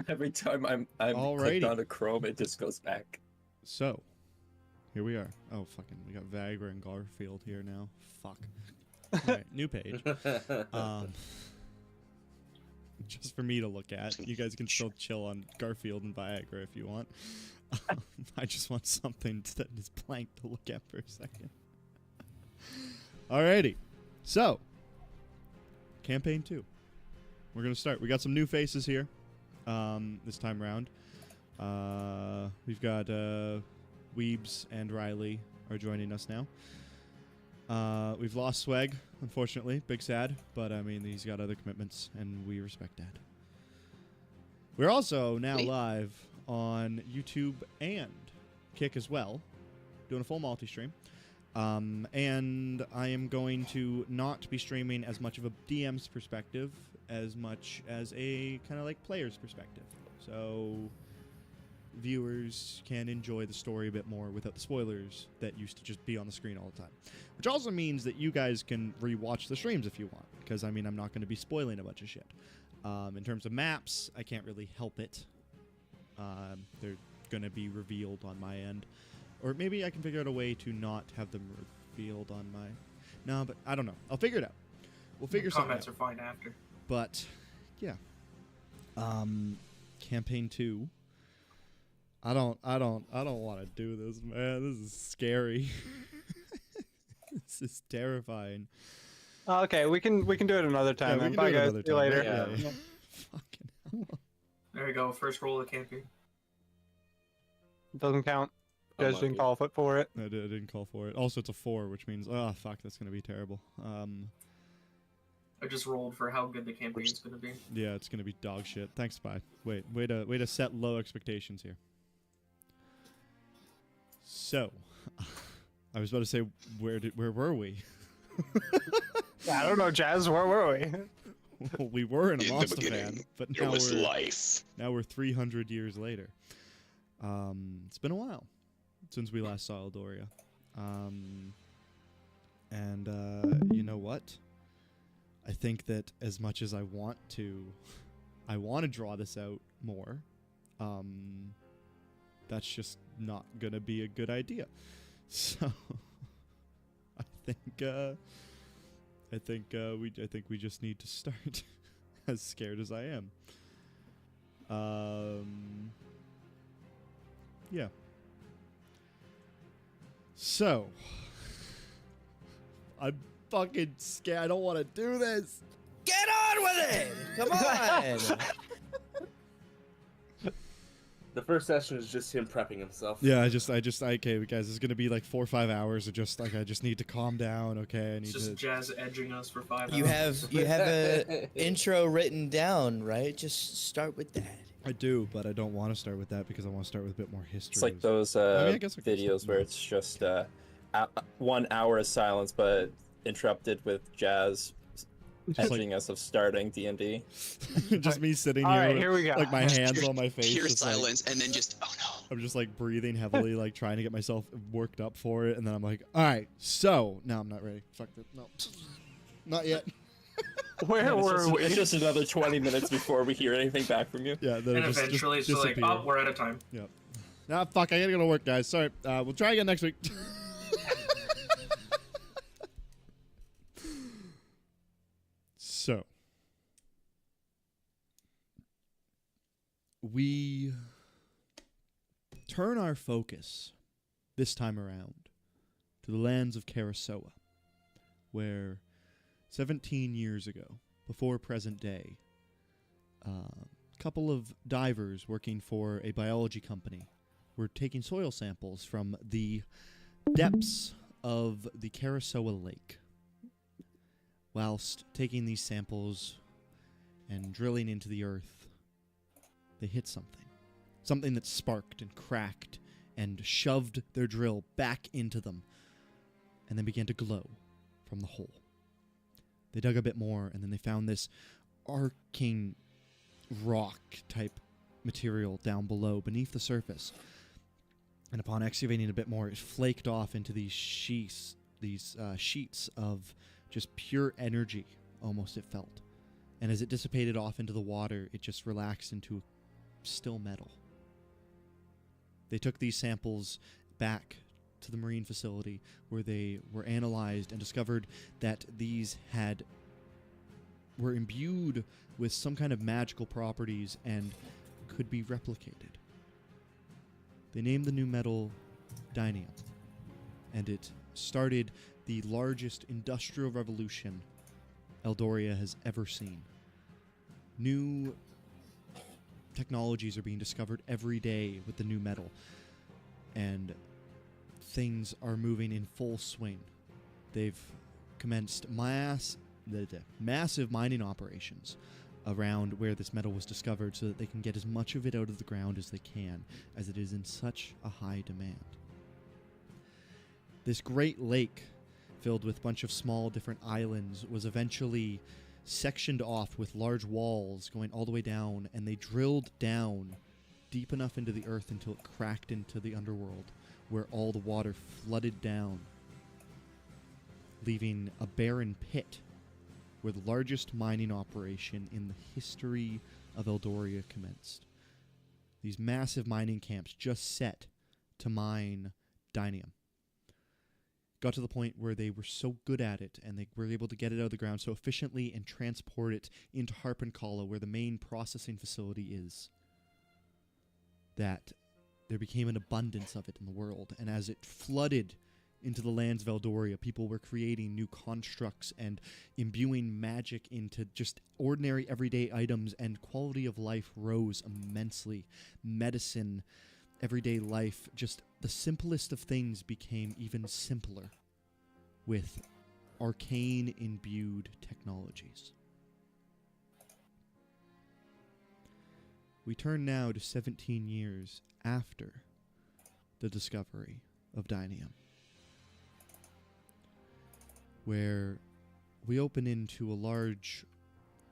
Every time I'm Alrighty. clicked on a Chrome, it just goes back. So, here we are. Oh, fucking, we got Viagra and Garfield here now. Fuck. Alright, new page. Just for me to look at. You guys can still chill on Garfield and Viagra if you want. I just want something that is blank to look at for a second. Alrighty. So, campaign 2. We're going to start. We got some new faces here this time around. We've got Weebs and Riley are joining us now. We've lost Swag, unfortunately. Big sad. But, I mean, he's got other commitments, and we respect that. We're also now live on YouTube and Kick as well, doing a full multi-stream. And I am going to not be streaming as much of a DM's perspective as much as a kind of like player's perspective. So viewers can enjoy the story a bit more without the spoilers that used to just be on the screen all the time. Which also means that you guys can rewatch the streams if you want, because, I mean, I'm not going to be spoiling a bunch of shit. In terms of maps, I can't really help it. They're going to be revealed on my end. Or maybe I can figure out a way to not have them revealed on my... No, but I don't know. I'll figure it out. We'll figure something out. Comments are fine after. But, yeah. Campaign 2. I don't want to do this, man. This is scary. This is terrifying. Okay, we can do it another time. Yeah, we can Bye, do it guys. another See you time. later. Yeah. Fucking hell. There we go. First roll of camping. Doesn't count. You guys didn't Unlucky. call for it. I didn't call for it. Also, it's a 4, which means, oh, fuck, that's going to be terrible. I just rolled for how good the campaign is going to be. Yeah, it's going to be dog shit. Thanks, Spy. Wait, way to set low expectations here. So, I was about to say, where were we? I don't know, Jazz. Where were we? Well, we were in a In the monster beginning, fan, but It now was we're life. 300 years later. It's been a while since we last saw Eldoria. You know what? I think that as much as I want to draw this out more, that's just not gonna be a good idea. So I think we just need to start. As scared as I am. Yeah. So I'm fucking scared. I don't want to do this. Get on with it! Come on! The first session is just him prepping himself. Yeah, okay, guys, it's gonna be like 4 or 5 hours of just like I just need to calm down. Okay, I It's need just to. Jazz edging us for 5 You hours. have a intro written down, right? Just start with that. I do, but I don't want to start with that because I want to start with a bit more history. It's like those I guess I can videos start where now. it's just 1 hour of silence, but interrupted with Jazz edging us of starting D&D. Just me sitting All here, right, with, here we go. like my hands on my face. Pure just, like, silence, and then just, oh no. I'm just like breathing heavily, like trying to get myself worked up for it, and then I'm like, all right, so no, I'm not ready. Fuck it, no, not yet. Where were we? It's just another 20 minutes before we hear anything back from you. Yeah, then And just eventually it's just like, disappear. oh, we're out of time. Yep. Nah, fuck, I gotta go to work, guys. Sorry. We'll try again next week. So, we turn our focus this time around to the lands of Karasoa, where 17 years ago, before present day, a couple of divers working for a biology company were taking soil samples from the depths of the Karasoa Lake. Whilst taking these samples and drilling into the earth, they hit something. Something that sparked and cracked and shoved their drill back into them and then began to glow from the hole. They dug a bit more and then they found this arcing rock type material down below beneath the surface. And upon excavating a bit more, it flaked off into these sheets of just pure energy, almost it felt. And as it dissipated off into the water, it just relaxed into still metal. They took these samples back to the marine facility where they were analyzed and discovered that these were imbued with some kind of magical properties and could be replicated. They named the new metal Dynium, and it started the largest industrial revolution Eldoria has ever seen. New technologies are being discovered every day with the new metal, and things are moving in full swing. They've commenced massive mining operations around where this metal was discovered so that they can get as much of it out of the ground as they can, as it is in such a high demand. This great lake, filled with a bunch of small different islands, was eventually sectioned off with large walls going all the way down, and they drilled down deep enough into the earth until it cracked into the underworld, where all the water flooded down, leaving a barren pit where the largest mining operation in the history of Eldoria commenced. These massive mining camps just set to mine Dynium. Got to the point where they were so good at it, and they were able to get it out of the ground so efficiently and transport it into Harpenkala, where the main processing facility is, that there became an abundance of it in the world. And as it flooded into the lands of Eldoria, people were creating new constructs and imbuing magic into just ordinary everyday items, and quality of life rose immensely. Medicine, everyday life, just the simplest of things became even simpler with arcane imbued technologies. We turn now to 17 years after the discovery of Dynium, where we open into a large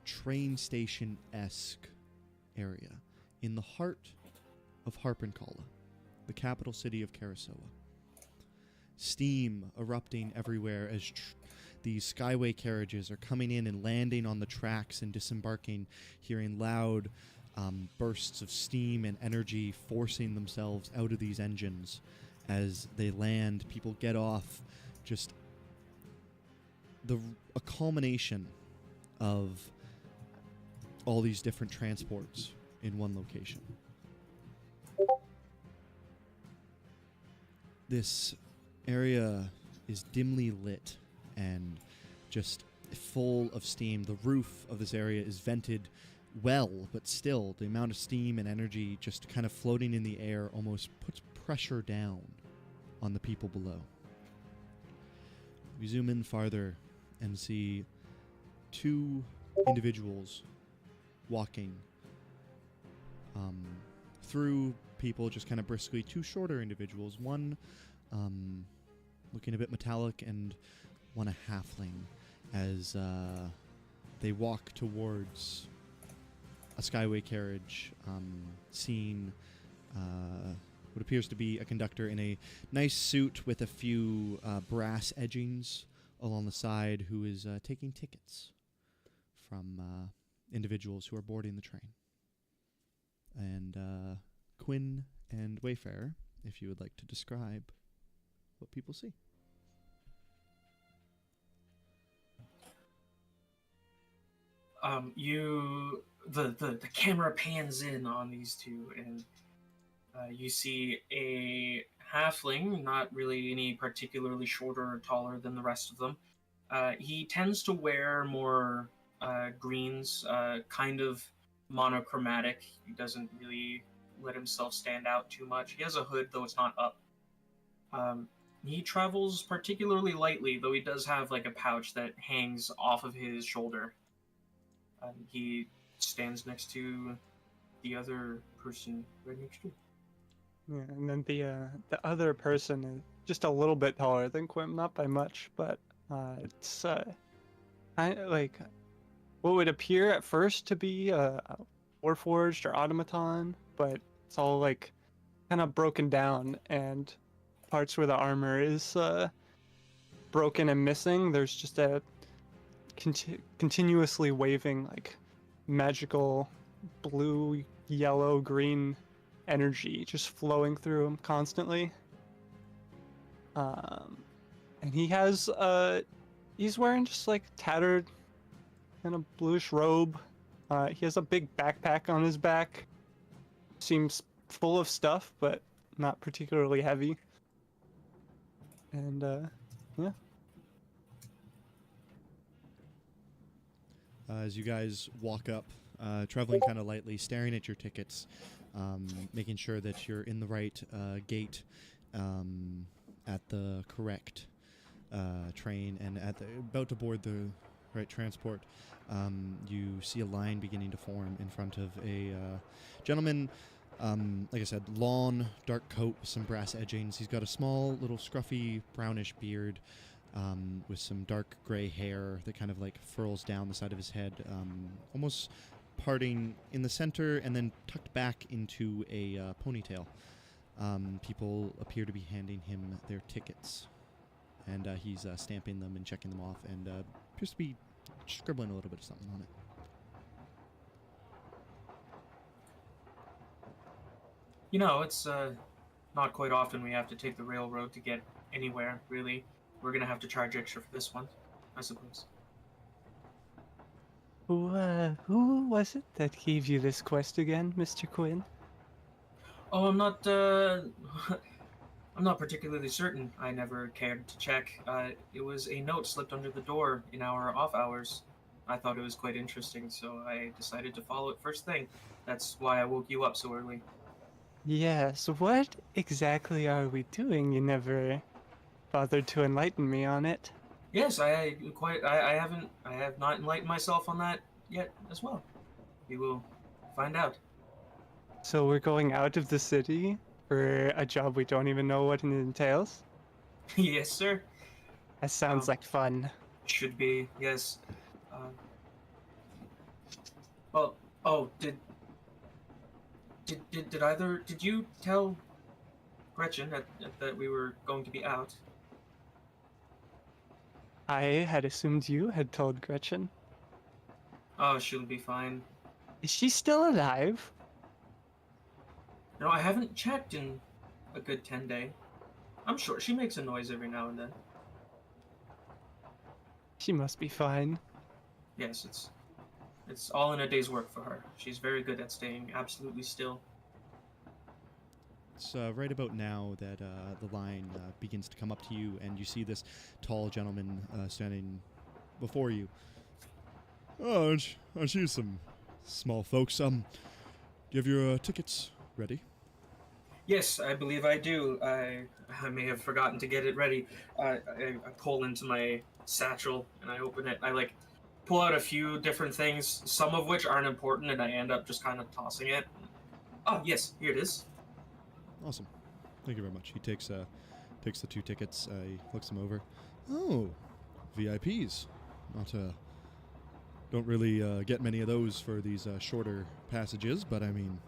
train station-esque area in the heart of Harpenkala, the capital city of Karasoa. Steam erupting everywhere as these skyway carriages are coming in and landing on the tracks and disembarking, hearing loud bursts of steam and energy forcing themselves out of these engines as they land. People get off, just a culmination of all these different transports in one location. This area is dimly lit and just full of steam. The roof of this area is vented well, but still, the amount of steam and energy just kind of floating in the air almost puts pressure down on the people below. We zoom in farther and see two individuals walking through people, just kind of briskly. Two shorter individuals, one looking a bit metallic and one a halfling, as they walk towards a skyway carriage, seeing what appears to be a conductor in a nice suit with a few brass edgings along the side, who is taking tickets from individuals who are boarding the train. And Quinn and Wayfarer, if you would like to describe what people see. The camera pans in on these two, and you see a halfling, not really any particularly shorter or taller than the rest of them. He tends to wear more greens, kind of monochromatic. He doesn't really let himself stand out too much. He has a hood, though it's not up. He travels particularly lightly, though he does have like a pouch that hangs off of his shoulder. He stands next to the other person right next to him. Yeah, and then the other person is just a little bit taller than Quim, not by much, but it's kind of like what would appear at first to be a warforged or automaton, but it's all like kind of broken down, and parts where the armor is broken and missing. There's just a continuously waving like magical blue yellow-green energy just flowing through him constantly. And he has he's wearing just like tattered kind of bluish robe. He has a big backpack on his back. Seems full of stuff, but not particularly heavy. And yeah. As you guys walk up, traveling kind of lightly, staring at your tickets, making sure that you're in the right gate at the correct train and about to board the right transport, you see a line beginning to form in front of a gentleman, like I said, lawn, dark coat with some brass edgings. He's got a small, little, scruffy, brownish beard with some dark gray hair that kind of like furls down the side of his head, almost parting in the center and then tucked back into a ponytail. People appear to be handing him their tickets, and he's stamping them and checking them off, and appears to be scribbling a little bit of something on it. You know, it's not quite often we have to take the railroad to get anywhere, really. We're gonna have to charge extra for this one, I suppose. Who was it that gave you this quest again, Mr. Quinn? Oh, I'm not particularly certain. I never cared to check. It was a note slipped under the door in our off hours. I thought it was quite interesting, so I decided to follow it first thing. That's why I woke you up so early. Yes, what exactly are we doing? You never bothered to enlighten me on it. Yes, I have not enlightened myself on that yet as well. We will find out. So we're going out of the city for a job we don't even know what it entails? Yes, sir. That sounds like fun. Should be, yes. Did you tell Gretchen that we were going to be out? I had assumed you had told Gretchen. Oh, she'll be fine. Is she still alive? No, I haven't checked in a good 10 days. I'm sure she makes a noise every now and then. She must be fine. Yes, it's all in a day's work for her. She's very good at staying absolutely still. It's right about now that the line begins to come up to you, and you see this tall gentleman standing before you. Oh, aren't you some small folks? Do you have your tickets ready? Yes, I believe I do. I may have forgotten to get it ready. I pull into my satchel and I open it. I pull out a few different things, some of which aren't important, and I end up just kind of tossing it. Oh yes, here it is. Awesome. Thank you very much. He takes the 2 tickets. He looks them over. Oh, VIPs. Don't really get many of those for these shorter passages, but I mean,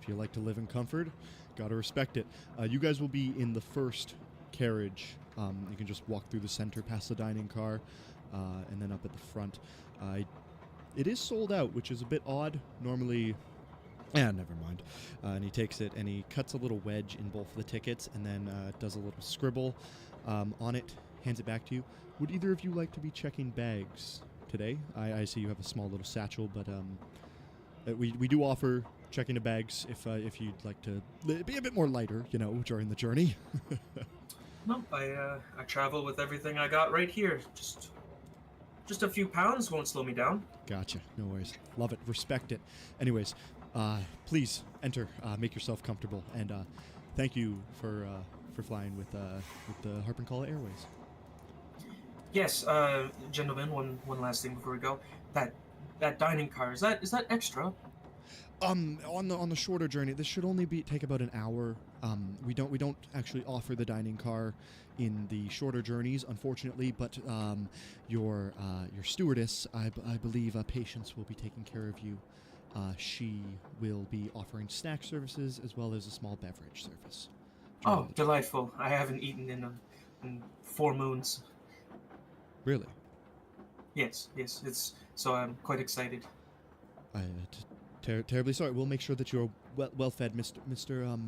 if you like to live in comfort, gotta respect it. You guys will be in the first carriage. You can just walk through the center past the dining car, and then up at the front. It is sold out, which is a bit odd. Normally... never mind. And he takes it and he cuts a little wedge in both the tickets and then does a little scribble on it, hands it back to you. Would either of you like to be checking bags today? I see you have a small little satchel, but we do offer checking the bags if you'd like to be a bit more lighter, during the journey. No, I travel with everything I got right here. Just a few pounds won't slow me down. Gotcha. No worries. Love it. Respect it. Anyways, please enter. Make yourself comfortable, and thank you for flying with the Harpencalla Airways. Yes, gentlemen. One last thing before we go. That dining car is that extra? On the shorter journey, this should only take about an hour. We don't actually offer the dining car in the shorter journeys, unfortunately. But your stewardess, I believe, Patience will be taking care of you. She will be offering snack services as well as a small beverage service. Oh, delightful! I haven't eaten in 4 moons. Really? Yes. It's so I'm quite excited. Terribly sorry. We'll make sure that you're well fed, Mr.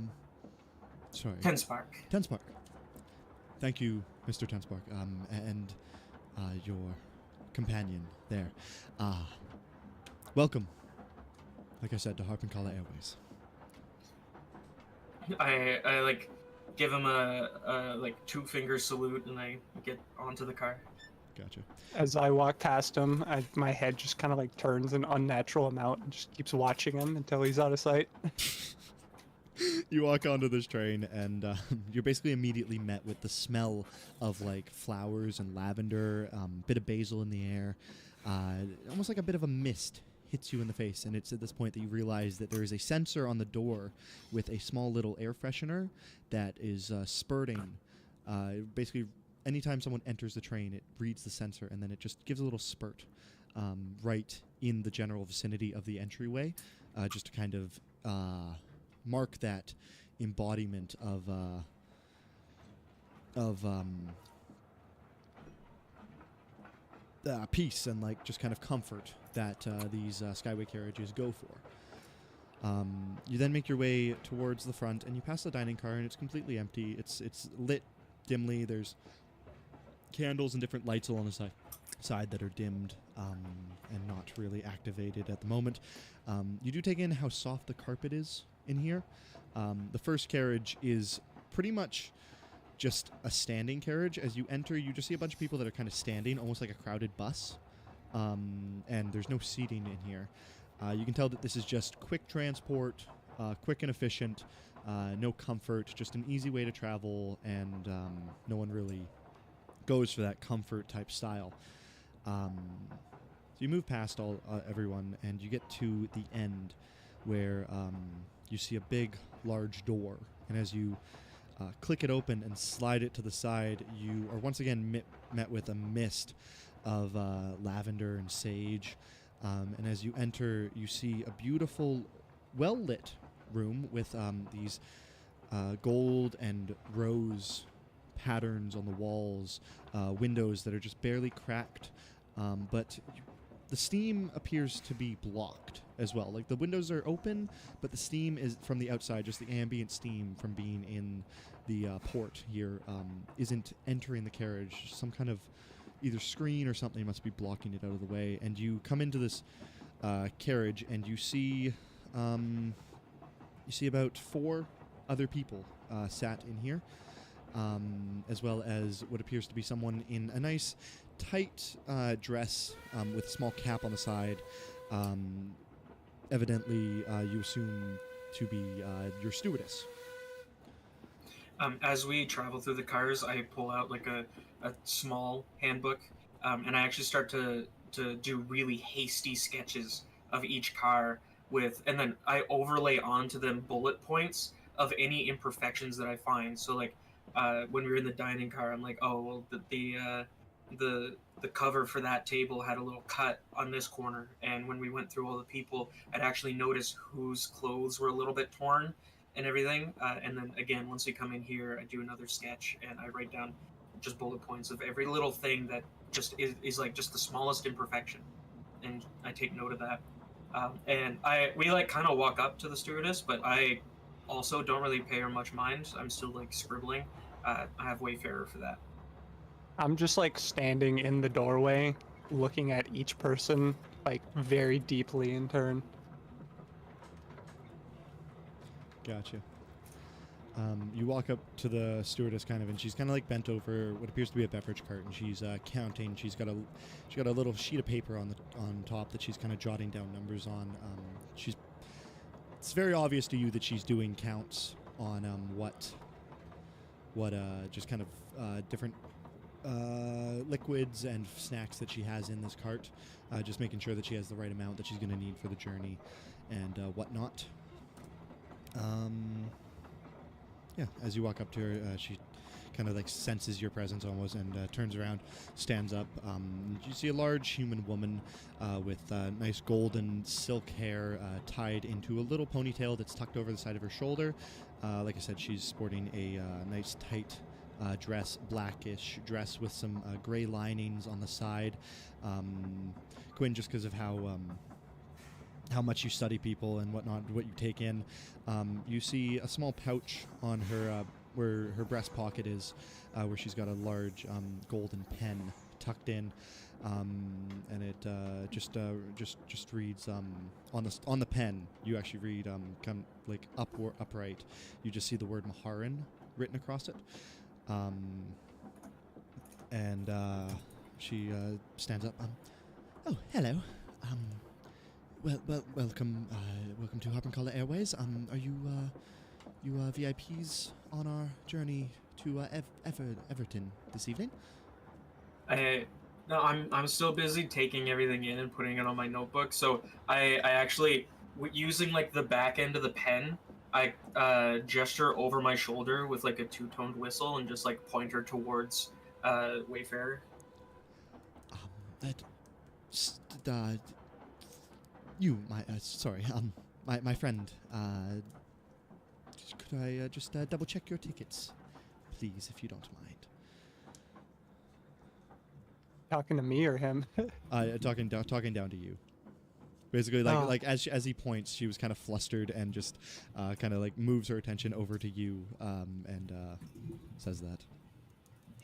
Sorry. Tenspark. Tenspark. Thank you, Mr. Tenspark. And your companion there. Welcome. Like I said, to Harpencala Airways. I like give him a like 2-finger salute, and I get onto the car. Gotcha. As I walk past him, my head just kind of like turns an unnatural amount and just keeps watching him until he's out of sight. You walk onto this train, and you're basically immediately met with the smell of like flowers and lavender, bit of basil in the air, almost like a bit of a mist hits you in the face. And it's at this point that you realize that there is a sensor on the door with a small little air freshener that is spurting. Basically, anytime someone enters the train, it reads the sensor, and then it just gives a little spurt right in the general vicinity of the entryway, just to kind of mark that embodiment of peace and like just kind of comfort that these skyway carriages go for. You then make your way towards the front, and you pass the dining car, and it's completely empty. It's lit dimly. There's candles and different lights along the side that are dimmed and not really activated at the moment. You do take in how soft the carpet is in here. The first carriage is pretty much just a standing carriage. As you enter, you just see a bunch of people that are kind of standing, almost like a crowded bus. And there's no seating in here. You can tell that this is just quick transport, quick and efficient, no comfort, just an easy way to travel, and no one really goes for that comfort type style. So you move past everyone, and you get to the end where you see a big, large door. And as you click it open and slide it to the side, you are once again met with a mist of lavender and sage. And as you enter, you see a beautiful, well-lit room with these gold and rose patterns on the walls, windows that are just barely cracked, but the steam appears to be blocked as well. Like, the windows are open, but the steam is from the outside, just the ambient steam from being in the port here isn't entering the carriage. Some kind of either screen or something must be blocking it out of the way. And you come into this carriage, and you see about 4 other people sat in here, as well as what appears to be someone in a nice tight dress with a small cap on the side. Evidently, you assume to be your stewardess. As we travel through the cars, I pull out like a small handbook, and I actually start to do really hasty sketches of each car and then I overlay onto them bullet points of any imperfections that I find. So like when we were in the dining car, I'm like, oh well, the cover for that table had a little cut on this corner, and when we went through all the people, I'd actually noticed whose clothes were a little bit torn and everything. And then again, once we come in here, I do another sketch, and I write down just bullet points of every little thing that just is like just the smallest imperfection, and I take note of that. And we like kind of walk up to the stewardess, but I also don't really pay her much mind. I'm still like scribbling. I have Wayfarer for that. I'm just like standing in the doorway, looking at each person like very deeply in turn. Gotcha. You walk up to the stewardess kind of, and she's kind of like bent over what appears to be a beverage cart, and she's counting. She's got a little sheet of paper on top that she's kind of jotting down numbers on. It's very obvious to you that she's doing counts on what just kind of different liquids and snacks that she has in this cart, just making sure that she has the right amount that she's going to need for the journey and whatnot. Yeah, as you walk up to her, she kind of like senses your presence almost, and turns around, stands up. You see a large human woman with nice golden silk hair tied into a little ponytail that's tucked over the side of her shoulder. Like I said, she's sporting a nice tight dress, blackish dress with some gray linings on the side. Quinn, just because of how how much you study people and whatnot, what you take in. You see a small pouch on her where her breast pocket is, where she's got a large golden pen tucked in, and it just reads on the pen. You actually read kind of like upright. You just see the word Maharan written across it, and she stands up. Oh, hello. Welcome to Harpencollar Airways. Are you VIPs on our journey to Everton this evening? No, I'm still busy taking everything in and putting it on my notebook. So I actually, using like the back end of the pen, I gesture over my shoulder with like a two-toned whistle and just like point her towards Wayfarer. My friend. Could I just double check your tickets, please, if you don't mind? Talking to me or him? Talking down to you. Basically, like as he points, she was kind of flustered and just kind of like moves her attention over to you and says that.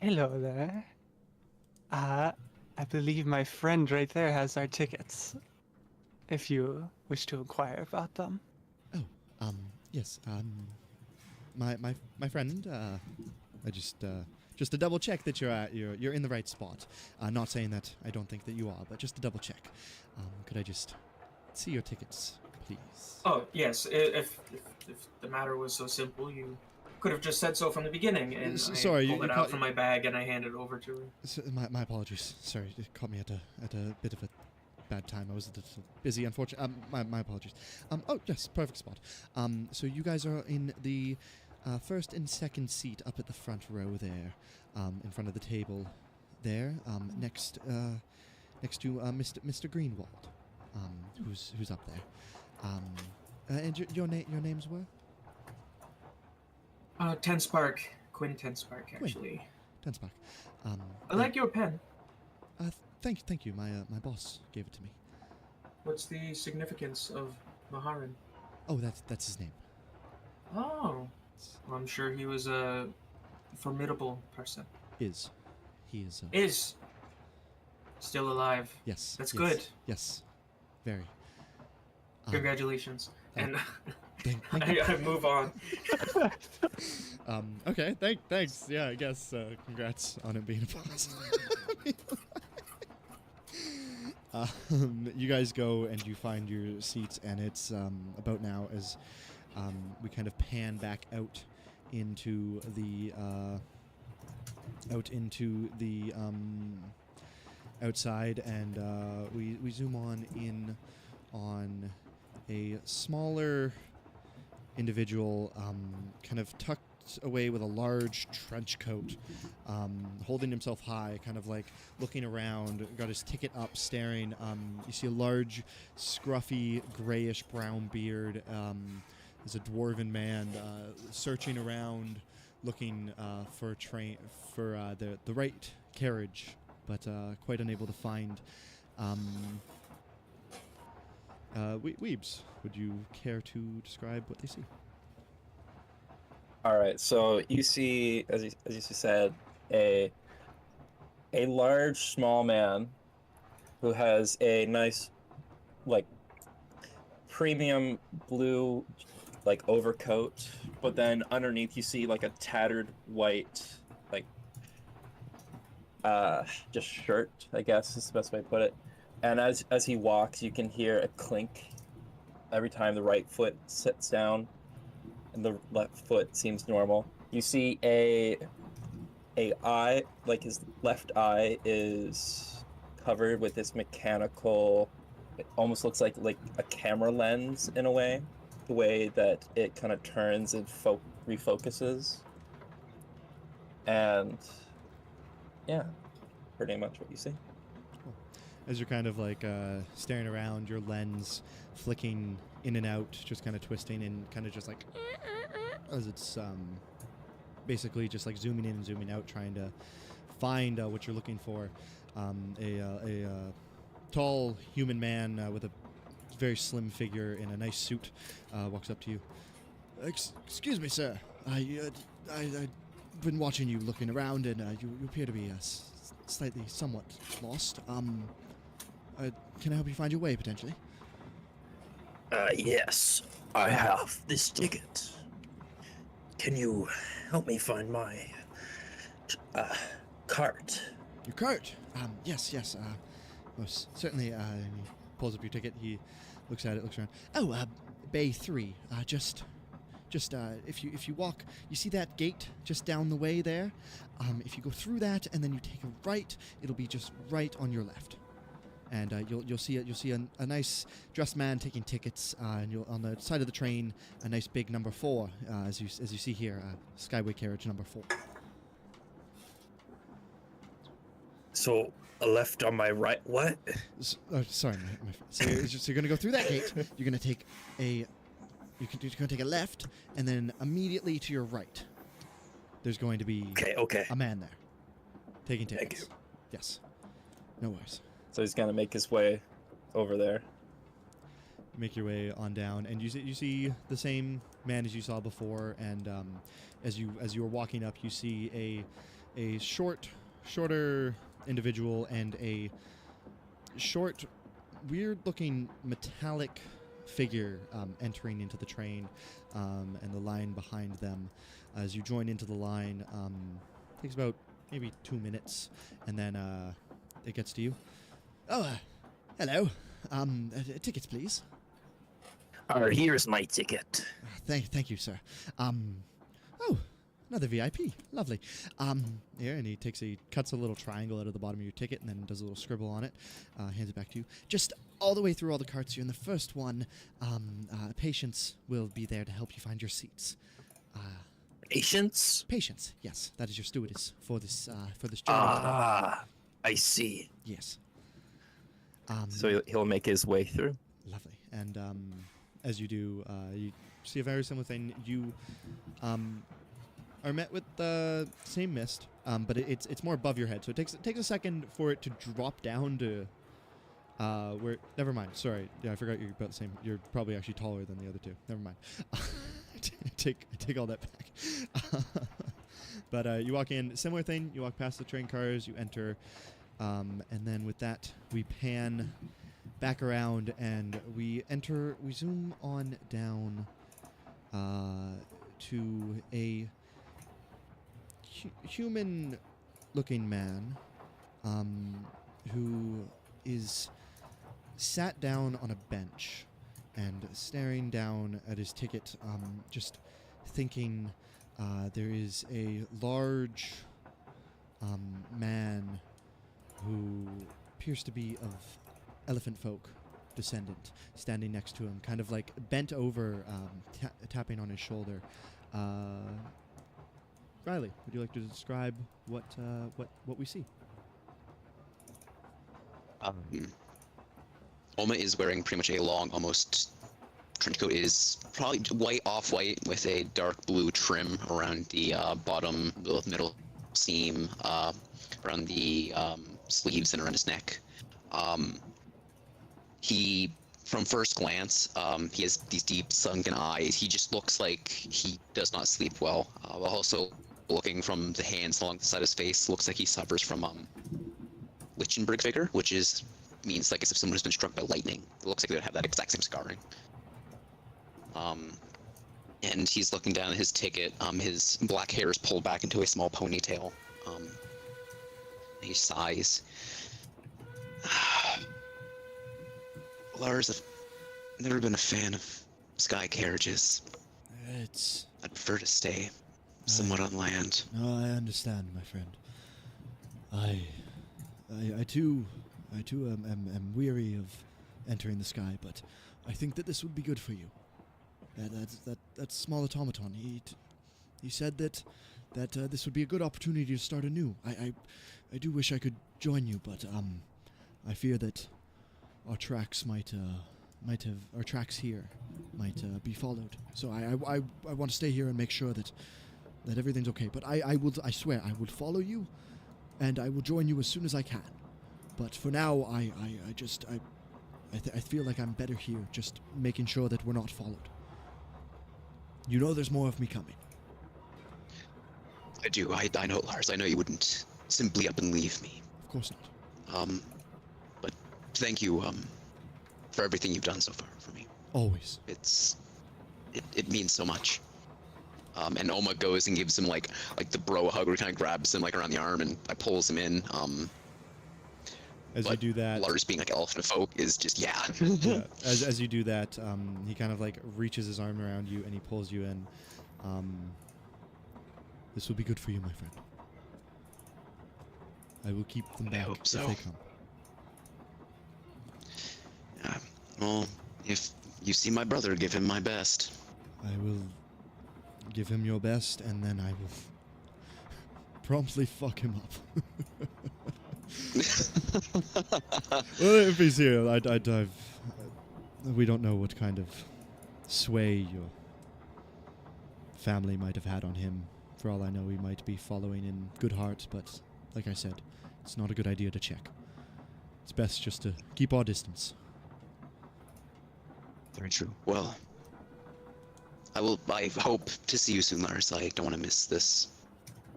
Hello there. I believe my friend right there has our tickets. If you wish to inquire about them. Oh, yes. My friend. I just to double check that you're in the right spot. Not saying that I don't think that you are, but just to double check. Could I just see your tickets, please? Oh yes. If the matter was so simple, you could have just said so from the beginning. And Sorry, I pulled it out from my bag and I handed it over to her. My apologies. Sorry, it caught me at a bit of a bad time. I was a little busy, unfortunately. My apologies. Oh yes, perfect spot. So you guys are in the first and second seat up at the front row there, in front of the table there, next to Mr. Greenwald, who's up there. And your names were? Tenspark. Quinn Tenspark, actually. Tenspark. I like your pen. Thank you. My boss gave it to me. What's the significance of Maharan? Oh, that's his name. Oh. Well, I'm sure he was a formidable person. He is. Is still alive. Yes. That's yes, good. Yes. Very. Congratulations. And thank I move on. Okay. Thanks. Yeah. I guess. Congrats on it being a boss. You guys go and you find your seats, and it's about now as we kind of pan back out into the outside, and we zoom in on a smaller individual, kind of tucked away with a large trench coat, holding himself high, kind of like looking around, got his ticket up, staring. You see a large, scruffy, grayish brown beard. Is a dwarven man searching around, looking for the right carriage, but quite unable to find. Weebs, would you care to describe what they see? All right, so you see, as you said, a large, small man who has a nice, like, premium blue, like, overcoat, but then underneath you see like a tattered white, like, just shirt, I guess is the best way to put it. And as he walks, you can hear a clink every time the right foot sits down and the left foot seems normal. You see a eye, like his left eye is covered with this mechanical, it almost looks like a camera lens in a way, the way that it kind of turns and refocuses. And yeah, pretty much what you see. As you're kind of like staring around, your lens flicking in and out, just kind of twisting and kind of just like as it's basically just like zooming in and zooming out, trying to find what you're looking for. A tall human man with a very slim figure in a nice suit walks up to you. Excuse me, sir. I've been watching you looking around, and you appear to be somewhat lost. Can I help you find your way, potentially? Yes, I have this ticket. Can you help me find my cart? Your cart? Yes. Most certainly. He pulls up your ticket. He looks at it, looks around. Oh, Bay 3. Just if you walk, you see that gate just down the way there? If you go through that and then you take a right, it'll be just right on your left. And you'll see a nice dressed man taking tickets, and you'll on the side of the train a nice big number 4, as you see here, skyway carriage number 4. So a left on my right. What? Sorry, my so you're gonna go through that gate. You're gonna take a left, and then immediately to your right, there's going to be Okay. a man there taking tickets. Thank you. Yes, no worries. So he's gonna make his way over there. Make your way on down, and you see the same man as you saw before. And as you were walking up, you see a shorter individual and a short, weird-looking metallic figure entering into the train, and the line behind them. As you join into the line, takes about maybe 2 minutes, and then it gets to you. Oh, hello. Tickets, please. Here's my ticket. Thank you, sir. Oh, another VIP. Lovely. Here, and he cuts a little triangle out of the bottom of your ticket and then does a little scribble on it, hands it back to you. Just all the way through all the carts, you're in the first one. Patience will be there to help you find your seats. Patience? Patience, yes. That is your stewardess for this journey. I see. Yes. So he'll make his way through. Lovely. And as you do, you see a very similar thing. You are met with the same mist, but it's more above your head. So it takes a second for it to drop down to where. Never mind. Sorry. Yeah, I forgot you're about the same. You're probably actually taller than the other two. Never mind. Take all that back. But you walk in. Similar thing. You walk past the train cars. You enter. And then with that, we pan back around and we zoom on down to a human-looking man who is sat down on a bench and staring down at his ticket, just thinking. There is a large man who appears to be of elephant folk descendant, standing next to him, kind of like bent over, tapping on his shoulder. Riley, would you like to describe what we see? Oma is wearing pretty much a long, almost trench coat. Is probably white, off-white, with a dark blue trim around the bottom, the middle seam, around the sleeves and around his neck. He, from first glance, he has these deep sunken eyes. He just looks like he does not sleep well. While also looking from the hands along the side of his face, looks like he suffers from Lichtenberg figure, which means like as if someone has been struck by lightning. It looks like they would have that exact same scarring. And he's looking down at his ticket. His black hair is pulled back into a small ponytail. He sighs. Lars, I've never been a fan of sky carriages. I'd prefer to stay somewhat on land. No, I understand, my friend. I too am weary of entering the sky, but I think that this would be good for you. That small automaton. He said that this would be a good opportunity to start anew. I do wish I could join you, but I fear that our tracks our tracks here might be followed. So I want to stay here and make sure that everything's okay. But I swear I will follow you, and I will join you as soon as I can. But for now, I I feel like I'm better here, just making sure that we're not followed. You know there's more of me coming. I do. I know, Lars. I know you wouldn't simply up and leave me. Of course not. But thank you, for everything you've done so far for me. Always. It means so much. And Oma goes and gives him like the bro hug, where he kind of grabs him like around the arm and pulls him in. As you do that, Lars being like elephant folk is just yeah, as you do that, he kind of like reaches his arm around you and he pulls you in. This will be good for you, my friend. I will keep them back hope so. if they come. Well, if you see my brother, give him my best. I will give him your best, and then I will promptly fuck him up. Well, if he's here, we don't know what kind of sway your family might have had on him. For all I know, he might be following in good heart, but like I said, it's not a good idea to check. It's best just to keep our distance. Very true. Well, I hope to see you soon, Lars. I don't want to miss this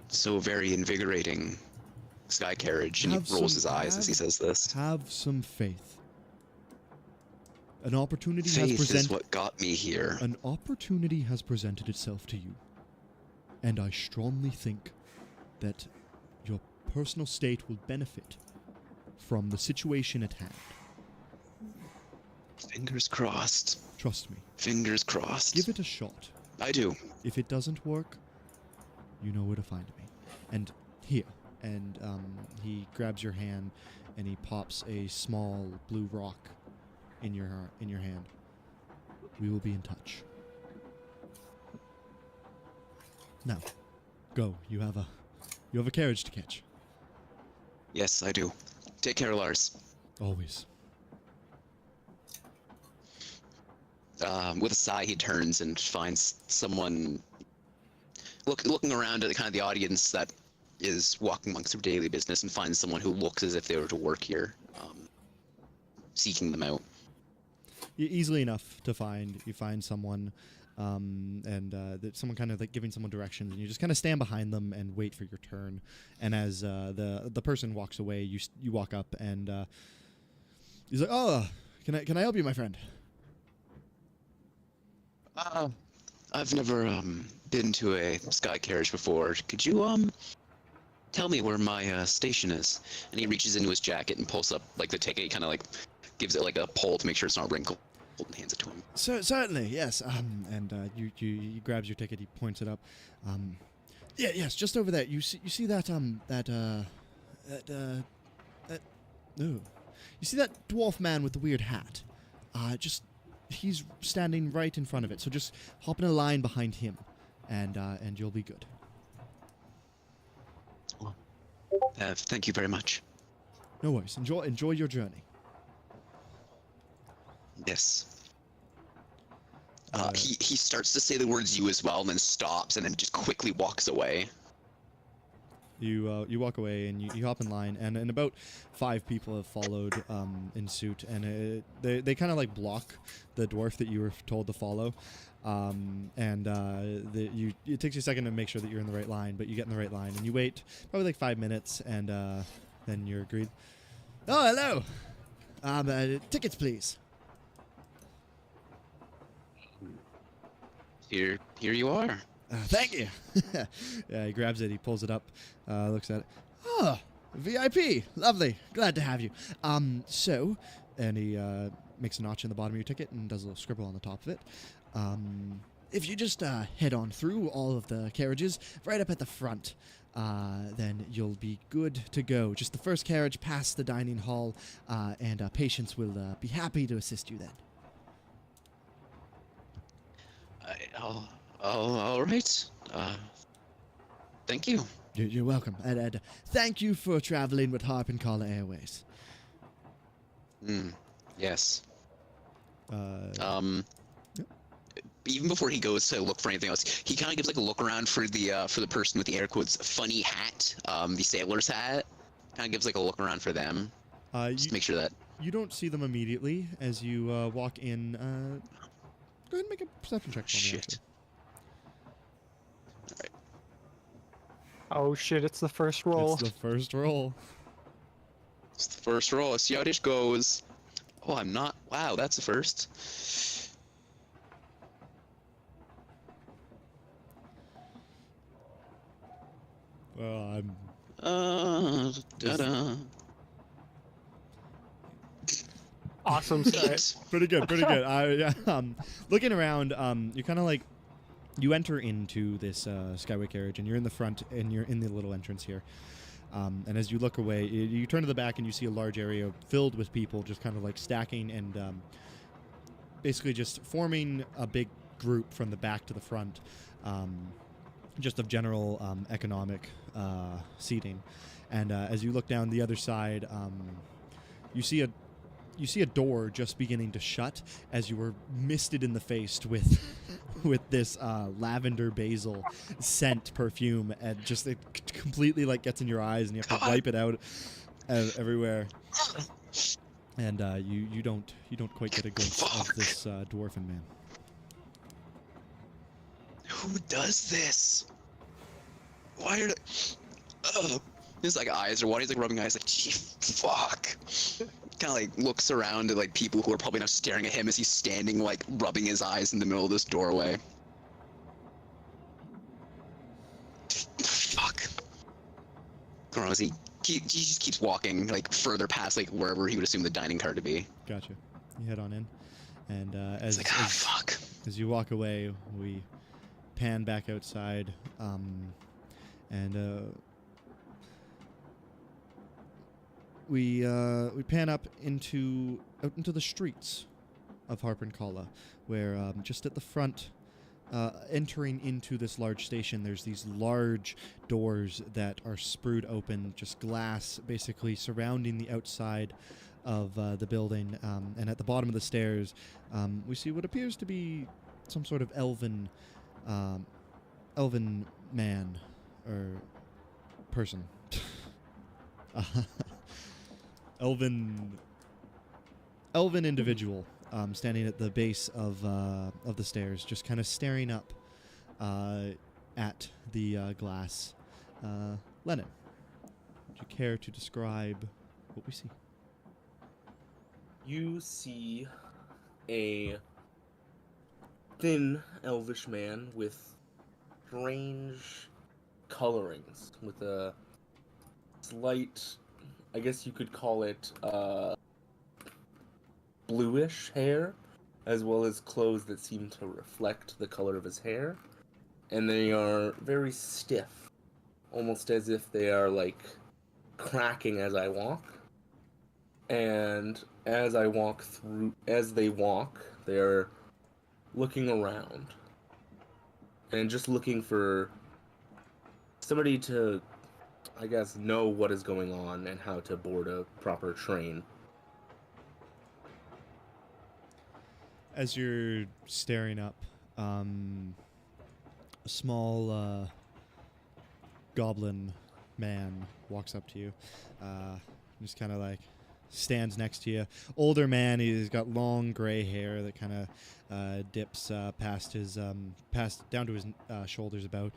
so very invigorating sky carriage. And he rolls his eyes as he says this. Have some faith. An opportunity Faith is what got me here. An opportunity has presented itself to you. And I strongly think that your personal state will benefit from the situation at hand. Fingers crossed. Trust me. Fingers crossed. Give it a shot. I do. If it doesn't work, you know where to find me. And here. And he grabs your hand and he pops a small blue rock in your hand. We will be in touch. Now, go. You have a carriage to catch. Yes, I do. Take care, Lars. Always. With a sigh, he turns and finds someone looking around at the audience that is walking amongst their daily business, and finds someone who looks as if they were to work here, seeking them out. Easily enough to find. You find someone, someone kind of like giving someone directions, and you just kind of stand behind them and wait for your turn. And as the person walks away, you walk up and he's like, "Oh, can I help you, my friend?" I've never been to a sky carriage before. Could you tell me where my station is? And he reaches into his jacket and pulls up like the ticket. He kind of like gives it like a pull to make sure it's not wrinkled, and hands it to him. Certainly, yes. He grabs your ticket. He points it up. Yes, just over there. You see that you see that dwarf man with the weird hat? He's standing right in front of it. So just hop in a line behind him, and you'll be good. Thank you very much. No worries. Enjoy your journey. Yes. He starts to say the words "you" as well, and then stops, and then just quickly walks away. You walk away and you hop in line, and about 5 people have followed in suit, and they kind of like block the dwarf that you were told to follow, it takes you a second to make sure that you're in the right line, but you get in the right line, and you wait probably like 5 minutes, and then you're agreed. Oh, hello. Tickets, please. Here you are. Thank you. Yeah, he grabs it. He pulls it up, looks at it. Oh, VIP. Lovely. Glad to have you. And he makes a notch in the bottom of your ticket and does a little scribble on the top of it. If you just head on through all of the carriages, right up at the front, then you'll be good to go. Just the first carriage past the dining hall, and patients will be happy to assist you then. All right. Thank you. You're welcome. And thank you for traveling with Harp and Kala Airways. Yes. Yep. Even before he goes to look for anything else, he kind of gives like a look around for the person with the air quotes funny hat, the sailor's hat. Kind of gives like a look around for them. Just to make sure that. You don't see them immediately as you walk in. Go ahead and make a perception check for me. Shit. Actually. Oh shit! It's the first roll. It's the first roll. It's the first roll. Let's see how this goes. Oh, I'm not. Wow, that's the first. Well, I'm. Da-da. Awesome start. Pretty good, pretty good. Looking around, you kind of like, you enter into this skyway carriage, and you're in the front, and you're in the little entrance here. And as you look away, you turn to the back, and you see a large area filled with people, just kind of like stacking and basically just forming a big group from the back to the front, just of general economic seating. And as you look down the other side, you see a door just beginning to shut as you were misted in the face with this lavender basil scent perfume, and just it completely like gets in your eyes, and you have to wipe it out everywhere. And you don't quite get a glimpse of this dwarfen man. Who does this? Why are his like eyes are watering? He's like rubbing eyes, like, gee, fuck. Kind of like looks around at like people who are probably now staring at him as he's standing like rubbing his eyes in the middle of this doorway. Fuck. Gross. He just keeps walking like further past like wherever he would assume the dining car to be. Gotcha. You head on in, and It's like, fuck. as you walk away, we pan back outside, and we pan up into the streets of Harpenkala, where just at the front, entering into this large station, there's these large doors that are sprued open, just glass basically surrounding the outside of the building, and at the bottom of the stairs, we see what appears to be some sort of elven man or person. Elven individual standing at the base of the stairs, just kind of staring up at the glass. Lennon, would you care to describe what we see? You see a thin elvish man with strange colorings, with a slight, I guess you could call it, bluish hair, as well as clothes that seem to reflect the color of his hair. And they are very stiff, almost as if they are, like, cracking as I walk. And as they walk, they're looking around. And just looking for somebody to, I guess, know what is going on and how to board a proper train. As you're staring up, a small goblin man walks up to you, just kind of like stands next to you. Older man, he's got long gray hair that kind of dips past his past down to his shoulders about.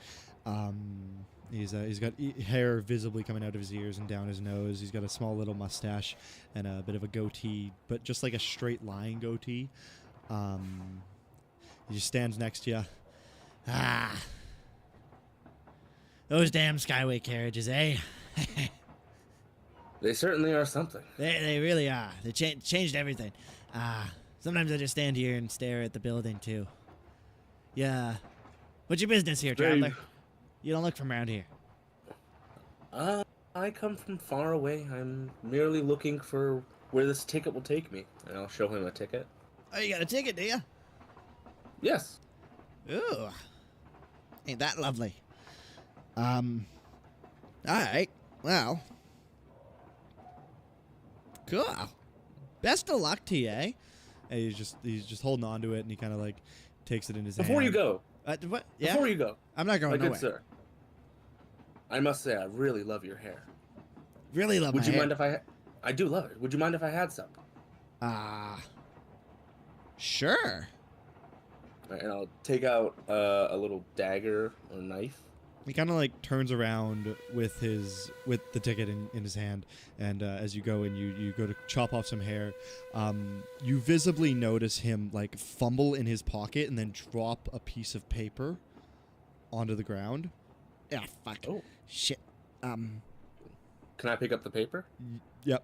He's got hair visibly coming out of his ears and down his nose. He's got a small little mustache and a bit of a goatee, but just like a straight line goatee. He just stands next to you. Ah. Those damn skyway carriages, eh? They certainly are something. They really are. They changed everything. Sometimes I just stand here and stare at the building, too. Yeah. What's your business here, traveler? You don't look from around here. I come from far away. I'm merely looking for where this ticket will take me. And I'll show him a ticket. Oh, you got a ticket, do you? Yes. Ooh. Ain't that lovely. Alright. Well. Cool. Best of luck to you, eh? And he's just holding on to it, and he kind of like takes it in his hand. Before you go. What? Yeah? Before you go. I'm not going My nowhere. good sir. I must say, I really love your hair. Really love Would my you hair. mind if I do love it. Would you mind if I had some? Sure. And I'll take out a little dagger or knife. He kind of like turns around with the ticket in his hand, and as you go and you go to chop off some hair, you visibly notice him like fumble in his pocket and then drop a piece of paper onto the ground. Yeah, fuck. Oh. Shit. Can I pick up the paper? Yep.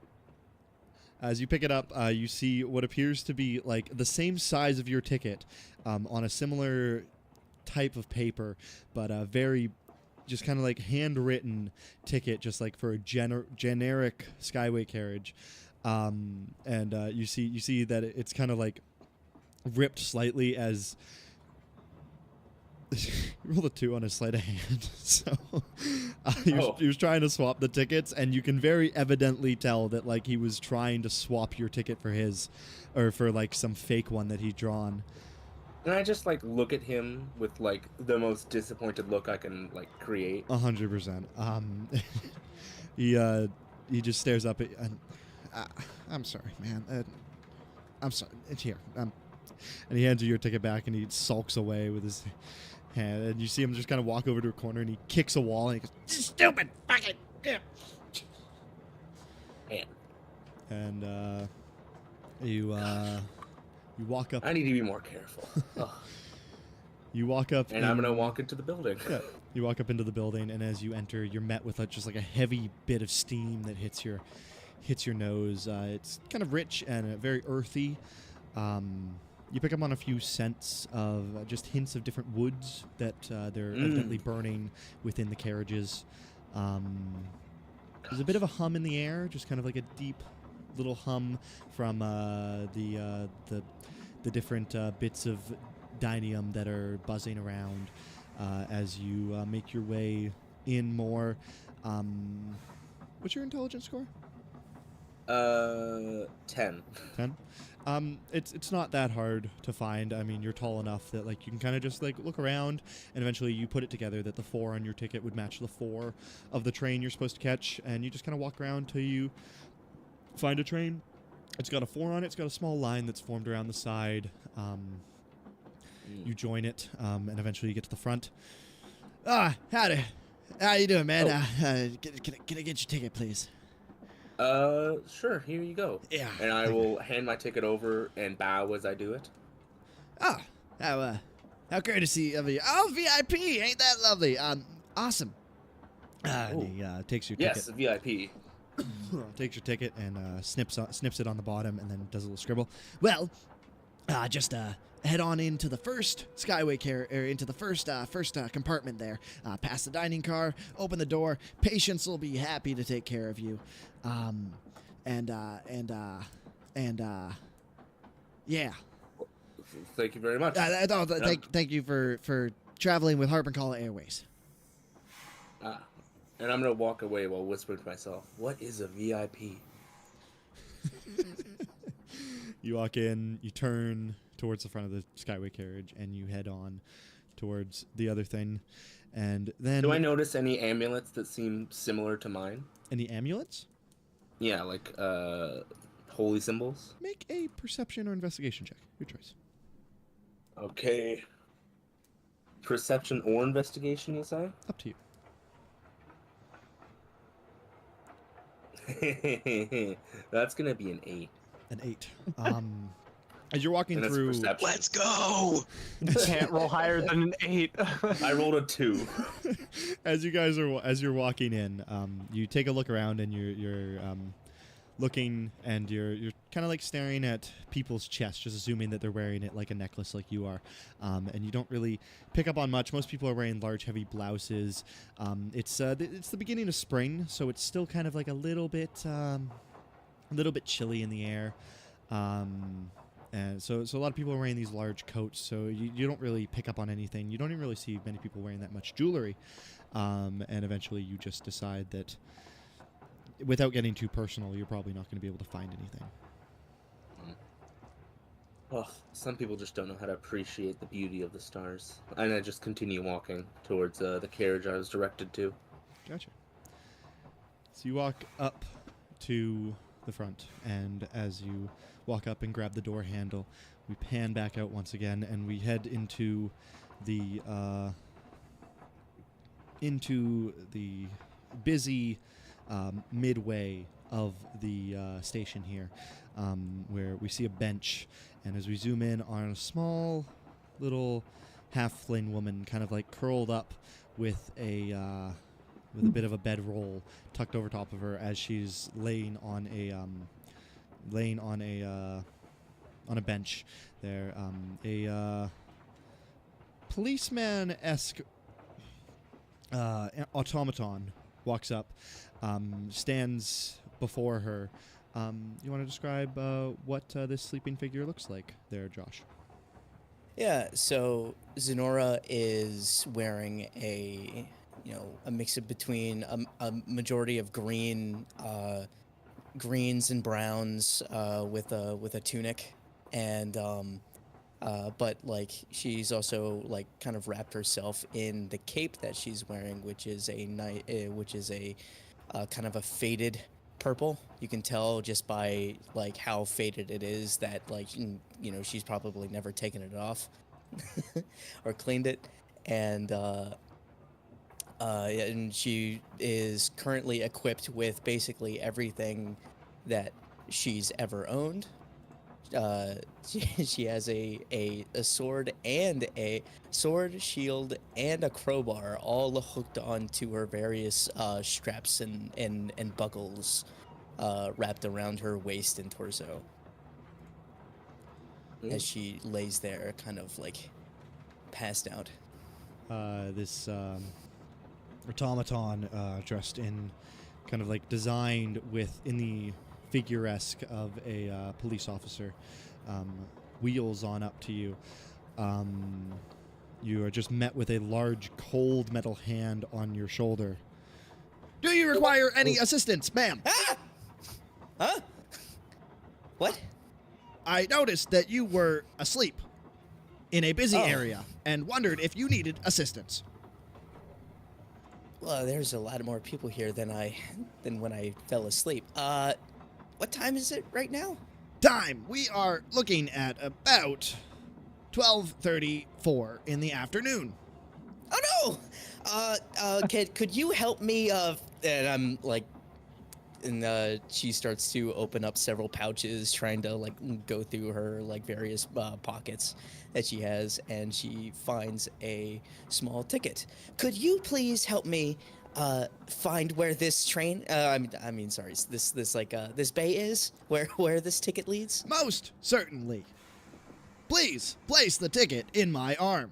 As you pick it up, you see what appears to be like the same size of your ticket on a similar type of paper, but a very just kind of like handwritten ticket, just like for a generic skyway carriage. And you see that it's kind of like ripped slightly as you rolled a 2 on his sleight of hand. So he was trying to swap the tickets, and you can very evidently tell that like he was trying to swap your ticket for his, or for like some fake one that he'd drawn. Can I just like look at him with like the most disappointed look I can like create? 100%. He just stares up at, and I'm sorry, man. I'm sorry. It's here. And he hands you your ticket back, and he sulks away with his hand. And you see him just kind of walk over to a corner, and he kicks a wall, and he goes, Stupid fucking. Yeah. Man. And you walk up. I need to be more careful. Ugh. You walk up, and I'm gonna walk into the building. Yeah, you walk up into the building, and as you enter, you're met with just like a heavy bit of steam that hits your nose. It's kind of rich and very earthy. You pick up on a few scents of just hints of different woods that they're evidently burning within the carriages. There's a bit of a hum in the air, just kind of like a deep little hum from the different bits of dynium that are buzzing around as you make your way in more. What's your intelligence score? 10. 10. It's not that hard to find. I mean, you're tall enough that like you can kind of just like look around, and eventually you put it together that the 4 on your ticket would match the 4 of the train you're supposed to catch, and you just kind of walk around till you find a train. It's got a 4 on it. It's got a small line that's formed around the side. You join it, and eventually you get to the front. Howdy. How you doing, man? Oh. Can I get your ticket, please? Sure, here you go. Yeah. And I will hand my ticket over and bow as I do it. Oh, how courtesy of you. Oh, VIP, ain't that lovely? Awesome. He takes your ticket. Yes, VIP. Takes your ticket and snips it on the bottom, and then does a little scribble. Well, just head on into the first skyway into the first compartment there. Past the dining car, open the door. Patience will be happy to take care of you. Yeah. Thank you very much. Thank you for traveling with Harp and Calla Airways. And I'm gonna walk away while whispering to myself, "What is a VIP?" You walk in, you turn towards the front of the skyway carriage, and you head on towards the other thing. And then, do I notice any amulets that seem similar to mine? Any amulets? Yeah, like holy symbols. Make a perception or investigation check. Your choice. Okay. Perception or investigation, you say? Up to you. That's gonna be an 8. An 8. As you're walking through, Let's go! Can't roll higher than an 8. I rolled a 2. as you're walking in, you take a look around, and you're looking, and you're kind of like staring at people's chests, just assuming that they're wearing it like a necklace, like you are, and you don't really pick up on much. Most people are wearing large, heavy blouses. It's the beginning of spring, so it's still kind of like a little bit chilly in the air, and so a lot of people are wearing these large coats. So you don't really pick up on anything. You don't even really see many people wearing that much jewelry, and eventually you just decide that, without getting too personal, you're probably not going to be able to find anything. Oh, some people just don't know how to appreciate the beauty of the stars. And I just continue walking towards the carriage I was directed to. Gotcha. So you walk up to the front. And as you walk up and grab the door handle, we pan back out once again, and we head into the busy midway of the station here, where we see a bench, and as we zoom in on a small little halfling woman, kind of like curled up with a bit of a bedroll tucked over top of her, as she's laying on a bench there. A policeman-esque automaton walks up, stands before her. You want to describe what this sleeping figure looks like there, Josh? Yeah, so Zenora is wearing a mix of between a majority of greens and browns with a tunic, and but like she's also like kind of wrapped herself in the cape that she's wearing, which is a kind of a faded purple. You can tell just by like how faded it is that like she's probably never taken it off or cleaned it, and she is currently equipped with basically everything that she's ever owned. She has a sword and a sword, shield, and a crowbar, all hooked onto her various straps and buckles, wrapped around her waist and torso. Ooh. As she lays there, kind of like passed out. This automaton, dressed in kind of like designed in the figure-esque of a police officer, wheels on up to you. You are just met with a large cold metal hand on your shoulder. Do you require any assistance, ma'am? Ah! Huh? What? I noticed that you were asleep in a busy area and wondered if you needed assistance. Well, there's a lot more people here than when I fell asleep. What time is it right now? Time, we are looking at about 12:34 in the afternoon. Oh no! Could you help me? And I'm like, and she starts to open up several pouches, trying to like go through her like various pockets that she has, and she finds a small ticket. Could you please help me find where this train? Sorry, this bay is where this ticket leads? Most certainly. Please place the ticket in my arm.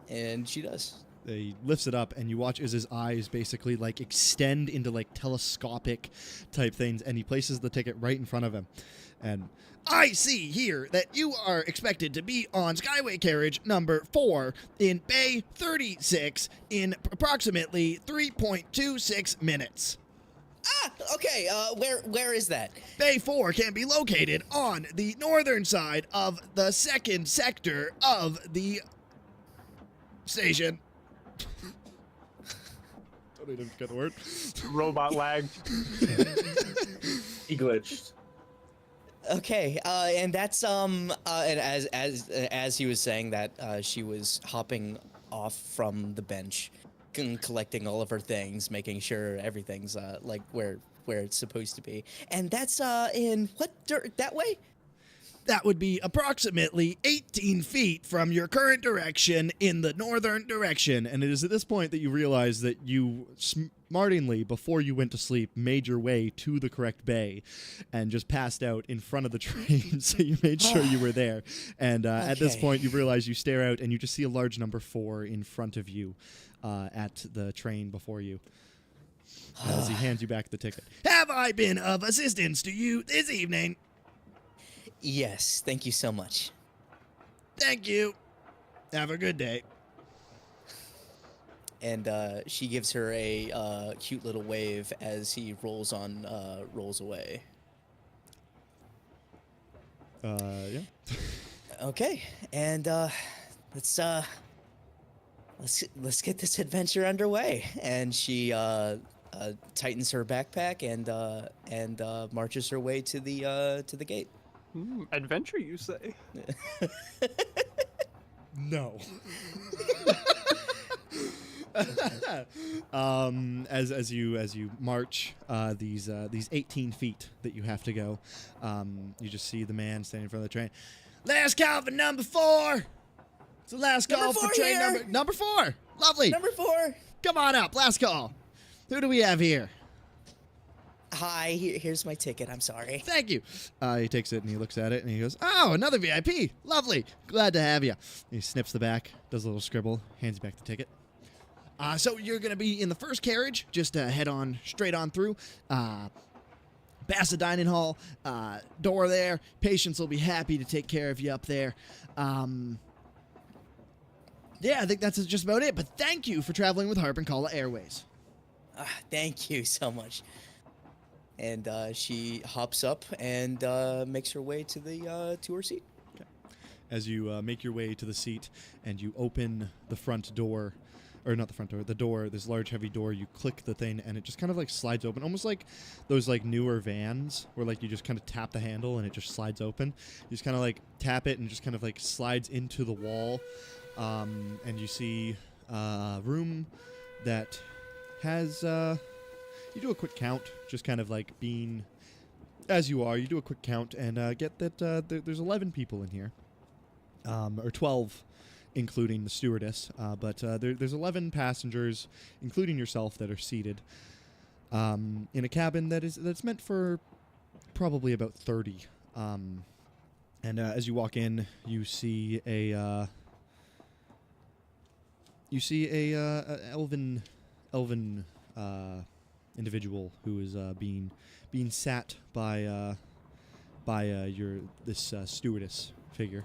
And she does. He lifts it up, and you watch as his eyes basically like extend into like telescopic type things, and he places the ticket right in front of him. And I see here that you are expected to be on Skyway carriage number 4 in Bay 36 in approximately 3.26 minutes. Ah, okay. Where is that? Bay 4 can be located on the northern side of the second sector of the station. Don't even get the word. Robot lag. He glitched. Okay, and that's and as he was saying that, she was hopping off from the bench, collecting all of her things, making sure everything's like where it's supposed to be. And that's in what that way? That would be approximately 18 feet from your current direction in the northern direction. And it is at this point that you realize that you smartingly, before you went to sleep, made your way to the correct bay and just passed out in front of the train, so you made sure you were there. And at this point, you realize you stare out and you just see a large number 4 in front of you at the train before you. As he hands you back the ticket. Have I been of assistance to you this evening? Yes, thank you so much. Thank you. Have a good day. And she gives her a cute little wave as he rolls away. Yeah. Okay, and let's get this adventure underway. And she tightens her backpack and marches her way to the gate. Adventure, you say? No. As you march these 18 feet that you have to go, you just see the man standing in front of the train. Last call for number 4. It's the last call for train number 4. Lovely. Number 4. Come on up. Last call. Who do we have here? Hi, here's my ticket. I'm sorry. Thank you. He takes it and he looks at it and he goes, "Oh, another VIP. Lovely. Glad to have you." He snips the back, does a little scribble, hands you back the ticket. So you're going to be in the first carriage. Just head on straight on through. Past the dining hall. Door there. Patients will be happy to take care of you up there. Yeah, I think that's just about it. But thank you for traveling with Harp and Kala Airways. Thank you so much. And she hops up and makes her way to her seat. Okay. As you make your way to the seat and you open the front door, or not the front door, the door, this large heavy door, you click the thing and it just kind of like slides open, almost like those like newer vans where like you just kind of tap the handle and it just slides open. You just kind of like tap it and just kind of like slides into the wall. And you see a room that has, you do a quick count, just kind of like being, as you are, you do a quick count and get that there's 11 people in here, or 12, including the stewardess, but there's 11 passengers, including yourself, that are seated in a cabin that's meant for probably about 30. And as you walk in, you see a elven individual who is being sat by this stewardess figure.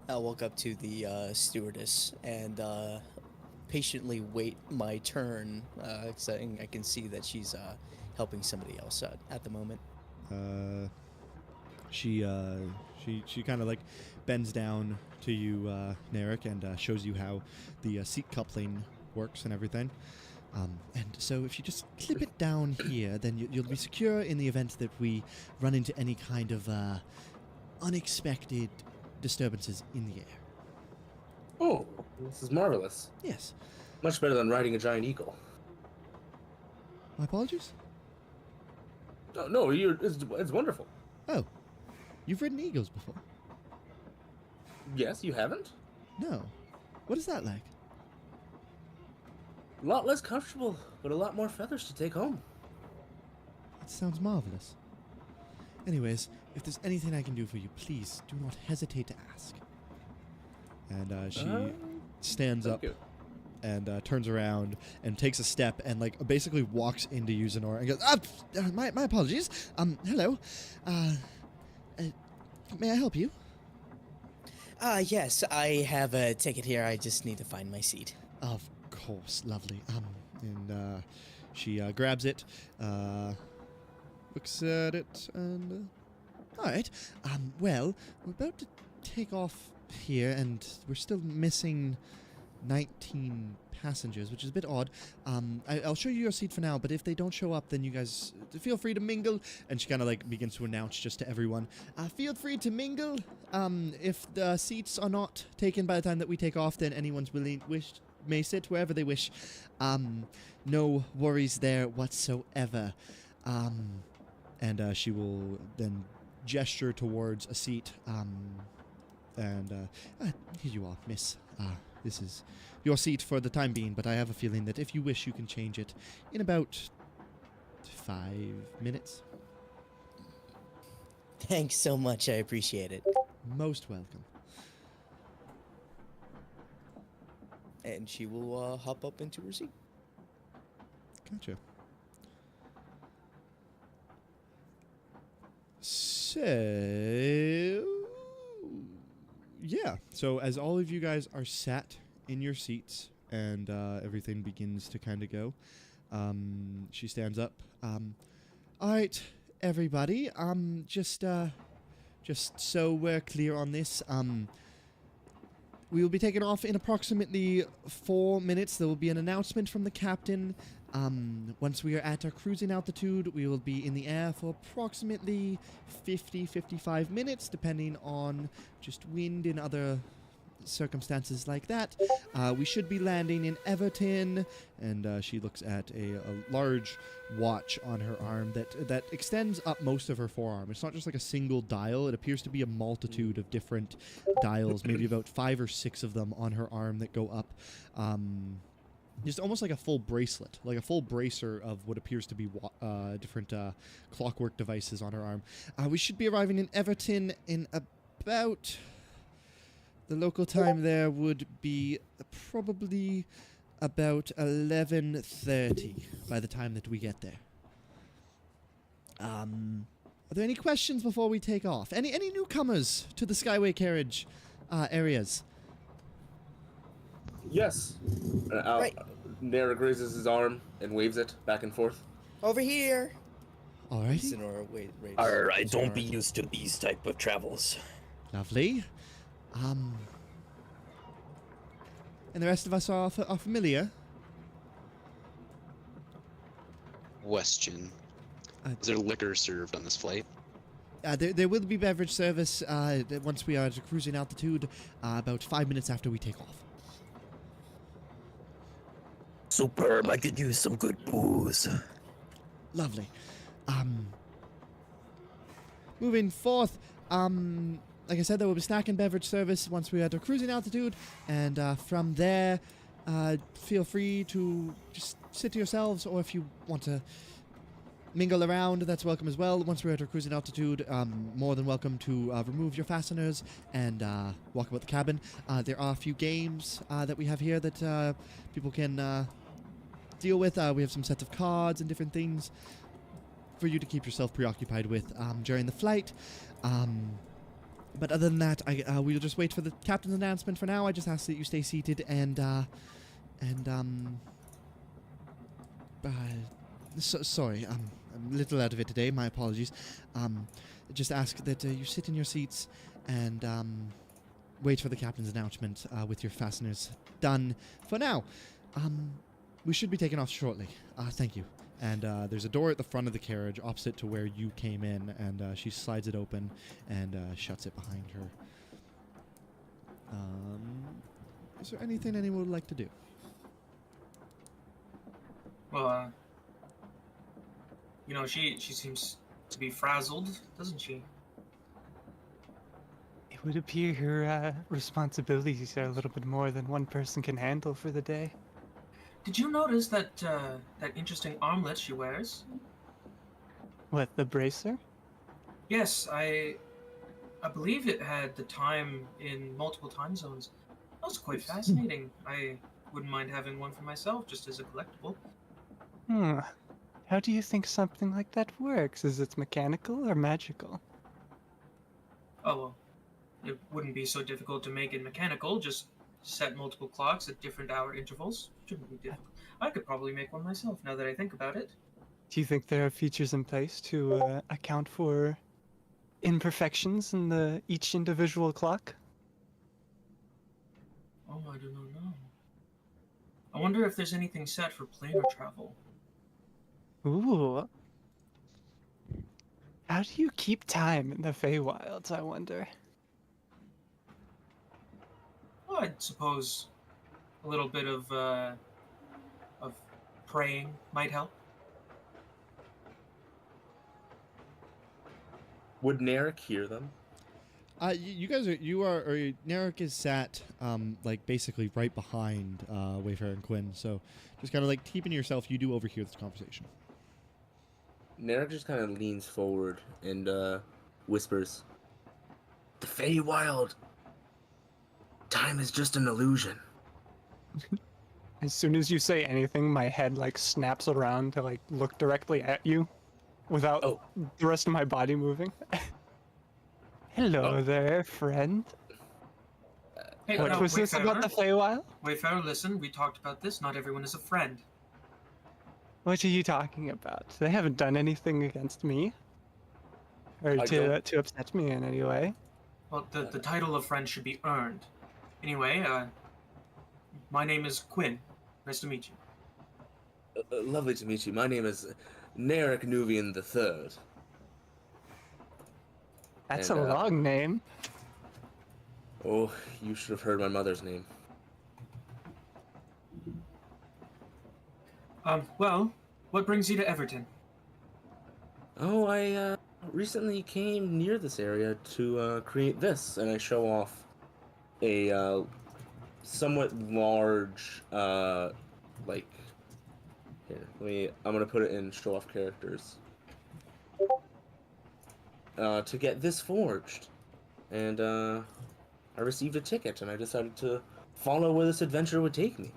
I'll walk up to the stewardess and patiently wait my turn, because I can see that she's helping somebody else out at the moment. She kind of like bends down to you, Narek, and shows you how the seat coupling works and everything. And so if you just clip it down here, then you'll be secure in the event that we run into any kind of unexpected disturbances in the air. Oh, this is marvelous. Yes. Much better than riding a giant eagle. My apologies? No, it's wonderful. Oh. You've ridden eagles before? Yes, you haven't? No. What is that like? A lot less comfortable, but a lot more feathers to take home. That sounds marvelous. Anyways, if there's anything I can do for you, please do not hesitate to ask. And she stands up and turns around and takes a step and like basically walks into Usanor and goes, my apologies. Hello. May I help you? Yes, I have a ticket here. I just need to find my seat. Of course, lovely. And she grabs it, looks at it, and all right. Well, we're about to take off here, and we're still missing 19 passengers, which is a bit odd. I'll show you your seat for now, but if they don't show up, then you guys feel free to mingle. And she kind of like begins to announce just to everyone, feel free to mingle. If the seats are not taken by the time that we take off, then anyone's may sit wherever they wish. No worries there whatsoever. And she will then gesture towards a seat. And here you are, miss. This is your seat for the time being, but I have a feeling that if you wish, you can change it in about 5 minutes. Thanks so much. I appreciate it. Most welcome. And she will hop up into her seat. Gotcha. So, yeah. So as all of you guys are sat in your seats and everything begins to kind of go, she stands up. All right, everybody. Just so we're clear on this, We will be taking off in approximately 4 minutes. There will be an announcement from the captain. Once we are at our cruising altitude, we will be in the air for approximately 50-55 minutes, depending on just wind and other circumstances like that. We should be landing in Everton, and she looks at a large watch on her arm that extends up most of her forearm. It's not just like a single dial. It appears to be a multitude of different dials, maybe about 5 or 6 of them on her arm that go up. Just almost like a full bracelet, like a full bracer of what appears to be different clockwork devices on her arm. We should be arriving in Everton in about... The local time there would be probably about 11:30 by the time that we get there. Are there any questions before we take off? Any newcomers to the Skyway carriage areas? Yes. Right. Nara grazes his arm and waves it back and forth. Over here. Alrighty. Sonora, wait. I don't be used to these type of travels. Lovely. And the rest of us are familiar. Question. Is there liquor served on this flight? There will be beverage service once we are at cruising altitude, about 5 minutes after we take off. Superb, I could use some good booze. Lovely. Moving forth, like I said, there will be snack and beverage service once we are at our cruising altitude, and from there, feel free to just sit to yourselves, or if you want to mingle around, that's welcome as well. Once we're at our cruising altitude, more than welcome to remove your fasteners and walk about the cabin. There are a few games that we have here that people can deal with. We have some sets of cards and different things for you to keep yourself preoccupied with during the flight. But other than that, we'll just wait for the captain's announcement for now. I just ask that you stay seated and sorry, I'm a little out of it today. My apologies. Just ask that you sit in your seats and wait for the captain's announcement with your fasteners done for now. We should be taking off shortly. Thank you. And there's a door at the front of the carriage opposite to where you came in, and she slides it open and shuts it behind her. Is there anything anyone would like to do? Well, she seems to be frazzled, doesn't she? It would appear her responsibilities are a little bit more than one person can handle for the day. Did you notice that that interesting armlet she wears? What, the bracer? Yes, I believe it had the time in multiple time zones. That was quite fascinating. I wouldn't mind having one for myself, just as a collectible. How do you think something like that works? Is it mechanical or magical? Oh, well, it wouldn't be so difficult to make it mechanical, just set multiple clocks at different hour intervals. Shouldn't be difficult. I could probably make one myself, now that I think about it. Do you think there are features in place to account for imperfections in each individual clock? Oh, I do not know. I wonder if there's anything set for planar travel. Ooh. How do you keep time in the Feywilds, I wonder? Well, I suppose a little bit of praying might help. Would Narek hear them? Narek is sat, like, basically right behind Wayfarer and Quinn, so just kind of, like, keeping to yourself, you do overhear this conversation. Narek just kind of leans forward and whispers, "The Feywild, time is just an illusion." As soon as you say anything, my head, like, snaps around to, like, look directly at you without the rest of my body moving. Hello there, friend. Hey, What was this about the Feywild? Wayfarer, listen, we talked about this. Not everyone is a friend. What are you talking about? They haven't done anything against me. Or to upset me in any way. Well, the title of friend should be earned. Anyway, my name is Quinn. Nice to meet you. Lovely to meet you. My name is Narek Nuvian III. That's And, a long name. Oh, you should have heard my mother's name. Well, what brings you to Everton? Oh, I recently came near this area to create this, and I show off a somewhat large, like, here, I'm gonna put it in show off characters. To get this forged, and I received a ticket, and I decided to follow where this adventure would take me.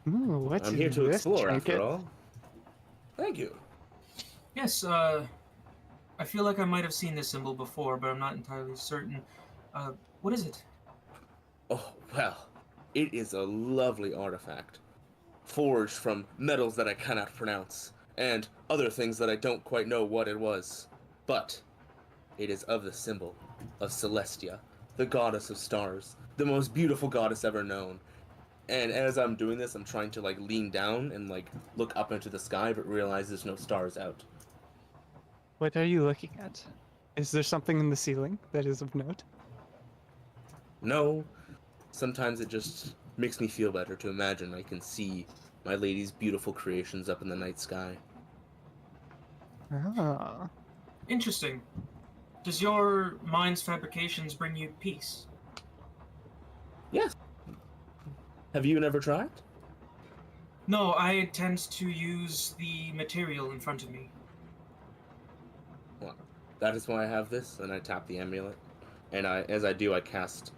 Ooh, what's I'm here to this explore, trinket? after all. Thank you. Yes, I feel like I might have seen this symbol before, but I'm not entirely certain. What is it? Oh, well, it is a lovely artifact, forged from metals that I cannot pronounce, and other things that I don't quite know what it was. But it is of the symbol of Celestia, the goddess of stars, the most beautiful goddess ever known. And as I'm doing this, I'm trying to, like, lean down and, like, look up into the sky, but realize there's no stars out. What are you looking at? Is there something in the ceiling that is of note? No, sometimes it just makes me feel better to imagine I can see my lady's beautiful creations up in the night sky. Ah. Interesting. Does your mind's fabrications bring you peace? Yes. Have you never tried? No, I tend to use the material in front of me. Well, that is why I have this, and I tap the amulet. And as I do, I cast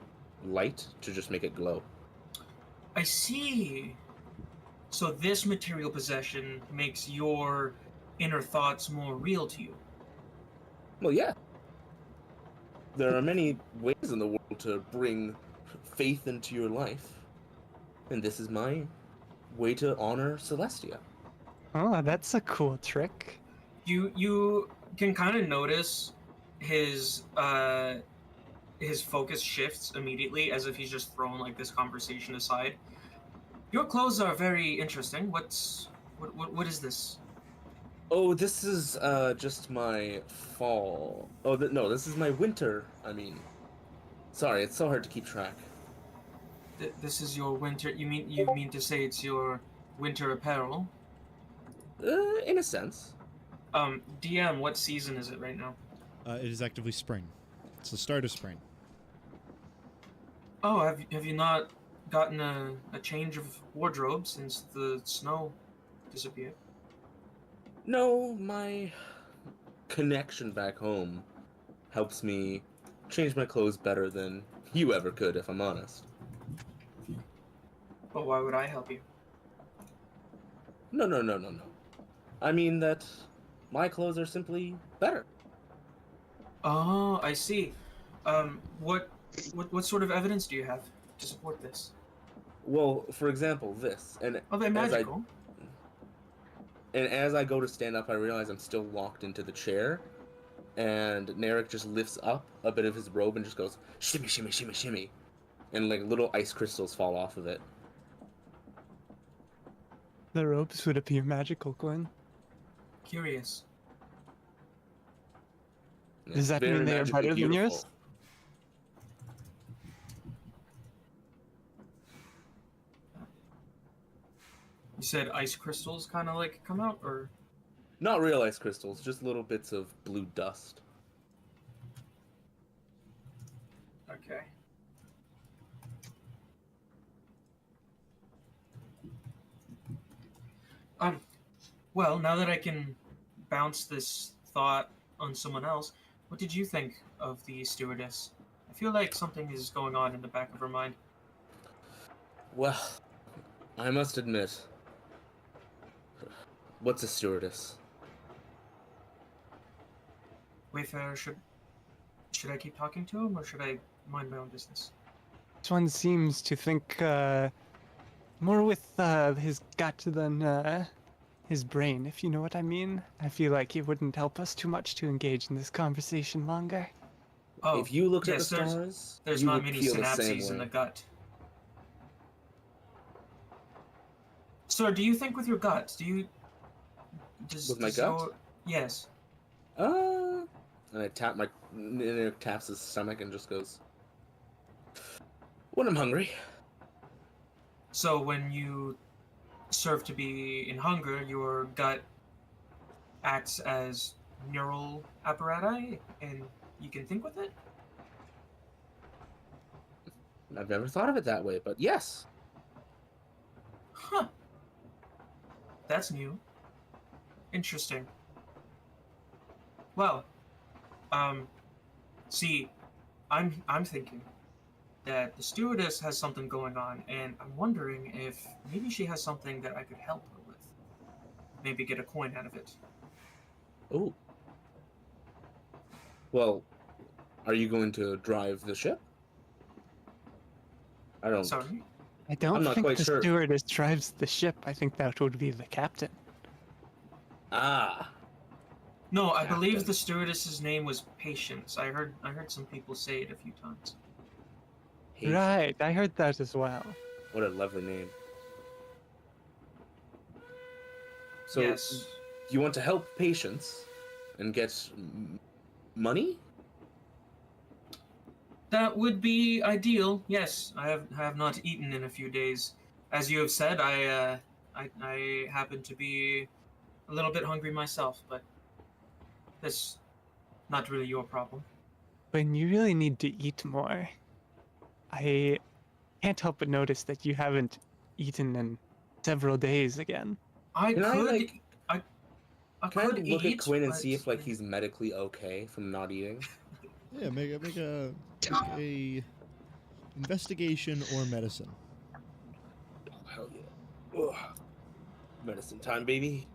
light to just make it glow. I see. So this material possession makes your inner thoughts more real to you. Well, yeah. There are many ways in the world to bring faith into your life. And this is my way to honor Celestia. Oh, that's a cool trick. You can kind of notice his focus shifts immediately, as if he's just thrown like this conversation aside. Your clothes are very interesting. What is this? Oh, this is just my fall. Oh, no, this is my winter. I mean, sorry, it's so hard to keep track. This is your winter. You mean to say it's your winter apparel? In a sense. DM, what season is it right now? It is actively spring. It's the start of spring. Oh, have you not gotten a change of wardrobe since the snow disappeared? No, my connection back home helps me change my clothes better than you ever could, if I'm honest. But why would I help you? No. I mean that my clothes are simply better. Oh, I see. What sort of evidence do you have to support this? Well, for example, this, and Are they magical? as I go to stand up, I realize I'm still locked into the chair, and Narek just lifts up a bit of his robe and just goes, shimmy, shimmy, shimmy, shimmy, and like little ice crystals fall off of it. The robes would appear magical, Gwen. Curious. Yeah, Does that very mean they are magically better than yours? beautiful. You said ice crystals kind of like come out, or? Not real ice crystals, just little bits of blue dust. Okay. Well, now that I can bounce this thought on someone else, what did you think of the stewardess? I feel like something is going on in the back of her mind. Well, I must admit, what's a stewardess? Wayfarer, should I keep talking to him, or should I mind my own business? This one seems to think more with his gut than his brain, if you know what I mean. I feel like he wouldn't help us too much to engage in this conversation longer. Oh, If you looked yes, at the stars, there's you not would many feel the same synapses in the way. gut. Sir, do you think with your gut? With my gut? Yes. And I tap and it taps his stomach and just goes, when I'm hungry. So when you serve to be in hunger, your gut acts as neural apparatus, and you can think with it? I've never thought of it that way, but yes. Huh. That's new. Interesting. Well, see, I'm thinking that the stewardess has something going on, and I'm wondering if maybe she has something that I could help her with. Maybe get a coin out of it. Oh. Well, are you going to drive the ship? I don't. Sorry? I don't I'm not think quite the sure. stewardess drives the ship. I think that would be the captain. Ah. No, I believe Captain. the stewardess's name was Patience. I heard some people say it a few times. Patience. Right, I heard that as well. What a lovely name. So, Yes. you want to help Patience and get money? That would be ideal. Yes, I have not eaten in a few days. As you have said, I happen to be a little bit hungry myself, but that's not really your problem. When you really need to eat more, I can't help but notice that you haven't eaten in several days again. I Can I, could like- I Can could I look eat, at Quinn and but- see if like he's medically okay from not eating? Yeah, make a investigation or medicine. Oh, hell yeah. Ugh. Medicine time, baby.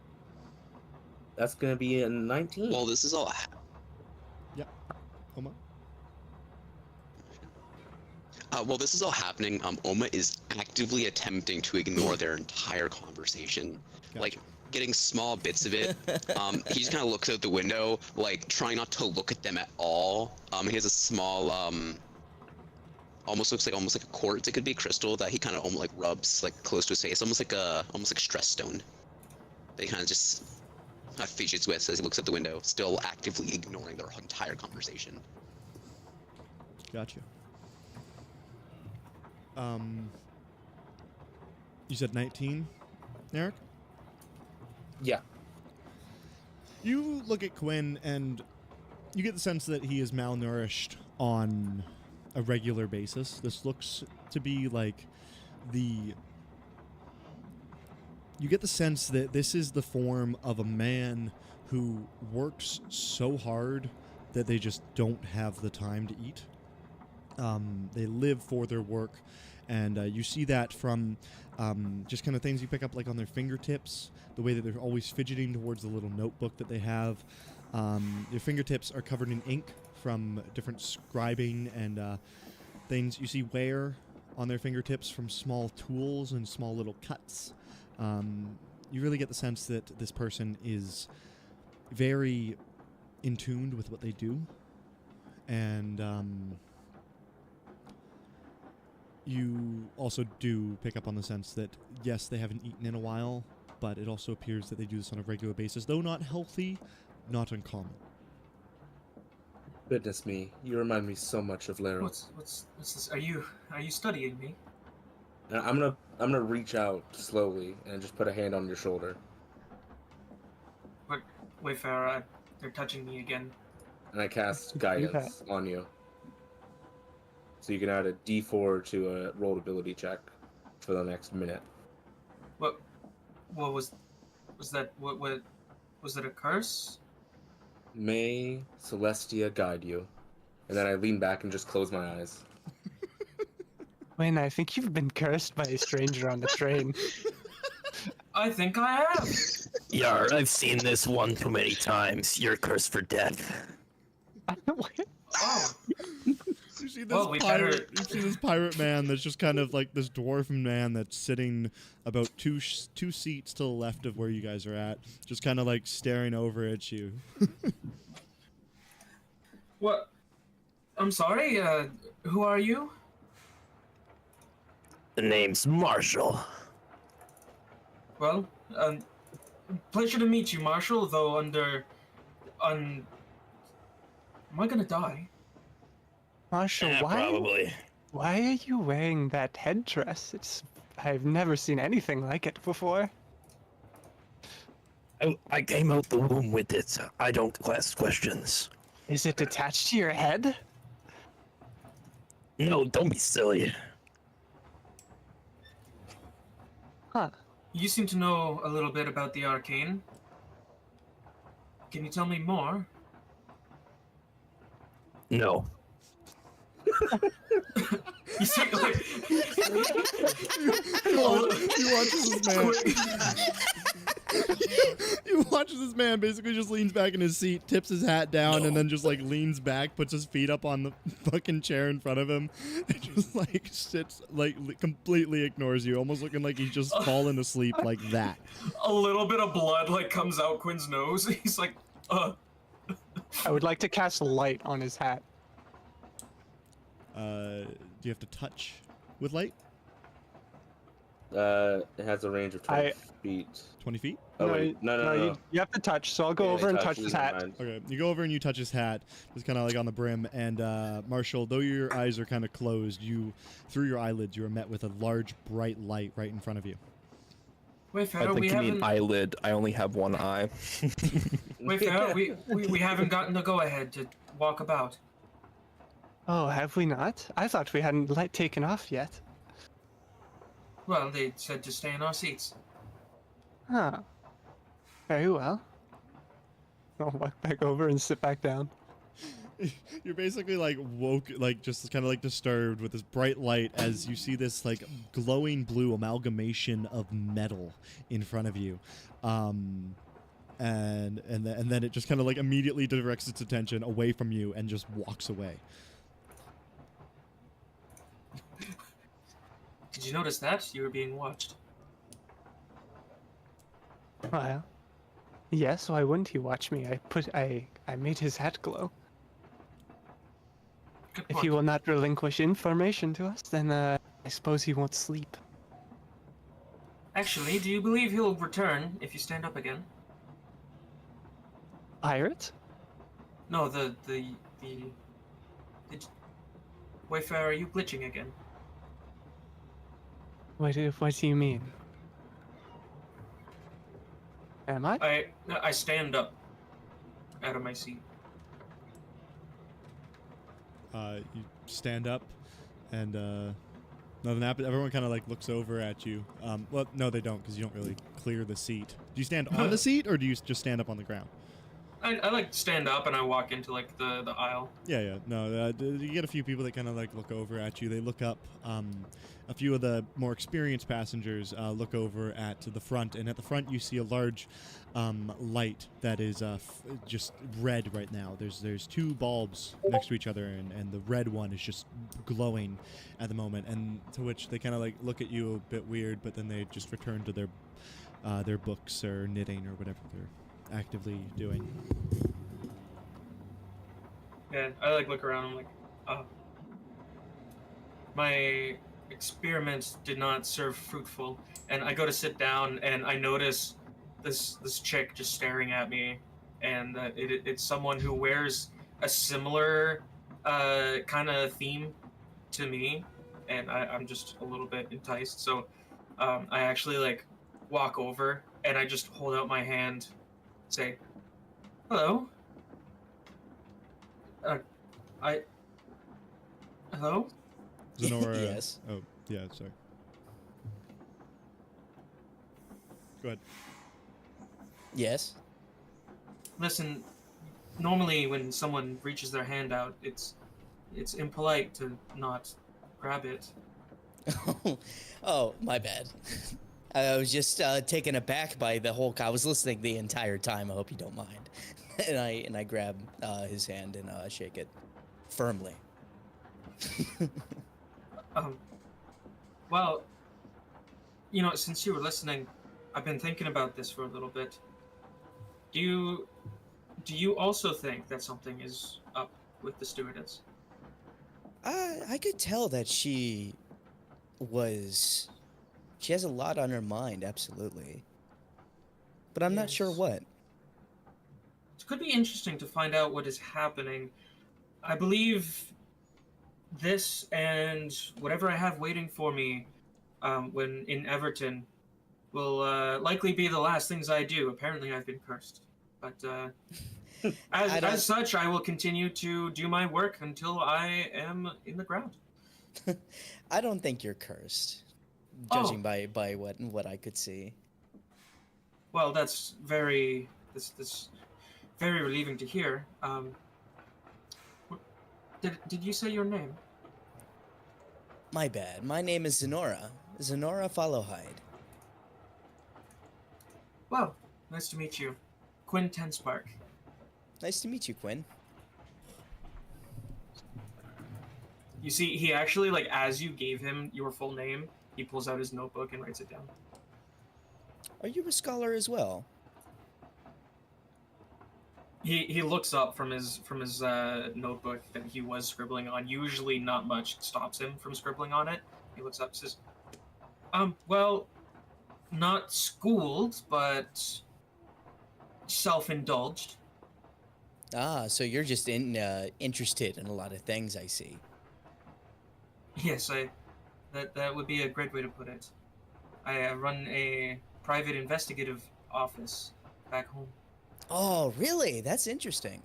That's gonna be a 19. Well, this is all. Oma? While this is all happening, Oma is actively attempting to ignore their entire conversation, Gotcha. like getting small bits of it. He just kind of looks out the window, like trying not to look at them at all. He has a small, almost looks like a quartz. It could be crystal that he kind of almost like rubs like close to his face, almost like stress stone. That he kind of just fidgets with as he looks at the window, still actively ignoring their entire conversation. Gotcha. You said 19, Eric? Yeah. You look at Quinn and you get the sense that he is malnourished on a regular basis. This looks to be like you get the sense that this is the form of a man who works so hard that they just don't have the time to eat. They live for their work, and you see that from just kind of things you pick up like on their fingertips, the way that they're always fidgeting towards the little notebook that they have. Their fingertips are covered in ink from different scribing and things. You see wear on their fingertips from small tools and small little cuts. You really get the sense that this person is very in tune with what they do, and you also do pick up on the sense that, yes, they haven't eaten in a while, but it also appears that they do this on a regular basis, though not healthy, not uncommon. Goodness me, you remind me so much of Lara. What's this? Are you studying me? And I'm gonna reach out slowly and just put a hand on your shoulder. But Wayfarer, they're touching me again. And I cast guidance on you. So you can add a D4 to a rolled ability check for the next minute. What was that? What was that a curse? May Celestia guide you. And then I lean back and just close my eyes. Wayne, I think you've been cursed by a stranger on the train. I think I have. Yar, I've seen this one too many times. You're cursed for death. Oh, You see this Well, we pirate. better- You see this pirate man that's just kind of like this dwarven man that's sitting about two seats to the left of where you guys are at, just kind of like staring over at you. what? I'm sorry, who are you? The name's Marshall. Well, pleasure to meet you, Marshall, though am I gonna die? Marshall, Yeah, probably. why are you wearing that headdress? I've never seen anything like it before. I came out the womb with it. I don't ask questions. Is it attached to your head? No, don't be silly. Huh. You seem to know a little bit about the arcane. Can you tell me more? No. You see, like, You watch this man. You watch this man basically just leans back in his seat, tips his hat down, and then just like leans back, puts his feet up on the fucking chair in front of him, and just like sits, like completely ignores you, almost looking like he's just fallen asleep like that. a little bit of blood like comes out Quinn's nose. He's like, I would like to cast light on his hat. Do you have to touch with light? It has a range of 20 feet. 20 feet? Oh, wait. No. You have to touch, so I'll go over and touch his hat. Okay, you go over and you touch his hat, just kind of like on the brim, and Marshall, though your eyes are kind of closed, through your eyelids, you are met with a large, bright light right in front of you. Wayfarer, I think we you mean haven't. eyelid. I only have one eye. Wayfarer, we haven't gotten the go-ahead to walk about. Oh, have we not? I thought we hadn't taken off yet. Well, they said to stay in our seats. Huh. Very well. I'll walk back over and sit back down. You're basically like woke, like just kind of like disturbed with this bright light as you see this like glowing blue amalgamation of metal in front of you, and then it just kind of like immediately directs its attention away from you and just walks away. Did you notice that? You were being watched. Well, yes, why wouldn't he watch me? I made his hat glow. Good If point. he will not relinquish information to us, then I suppose he won't sleep. Actually, do you believe he'll return if you stand up again? Pirate? No, the Wayfarer, are you glitching again? What do you mean? Am I? I stand up out of my seat. You stand up, and nothing happens. Everyone kind of like looks over at you. Well, no, they don't, because you don't really clear the seat. Do you stand on the seat, or do you just stand up on the ground? I like stand up and I walk into like the aisle. Yeah. No, you get a few people that kind of like look over at you. They look up. A few of the more experienced passengers look over at the front, and at the front you see a large light that is just red right now. There's two bulbs next to each other, and the red one is just glowing at the moment. And to which they kind of like look at you a bit weird, but then they just return to their books or knitting or whatever they're actively doing. Yeah, I like look around. I'm like, oh, my experiment did not serve fruitful, and I go to sit down and I notice this chick just staring at me, and it's someone who wears a similar kind of theme to me, and I'm just a little bit enticed. So I actually like walk over and I just hold out my hand, say, hello. Hello? Zenora. Yes. Oh, yeah, sorry. Go ahead. Yes. Listen, normally when someone reaches their hand out, it's impolite to not grab it. Oh, my bad. I was just taken aback by the whole. I was listening the entire time. I hope you don't mind. and I grab his hand and shake it firmly. Well, you know, since you were listening, I've been thinking about this for a little bit. Do you also think that something is up with the stewardess? I could tell that she has a lot on her mind, absolutely. But I'm not sure Yes. what. It could be interesting to find out what is happening. I believe this and whatever I have waiting for me when in Everton will likely be the last things I do. Apparently, I've been cursed. But I don't as such, I will continue to do my work until I am in the ground. I don't think you're cursed, Oh. judging by what I could see. Well, that's very this very relieving to hear. Did you say your name? My bad. My name is Zenora. Zenora Followhide. Well, nice to meet you, Quinn Tenspark. Nice to meet you, Quinn. You see, he actually, like, as you gave him your full name, he pulls out his notebook and writes it down. Are you a scholar as well? He looks up from his notebook that he was scribbling on. Usually, not much stops him from scribbling on it. He looks up, and says, well, not schooled, but self-indulged. Ah, so you're just interested in a lot of things, I see. Yes, that would be a great way to put it. I run a private investigative office back home. Oh, really? That's interesting.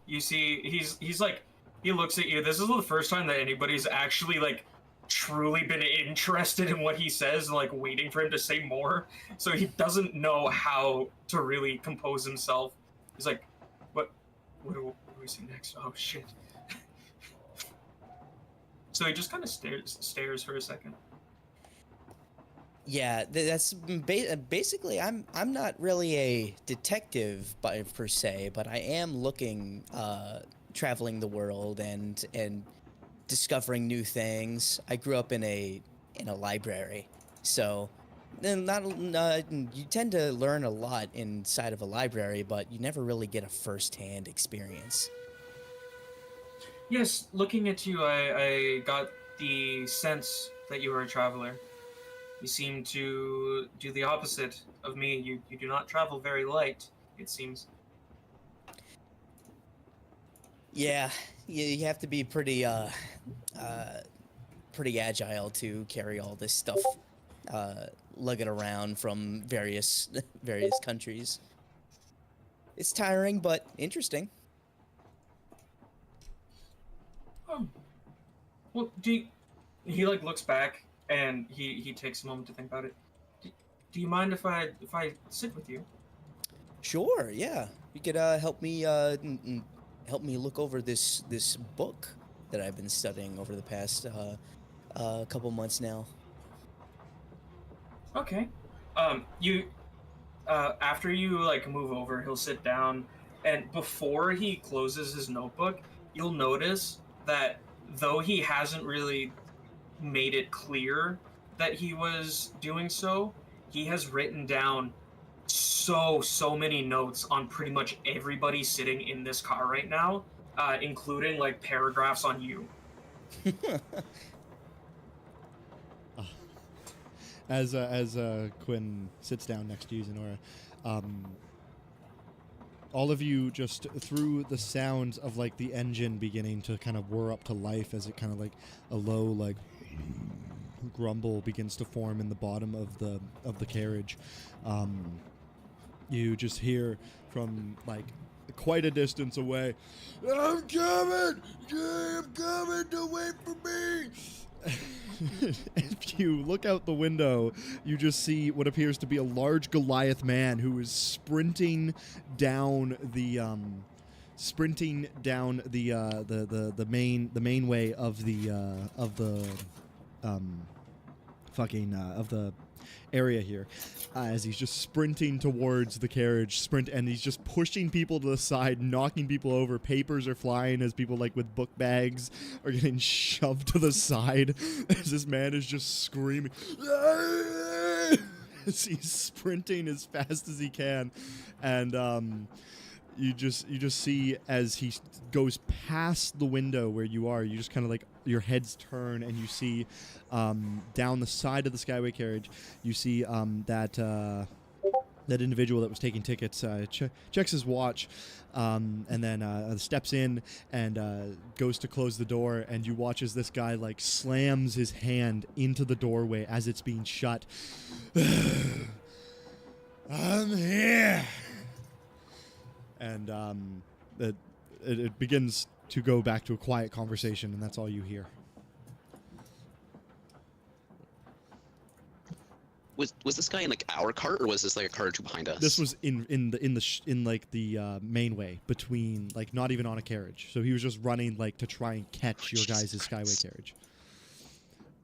You see, he's like, he looks at you. This is the first time that anybody's actually, like, truly been interested in what he says, like, waiting for him to say more. So he doesn't know how to really compose himself. He's like, what do we see next? Oh, shit. So he just kind of stares for a second. Yeah, that's basically. I'm not really a detective per se, but I am looking, traveling the world and discovering new things. I grew up in a library, so then you tend to learn a lot inside of a library, but you never really get a first-hand experience. Yes, looking at you, I got the sense that you were a traveler. You seem to do the opposite of me. You do not travel very light, it seems. Yeah, you have to be pretty agile to carry all this stuff, lug it around from various countries. It's tiring, but interesting. Well, he like looks back and he takes a moment to think about it. Do you mind if I sit with you? Sure, yeah. You could help me look over this book that I've been studying over the past couple months now. Okay. You after you like move over, he'll sit down, and before he closes his notebook, you'll notice that though he hasn't really made it clear that he was doing so, he has written down so many notes on pretty much everybody sitting in this car right now, including like paragraphs on you. As Quinn sits down next to you, Zenora, all of you just through the sounds of like the engine beginning to kind of whir up to life as it kind of like a low like grumble begins to form in the bottom of the carriage. You just hear from like quite a distance away, "I'm coming! I'm coming! Don't wait for me!" If you look out the window, you just see what appears to be a large Goliath man who is sprinting down the main way of the area here, as he's just sprinting towards the carriage, and he's just pushing people to the side, knocking people over. Papers are flying as people like with book bags are getting shoved to the side as this man is just screaming as he's sprinting as fast as he can. And you just see as he goes past the window where you are, you just kind of like your heads turn and you see down the side of the skyway carriage, you see that individual that was taking tickets checks his watch and then steps in and goes to close the door, and you watch as this guy like slams his hand into the doorway as it's being shut. I'm here. And it begins to go back to a quiet conversation, and that's all you hear. Was this guy in like our cart, or was this like a cart or two behind us? This was in the main way between, like, not even on a carriage. So he was just running like to try and catch your guys' skyway carriage.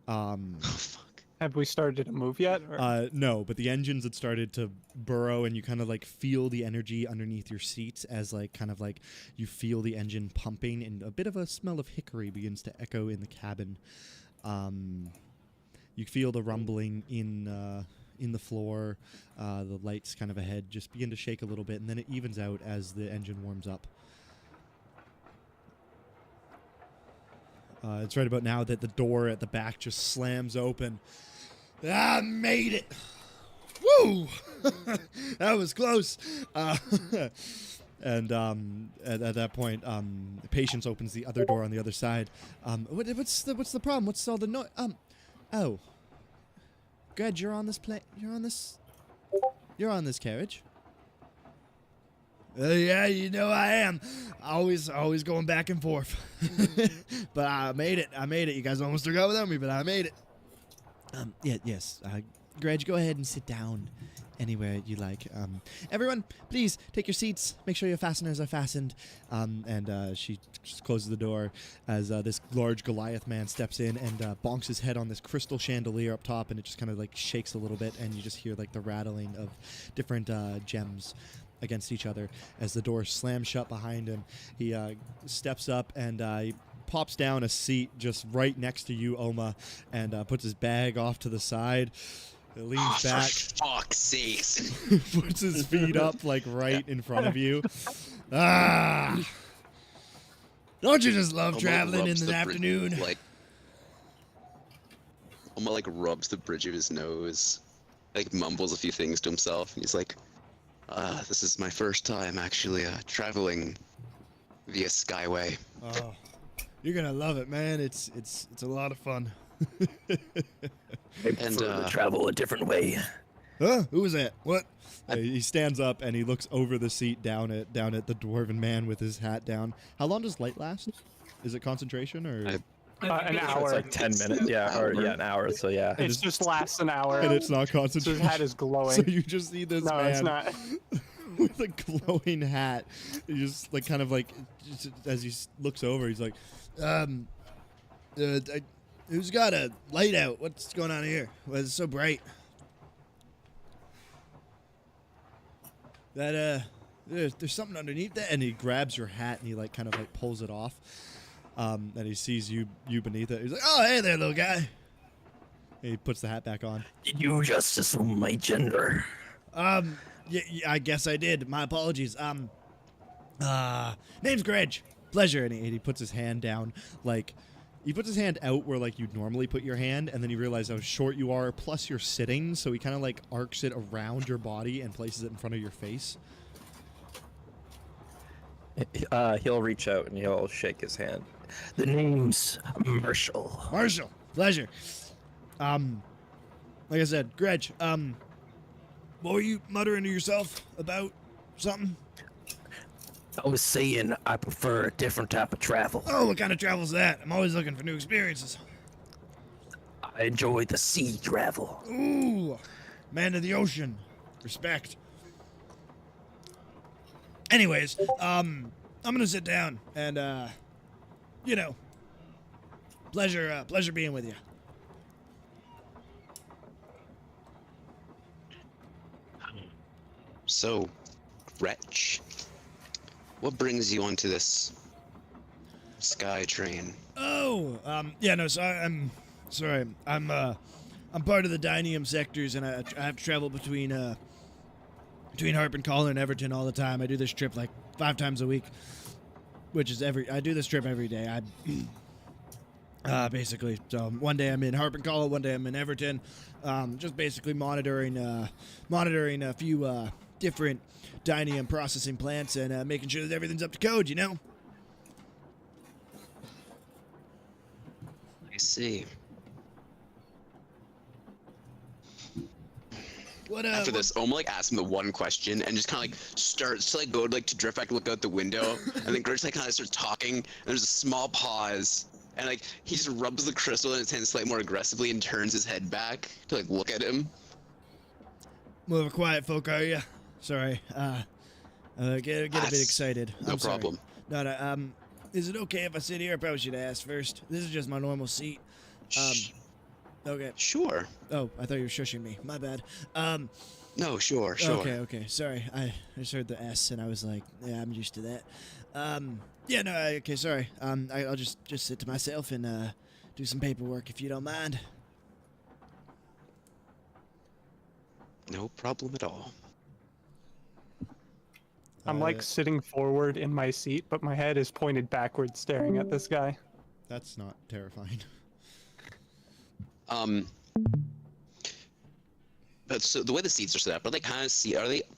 Oh, fuck. Have we started to move yet? Or? No, but the engines had started to burrow, and you kind of like feel the energy underneath your seats as like kind of like you feel the engine pumping, and a bit of a smell of hickory begins to echo in the cabin. You feel the rumbling in the floor. The lights kind of ahead just begin to shake a little bit, and then it evens out as the engine warms up. It's right about now that the door at the back just slams open. I made it! Woo! That was close. And at that point, Patience opens the other door on the other side. What's the problem? What's all the noise? Oh, Greg, you're on this You're on this carriage. Yeah, you know I am. Always going back and forth. But I made it. You guys almost forgot without me, but I made it. Yes. Greg, go ahead and sit down anywhere you like. Everyone, please take your seats. Make sure your fasteners are fastened. And she just closes the door as this large Goliath man steps in and bonks his head on this crystal chandelier up top, and it just kind of like shakes a little bit, and you just hear like the rattling of different gems against each other as the door slams shut behind him. He steps up and he pops down a seat just right next to you, Oma, and puts his bag off to the side. He leans back. For fuck's sakes. Puts his feet up like right in front of you. Ah! Don't you just love Oma traveling in rubs the the afternoon? Oma like rubs the bridge of his nose, like mumbles a few things to himself, and he's like, this is my first time actually traveling via Skyway. Oh, you're gonna love it, man. It's a lot of fun. I prefer to travel a different way. Huh? Who was that? What? He stands up and he looks over the seat down at the dwarven man with his hat down. How long does light last? Is it concentration or? An hour. It's like 10 minutes. Yeah, an hour. So yeah. It just lasts an hour. And it's not So concentration. his hat is glowing. So you just see this No, man it's not. with a glowing hat. He just like kind of like as he looks over, he's like, who's got a light out? What's going on here? Why is it so bright? That there's something underneath that, and he grabs your hat and he like kind of like pulls it off. And he sees you beneath it. He's like, "Oh, hey there, little guy." And he puts the hat back on. Did you just assume my gender? Yeah, I guess I did. My apologies. Name's Greg. Pleasure. And he puts his hand down, like, he puts his hand out where, like, you'd normally put your hand, and then you realize how short you are, plus you're sitting, so he kind of, like, arcs it around your body and places it in front of your face. He'll reach out and he'll shake his hand. The name's Marshall. Marshall. Pleasure. Like I said, Greg, what were you muttering to yourself about something? I was saying I prefer a different type of travel. Oh, what kind of travel's that? I'm always looking for new experiences. I enjoy the sea travel. Ooh, man of the ocean. Respect. Anyways, I'm gonna sit down and, pleasure being with you. So, Gretch, what brings you onto this sky train? Oh, I'm sorry. I'm part of the Dynium sectors, and I have to travel between Harp and Collar and Everton all the time. I do this trip like 5 times a week, which is I do this trip every day. Basically, so one day I'm in Harpencollow, one day I'm in Everton, just basically monitoring a few different dining and processing plants and making sure that everything's up to code, you know? I see. After this, Oma like asks him the one question and just kind of like starts to like go like to drift back to look out the window, and then Gertz like kind of starts talking. And there's a small pause, and like he just rubs the crystal in his hand slightly more aggressively and turns his head back to like look at him. More of a quiet folk, are you? Sorry, get a bit excited. No problem. No, is it okay if I sit here? I probably should ask first. This is just my normal seat. Okay. Sure. Oh, I thought you were shushing me. My bad. No, sure. Okay. Sorry. I just heard the S and I was like, yeah, I'm used to that. Yeah, no, okay, sorry. I'll just sit to myself and do some paperwork if you don't mind. No problem at all. I'm like sitting forward in my seat, but my head is pointed backwards staring at this guy. That's not terrifying. But so the way the seats are set up, are they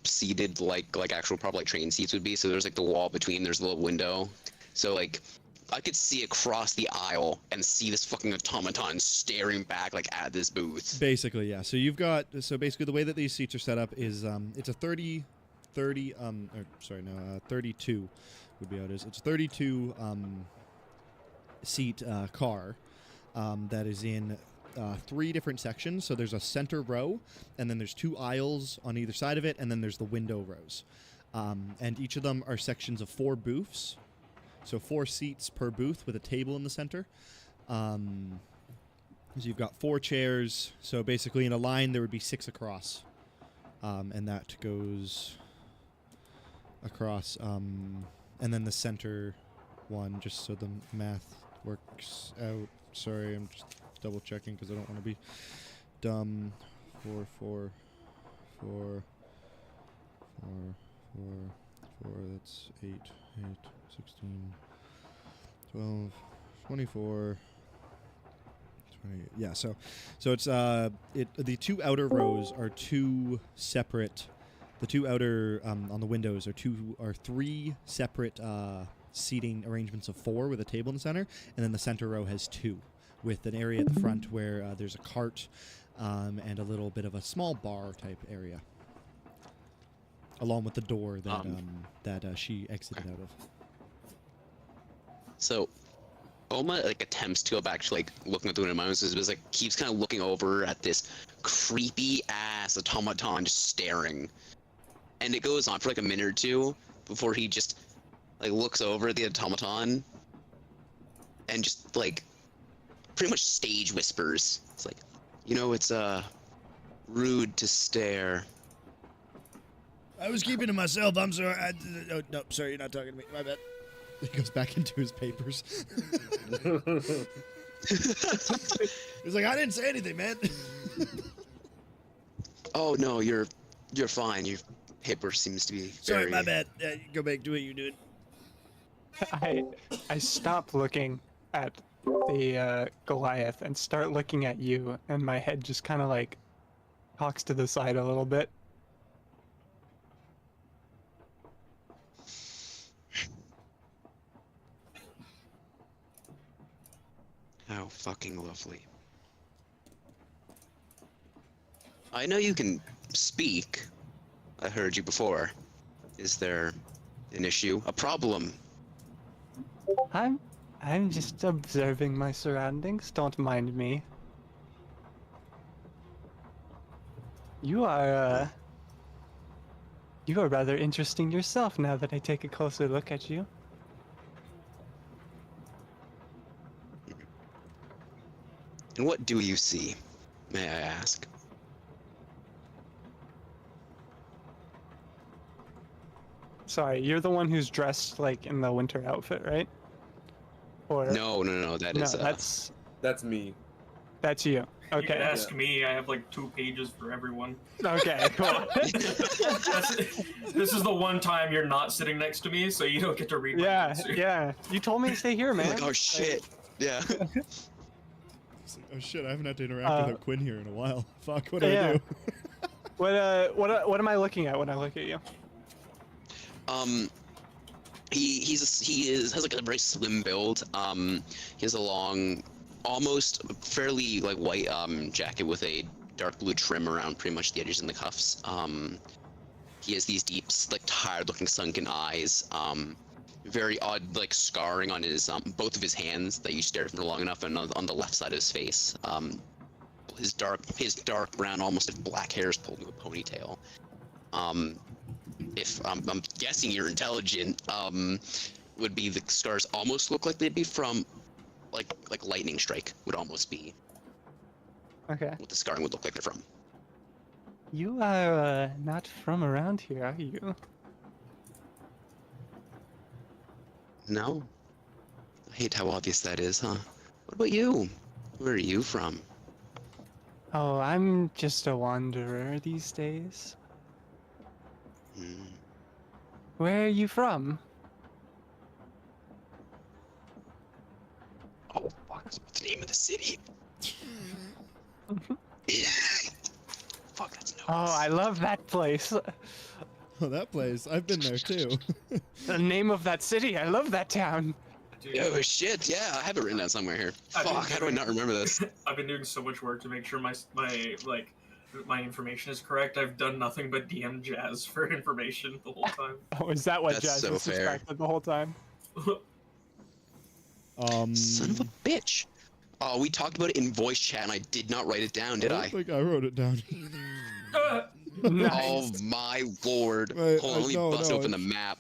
seated like actual proper like train seats would be? So there's like the wall between, there's a little window. So like I could see across the aisle and see this fucking automaton staring back like at this booth. Basically, yeah. So basically the way that these seats are set up is it's a 32 would be how it is. It's a 32 seat car that is in 3 different sections. So there's a center row, and then there's 2 aisles on either side of it, and then there's the window rows. And each of them are sections of 4 booths. So 4 seats per booth with a table in the center. So you've got 4 chairs. So basically in a line there would be 6 across. And that goes across. And then the center one, just so the math works out. Sorry, I'm just double checking because I don't want to be dumb. 4, 4, 4, 4, 4, 4, that's 8, 16, 12, 24, 28. Yeah, so it's the 2 outer rows are 2 separate. The 2 outer on the windows are 3 separate seating arrangements of 4 with a table in the center, and then the center row has 2 with an area at the front where there's a cart and a little bit of a small bar type area, along with the door that she exited out of. So Oma like attempts to go back to like looking at the window, but like keeps kind of looking over at this creepy ass automaton just staring, and it goes on for like a minute or 2 before he just like looks over at the automaton and just like pretty much stage whispers. It's like, it's rude to stare. I was keeping to myself. I'm sorry. No, sorry, you're not talking to me. My bad. He goes back into his papers. He's like, I didn't say anything, man. Oh no, you're fine. Your paper seems to be sorry, my bad. Go back to what you doing. I stop looking at the Goliath and start looking at you, and my head just kind of like cocks to the side a little bit. How fucking lovely. I know you can speak. I heard you before. Is there an issue? A problem? I'm just observing my surroundings. Don't mind me. You are rather interesting yourself now that I take a closer look at you. And what do you see, may I ask? Sorry, you're the one who's dressed like in the winter outfit, right? Or No, that is that's That's me. That's you. You can Okay. ask me. I have like 2 pages for everyone. Okay, cool. This is the one time you're not sitting next to me, so you don't get to read my Yeah, answer. yeah. You told me to stay here, man. Like, oh shit. Yeah. It's like, oh shit, I haven't had to interact with Quinn here in a while. Fuck, what do I yeah. do? What am I looking at when I look at you? He has like a very slim build. He has a long, almost fairly like white jacket with a dark blue trim around pretty much the edges and the cuffs. He has these deep, like tired-looking sunken eyes. Very odd, like scarring on his both of his hands that you stare at for long enough, and on the left side of his face. His dark brown, almost like black hair is pulled into a ponytail. If I'm guessing you're intelligent, would be the scars almost look like they'd be from like lightning strike would almost be Okay. what the scarring would look like they're from. You are not from around here, are you? No. I hate how obvious that is, huh? What about you? Where are you from? Oh, I'm just a wanderer these days. Hmm. Where are you from? Oh fuck! What's the name of the city? Yeah. Fuck, that's no. Oh, I love that place. Oh, that place. I've been there too. The name of that city. I love that town. Dude, Oh shit! Yeah, I have it written down somewhere here. I've been Fuck! How do I not remember this? I've been doing so much work to make sure my information is correct. I've done nothing but DM Jazz for information the whole time. Oh, is that what That's Jazz so was fair. suspected the whole time? Son of a bitch! Oh, we talked about it in voice chat, and I did not write it down, did I I? don't think I wrote it down. Oh my lord! Wait, Hold on, let me no, bust no, open the it's- map.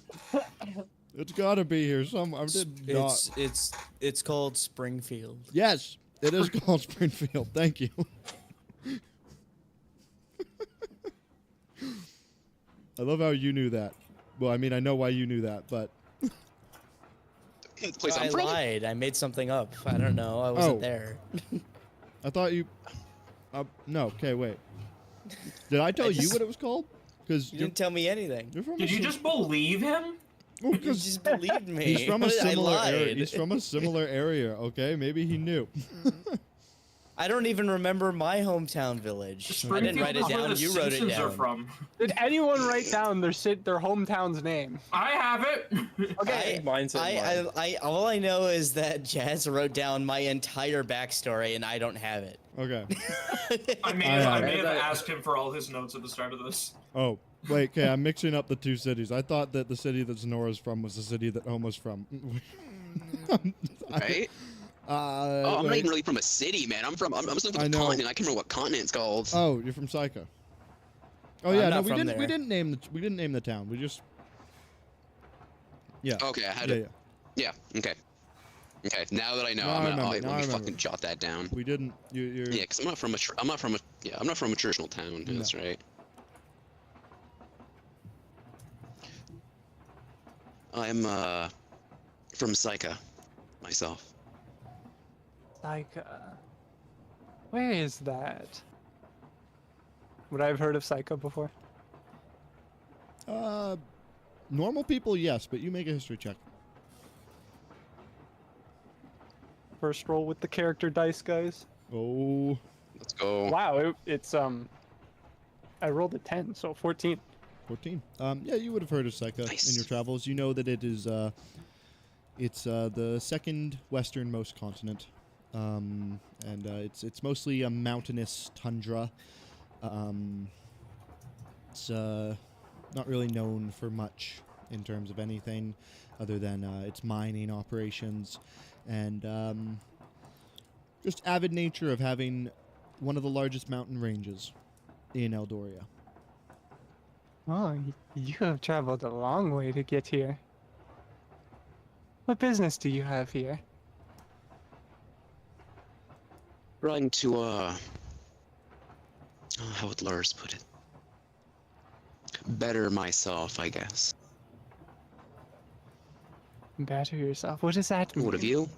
It's gotta be here somewhere. I did not. It's called Springfield. Yes, it is called Springfield. Thank you. I love how you knew that. Well, I mean, I know why you knew that, but The place I I'm from? lied. I made something up. I don't know. I wasn't Oh. there. I thought you. No, okay, wait. Did I tell you just- what it was called? Because You didn't tell me anything. you're from. Did you just believe him? Well, You 'cause just believed me. he's from a similar I area. lied. He's from a similar area. Okay, maybe he knew. I don't even remember my hometown village. I didn't write it Springfield is where down. the You wrote it Simpsons are down. from. Did anyone write down their hometown's name? I have it. Okay. Mine's in mine. All I know is that Jazz wrote down my entire backstory, and I don't have it. Okay. I may have have it. asked him for all his notes at the start of this. Oh, wait. Okay, I'm mixing up the two cities. I thought that the city that Zenora's from was the city that Homa's from. Right? Oh, I'm not even really from a city, man. I'm from from I a know. continent. I can't remember what continent it's called. Oh, you're from Psycho. Oh I'm yeah, no, not we from didn't. We there. didn't name the town. We just. Yeah. Okay, I had Yeah, it. yeah. Yeah. Okay. Okay. Now that I know, Now I I'm remember, gonna now I let me remember. fucking jot that down. We didn't. You're. Yeah, because I'm not from a traditional town. No. That's right. I'm from Psycha, myself. Like, where is that? Would I have heard of Psycho before? Normal people, yes, but you make a history check. First roll with the character dice, guys. Oh. Let's go. Wow, it's I rolled a 10, so 14. 14. Yeah, you would have heard of Psycha Nice. in your travels. You know that it is, it's the second westernmost continent, and it's mostly a mountainous tundra. It's not really known for much in terms of anything other than its mining operations and just avid nature of having one of the largest mountain ranges in Eldoria. Oh, you have traveled a long way to get here. What business do you have here? Trying to how would Lars put it? Better myself, I guess. Better yourself. What does that mean? What have you?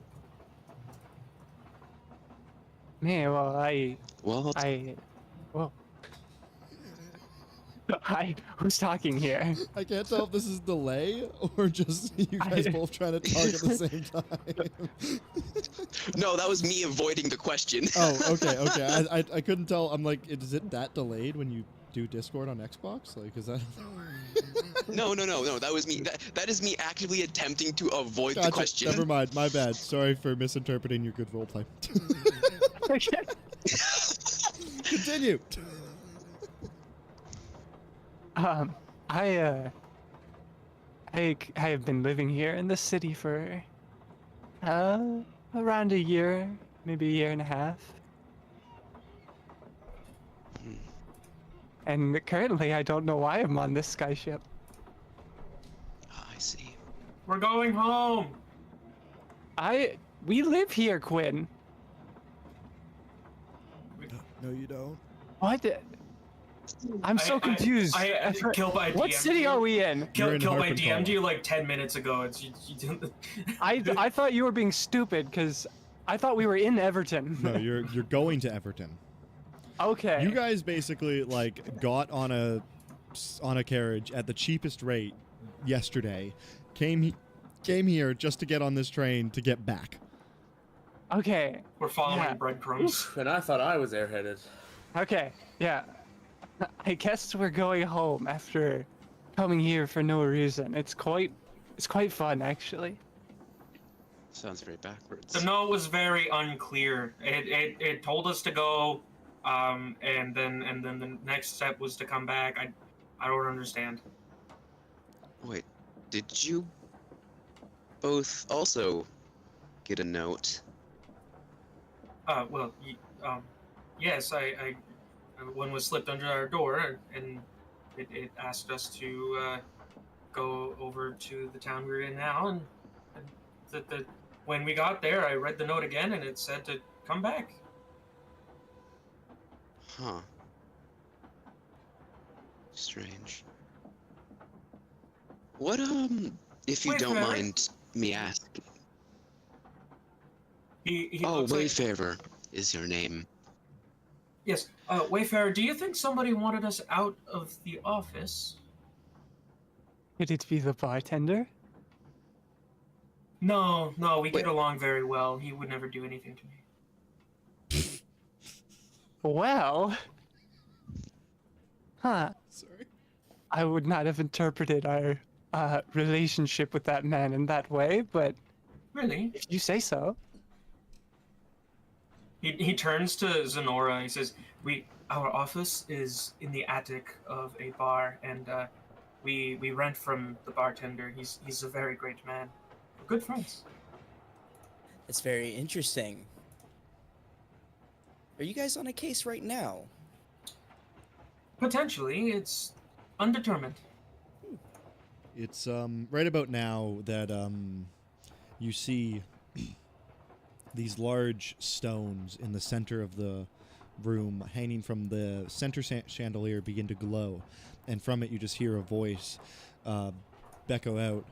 Man, well, Well, whoa. Who's talking here? I can't tell if this is delay or just you guys both trying to talk at the same time. no, that was me avoiding the question. Oh, okay. I couldn't tell. I'm like, is it that delayed when you do Discord on Xbox? Like, is that? No. That was me. That is me actively attempting to avoid Gotcha. the question. Never mind. My bad. Sorry for misinterpreting your good roleplay. Continue. I have been living here in the city for around a year, maybe a year and a half. And currently I don't know why I'm on this skyship. I see. We're going home. We live here, Quinn. No, you don't. What? I'm so confused. Kill by What DM'd city you. are we in? Kill by Harpenhall. DM'd you like 10 minutes ago. It's you didn't. I thought you were being stupid because I thought we were in Everton. No, you're going to Everton. Okay. You guys basically like got on a carriage at the cheapest rate yesterday. Came here just to get on this train to get back. Okay. We're following Yeah. breadcrumbs. And I thought I was airheaded. Okay. Yeah. I guess we're going home after coming here for no reason. It's quite fun actually. Sounds very backwards. The note was very unclear. It told us to go, and then the next step was to come back. I don't understand. Wait, did you both also get a note? Well, yes, one was slipped under our door, and it asked us to go over to the town we're in now, and when we got there, I read the note again, and it said to come back. Huh. Strange. What, if you Wayfarer? don't mind me asking. He Oh, looks like- Wayfarer is your name. Yes, Wayfarer, do you think somebody wanted us out of the office? Could it be the bartender? No, we Wait. get along very well. He would never do anything to me. Well. Huh. Sorry. I would not have interpreted our relationship with that man in that way, but Really? if you say so. He turns to Zenora. He says, our office is in the attic of a bar, and we rent from the bartender. He's a very great man. We're good friends. It's very interesting. Are you guys on a case right now? Potentially, it's undetermined. It's right about now that you see these large stones in the center of the room hanging from the center chandelier begin to glow, and from it you just hear a voice echo out.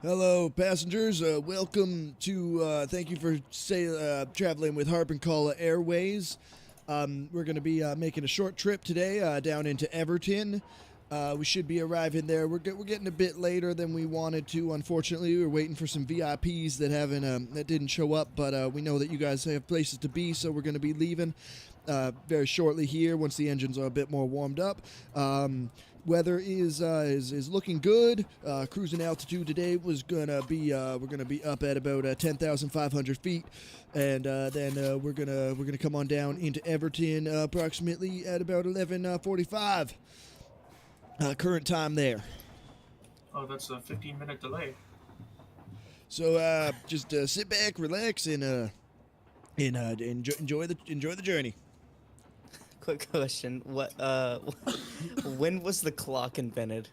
Hello, passengers. Welcome to. Thank you for traveling with Harpenhall Airways. We're going to be making a short trip today down into Everton. We should be arriving there. We're getting a bit later than we wanted to. Unfortunately, we were waiting for some VIPs that didn't show up. But we know that you guys have places to be, so we're going to be leaving very shortly here once the engines are a bit more warmed up. Weather is looking good. Cruising altitude today was gonna be we're gonna be up at about 10,500 feet, and then we're gonna come on down into Everton approximately at about 11:45. Current time there. Oh, that's a 15-minute delay. So just sit back, relax, and enjoy the journey. Quick question. What when was the clock invented?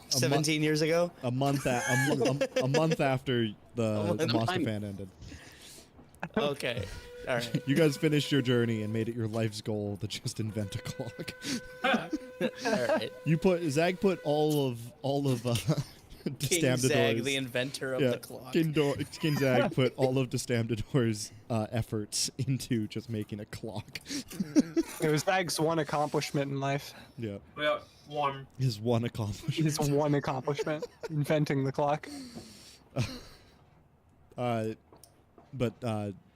17 years ago? A month a month after the Monster Fan ended. Okay. All right. You guys finished your journey and made it your life's goal to just invent a clock. All right. Zag put all of King Destamdador's Zag, the inventor of the clock. King Zag put all of Destamdador's efforts into just making a clock. It was Zag's one accomplishment in life. Yeah. Yeah, one. His one accomplishment. His one accomplishment, inventing the clock. But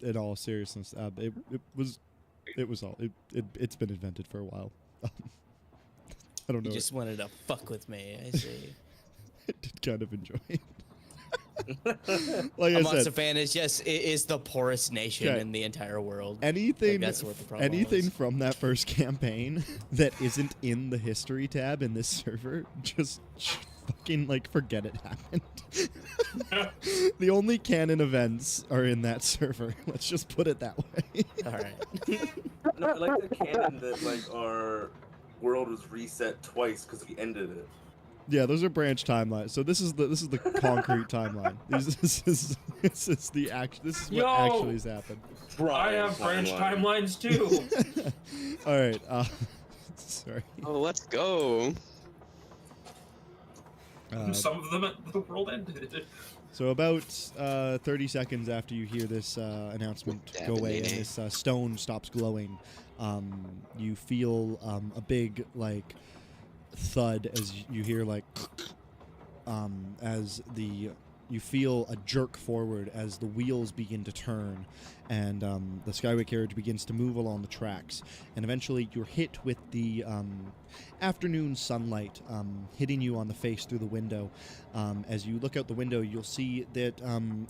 in all seriousness, it's been invented for a while. I don't know. You just wanted to fuck with me, I see. I did kind of enjoy it. Like A I Monster said, fan is the poorest nation Okay. in the entire world. anything that's what the problem anything is. from that first campaign that isn't in the history tab in this server, just fucking like forget it happened. The only canon events are in that server. Let's just put it that way. All right. No, I like the canon that like our world was reset twice because we ended it. Yeah, those are branch timelines. So this is the concrete timeline. This is what actually has happened. I have branch timelines too. All right. Sorry. Oh, let's go. Some of them the world ended. So about 30 seconds after you hear this announcement go away and this stone stops glowing, you feel a big like thud as you hear like you feel a jerk forward as the wheels begin to turn and the skyway carriage begins to move along the tracks, and eventually you're hit with the afternoon sunlight hitting you on the face through the window. As you look out the window, you'll see that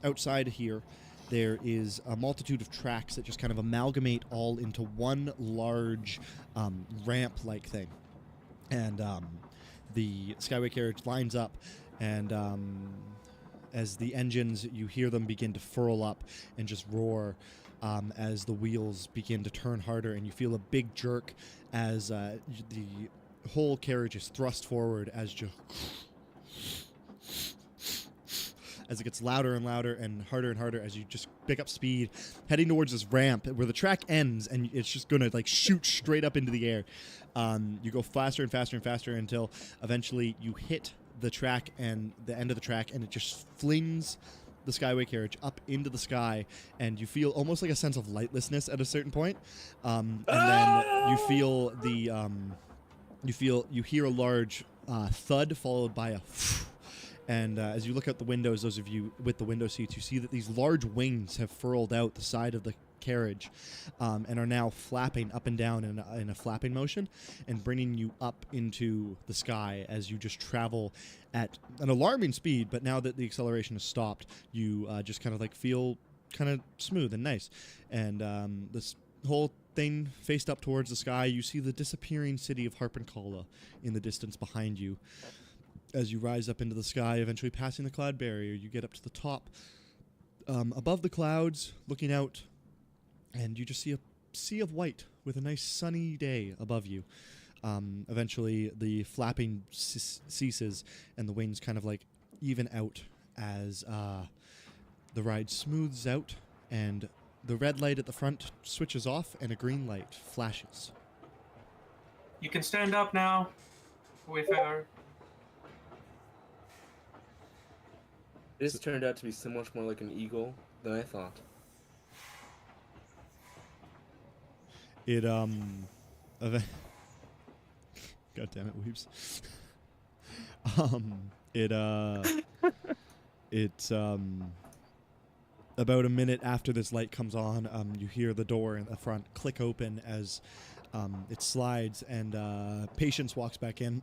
outside here there is a multitude of tracks that just kind of amalgamate all into one large ramp-like thing. And the skyway carriage lines up, and as the engines, you hear them begin to furl up and just roar as the wheels begin to turn harder, and you feel a big jerk as the whole carriage is thrust forward as it gets louder and louder and harder as you just pick up speed, heading towards this ramp where the track ends, and it's just going to like shoot straight up into the air. You go faster and faster and faster until eventually you hit the track and the end of the track, and it just flings the skyway carriage up into the sky, and you feel almost like a sense of lightlessness at a certain point. And then you feel you hear a large thud followed by a and as you look out the windows, those of you with the window seats, you see that these large wings have furled out the side of the carriage and are now flapping up and down in a flapping motion and bringing you up into the sky as you just travel at an alarming speed. But now that the acceleration has stopped, you just kind of like feel kind of smooth and nice. And this whole thing faced up towards the sky, you see the disappearing city of Harpenkala in the distance behind you. As you rise up into the sky, eventually passing the cloud barrier, you get up to the top. Above the clouds, looking out, and you just see a sea of white with a nice sunny day above you. Eventually, the flapping ceases, and the wings kind of like even out as the ride smooths out, and the red light at the front switches off, and a green light flashes. You can stand up now, Wayfarer. This turned out to be so much more like an eagle than I thought. It God damn it, Weeps. It's about a minute after this light comes on, you hear the door in the front click open as it slides, and Patience walks back in.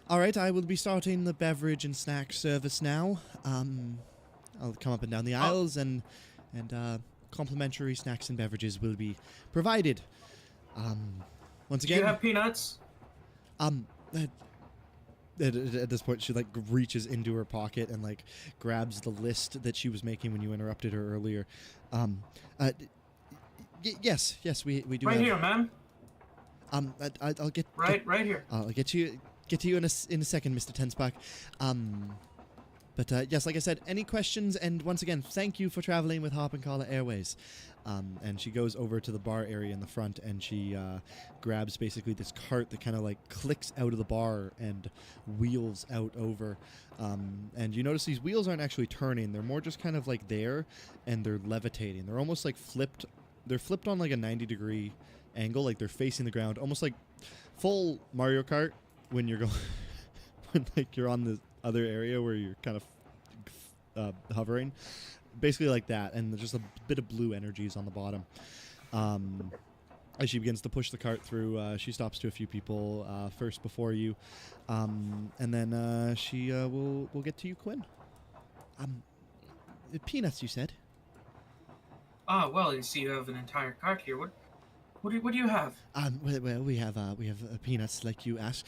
All right, I will be starting the beverage and snack service now. I'll come up and down the aisles, and complimentary snacks and beverages will be provided. Once again, Do you have peanuts? At this point, she like reaches into her pocket and like grabs the list that she was making when you interrupted her earlier. Yes, we do. Right have, here, ma'am. I'll get Right here. I'll get to you in a second, Mr. Tenspark. But yes, like I said, any questions? And once again, thank you for traveling with Hop and Kala Airways. And she goes over to the bar area in the front, and she grabs basically this cart that kind of like clicks out of the bar and wheels out over. And you notice these wheels aren't actually turning; they're more just kind of like there, and they're levitating. They're almost like flipped. They're flipped on like a 90-degree angle, like they're facing the ground, almost like full Mario Kart when you're going when like you're on the other area where you're kind of hovering. Basically like that, and just a bit of blue energies on the bottom. As she begins to push the cart through, she stops to a few people first before you, and then she will get to you, Quinn. Peanuts, you said? Ah, well, you see, you have an entire cart here. What do you have? Well, we have peanuts, like you asked.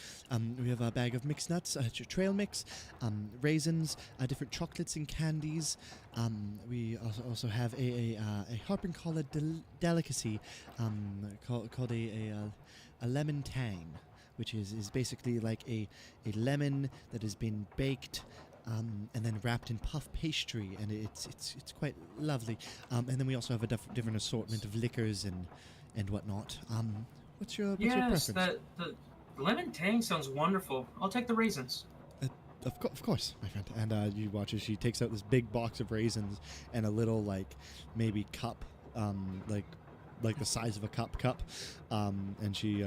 We have a bag of mixed nuts, trail mix, raisins, different chocolates and candies. We also have a harp and collar delicacy called a lemon tang, which is basically like a lemon that has been baked. And then wrapped in puff pastry, and it's quite lovely. And then we also have a different assortment of liquors and whatnot. What's your preference? Yes, the lemon tang sounds wonderful. I'll take the raisins. Of course, my friend. And you watch as she takes out this big box of raisins and a little like maybe cup, like the size of a cup, and she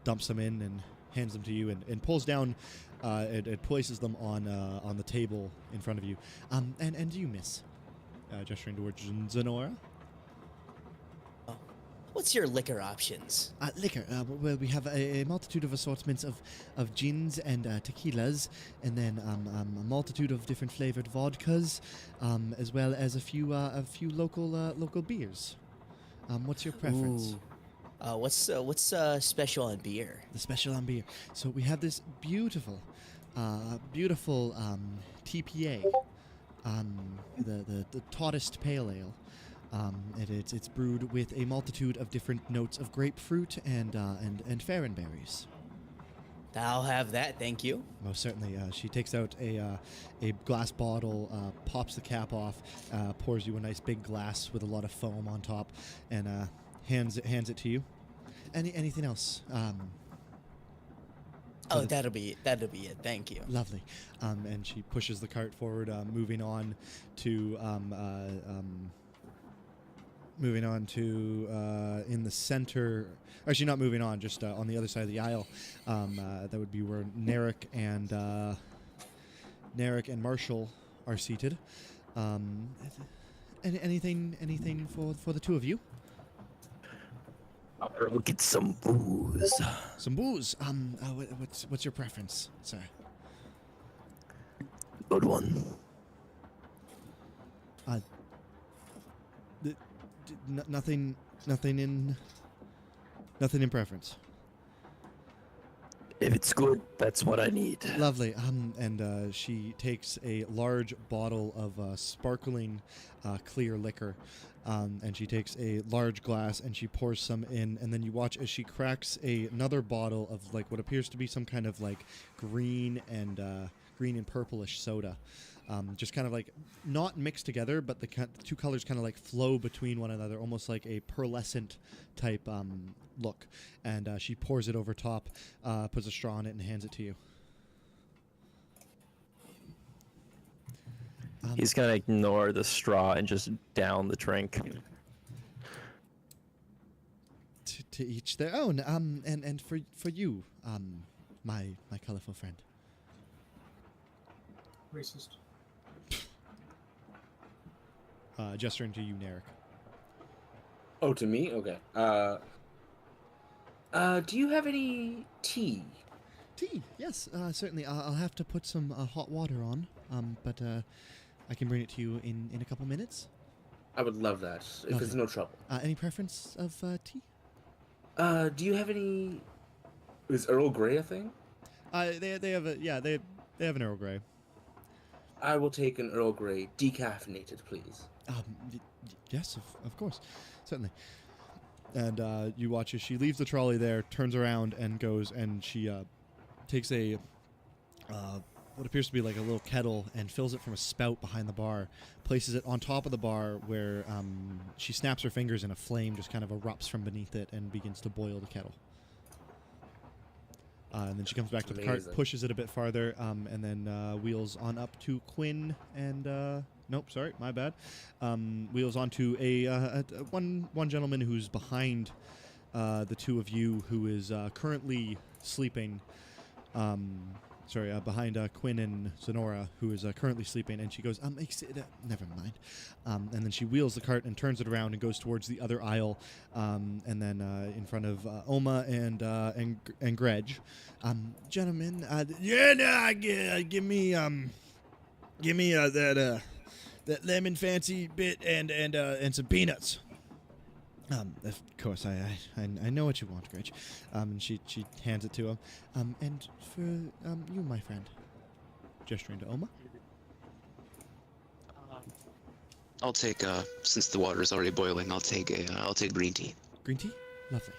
dumps them in and hands them to you and pulls down. It places them on the table in front of you. And you, miss, gesturing towards Zenora. What's your liquor options? Liquor. Well, we have a multitude of assortments of gins and tequilas, and then a multitude of different flavored vodkas, as well as a few local beers. What's your preference? Ooh. What's special on beer? The special on beer. So we have this beautiful TPA, the Tautist Pale Ale. It's brewed with a multitude of different notes of grapefruit and farrenberries. I'll have that, thank you. Most certainly. She takes out a glass bottle, pops the cap off, pours you a nice big glass with a lot of foam on top, and hands it to you. Anything else? That'll be it. Thank you. Lovely. And she pushes the cart forward, moving on to in the center. Actually, not moving on, just on the other side of the aisle. That would be where Narek and Marshall are seated. Anything for the two of you? I'll get some booze. Some booze. What's your preference, sir? Good one. Nothing in preference. If it's good, that's what I need. Lovely. And she takes a large bottle of sparkling clear liquor, and she takes a large glass and she pours some in, and then you watch as she cracks another bottle of like what appears to be some kind of like green and purplish soda. Just kind of like not mixed together, but the two colors kind of like flow between one another, almost like a pearlescent type look. And she pours it over top, puts a straw in it, and hands it to you. He's gonna ignore the straw and just down the drink. To each their own. And for you, my colorful friend. Racist. Gesturing to you, Narek. Oh, to me? Okay. Do you have any tea? Tea? Yes, certainly. I'll have to put some hot water on, but I can bring it to you in a couple minutes. I would love that, if it's no trouble. Any preference of tea? Do you have any... Is Earl Grey a thing? They have an Earl Grey. I will take an Earl Grey, decaffeinated, please. Yes, of course. Certainly. And you watch as she leaves the trolley there, turns around and goes, and she takes a what appears to be like a little kettle and fills it from a spout behind the bar, places it on top of the bar where she snaps her fingers and a flame just kind of erupts from beneath it and begins to boil the kettle. And then she comes back to the cart, pushes it a bit farther, and then wheels on up to Quinn and... nope, sorry, my bad. Wheels onto one gentleman who's behind the two of you, who is currently sleeping. Behind Quinn and Zenora, who is currently sleeping, and she goes, never mind. And then she wheels the cart and turns it around and goes towards the other aisle, and then in front of Oma and Grej. Gentlemen, give me that lemon fancy bit and some peanuts. Of course, I know what you want, Gretch. And she hands it to him. And for you, my friend, gesturing to Oma. I'll take since the water is already boiling. I'll take green tea. Green tea, lovely.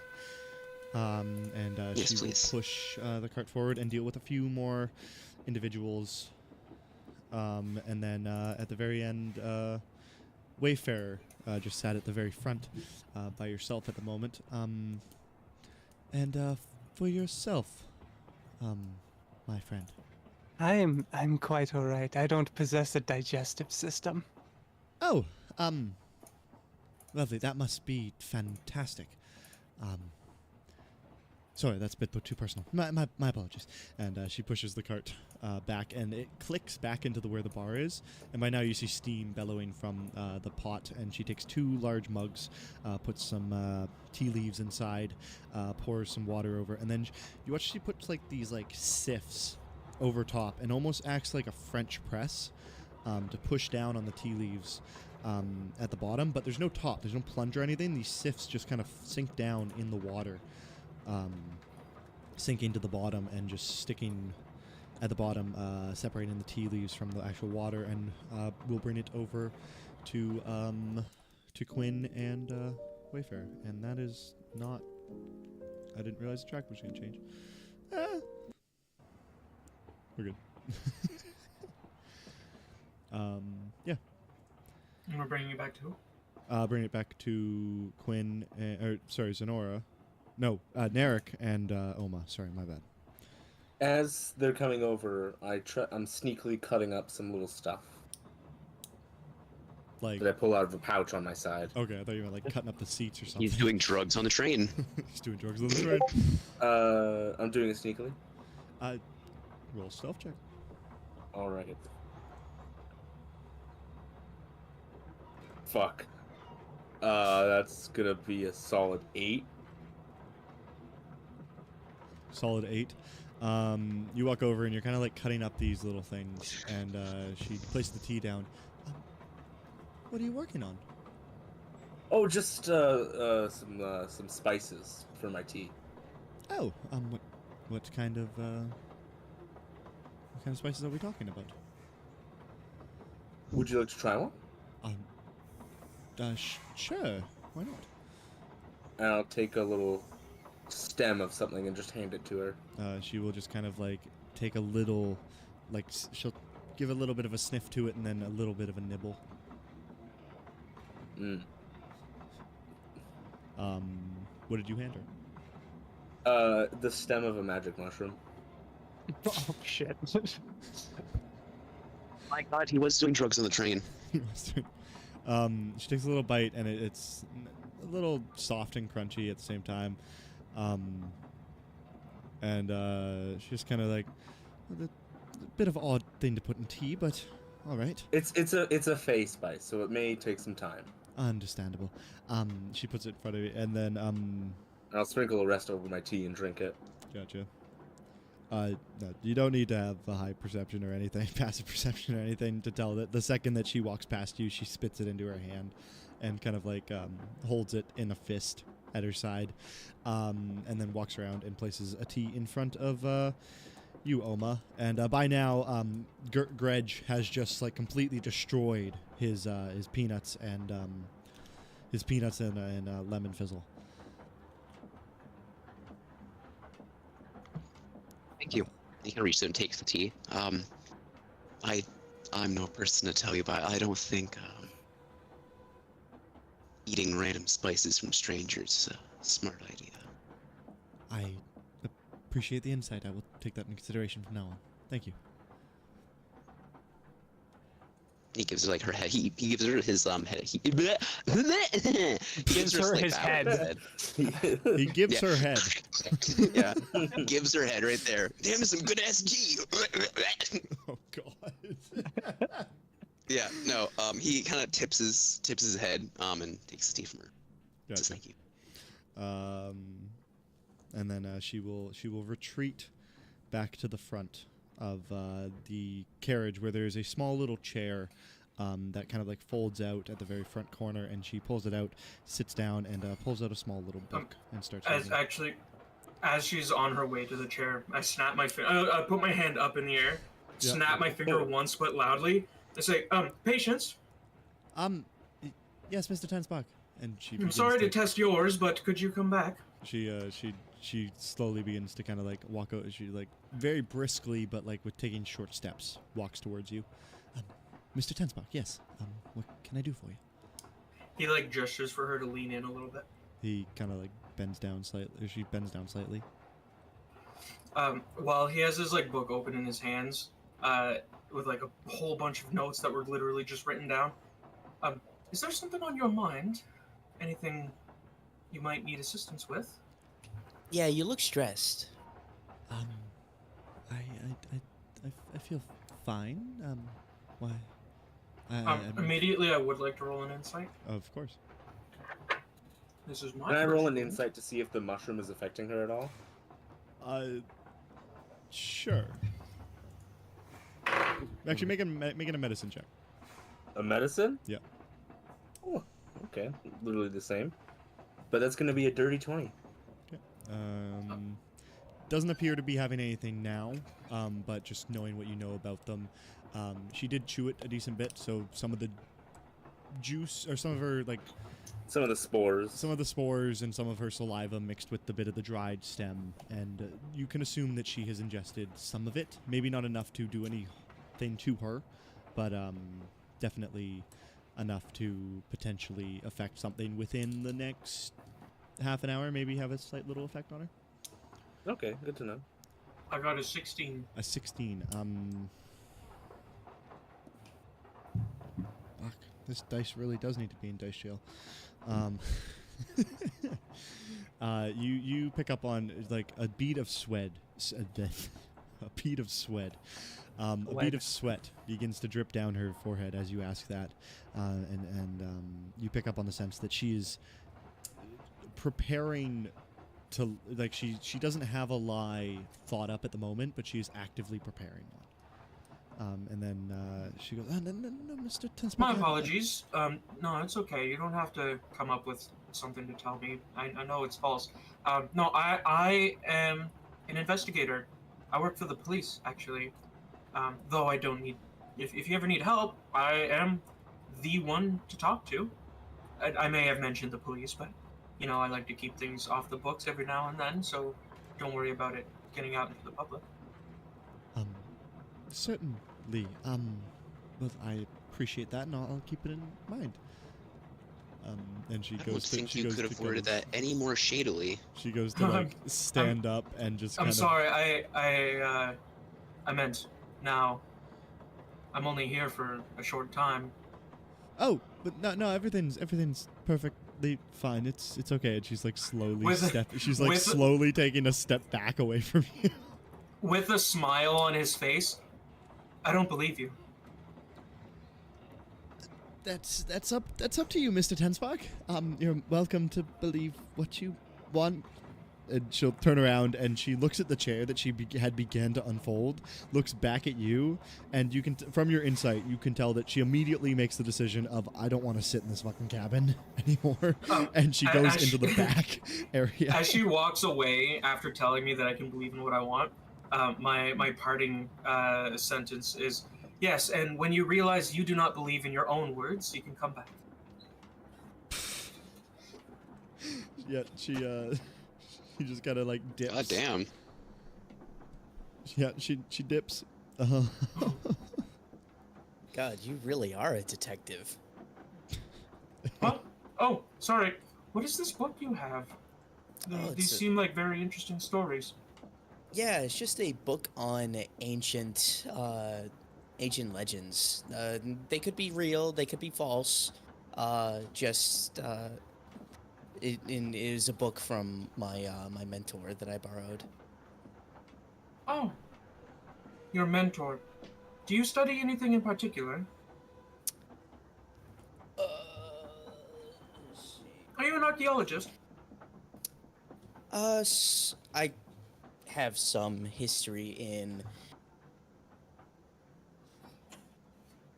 Yes, she please. will push the cart forward and deal with a few more individuals. And then at the very end, Wayfarer just sat at the very front by yourself at the moment. And for yourself, my friend. I'm quite all right. I don't possess a digestive system. Oh, lovely. That must be fantastic. Sorry, that's a bit too personal. My apologies. And she pushes the cart back, and it clicks back into where the bar is. And by now you see steam bellowing from the pot, and she takes 2 large mugs, puts some tea leaves inside, pours some water over, and then you watch she puts like these like sifts over top, and almost acts like a French press to push down on the tea leaves at the bottom. But there's no top, there's no plunge or anything. These sifts just kind of sink down in the water. Sinking to the bottom and just sticking at the bottom, separating the tea leaves from the actual water, and we'll bring it over to Quinn and Wayfarer. And that is not... I didn't realize the track was going to change. We're good. Yeah. And we're bringing it back to who? Bring it back to Quinn, Zenora. No, Narek and Oma. Sorry, my bad. As they're coming over, I'm sneakily cutting up some little stuff Like that I pull out of a pouch on my side. Okay, I thought you were like cutting up the seats or something. He's doing drugs on the train. He's doing drugs on the train. I'm doing it sneakily. Roll stealth check. All right. Fuck. That's gonna be a solid 8. Solid 8. You walk over and you're kind of like cutting up these little things, and she places the tea down. What are you working on? Oh, just some spices for my tea. Oh, what kind of spices are we talking about? Would you like to try one? Sure. Why not? And I'll take a little stem of something and just hand it to her. She will just kind of like take a little, like she'll give a little bit of a sniff to it and then a little bit of a nibble. What did you hand her? The stem of a magic mushroom. Oh shit. My God, he was doing drugs on the train. She takes a little bite, and it's a little soft and crunchy at the same time. And she's kind of like, a bit of an odd thing to put in tea, but all right. It's a face spice, so it may take some time. Understandable. She puts it in front of you, and then I'll sprinkle the rest over my tea and drink it. Gotcha. No, you don't need to have a high perception or anything, passive perception or anything to tell that the second that she walks past you, she spits it into her hand and kind of like holds it in a fist at her side, and then walks around and places a tea in front of you, Oma. And by now, Grej has just like completely destroyed his peanuts and lemon fizzle. Thank you. He can reach out and take the tea. I'm no person to tell you, but I don't think eating random spices from strangers is a smart idea. I appreciate the insight. I will take that into consideration from now on. Thank you. He gives her like her head. He gives her his head. He gives her his head. He gives her head. Yeah, gives her head right there. Damn, some good SG. Oh God. Yeah, no. He kind of tips his head and takes the tea from her. Gotcha. Says thank you. And then she will retreat back to the front of the carriage, where there's a small little chair that kind of like folds out at the very front corner, and she pulls it out, sits down, and pulls out a small little book and starts reading. As she's on her way to the chair, I snap my I put my hand up in the air, snap my finger once but loudly. I say, patience. Yes, Mr. Tensbach. And she. I'm sorry to test yours, but could you come back? She slowly begins to kind of like walk out. She like very briskly, but like with taking short steps, walks towards you. Mr. Tensbach, yes. What can I do for you? He like gestures for her to lean in a little bit. He kind of like bends down slightly. Or she bends down slightly. While he has his like book open in his hands, with like a whole bunch of notes that were literally just written down. Is there something on your mind? Anything you might need assistance with? Yeah, you look stressed. I feel fine. Why? Immediately, I would like to roll an insight. Of course. This is my. Can I roll an insight to see if the mushroom is affecting her at all? Sure. Actually, make it a medicine check. A medicine? Yeah. Oh, okay. Literally the same. But that's going to be a dirty 20. Okay. Doesn't appear to be having anything now, but just knowing what you know about them, she did chew it a decent bit, so some of the juice, or some of her, like... Some of the spores. Some of the spores and some of her saliva mixed with the bit of the dried stem, and you can assume that she has ingested some of it. Maybe not enough to do anything to her, but definitely enough to potentially affect something within the next half an hour, maybe have a slight little effect on her. Okay, good to know. I got a 16. A 16. Fuck. This dice really does need to be in dice jail. You pick up on like a bead of sweat. A bead of sweat. A bead of sweat begins to drip down her forehead as you ask that, and you pick up on the sense that she is preparing to, like, she doesn't have a lie thought up at the moment, but she is actively preparing one. And then she goes, no, Mr. Tensbach. My apologies. No, it's okay. You don't have to come up with something to tell me. I know it's false. No, I am an investigator. I work for the police, actually. Though I don't need... If you ever need help, I am the one to talk to. I may have mentioned the police, but, you know, I like to keep things off the books every now and then, so don't worry about it getting out into the public. Certainly. Well, I appreciate that, and I'll keep it in mind. And she I goes. don't think she you goes could to have worded that any more shadily. She goes to like stand up and just. I'm sorry. I meant now. I'm only here for a short time. Oh, but no, everything's perfectly fine. It's okay. And she's like slowly slowly taking a step back away from you. With a smile on his face. I don't believe you. That's up to you, Mr. Tensbach. You're welcome to believe what you want. And she'll turn around and she looks at the chair that she had began to unfold, looks back at you, and you can, from your insight, you can tell that she immediately makes the decision of, I don't want to sit in this fucking cabin anymore, and she goes into the back area. As she walks away after telling me that I can believe in what I want, my parting sentence is, yes, and when you realize you do not believe in your own words, you can come back. Yeah, she just kind of like dips. God damn. Yeah, she dips. God, you really are a detective. Huh? Oh, sorry. What is this book you have? Oh, These seem like very interesting stories. Yeah, it's just a book on ancient legends. They could be real, they could be false. It is a book from my mentor that I borrowed. Oh, your mentor. Do you study anything in particular? Let's see. Are you an archaeologist? I have some history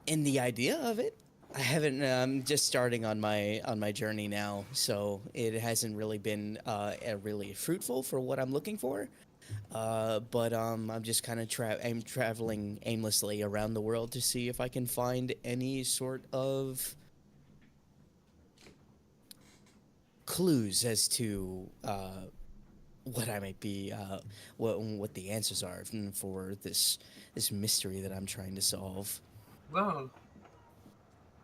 in the idea of it. I haven't. I'm just starting on my journey now, so it hasn't really been really fruitful for what I'm looking for. But I'm just kind of I'm traveling aimlessly around the world to see if I can find any sort of clues as to what I might be, what the answers are for this mystery that I'm trying to solve. Well,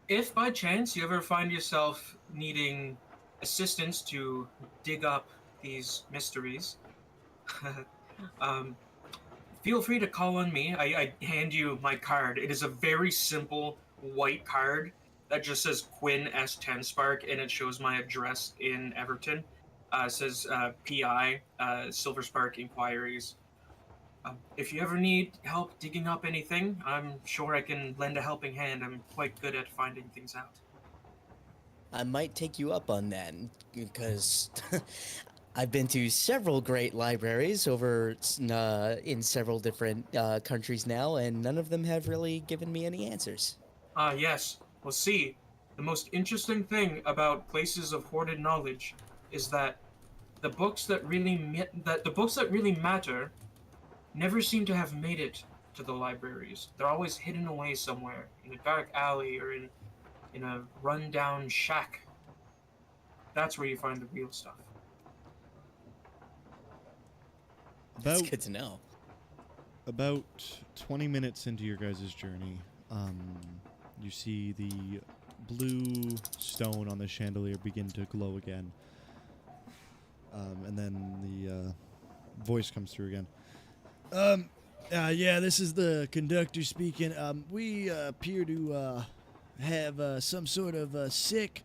if by chance you ever find yourself needing assistance to dig up these mysteries, um, feel free to call on me. I hand you my card. It is a very simple white card that just says Quinn S10 Spark, and it shows my address in Everton. It says PI, Silver Spark Inquiries. If you ever need help digging up anything, I'm sure I can lend a helping hand. I'm quite good at finding things out. I might take you up on that because I've been to several great libraries over in several different countries now, and none of them have really given me any answers. Yes. Well, see, the most interesting thing about places of hoarded knowledge is that the books that really matter never seem to have made it to the libraries. They're always hidden away somewhere in a dark alley or in a run-down shack. That's where you find the real stuff. That's good to know. About 20 minutes into your guys' journey, you see the blue stone on the chandelier begin to glow again. And then the voice comes through again. Yeah, this is the conductor speaking. We appear to have some sort of sick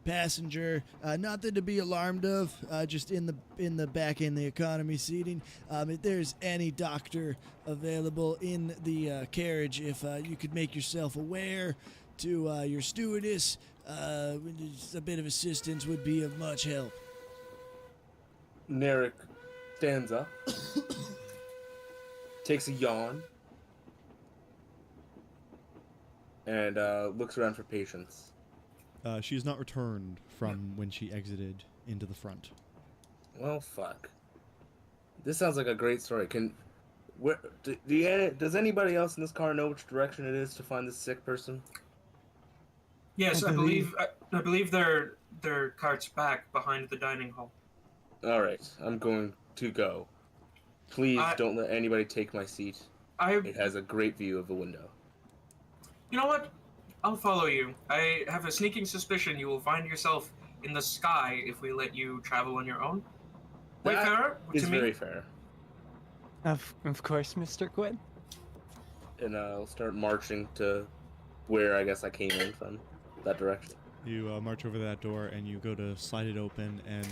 passenger. Nothing to be alarmed of. Just in the back in the economy seating. If there's any doctor available in the carriage, if you could make yourself aware to your stewardess, a bit of assistance would be of much help. Narek stands up, takes a yawn, and looks around for Patience. She has not returned from when she exited into the front. Well, fuck. This sounds like a great story. Does anybody else in this car know which direction it is to find this sick person? Yes, I believe their cart's back behind the dining hall. All right, I'm going to go. Please don't let anybody take my seat. It has a great view of the window. You know what? I'll follow you. I have a sneaking suspicion you will find yourself in the sky if we let you travel on your own. That is very fair. Of course, Mr. Quinn. And I'll start marching to where I guess I came in from, that direction. You march over that door and you go to slide it open, and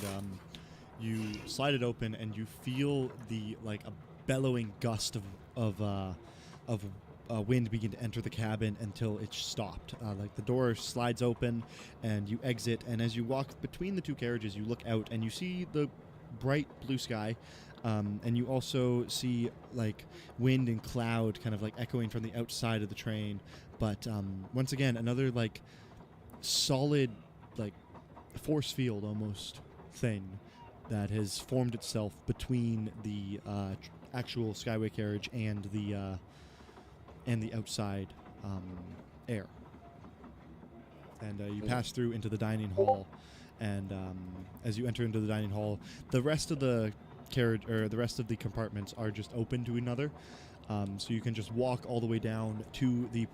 you slide it open and you feel a bellowing gust of wind begin to enter the cabin until it's stopped. The door slides open and you exit, and as you walk between the two carriages, you look out and you see the bright blue sky, and you also see wind and cloud kind of echoing from the outside of the train. But once again, another solid force field almost thing that has formed itself between the actual skyway carriage and the outside air. And you pass through into the dining hall, and as you enter into the dining hall, the rest of the carriage or the rest of the compartments are just open to another. So you can just walk all the way down to the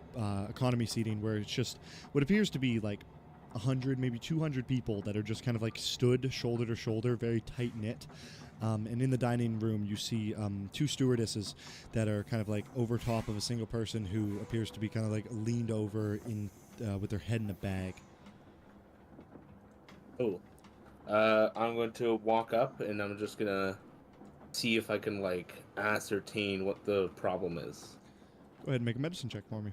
economy seating, where it's just what appears to be like 100, maybe 200 people that are just kind of like stood shoulder to shoulder, very tight knit. And in the dining room, you see 2 stewardesses that are kind of like over top of a single person who appears to be kind of like leaned over in with their head in a bag. Oh, I'm going to walk up and I'm just gonna see if I can like ascertain what the problem is. Go ahead and make a medicine check for me.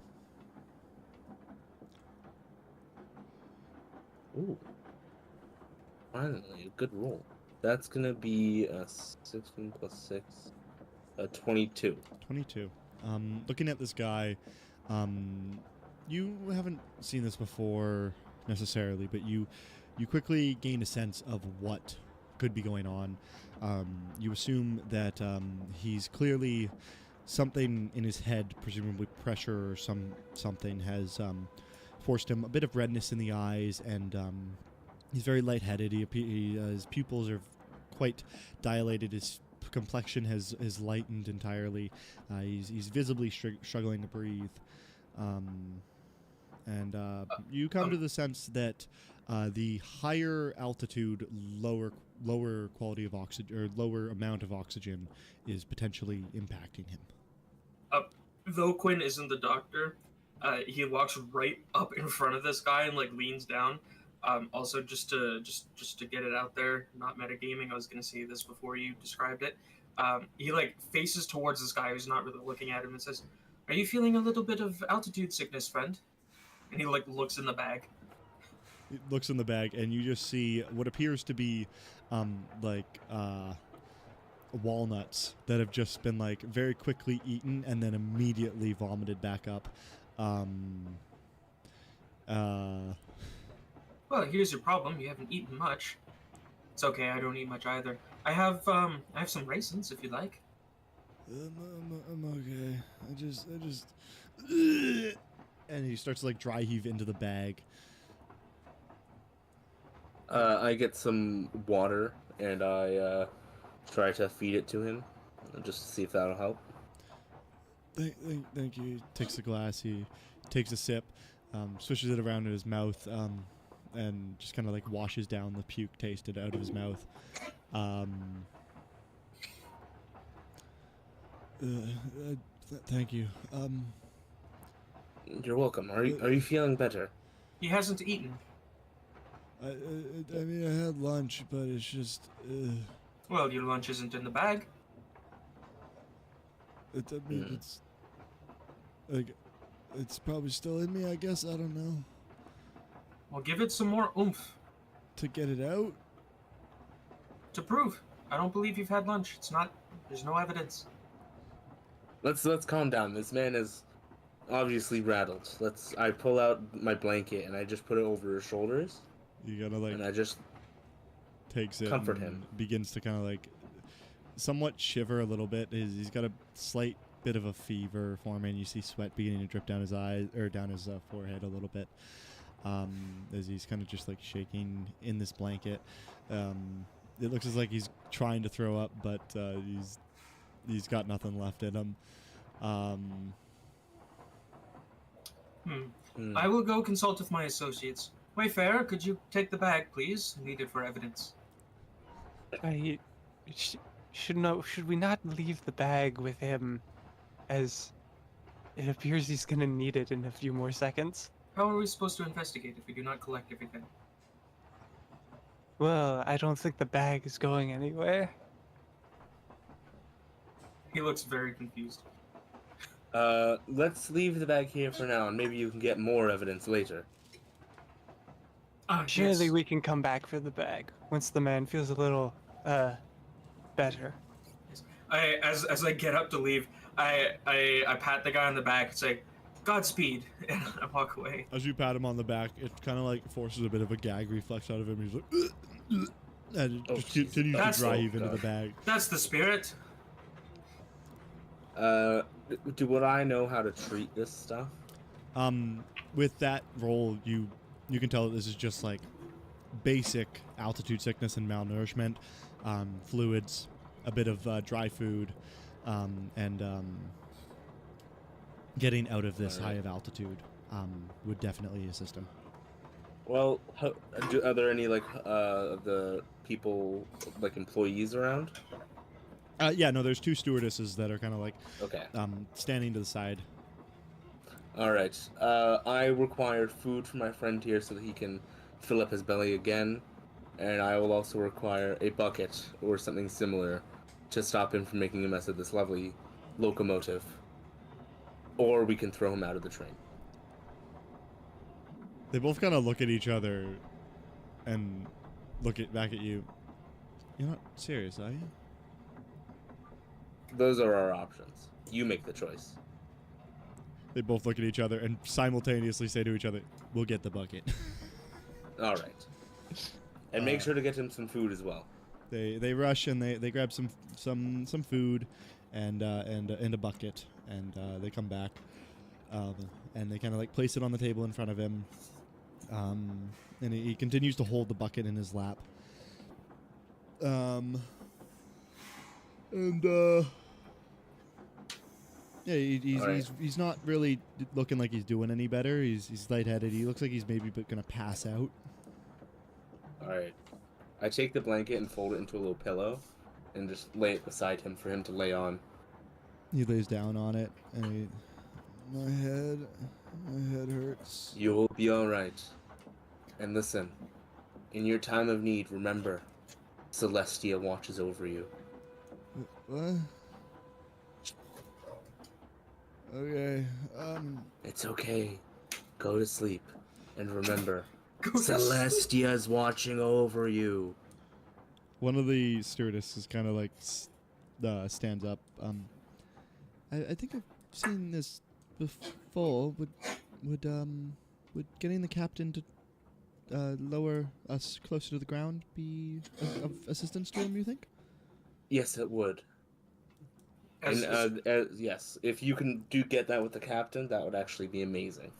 Ooh, finally a good roll. That's gonna be a 16 plus 6, a 22. 22. Looking at this guy, you haven't seen this before necessarily, but you quickly gain a sense of what could be going on. You assume that he's clearly something in his head, presumably pressure or something, has forced him a bit of redness in the eyes, and he's very lightheaded. His pupils are quite dilated. His complexion has lightened entirely. He's visibly struggling to breathe. You come to the sense that the higher altitude, lower quality of oxygen, or lower amount of oxygen, is potentially impacting him. Though Quinn isn't the doctor, he walks right up in front of this guy and like leans down. Also, just to get it out there, not metagaming. I was gonna say this before you described it. He like faces towards this guy who's not really looking at him and says, "Are you feeling a little bit of altitude sickness, friend?" And he like looks in the bag. He looks in the bag, and you just see what appears to be walnuts that have just been like very quickly eaten and then immediately vomited back up. Well, here's your problem. You haven't eaten much. It's okay. I don't eat much either. I have some raisins if you like. I'm okay. I just and he starts to like dry heave into the bag. I get some water and I try to feed it to him, just to see if that'll help. Thank you. He takes a glass. He takes a sip, swishes it around in his mouth, and just kind of like washes down the puke tasted out of his mouth. Thank you. You're welcome. Are you feeling better? He hasn't eaten. I mean, I had lunch, but it's just. Well, your lunch isn't in the bag. It's like, it's probably still in me. I guess, I don't know. Well, give it some more oomph. To get it out? To prove. I don't believe you've had lunch. There's no evidence. Let's calm down. This man is obviously rattled. I pull out my blanket and I just put it over his shoulders. You gotta like. And I just takes it. Comfort and him. Begins to kind of like, somewhat shiver a little bit. He's got a slight bit of a fever forming. You see sweat beginning to drip down his eyes or down his forehead a little bit. As he's kind of just like shaking in this blanket. It looks as like he's trying to throw up, but he's got nothing left in him. I will go consult with my associates. Wayfarer, could you take the bag, please? Need it for evidence. Should we not leave the bag with him, as it appears he's gonna need it in a few more seconds? How are we supposed to investigate if we do not collect everything? Well, I don't think the bag is going anywhere. He looks very confused. Let's leave the bag here for now, and maybe you can get more evidence later. Surely Yes. we can come back for the bag once the man feels a little better. As I get up to leave, I pat the guy on the back and say, "Godspeed," and I walk away. As you pat him on the back, it kind of like forces a bit of a gag reflex out of him. He's like, and it just continues to dry heave into the bag. That's the spirit. Would I know how to treat this stuff? With that roll, you can tell that this is just like basic altitude sickness and malnourishment, fluids, a bit of dry food, and getting out of this high of altitude would definitely assist him. Well, are there any like the people like employees around? Yeah, no, there's 2 stewardesses that are kind of like Okay. standing to the side. All right. I require food for my friend here so that he can fill up his belly again, and I will also require a bucket or something similar to stop him from making a mess of this lovely locomotive. Or we can throw him out of the train. They both kind of look at each other and back at you. You're not serious, are you? Those are our options. You make the choice. They both look at each other and simultaneously say to each other, "We'll get the bucket." All right. And make sure to get him some food as well. They rush and they grab some food and a bucket, and they come back, and they kind of like place it on the table in front of him, and he continues to hold the bucket in his lap, yeah, he's not really looking like he's doing any better. He's lightheaded. He looks like he's maybe gonna pass out. All right. I take the blanket and fold it into a little pillow, and just lay it beside him for him to lay on. He lays down on it, and my head hurts. You'll be all right. And listen, in your time of need, remember, Celestia watches over you. What? Okay. It's okay. Go to sleep, and remember, Celestia's watching over you. One of the stewardesses kind of like stands up. I think I've seen this before. Would getting the captain to lower us closer to the ground be of assistance to him, you think? Yes, it would. And yes, if you can get that with the captain, that would actually be amazing.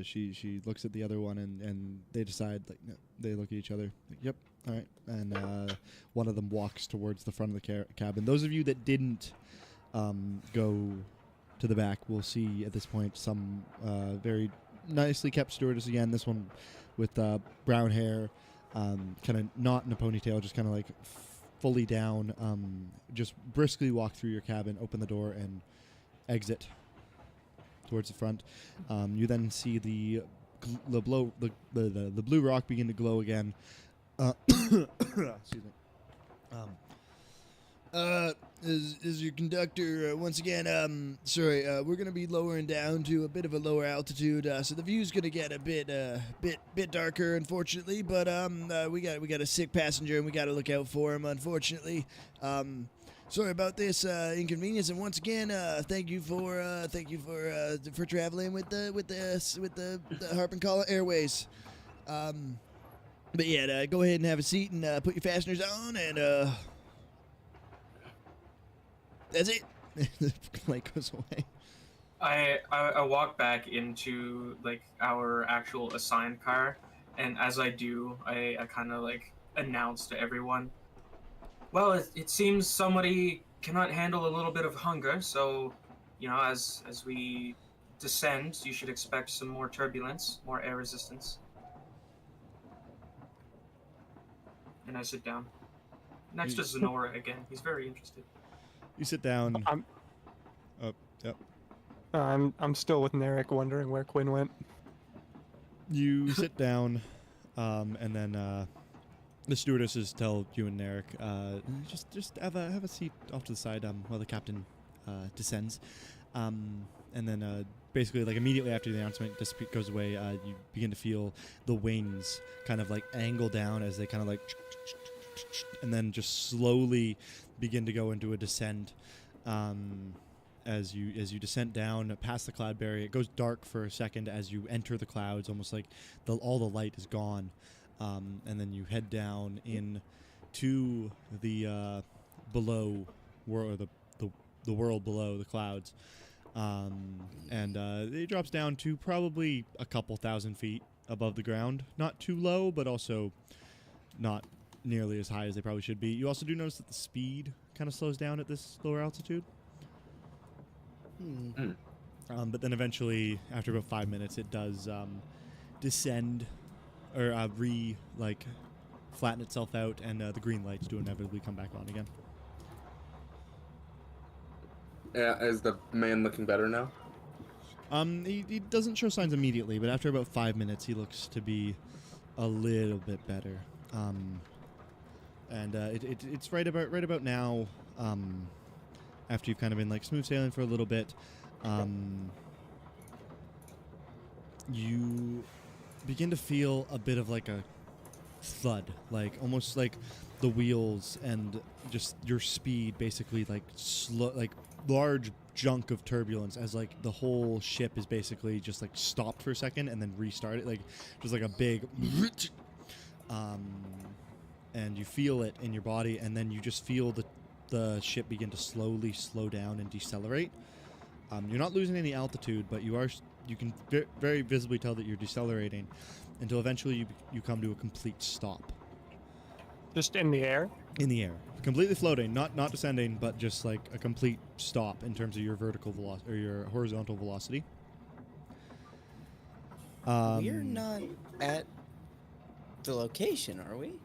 She looks at the other one and they decide, like, no, they look at each other, like, yep, all right. And one of them walks towards the front of the cabin. Those of you that didn't go to the back will see at this point some very nicely kept stewardess again. This one with brown hair, kind of not in a ponytail, just kind of like fully down. Just briskly walk through your cabin, open the door, and exit towards the front. You then see the blue rock begin to glow again. Excuse me. Is your conductor once again? Sorry, we're gonna be lowering down to a bit of a lower altitude, so the view's gonna get a bit darker, unfortunately. But we got a sick passenger and we got to look out for him, unfortunately. Sorry about this inconvenience, and once again, thank you for traveling with the Harp and Collar Airways. But yeah, go ahead and have a seat and put your fasteners on, and that's it. The light goes away. I walk back into like our actual assigned car, and as I do, I kind of like announce to everyone, well, it seems somebody cannot handle a little bit of hunger, so, you know, as we descend, you should expect some more turbulence, more air resistance. And I sit down. Next to Zenora again. He's very interested. You sit down. Yep. I'm still with Narek, wondering where Quinn went. You sit down, and then the stewardesses tell you and Narek, just have a seat off to the side while the captain descends, and then basically, like, immediately after the announcement goes away, you begin to feel the wings kind of like angle down as they kind of like, and then just slowly begin to go into a descent. As you descend down past the cloud barrier, it goes dark for a second as you enter the clouds, almost like all the light is gone, and then you head down in to the below world, the world below the clouds, and it drops down to probably a couple thousand feet above the ground. Not too low, but also not nearly as high as they probably should be. You also do notice that the speed kind of slows down at this lower altitude. But then eventually, after about 5 minutes, it does descend or flatten itself out, and the green lights do inevitably come back on again. Is the man looking better now? He doesn't show signs immediately, but after about 5 minutes, he looks to be a little bit better. And it's right about now. After you've kind of been like smooth sailing for a little bit, you begin to feel a bit of like a thud, like almost like the wheels and just your speed basically like slow, like large chunk of turbulence as like the whole ship is basically just like stopped for a second and then restarted, like just like a big and you feel it in your body, and then you just feel the ship begin to slowly slow down and decelerate. You're not losing any altitude, but you can very visibly tell that you're decelerating until eventually you come to a complete stop. Just in the air? In the air. Completely floating, not descending, but just like a complete stop in terms of your vertical velocity or your horizontal velocity. We're not at the location, are we?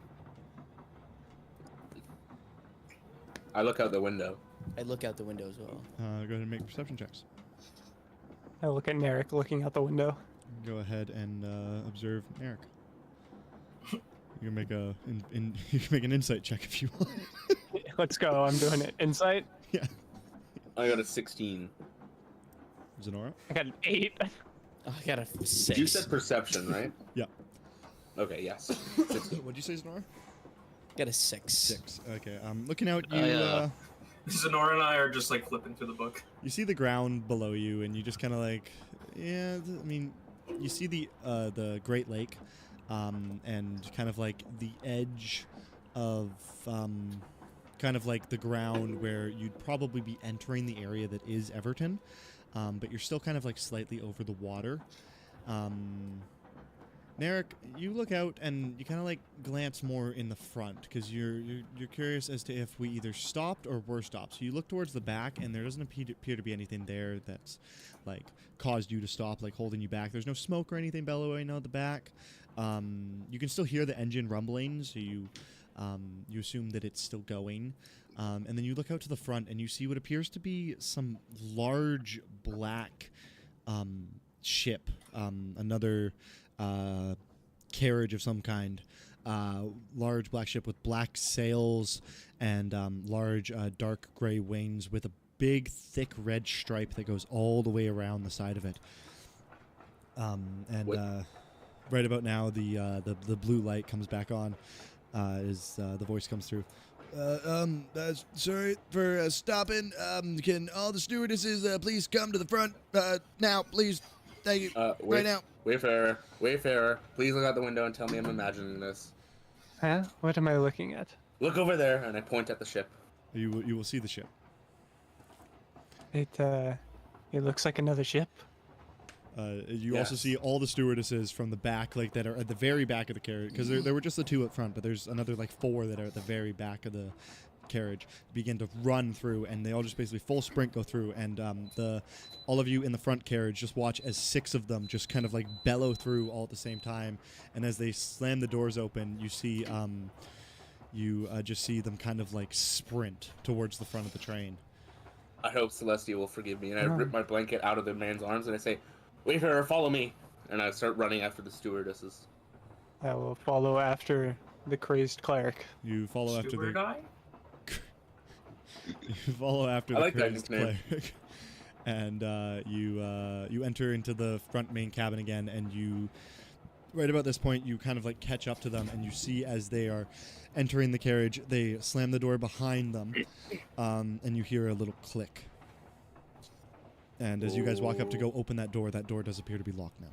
I look out the window. I look out the window as well. Go ahead and make perception checks. I look at Narek looking out the window. Go ahead and observe Eric. You can make you can make an insight check if you want. Let's go. I'm doing it. Insight? Yeah. I got a 16. Zenora? I got an 8. Oh, I got a 6. You said perception, right? Yeah. Okay, yes. What'd you say, Zenora? Got a 6. 6. Okay. Looking out, you Zenora and I are just like flipping through the book. you see the ground below you, and you just kind of like, yeah. I mean, you see the Great Lake, and kind of like the edge of kind of like the ground where you'd probably be entering the area that is Everton, but you're still kind of like slightly over the water. Narek, you look out and you kind of like glance more in the front because you're curious as to if we either stopped or were stopped. So you look towards the back, and there doesn't appear to be anything there that's like caused you to stop, like holding you back. There's no smoke or anything bellowing out the back. You can still hear the engine rumbling, so you assume that it's still going. And then you look out to the front, and you see what appears to be some large black ship, another carriage of some kind, large black ship with black sails and large dark gray wings with a big thick red stripe that goes all the way around the side of it. Right about now the blue light comes back on as the voice comes through. Sorry for stopping. Can all the stewardesses please come to the front now, please? Thank you. Right now. Wayfarer, please look out the window and tell me I'm imagining this. Huh? What am I looking at? Look over there, and I point at the ship. You will see the ship. It looks like another ship. You also see all the stewardesses from the back, like that are at the very back of the carriage, because there were just the 2 up front, but there's another like 4 that are at the very back of the carriage, begin to run through, and they all just basically full sprint go through, and all of you in the front carriage just watch as 6 of them just kind of like bellow through all at the same time, and as they slam the doors open, you see just see them kind of like sprint towards the front of the train. I hope Celestia will forgive me, and I rip my blanket out of the man's arms, and I say, Wayfarer, follow me, and I start running after the stewardesses. I will follow after the crazed cleric. You follow after Steward the... eye? You follow after I the like that crazed nickname. cleric, and you enter into the front main cabin again, and you, right about this point, you kind of like catch up to them, and you see as they are entering the carriage, they slam the door behind them, and you hear a little click. And as you guys walk up to go open that door does appear to be locked now.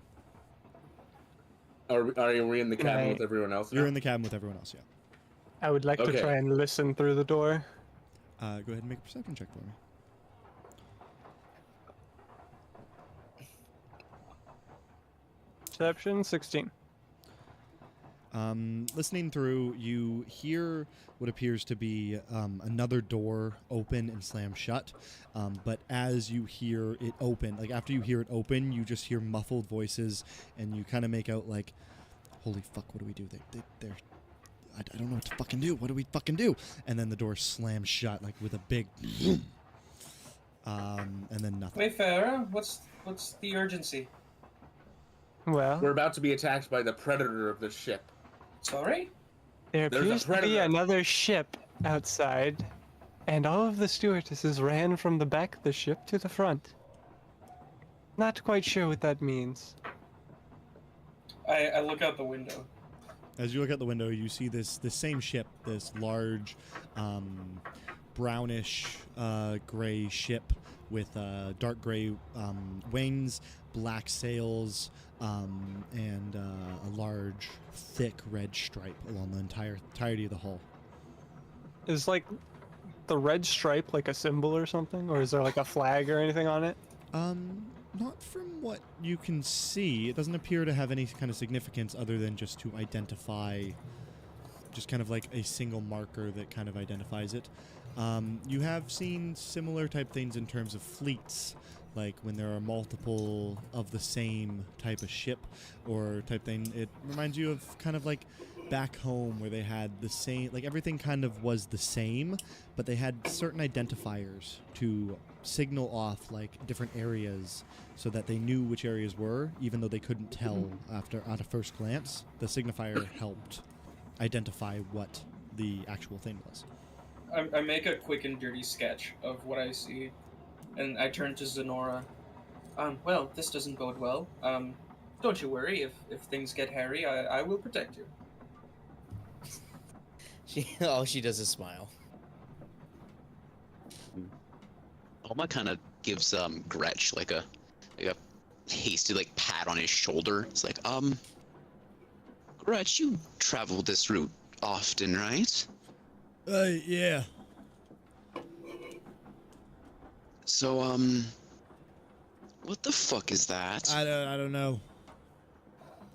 Are we in the cabin with everyone else now? You're in the cabin with everyone else, yeah. I would like to try and listen through the door. Go ahead and make a perception check for me. Perception 16. Listening through, you hear what appears to be another door open and slam shut. But as you hear it open, like after you hear it open, you just hear muffled voices, and you kind of make out like, "Holy fuck, what do we do? They're I don't know what to fucking do. What do we fucking do?" And then the door slams shut, like with a big, and then nothing. Wayfarer, what's the urgency? Well, We're about to be attacked by the predator of the ship. Sorry? there There's a appears to be predator. another ship outside, and all of the stewardesses ran from the back of the ship to the front. Not quite sure what that means. I look out the window. As you look out the window, you see this same ship, this large, brownish gray ship with dark gray wings, black sails, and a large, thick red stripe along the entirety of the hull. Is like the red stripe like a symbol or something, or is there like a flag or anything on it? Not from what you can see. It doesn't appear to have any kind of significance other than just to identify, just kind of like a single marker that kind of identifies it. You have seen similar type things in terms of fleets, like when there are multiple of the same type of ship or type thing. It reminds you of kind of like back home where they had the same, like everything kind of was the same, but they had certain identifiers to signal off like different areas so that they knew which areas were, even though they couldn't tell at a first glance. The signifier helped identify what the actual thing was. I make a quick and dirty sketch of what I see, and I turn to Zenora. Well, this doesn't bode well. Don't you worry. If things get hairy, I will protect you. All she does is smile. Alma kind of gives Gretch like a hasty like pat on his shoulder. It's like, Gretch, you travel this route often, right? Yeah. So, what the fuck is that? I don't know.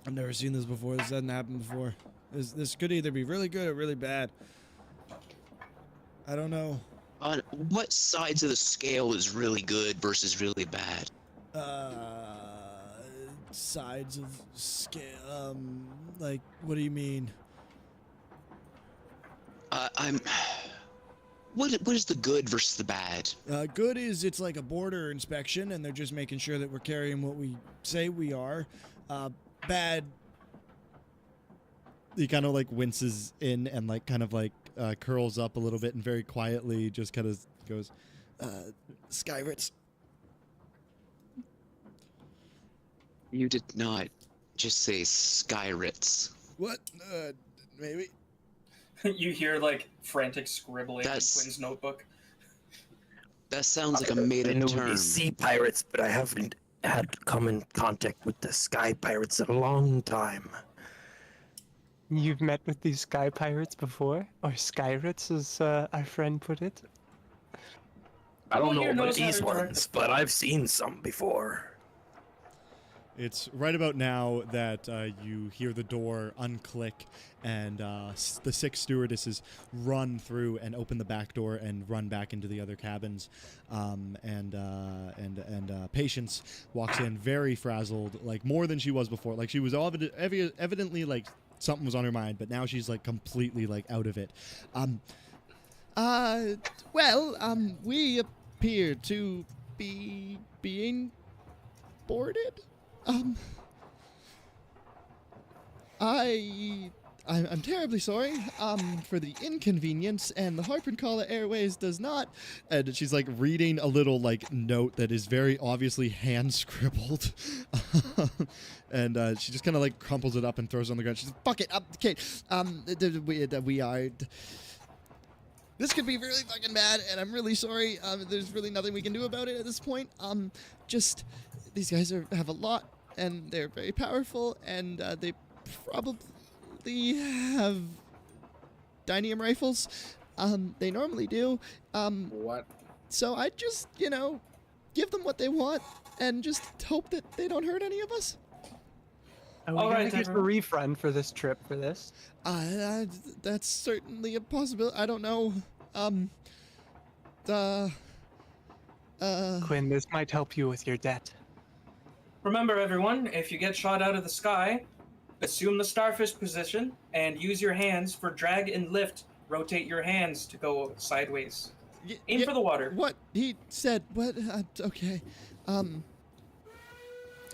I've never seen this before. This hasn't happened before. This could either be really good or really bad. I don't know. On what sides of the scale is really good versus really bad? Sides of scale. Like, what do you mean? What is the good versus the bad? Good is it's like a border inspection, and they're just making sure that we're carrying what we say we are. Bad. He kind of like winces in and like kind of like curls up a little bit and very quietly just kind of goes, Skyrits. You did not just say Skyrits. What? Maybe. You hear like frantic scribbling That's- in Quinn's notebook. That sounds like a I made-up know term. the sea pirates, but I haven't had come in contact with the sky pirates in a long time. You've met with these sky pirates before, or skyrits, as our friend put it. I don't Everyone know here about knows how these to direct ones, the but flow. I've seen some before. It's right about now that you hear the door unclick and the 6 stewardesses run through and open the back door and run back into the other cabins. And Patience walks in very frazzled, like more than she was before. Like she was evidently like something was on her mind, but now she's like completely like out of it. We appear to be being boarded. I'm terribly sorry for the inconvenience, and the Harpencaller Airways does not. And she's like reading a little like note that is very obviously hand scribbled, and she just kind of like crumples it up and throws it on the ground. She's like, "Fuck it, okay. We are. This could be really fucking bad, and I'm really sorry. There's really nothing we can do about it at this point. Just these guys have a lot, and they're very powerful, and they probably have dynium rifles. They normally do. What? So I just, give them what they want, and just hope that they don't hurt any of us." Are we All gonna right, get a everyone. refund for this trip for this? That's certainly a possibility. I don't know. Quinn, this might help you with your debt. Remember, everyone, if you get shot out of the sky, assume the starfish position and use your hands for drag and lift. Rotate your hands to go sideways. Aim for the water. What he said. What? Okay.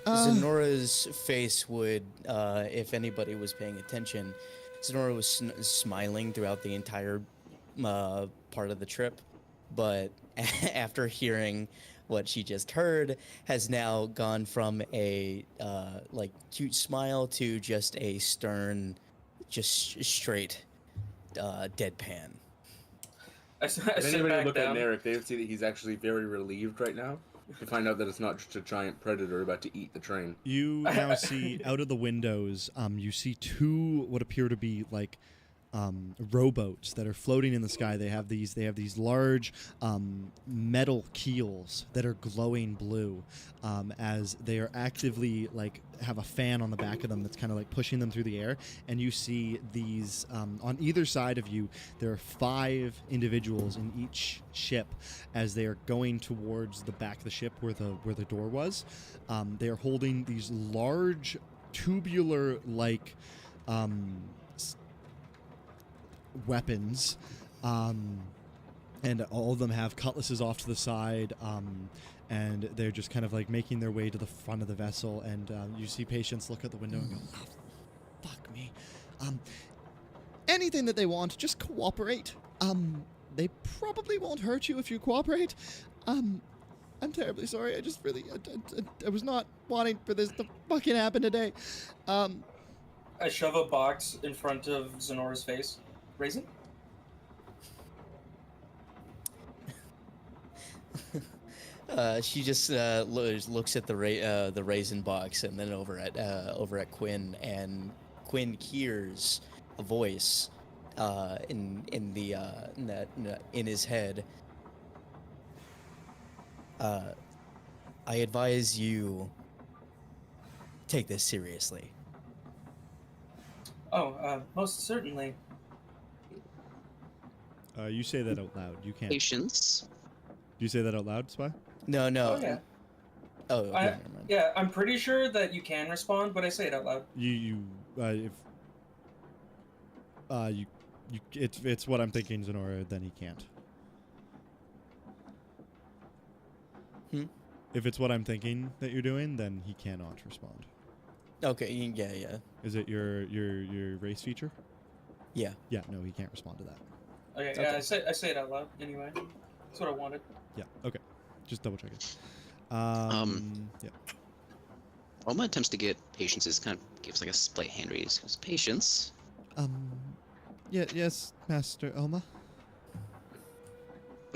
Zenora's face would, if anybody was paying attention, Zenora was smiling throughout the entire part of the trip, but after hearing what she just heard, has now gone from a like cute smile to just a stern, just straight deadpan. If anybody look at Narek, they would see that he's actually very relieved right now to find out that it's not just a giant predator about to eat the train. You now see out of the windows, you see two what appear to be like rowboats that are floating in the sky. They have these large metal keels that are glowing blue, as they are actively like have a fan on the back of them that's kind of like pushing them through the air. And you see these on either side of you. There are 5 individuals in each ship as they are going towards the back of the ship where the door was. They are holding these large tubular like weapons, and all of them have cutlasses off to the side, and they're just kind of like making their way to the front of the vessel. And you see Patience look out the window and go, "Oh, fuck me." Anything that they want, just cooperate. They probably won't hurt you if you cooperate. I'm terribly sorry. I just really, I was not wanting for this to fucking happen today. I shove a box in front of Zenora's face. Raisin? She just looks at the raisin box and then over at Quinn, and Quinn hears a voice in his head. I advise you take this seriously. Oh, most certainly. You say that out loud. You can't. Patience. Do you say that out loud, Spy? No. Oh, yeah. Oh, okay, never mind. Yeah, I'm pretty sure that you can respond, but I say it out loud. It's what I'm thinking, Zenora. Then he can't. If it's what I'm thinking that you're doing, then he cannot respond. Okay. Yeah. Is it your race feature? Yeah. Yeah. No, he can't respond to that. Okay, yeah, I say it out loud anyway. That's what I wanted. Yeah. Okay. Just double check it. Yeah. Oma attempts to get Patience's kind of gives like a slight hand raise. Goes, Patience. Yeah. Yes, Master Oma.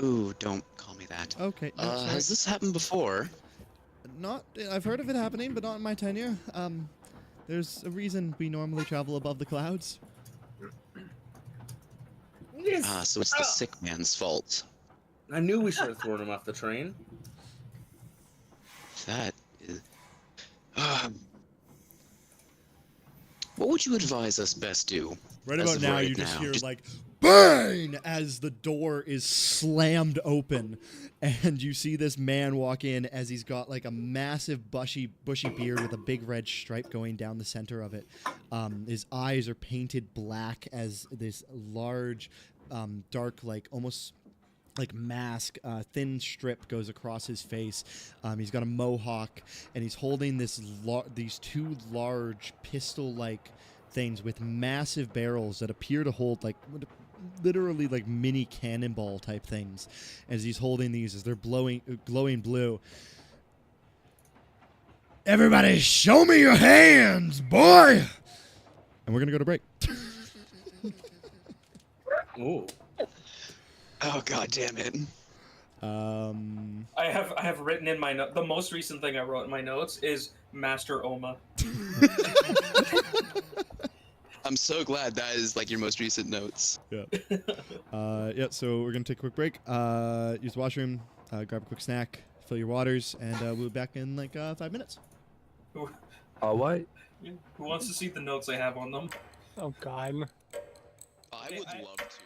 Ooh, don't call me that. Okay. No, sorry. Has this happened before? Not. I've heard of it happening, but not in my tenure. There's a reason we normally travel above the clouds. So it's the sick man's fault. I knew we should have thrown him off the train. That is... what would you advise us best do? Right as about of now, right you just hear Just- like bang as the door is slammed open, and you see this man walk in as he's got like a massive bushy beard with a big red stripe going down the center of it. His eyes are painted black as this large, dark, like almost like mask, thin strip goes across his face. He's got a mohawk, and he's holding these 2 large pistol-like things with massive barrels that appear to hold like literally like mini cannonball type things. As he's holding these, as they're glowing blue. Everybody, show me your hands, boy! And we're gonna go to break. Ooh. Oh god damn it! I have written in my the most recent thing I wrote in my notes is Master Oma. I'm so glad that is like your most recent notes. Yeah. Yeah. So we're gonna take a quick break. Use the washroom. Grab a quick snack. Fill your waters, and we'll be back in like 5 minutes. What? Who wants to see the notes I have on them? Oh God. I Okay, would I- love to.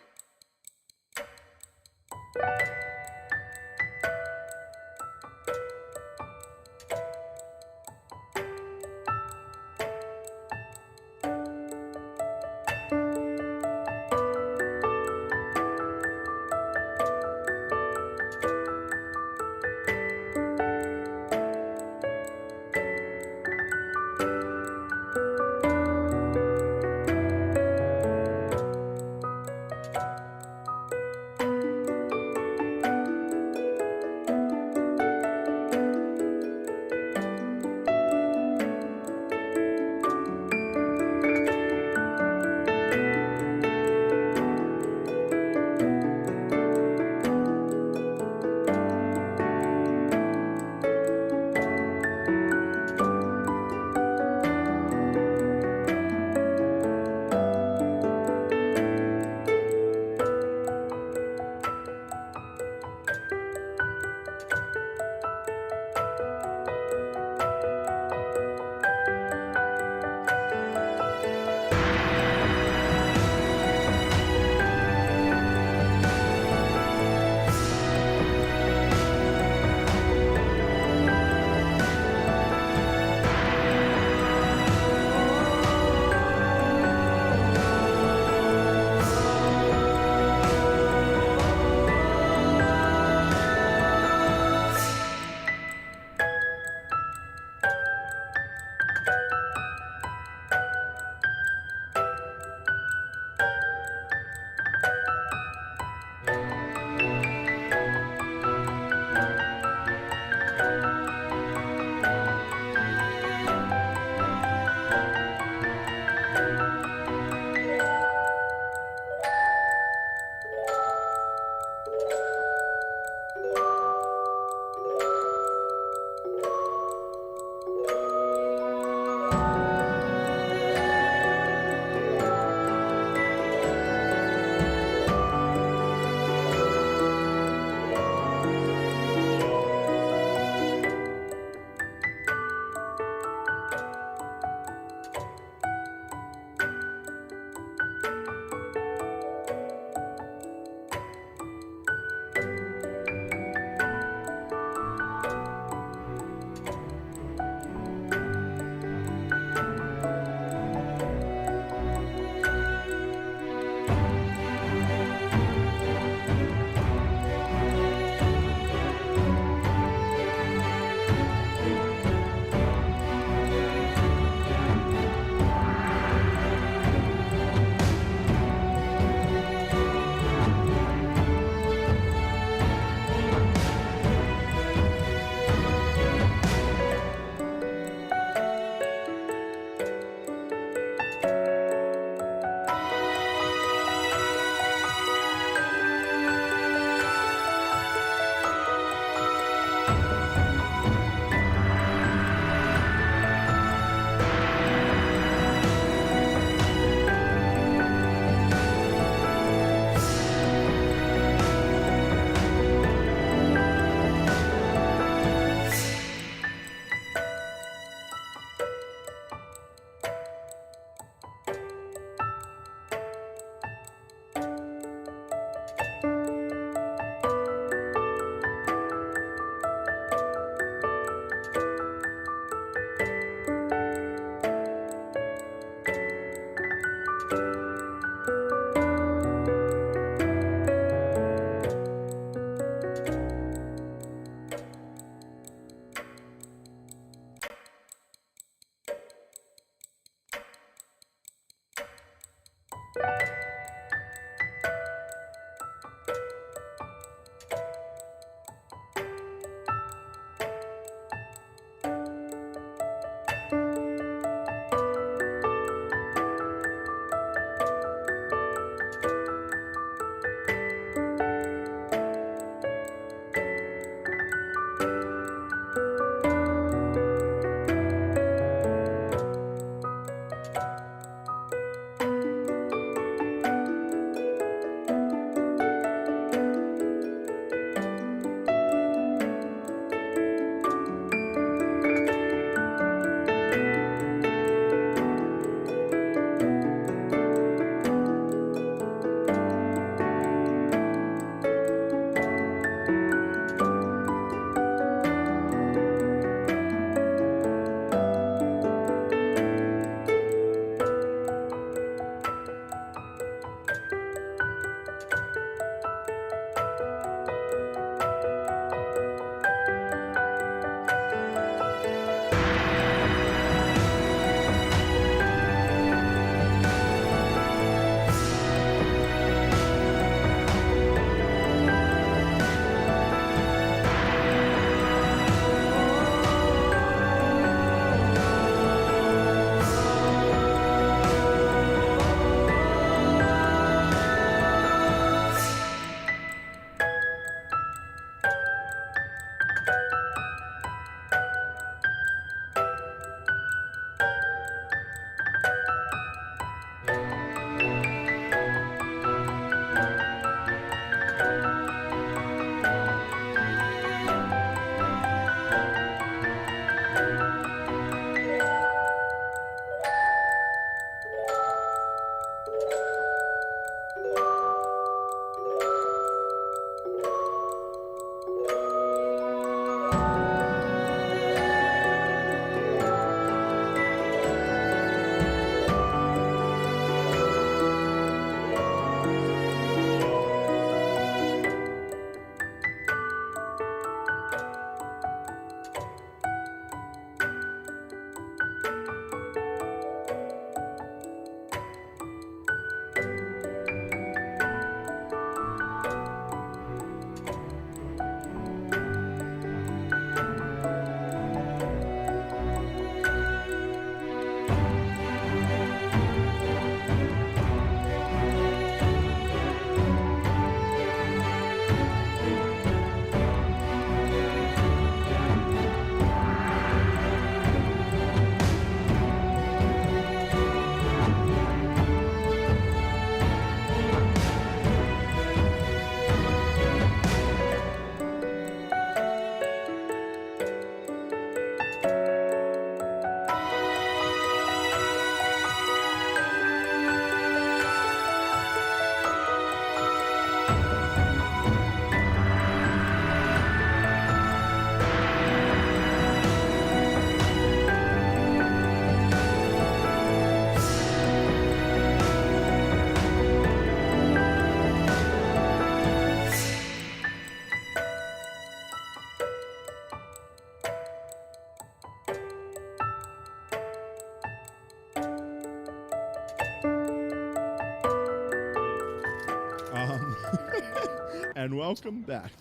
And welcome back.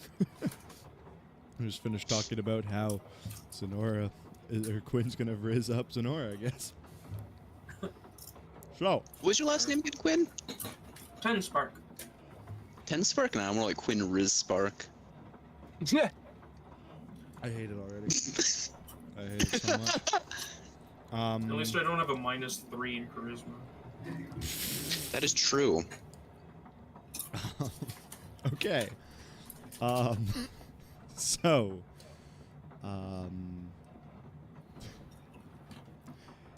I just finished talking about how Zenora, or Quinn's gonna rizz up Zenora, I guess. So. What was your last name again, Quinn? 10 Spark. 10 Spark? Nah, more like Quinn Riz Spark. Yeah. I hate it already. I hate it so much. At least I don't have a -3 in charisma. That is true. Okay. So,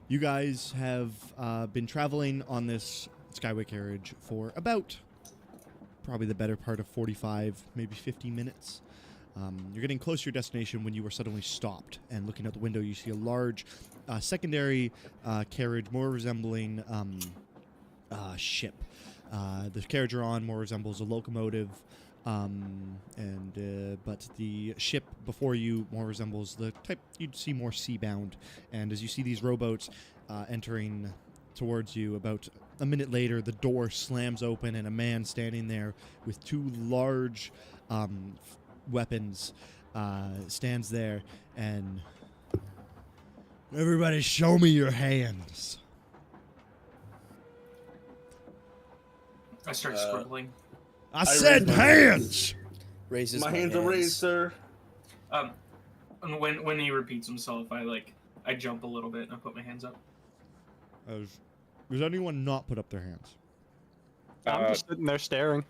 you guys have been traveling on this skyway carriage for about probably the better part of 45, maybe 50 minutes. You're getting close to your destination when you are suddenly stopped, and looking out the window, you see a large secondary carriage, more resembling ship. The carriage you're on more resembles a locomotive, but the ship before you more resembles the type you'd see more sea-bound. And as you see these rowboats entering towards you, about a minute later, the door slams open, and a man standing there with two large weapons stands there, and everybody show me your hands. I start scribbling. I said hands! Raises My hands are raised, sir. And when he repeats himself, I jump a little bit and I put my hands up. Does anyone not put up their hands? I'm just sitting there staring.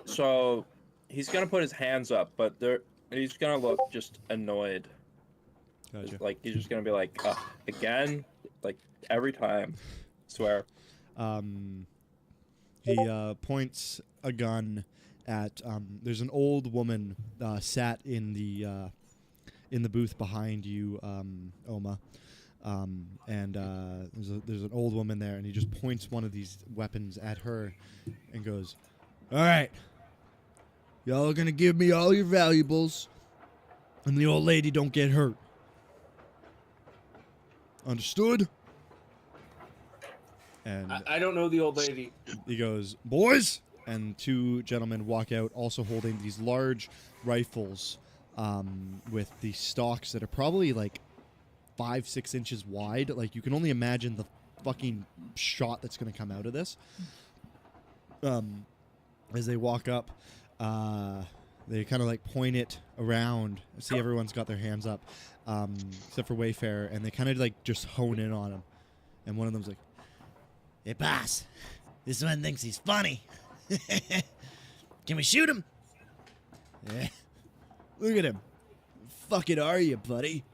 So he's gonna put his hands up, but he's gonna look just annoyed. Gotcha. Like he's just gonna be like, again, like every time. Swear. He points a gun at. There's an old woman sat in the booth behind you, Oma, and there's an old woman there, and he just points one of these weapons at her, and goes, "All right, y'all are gonna give me all your valuables, and the old lady don't get hurt. Understood?" And I don't know the old lady. he goes, "Boys!" And two gentlemen walk out, also holding these large rifles with the stocks that are probably like 5-6 inches wide. Like, you can only imagine the fucking shot that's going to come out of this. As they walk up, they kind of like point it around. See, everyone's got their hands up, except for Wayfarer, and they kind of like just hone in on him. And one of them's like, Hey, boss. This one thinks he's funny. Can we shoot him? "Yeah, look at him. Fuck it, are you, buddy?"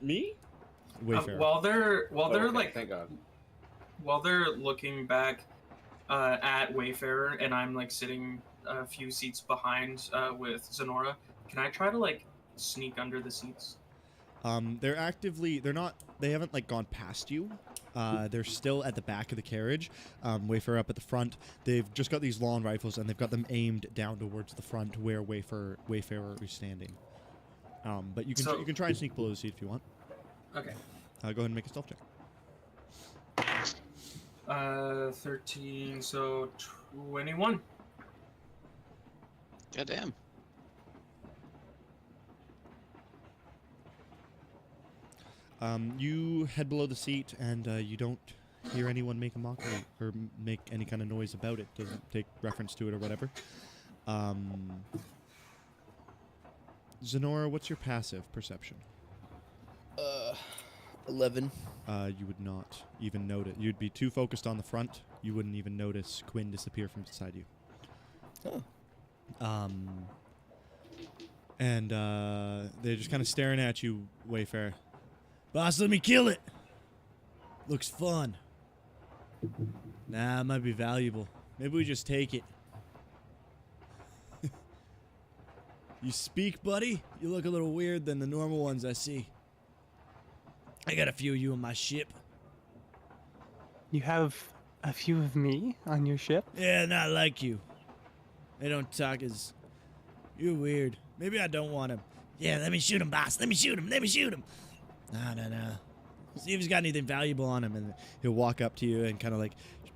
Me? Wayfarer. While they're Okay, thank God. while they're looking back at Wayfarer, and I'm like sitting a few seats behind with Zenora, can I try to like sneak under the seats? They haven't like gone past you. They're still at the back of the carriage. Wayfarer up at the front. They've just got these long rifles, and they've got them aimed down towards the front where Wayfarer is standing. But you can try and sneak below the seat if you want. Okay. Go ahead and make a stealth check. 13, so 21. Goddamn. You head below the seat, and you don't hear anyone make a mockery or make any kind of noise about it. Doesn't take reference to it or whatever. Zenora, what's your passive perception? 11. You would not even notice. You'd be too focused on the front. You wouldn't even notice Quinn disappear from beside you. Oh. And they're just kind of staring at you, Wayfarer. Boss, let me kill it. Looks fun. Nah, it might be valuable. Maybe we just take it. You speak, buddy? You look a little weird than the normal ones I see. I got a few of you on my ship. You have a few of me on your ship? Yeah, not like you. They don't talk as... You're weird. Maybe I don't want him. Yeah, let me shoot him, boss. Let me shoot him. Let me shoot him. No. See if he's got anything valuable on him. And he'll walk up to you and kind of like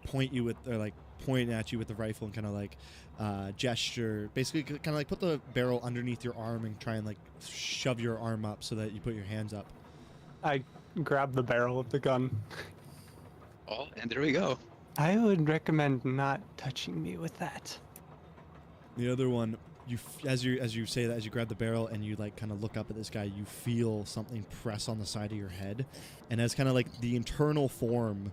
point you with, or like point at you with the rifle and kind of like gesture, basically kind of like put the barrel underneath your arm and try and like shove your arm up so that you put your hands up. I grab the barrel of the gun. Oh, and there we go. I would recommend not touching me with that. The other one, as you say that, as you grab the barrel and you like kind of look up at this guy, you feel something press on the side of your head, and as kind of like the internal form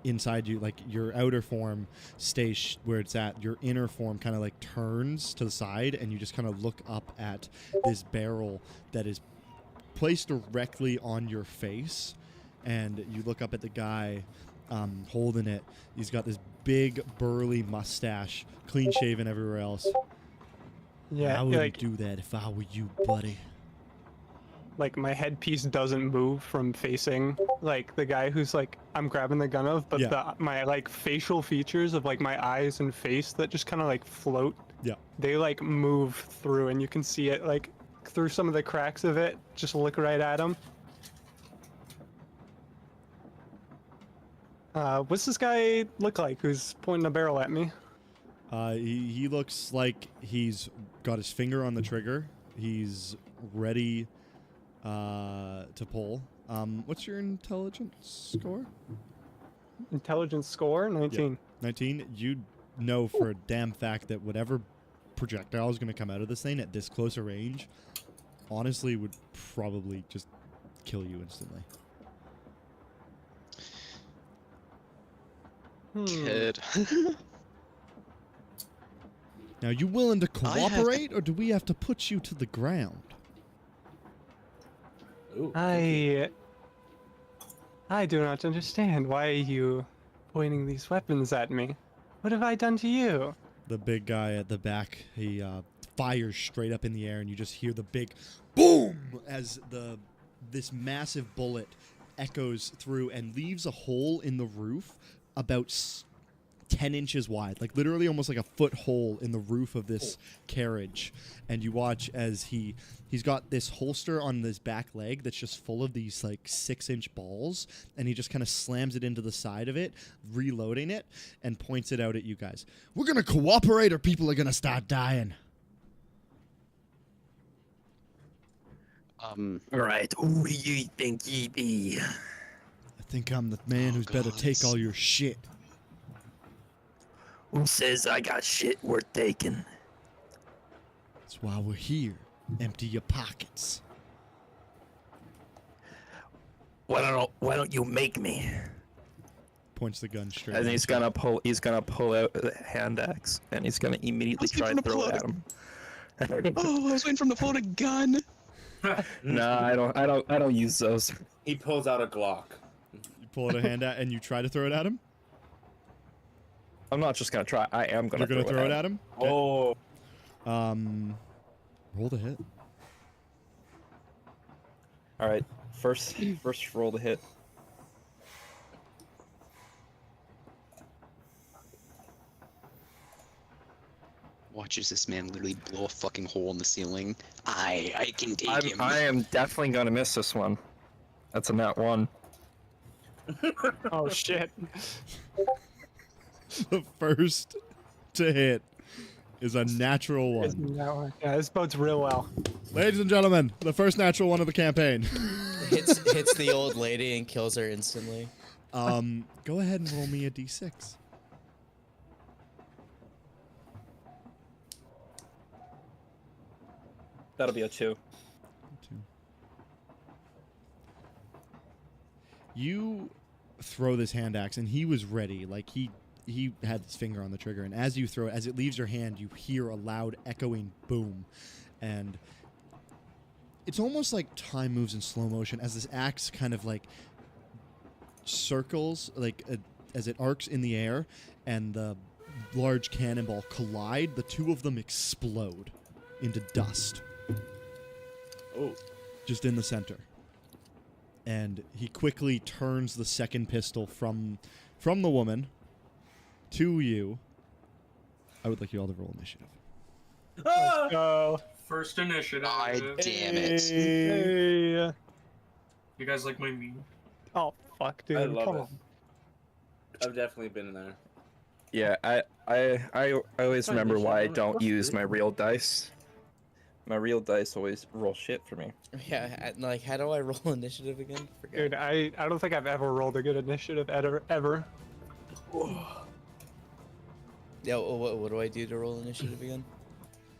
inside you, like your outer form stays where it's at, your inner form kind of like turns to the side, and you just kind of look up at this barrel that is placed directly on your face, and you look up at the guy holding it. He's got this big burly mustache, clean shaven everywhere else. Yeah, I wouldn't like, do that if I were you, buddy. like my headpiece doesn't move from facing like the guy who's like I'm grabbing the gun of, but Yeah. my like facial features of like my eyes and face that just kind of like float. Yeah. They like move through, and you can see it like through some of the cracks of it. Just look right at him. What's this guy look like who's pointing a barrel at me? He looks like he's got his finger on the trigger. He's ready to pull. What's your intelligence score? Intelligence score 19. 19. You know for a damn fact that whatever projectile is going to come out of this thing at this close a range, honestly, would probably just kill you instantly. Kid. Now, you willing to I have to- cooperate, or do we have to put you to the ground? Ooh, I do not understand. Why are you pointing these weapons at me? What have I done to you? The big guy at the back, he fires straight up in the air, and you just hear the big boom as this massive bullet echoes through and leaves a hole in the roof about 10 inches wide, like literally almost like a foot hole in the roof of this carriage. And you watch as he's got this holster on his back leg that's just full of these like 6-inch balls, and he just kind of slams it into the side of it, reloading it, and points it out at you guys. We're gonna cooperate or people are gonna start dying. Right, who do you think ye be? I think I'm the man who's better take all your shit. Who says I got shit worth taking? That's why we're here. Empty your pockets. Why don't you make me? Points the gun straight. And at he's you. gonna pull out the hand axe, and he's gonna immediately try to throw it at him. Oh, I was waiting for him to pull out a gun. No, I don't use those. He pulls out a Glock. You pull out a hand at and you try to throw it at him? I'm not just gonna try. I am gonna. You're gonna throw it at him? Okay. Oh, Roll the hit. All right, first roll the hit. Watches this man literally blow a fucking hole in the ceiling. I can take him. I am definitely gonna miss this one. That's a nat 1. Oh shit. The first to hit is a natural one. Yeah, this bodes real well. Ladies and gentlemen, the first natural one of the campaign. hits the old lady and kills her instantly. Go ahead and roll me a d6. That'll be a 2. You throw this hand axe, and he was ready. Like he had his finger on the trigger, and as you throw it, as it leaves your hand, you hear a loud echoing boom, and it's almost like time moves in slow motion as this axe kind of like circles, like as it arcs in the air, and the large cannonball collide. The two of them explode into dust. oh, Just in the center. And he quickly turns the second pistol from the woman to you. I would like you all to roll initiative. Oh, First initiative. God damn it. hey. You guys like my meme? Oh fuck, dude. I love Come it. on. I've definitely been there. Yeah, I always Fine, remember they should why I run don't across use it. my real dice. My real dice always roll shit for me. Yeah, like how do I roll initiative again? Forget. Dude, I don't think I've ever rolled a good initiative ever. Yeah, what do I do to roll initiative again?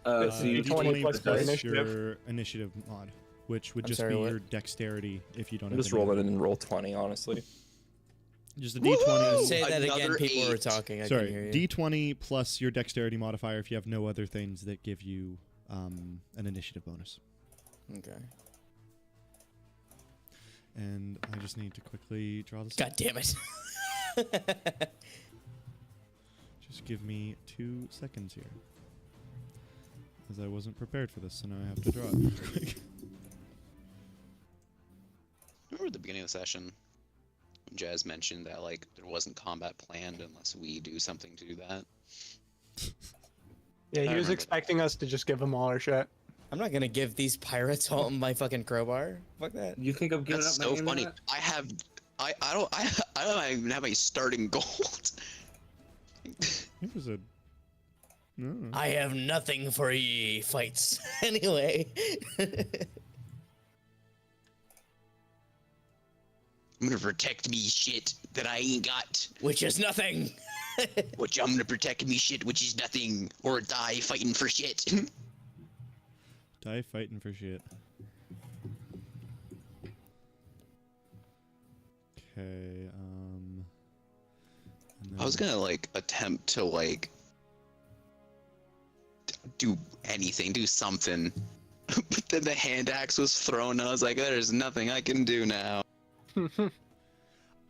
So you D20 take plus the your dice. initiative. your initiative mod, which would I'm just sorry, be what? your dexterity if you don't have Just any roll it other- and roll 20, honestly. Just a d20. Say that again. Another People are 8. talking. I Sorry, can hear you. d20 plus your dexterity modifier if you have no other things that give you an initiative bonus. Okay. And I just need to quickly draw this. God damn it. Just give me 2 seconds here. As I wasn't prepared for this, so now I have to draw it real quick. Remember at the beginning of the session, when Jazz mentioned that like there wasn't combat planned unless we do something to do that. Yeah, he was remember expecting us to just give him all our shit. I'm not gonna give these pirates all my fucking crowbar. Fuck that. You think I'm giving That's up my so funny. internet? I don't even have any starting gold. It was a. No. I have nothing for ye fights. Anyway. I'm gonna protect me shit that I ain't got. Which is nothing. Which I'm gonna protect me shit which is nothing. Or die fighting for shit. Die fighting for shit. Okay, and I was then- gonna like attempt to like do anything, do something. But then the hand axe was thrown and I was like, there's nothing I can do now.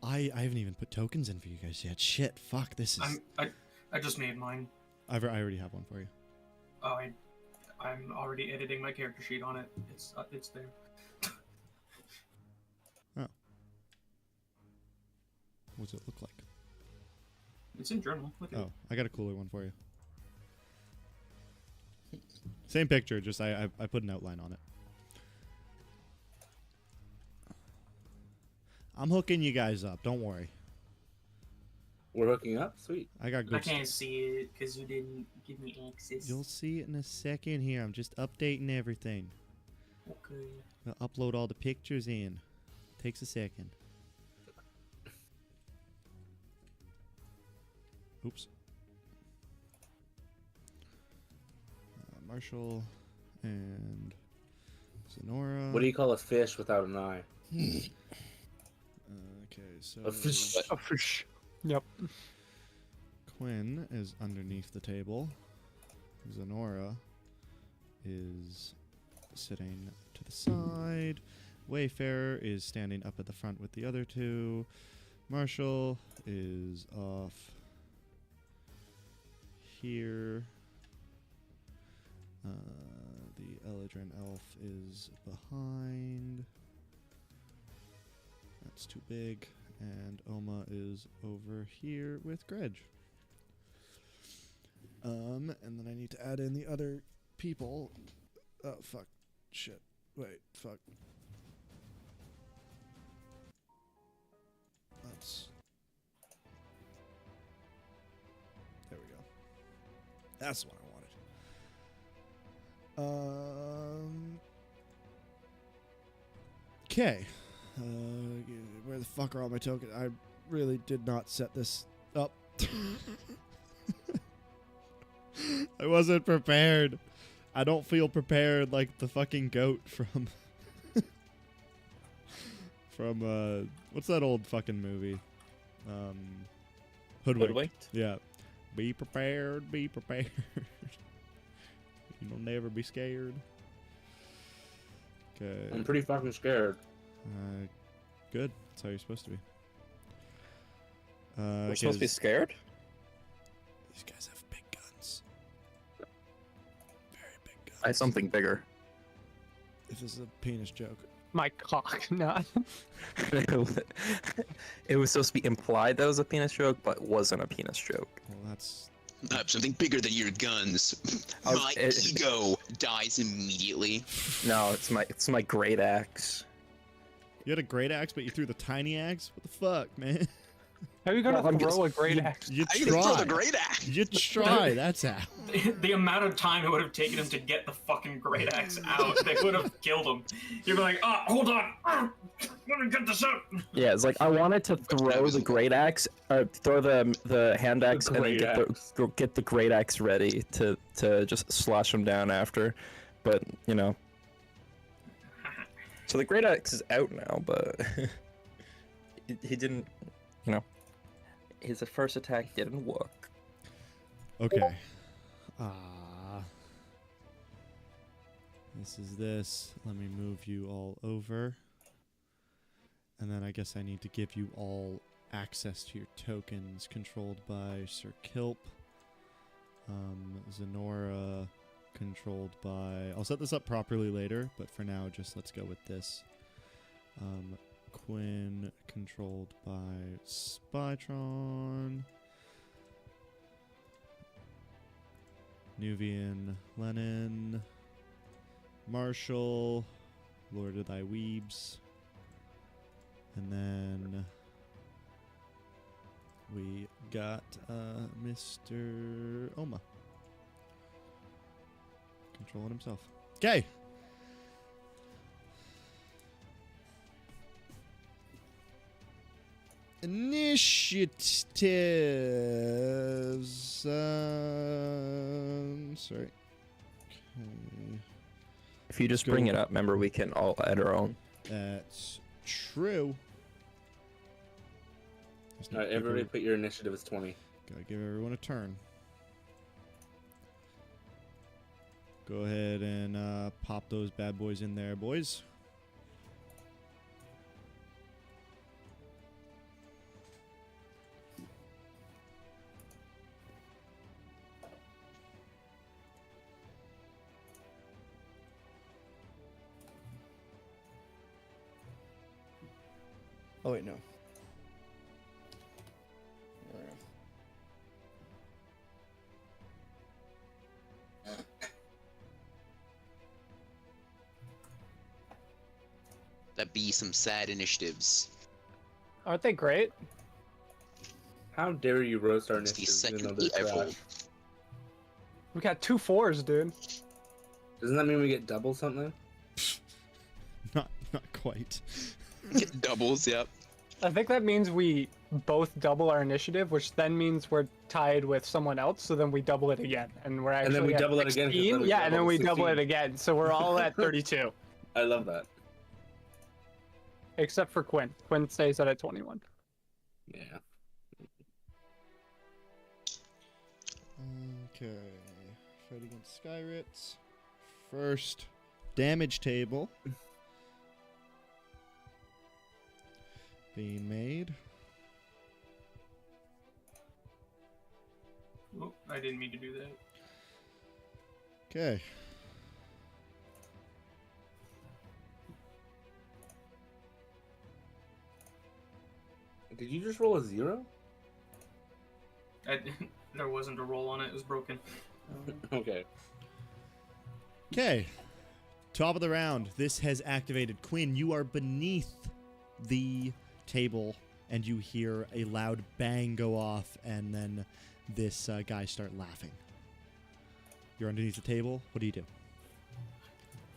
I haven't even put tokens in for you guys yet. Shit, fuck, this is. I just made mine. I already have one for you. Oh, I'm already editing my character sheet on it. It's there. Oh. What does it look like? It's in journal. Look at Oh, I got a cooler one for you. Same picture, just I put an outline on it. I'm hooking you guys up, don't worry. We're hooking up? Sweet. I got I good can't see it because you didn't give me access. You'll see it in a second here. I'm just updating everything. Okay. I'll upload all the pictures in. Takes a second. Oops. Marshall and Sonora. What do you call a fish without an eye? Okay, so A fish. Oh, for Yep. Quinn is underneath the table. Zenora is sitting to the side. Wayfarer is standing up at the front with the other two. Marshall is off here. The Eladrin elf is behind. That's too big. And Oma is over here with Gredge. And then I need to add in the other people. Oh, fuck. Shit. Wait, fuck. That's... There we go. That's what I wanted. Okay. Where the fuck are all my tokens? I really did not set this up. I wasn't prepared. I don't feel prepared like the fucking goat from what's that old fucking movie? Hoodwinked. Hoodwinked? Yeah. Be prepared, be prepared. You'll never be scared. Okay. I'm pretty fucking scared. Good. That's how you're supposed to be. We're supposed to be 'cause scared? These guys have big guns. Very big guns. I had something bigger. This is a penis joke. My cock, not. It was supposed to be implied that it was a penis joke, but wasn't a penis joke. Well, that's... I have something bigger than your guns. Oh, My ego dies immediately. No, it's my great axe. You had a great axe, but you threw the tiny axe? What the fuck, man? How are you gonna Well, I'm throw a great axe? You I can throw try. the great axe. You try. That's how. The amount of time it would have taken him to get the fucking great axe out, they would have killed him. You'd be like, hold on, let me get this out. Yeah, it's like I wanted to throw the great axe, or throw the hand axe, and then great get the great axe ready to just slash him down after, but you know. So the great axe is out now, but he didn't, you know. His first attack didn't work. Okay. This is this. Let me move you all over. And then I guess I need to give you all access to your tokens controlled by Sir Kilp. Zenora controlled by... I'll set this up properly later, but for now just let's go with this. Quinn controlled by Spytron. Nuvian Lenin. Marshall. Lord of Thy Weebs. And then we got Mr. Oma. Controlling himself. Okay. Initiatives. Sorry. Okay. If you just bring it up, remember we can all add our own. That's true. All right, everybody put your initiative as 20. Gotta give everyone a turn. Go ahead and pop those bad boys in there, boys. Oh wait, no. That be some sad initiatives. Aren't they great? How dare you roast our It's the initiatives even though second they're level. trash? We got 2 4s, dude. Doesn't that mean we get double something? Not quite. Get doubles, yep. I think that means we both double our initiative, which then means we're tied with someone else. So then we double it again, and we're actually And then we at double it again, 'cause 16. then we Yeah, and then double we 16. double it again. So we're all at 32, I love that. except for Quinn. Quinn stays at 21. Yeah. Okay. Fight against Skyrits. First damage table being made. Oh, I didn't mean to do that. Okay. Did you just roll a 0? There wasn't a roll on it. It was broken. Okay. Okay. Top of the round. This has activated. Quinn, you are beneath the table, and you hear a loud bang go off, and then this guy start laughing. You're underneath the table. What do you do?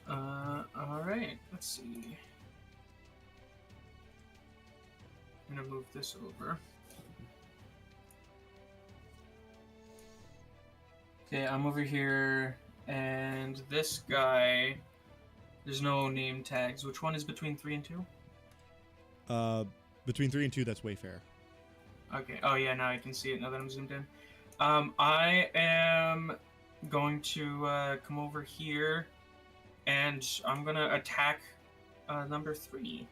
All right. Let's see. I'm gonna move this over. Okay, I'm over here, and this guy. There's no name tags. Which one is between 3 and 2? Between 3 and 2, that's Wayfarer. Okay. Oh yeah, now I can see it. Now that I'm zoomed in. I am going to come over here, and I'm gonna attack number 3.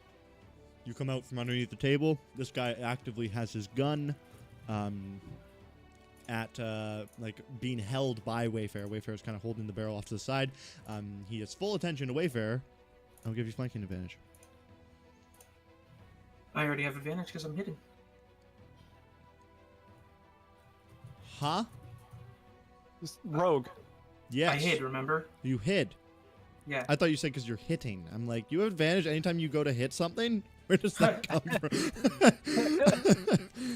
You come out from underneath the table. This guy actively has his gun at like being held by Wayfarer. Wayfarer's kind of holding the barrel off to the side. He has full attention to Wayfarer. I'll give you flanking advantage. I already have advantage because I'm hidden. Huh? Just rogue. Yes. I hid. Remember? You hid. Yeah. I thought you said because you're hitting. I'm like, you have advantage anytime you go to hit something? Where does that come from?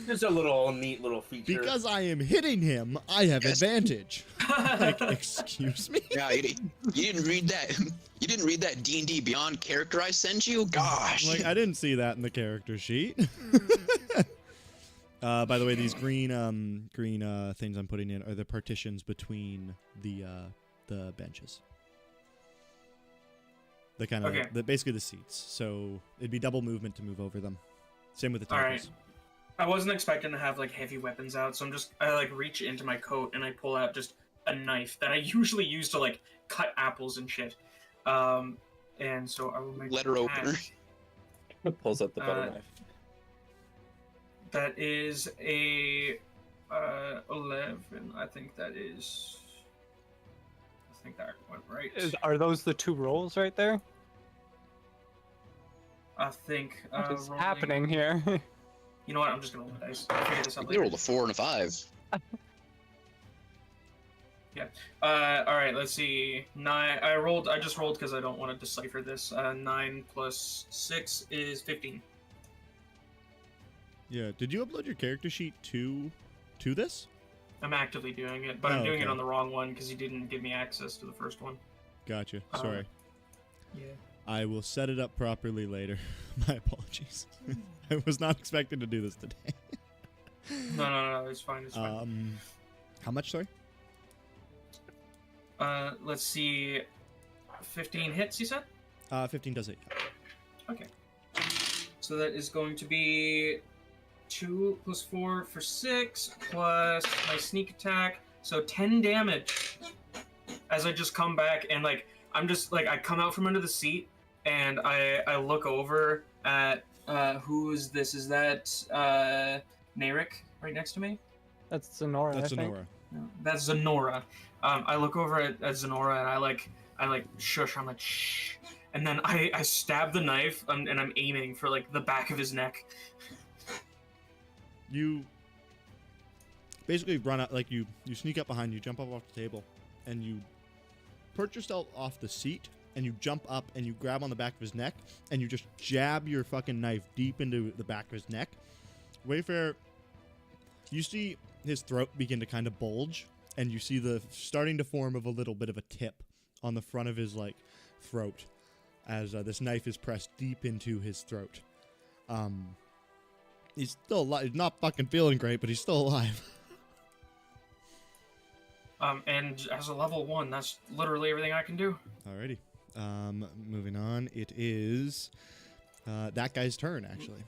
Just a neat little feature. Because I am hitting him, I have Yes. advantage. Like, excuse me? Yeah, you didn't read that. You didn't read that D&D Beyond character I sent you. Gosh. Like, I didn't see that in the character sheet. By the way, these green things I'm putting in are the partitions between the benches. The kind of basically the seats. So it'd be double movement to move over them. Same with the tables. All right. I wasn't expecting to have like heavy weapons out, so I like reach into my coat and I pull out just a knife that I usually use to like cut apples and shit. And so I will make Letter opener. Pulls out the butter knife. That is a 11. I think that went right. Are those the 2 rolls right there? I think. What is rolling- happening here? You know what? I'm just gonna roll the dice. I'll figure this out They later. rolled a 4 and a 5. Yeah. All right. Let's see. 9. I just rolled because I don't want to decipher this. 9 plus 6 is 15. Yeah. Did you upload your character sheet to this? I'm actively doing it, but I'm doing it on the wrong one because you didn't give me access to the first one. Gotcha. Sorry. Yeah. I will set it up properly later. My apologies. I was not expecting to do this today. No. It's fine. It's fine. How much, sorry? Let's see. 15 hits, you said? 15 does it. Okay. So that is going to be 2 plus 4 for 6 plus my sneak attack. So 10 damage as I just come back and like I'm just like I come out from under the seat and I look over at who is this? Is that Narek right next to me? That's Zenora. That's I think. Zenora. No, that's Zenora. I look over at Zenora and I like shush. I'm like shh, and then I stab the knife and I'm aiming for like the back of his neck. You basically run out, like you sneak up behind, you jump up off the table, and you perch yourself off the seat, and you jump up and you grab on the back of his neck, and you just jab your fucking knife deep into the back of his neck. Wayfair, you see his throat begin to kind of bulge, and you see the starting to form of a little bit of a tip on the front of his like throat as this knife is pressed deep into his throat. He's still alive. He's not fucking feeling great, but he's still alive. And as a level 1, that's literally everything I can do. Alrighty. Moving on. It is that guy's turn, actually.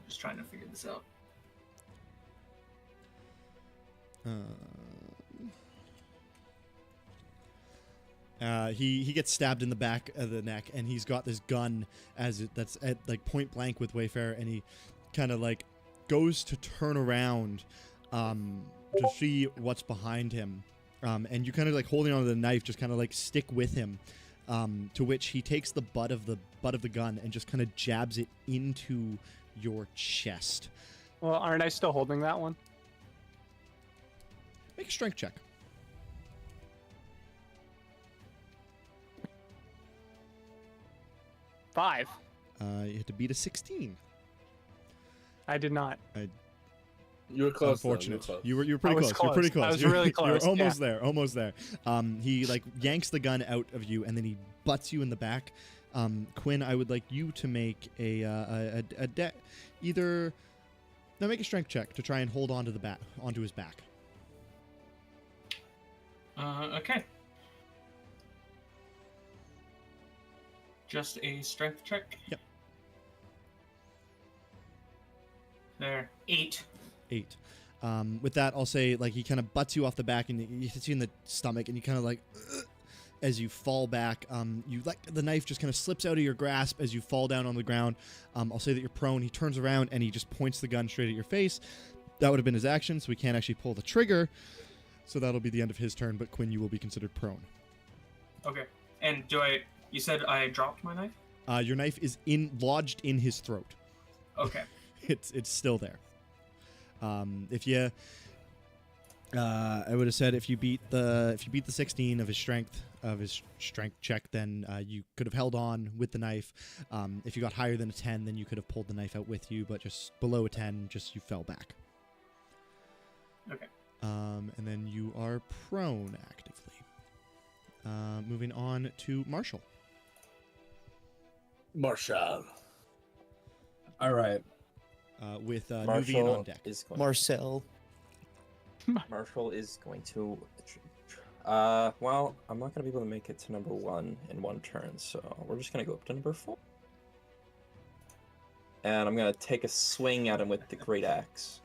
Just trying to figure this out. He gets stabbed in the back of the neck, and he's got this gun that's at like point blank with Wayfarer, and he kind of like goes to turn around to see what's behind him, and you kind of like holding onto the knife, just kind of like stick with him, to which he takes the butt of the gun and just kind of jabs it into your chest. Well, aren't I still holding that one? Make a strength check. Five. You had to beat a 16. I did not. You were close. Unfortunate. Though. You were pretty I was close. You're pretty close. close. I was You're- really close, You're almost yeah. there. Almost there. He like yanks the gun out of you, and then he butts you in the back. Quinn, I would like you to make make a strength check to try and hold onto his back. Okay. Just a strength check? Yep. There. 8. 8. With that, I'll say like he kind of butts you off the back and he hits you in the stomach, and you kind of like as you fall back. You like the knife just kind of slips out of your grasp as you fall down on the ground. I'll say that you're prone. He turns around and he just points the gun straight at your face. That would have been his action, so we can't actually pull the trigger. So that'll be the end of his turn. But Quinn, you will be considered prone. Okay. And you said I dropped my knife? Your knife is lodged in his throat. Okay. It's still there. I would have said if you beat the 16 of his strength, strength check, then you could have held on with the knife. If you got higher than a 10, then you could have pulled the knife out with you, but just below a 10, just you fell back. Okay. And then you are prone actively. Moving on to Marshall. Marshall. All right. With Nuvian Marshall on deck. is going. Marcel. Marshall is going to. Well, I'm not going to be able to make it to number 1 in one turn, so we're just going to go up to number 4. And I'm going to take a swing at him with the great axe.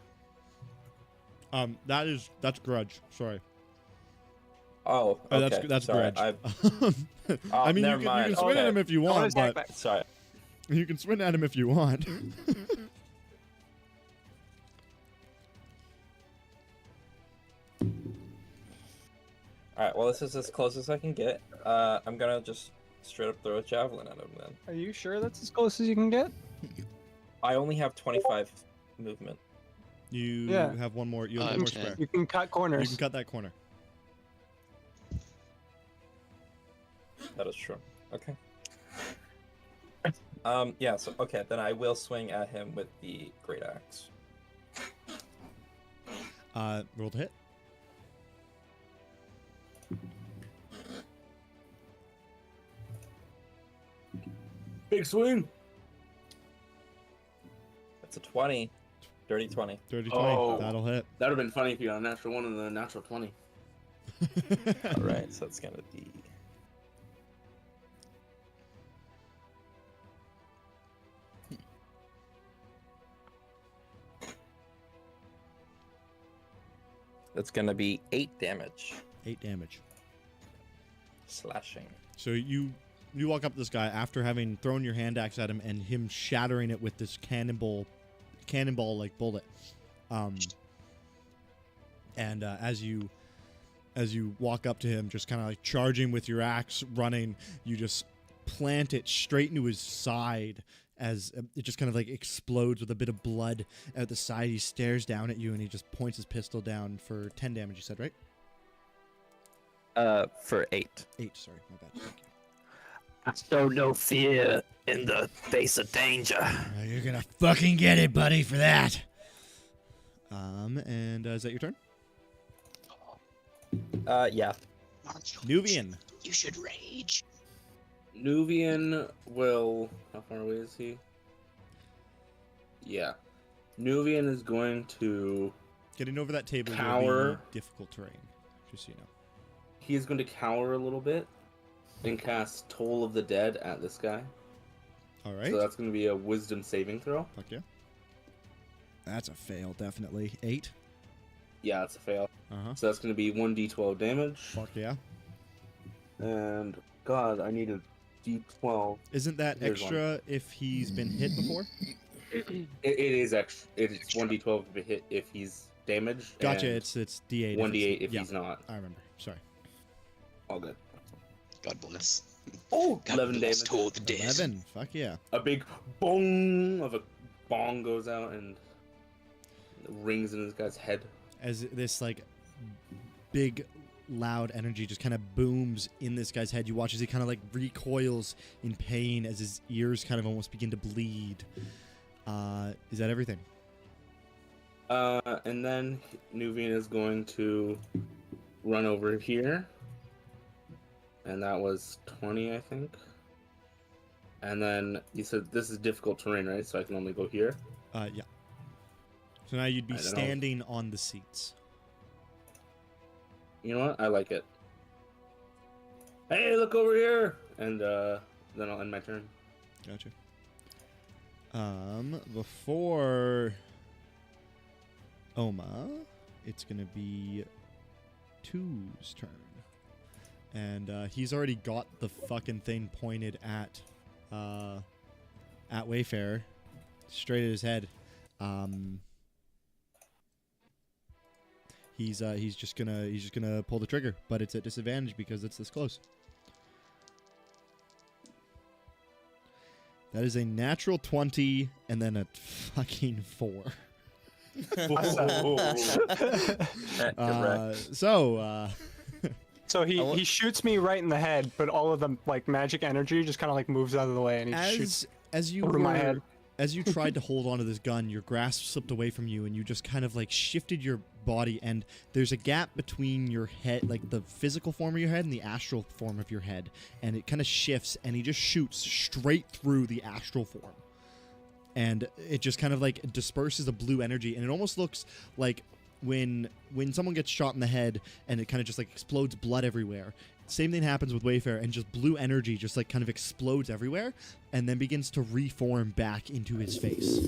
That's grudge. Sorry. Oh, okay. That's sorry. grudge. Oh, I mean, you never can mind. swing at him if you want, attack but back. Sorry. you can swing at him if you want. All right. Well, this is as close as I can get. I'm gonna just straight up throw a javelin at him then. Are you sure that's as close as you can get? I only have 25 movement. You Yeah. have one more. You have I'm one more 10. square. You can cut You corners. can cut that corner. That is true. Okay. Yeah. So okay, then I will swing at him with the great axe. Roll to hit. Big swing. That's a 20. Dirty 20. Dirty 20. Oh. That'll hit. That would have been funny if you got a natural 1 and then a natural 20. All right. So it's gonna be. That's gonna be 8 damage. 8 damage. Slashing. So you walk up to this guy after having thrown your hand axe at him and him shattering it with this cannonball like bullet. And as you walk up to him, just kind of like charging with your axe, running, you just plant it straight into his side as it just kind of like explodes with a bit of blood out the side. He stares down at you and he just points his pistol down for 10 damage. You said, right? For 8. 8. Sorry, my bad. Thank you. Show no fear in the face of danger. You're gonna fucking get it, buddy, for that. And is that your turn? Yeah. Nuvian. You should rage. Nuvian will. How far away is he? Yeah. Nuvian is going to. Getting over that table will Cower. be difficult terrain, just so you know. He's going to cower a little bit and cast Toll of the Dead at this guy. All right. So that's going to be a Wisdom saving throw. Fuck yeah. That's a fail, definitely. 8. Yeah, it's a fail. Uh-huh. So that's going to be 1d12 damage. Fuck yeah. And God, I need a d12. Isn't that Here's extra if he's been hit before? It is extra. It's 1d12 if hit if he's damaged. Gotcha. and It's D8. 1d8 if yeah, he's not. I remember. Sorry. All good. God bless. Oh, God 11 bless damage. Toll the Dead. 11. Fuck yeah. A big bong of a bong goes out and rings in this guy's head. As this like big loud energy just kind of booms in this guy's head, you watch as he kind of like recoils in pain as his ears kind of almost begin to bleed. Is that everything? And then Nuvian is going to run over here. And that was 20, I think. And then you said this is difficult terrain, right? So I can only go here. Yeah. So now you'd be I don't know. standing on the seats. You know what? I like it. Hey, look over here! And then I'll end my turn. Gotcha. Before Oma, it's gonna be 2's turn. And he's already got the fucking thing pointed at Wayfarer, straight at his head. He's just gonna pull the trigger, but it's at disadvantage because it's this close. That is a natural 20 and then a fucking 4. So I wa- he shoots me right in the head, but all of the like magic energy just kind of like moves out of the way, and he shoots As you over my head. as you tried to hold onto this gun, your grasp slipped away from you, and you just kind of like shifted your body, and there's a gap between your head, like the physical form of your head and the astral form of your head, and it kind of shifts, and he just shoots straight through the astral form, and it just kind of like disperses a blue energy, and it almost looks like when someone gets shot in the head and it kind of just like explodes blood everywhere. Same thing happens with Wayfarer, and just blue energy just like kind of explodes everywhere and then begins to reform back into his face.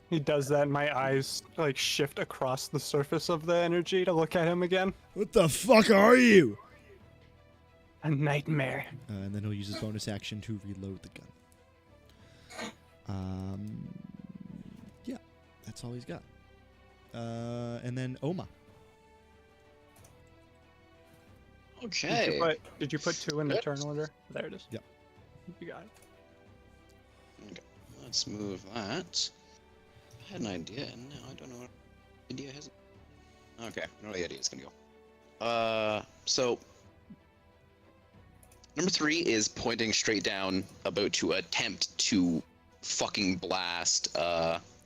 He does that, and my eyes like shift across the surface of the energy to look at him again. What the fuck are you? A nightmare. And then he'll use his bonus action to reload the gun. Yeah, that's all he's got. And then Oma. Okay. Did you put 2 in the Good. turn order? There it is. Yep. You got it. Okay. Let's move that. I had an idea, and now I don't know what idea has. Okay, no idea it's gonna go. So number 3 is pointing straight down, about to attempt to fucking blast.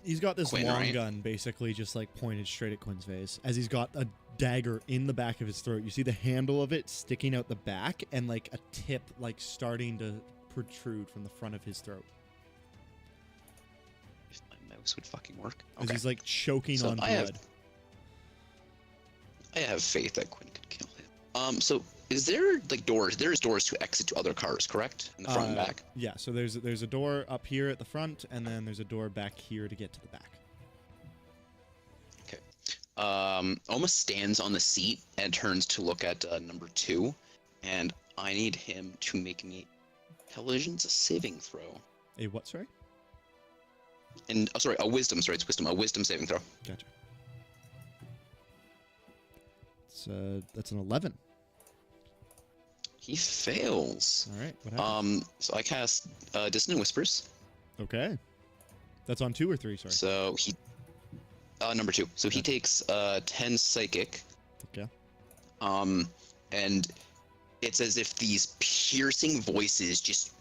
He's got this Quinn, long right? gun basically just like pointed straight at Quinn's face as he's got a dagger in the back of his throat. You see the handle of it sticking out the back and like a tip like starting to protrude from the front of his throat If my mouse would fucking work. as Okay. he's like choking So on I blood. have faith that Quinn could kill him. So is there like doors? There's doors to exit to other cars, correct? In the front and back. Yeah, so there's a door up here at the front, and then there's a door back here to get to the back. Almost stands on the seat and turns to look at number 2, and I need him to make me intelligence saving throw. A what, sorry? And sorry, a wisdom. Sorry, it's wisdom. A wisdom saving throw. Gotcha. That's an 11. He fails. All right, what happens? So I cast Dissonant Whispers. Okay. That's on 2 or 3, sorry. So he, number 2. So he takes 10 psychic. Okay. And it's as if these piercing voices just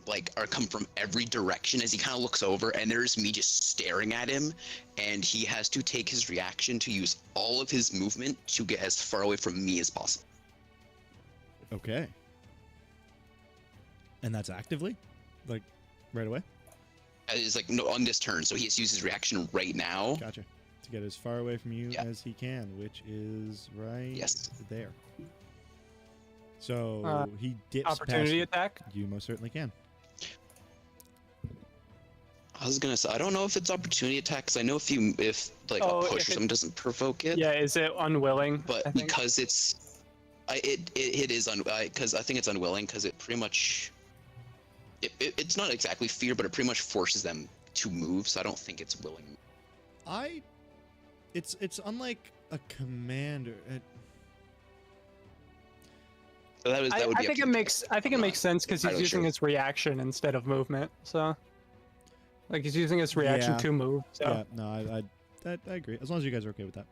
like are come from every direction as he kind of looks over, and there's me just staring at him, and he has to take his reaction to use all of his movement to get as far away from me as possible. Okay. And that's actively? Like, right away? It's like no on this turn, so he has to use his reaction right now. Gotcha. To get as far away from you Yeah. as he can, which is right Yes. there. So he dips Opportunity past attack. you. You most certainly can. I was gonna say I don't know if it's opportunity attack, because I know if like Oh, a if push or it- something doesn't provoke it. Yeah, is it unwilling? But I think? because it is because I think it's unwilling, because it pretty much it's not exactly fear, but it pretty much forces them to move. So I don't think it's willing. It's unlike a commander. So that would I be up think to it you. makes I'm makes sense because he's entirely using sure. his reaction instead of movement. So, like he's using his reaction Yeah. to move. So Yeah, no, I agree. As long as you guys are okay with that.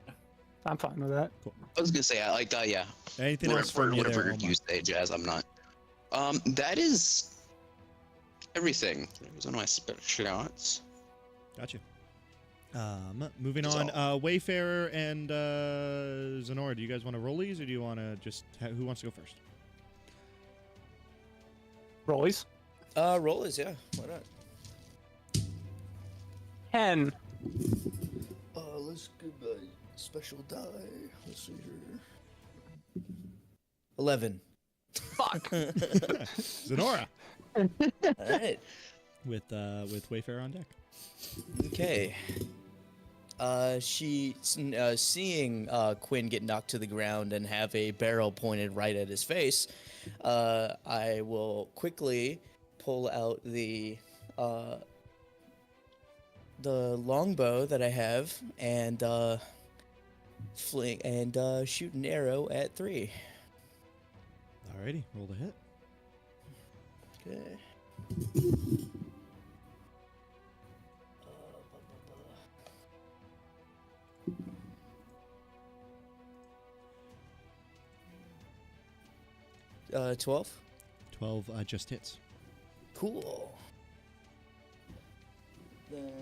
I'm fine with that. I was gonna say I like that. Yeah. Anything else from you Whatever there, Omar? you say, Jazz. I'm not. That is everything. There's one of my special shots. Gotcha. Moving That's on. Wayfarer and Zenora, do you guys want to roll these, or do you want to just who wants to go first? Rollies. Rollers, yeah. Why not? 10. Let's go by special die. Let's see here. 11. Fuck. Zenora All right. with Wayfarer on deck. Okay. Seeing Quinn get knocked to the ground and have a barrel pointed right at his face, I will quickly pull out the longbow that I have and fling and shoot an arrow at 3. Alrighty, roll the hit. Okay. 12. 12 just hits. Cool. Then.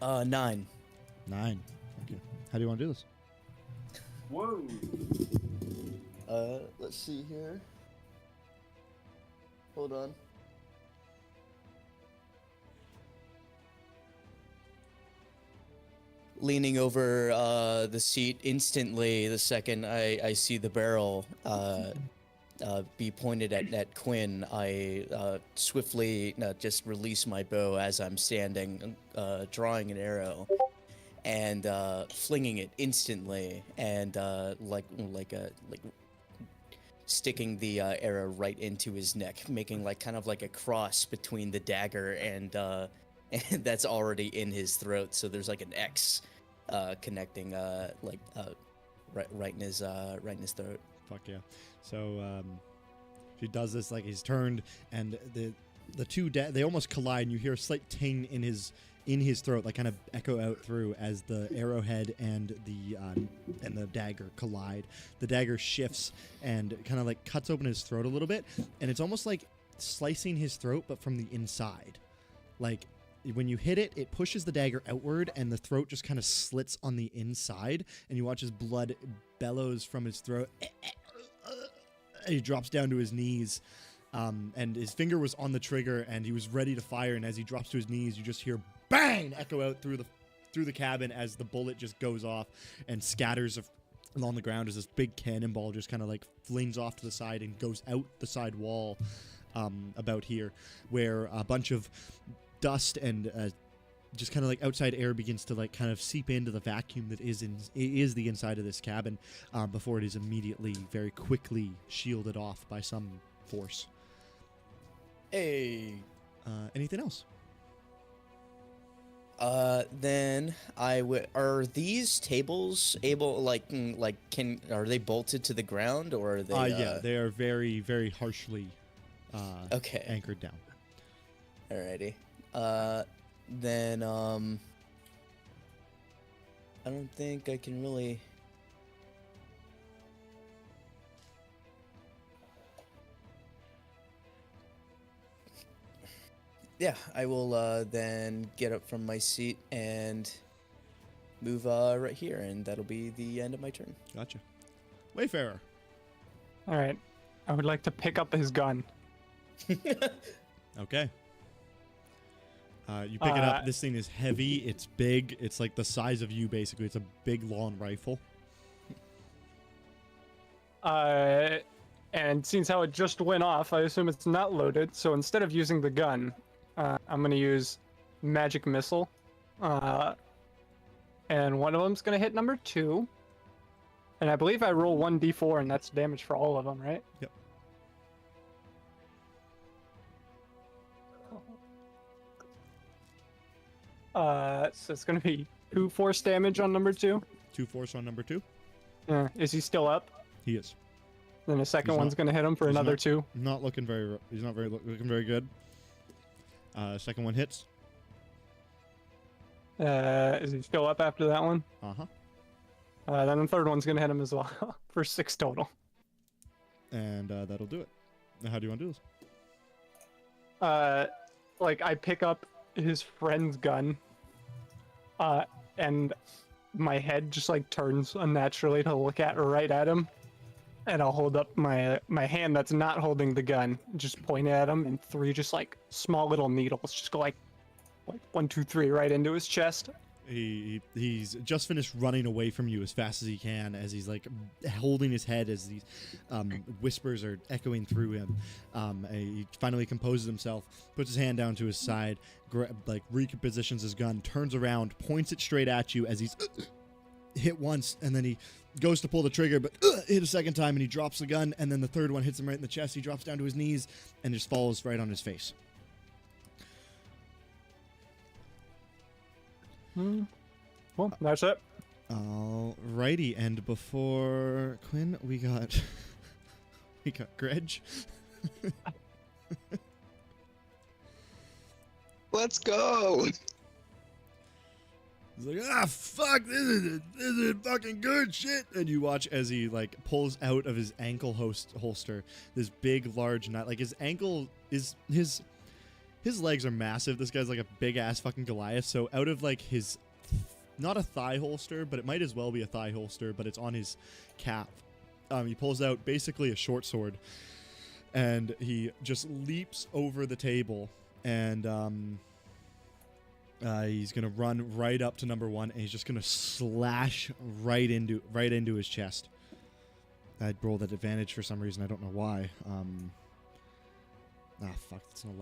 Oh. 9. 9. Okay. How do you want to do this? Whoa. Let's see here. Hold on. Leaning over the seat instantly the second I see the barrel be pointed at Quinn, I swiftly just release my bow as I'm standing, drawing an arrow, and flinging it instantly, and like sticking the arrow right into his neck, making like kind of like a cross between the dagger and that's already in his throat. So there's like an X connecting right in his throat. Fuck yeah. So he does this, like he's turned, and the two they almost collide, and you hear a slight ting in his throat, like kind of echo out through as the arrowhead and the dagger collide. The dagger shifts and kind of like cuts open his throat a little bit, and it's almost like slicing his throat, but from the inside. Like when you hit it, it pushes the dagger outward, and the throat just kind of slits on the inside, and you watch his blood bellows from his throat. He drops down to his knees. And his finger was on the trigger, and he was ready to fire. And as he drops to his knees, you just hear bang echo out through the cabin as the bullet just goes off and scatters along the ground as this big cannonball just kind of like flings off to the side and goes out the side wall about here, where a bunch of dust and just kind of like outside air begins to like kind of seep into the vacuum that is the inside of this cabin before it is immediately, very quickly shielded off by some force. Hey. Anything else? Then are these tables able, are they bolted to the ground, or are they? Yeah, they are very, very harshly okay, anchored down. Alrighty. Then I don't think I can really. Yeah, I will then get up from my seat and move right here, and that'll be the end of my turn. Gotcha. Wayfarer. All right. I would like to pick up his gun. Okay. You pick it up. This thing is heavy. It's big. It's like the size of you, basically. It's a big, long rifle. And since how it just went off, I assume it's not loaded. So instead of using the gun, I'm going to use magic missile. And one of them's going to hit number 2. And I believe I roll 1d4, and that's damage for all of them, right? Yep. So it's going to be 2 force damage on number 2. 2 force on number 2. Is he still up? He is. Then the second one's going to hit him for another 2. Not looking very. He's not very looking very good. Second one hits. Is he still up after that one? Uh-huh. Then the third one's going to hit him as well for 6 total. And that'll do it. Now, how do you want to do this? I pick up his friend's gun, and my head just like turns unnaturally to look right at him, and I'll hold up my hand that's not holding the gun, just point at him, and 3 just like small little needles just go like 1, 2, 3 right into his chest. He's just finished running away from you as fast as he can, as he's like holding his head as these whispers are echoing through him. He finally composes himself, puts his hand down to his side, repositions his gun, turns around, points it straight at you as he's hit once, and then he goes to pull the trigger, but hit a second time, and he drops the gun, and then the third one hits him right in the chest. He drops down to his knees and just falls right on his face. Well, that's it. Alrighty, and before Quinn, we got Greg. Let's go. He's like, ah, fuck, this is fucking good shit. And you watch as he like pulls out of his ankle holster this big, large knife. Like his ankle is his legs are massive. This guy's like a big ass fucking Goliath. So out of like his, not a thigh holster, but it might as well be a thigh holster, but it's on his calf. He pulls out basically a short sword, and he just leaps over the table, and he's gonna run right up to number one, and he's just gonna slash right into his chest. I rolled at advantage for some reason. I don't know why. Fuck, that's an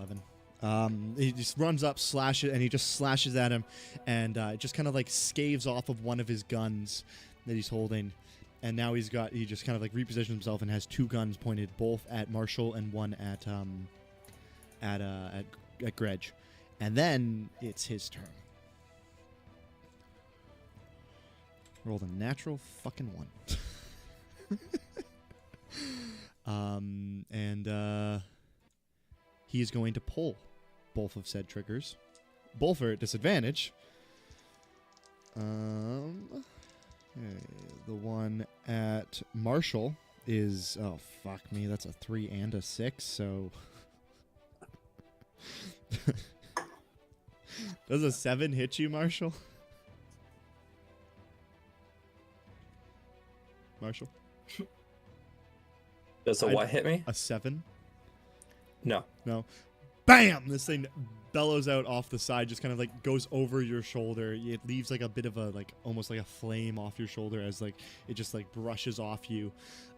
11. He just runs up, slashes, and he just slashes at him, and it just kind of like scaves off of one of his guns that he's holding. And now he just kind of like repositions himself and has two guns pointed both at Marshall and one at Gredge. And then it's his turn. Rolled a natural fucking 1. And he's going to pull both of said triggers. Both are at disadvantage. The one at Marshall is, oh fuck me, that's a 3 and a 6, so does a 7 hit you, Marshall? Marshall? Does a what hit me? A 7? No. No. Bam! This thing bellows out off the side, just kind of like goes over your shoulder. It leaves like a bit of a like almost like a flame off your shoulder as like it just like brushes off you.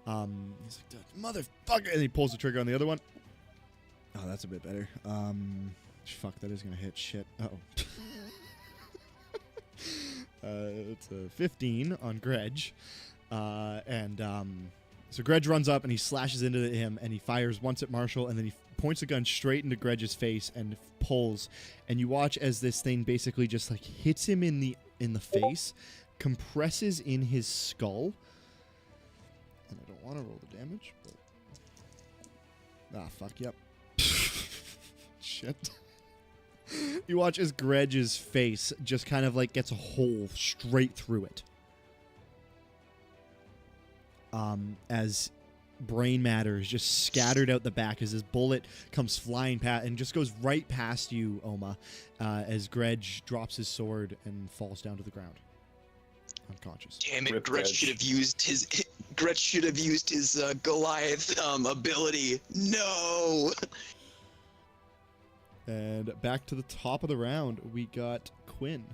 He's like, motherfucker, and he pulls the trigger on the other one. Oh, that's a bit better. Fuck, that is gonna hit. Shit. It's a 15 on Gredge, so Gredge runs up and he slashes into him and he fires once at Marshall and then he points a gun straight into Gredge's face and pulls, and you watch as this thing basically just like hits him in the face, compresses in his skull, and I don't want to roll the damage, but fuck, yep. Shit. You watch as Gredge's face just kind of like gets a hole straight through it. As brain matter is just scattered out the back as this bullet comes flying past and just goes right past you, Oma, as Gredge drops his sword and falls down to the ground, unconscious. Damn it! Rip Gretch Gredge. should have used his Goliath ability. No. And back to the top of the round, we got Quinn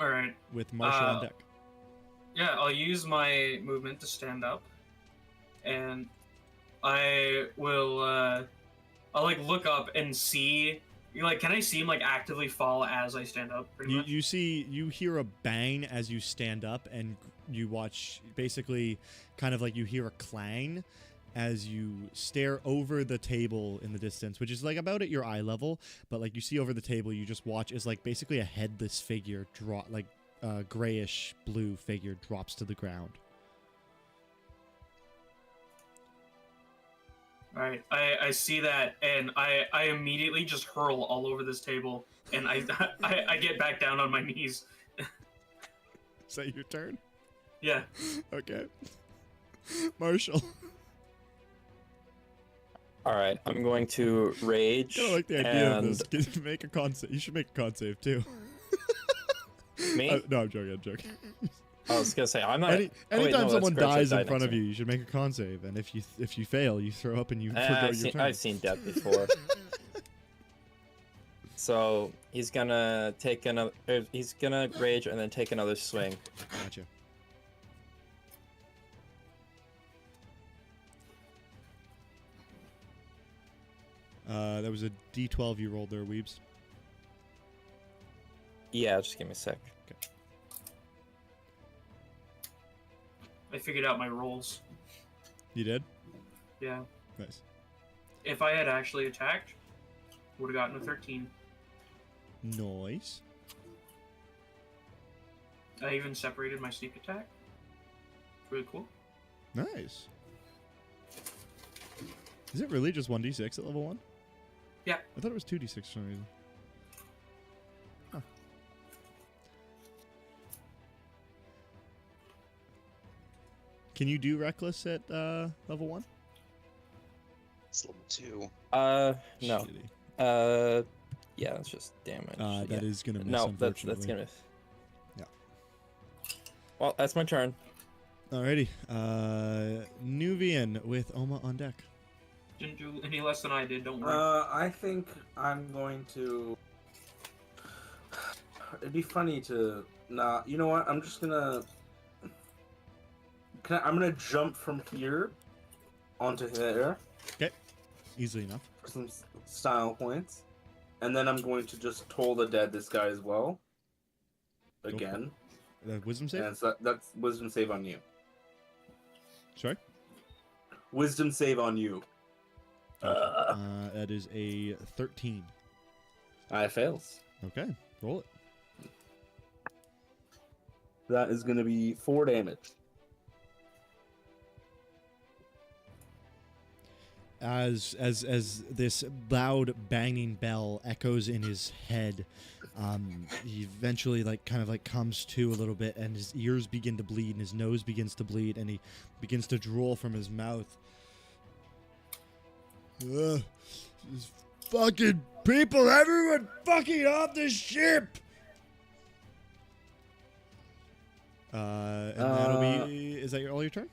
All right. with Marshall on deck. Yeah, I'll use my movement to stand up, and I will. I'll like look up and see. Like, can I see him like actively fall as I stand up? Pretty much. You hear a bang as you stand up, and you watch basically kind of like you hear a clang as you stare over the table in the distance, which is like about at your eye level, but like you see over the table, you just watch as like basically a headless figure drop, like grayish blue figure drops to the ground. All right, I see that, and I immediately just hurl all over this table, and I get back down on my knees. Is that your turn? Yeah. Okay. Marshall. All right, I'm going to rage. I kind of like the idea and of this. Make a con save. You should make a con save too. Me? No, I'm joking. I was gonna say I'm not. Anytime someone dies in front of me. you you should make a con save, and if you fail, you throw up and you forgo your turn. I've seen death before. So he's gonna take another. He's gonna rage and then take another swing. Gotcha. That was a D12 you rolled there, Weebs. Yeah, just give me a sec. Okay. I figured out my rolls. You did? Yeah. Nice. If I had actually attacked, would have gotten a 13. Nice. I even separated my sneak attack. Really cool. Nice. Is it really just 1d6 at level 1? Yeah. I thought it was 2d6 for some reason. Huh. Can you do reckless at level 1? It's level 2. No. Shitty. Yeah, it's just damage. That is gonna miss. No, that's unfortunately. gonna miss. Yeah. Well, that's my turn. Alrighty. Nuvian with Oma on deck. Didn't do any less than I did. Don't worry. I think I'm going to. It'd be funny to not. You know what? I'm just gonna. I'm gonna jump from here onto there Okay. Easily enough. for some style points, and then I'm going to just toll the dead this guy as well. for it. Again, Wisdom save? and so that's wisdom save on you. Sorry? Wisdom save on you. That is a 13. I fails. Okay. Roll it. That is going to be 4 damage. As this loud banging bell echoes in his head, he eventually kind of comes to a little bit, and his ears begin to bleed, and his nose begins to bleed, and he begins to drool from his mouth. These fucking people, everyone fucking off the ship! And that'll be. Is that all your turn?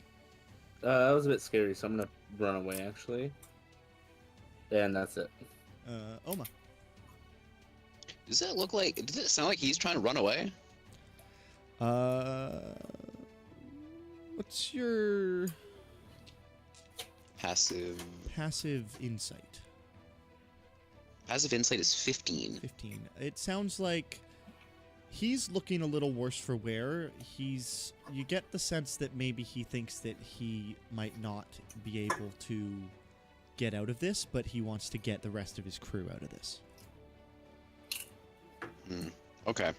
That was a bit scary, so I'm going to run away, actually. And that's it. Oma. Does it sound like he's trying to run away? What's your Passive insight? Passive insight is 15. 15. It sounds like he's looking a little worse for wear. You get the sense that maybe he thinks that he might not be able to get out of this, but he wants to get the rest of his crew out of this. Okay.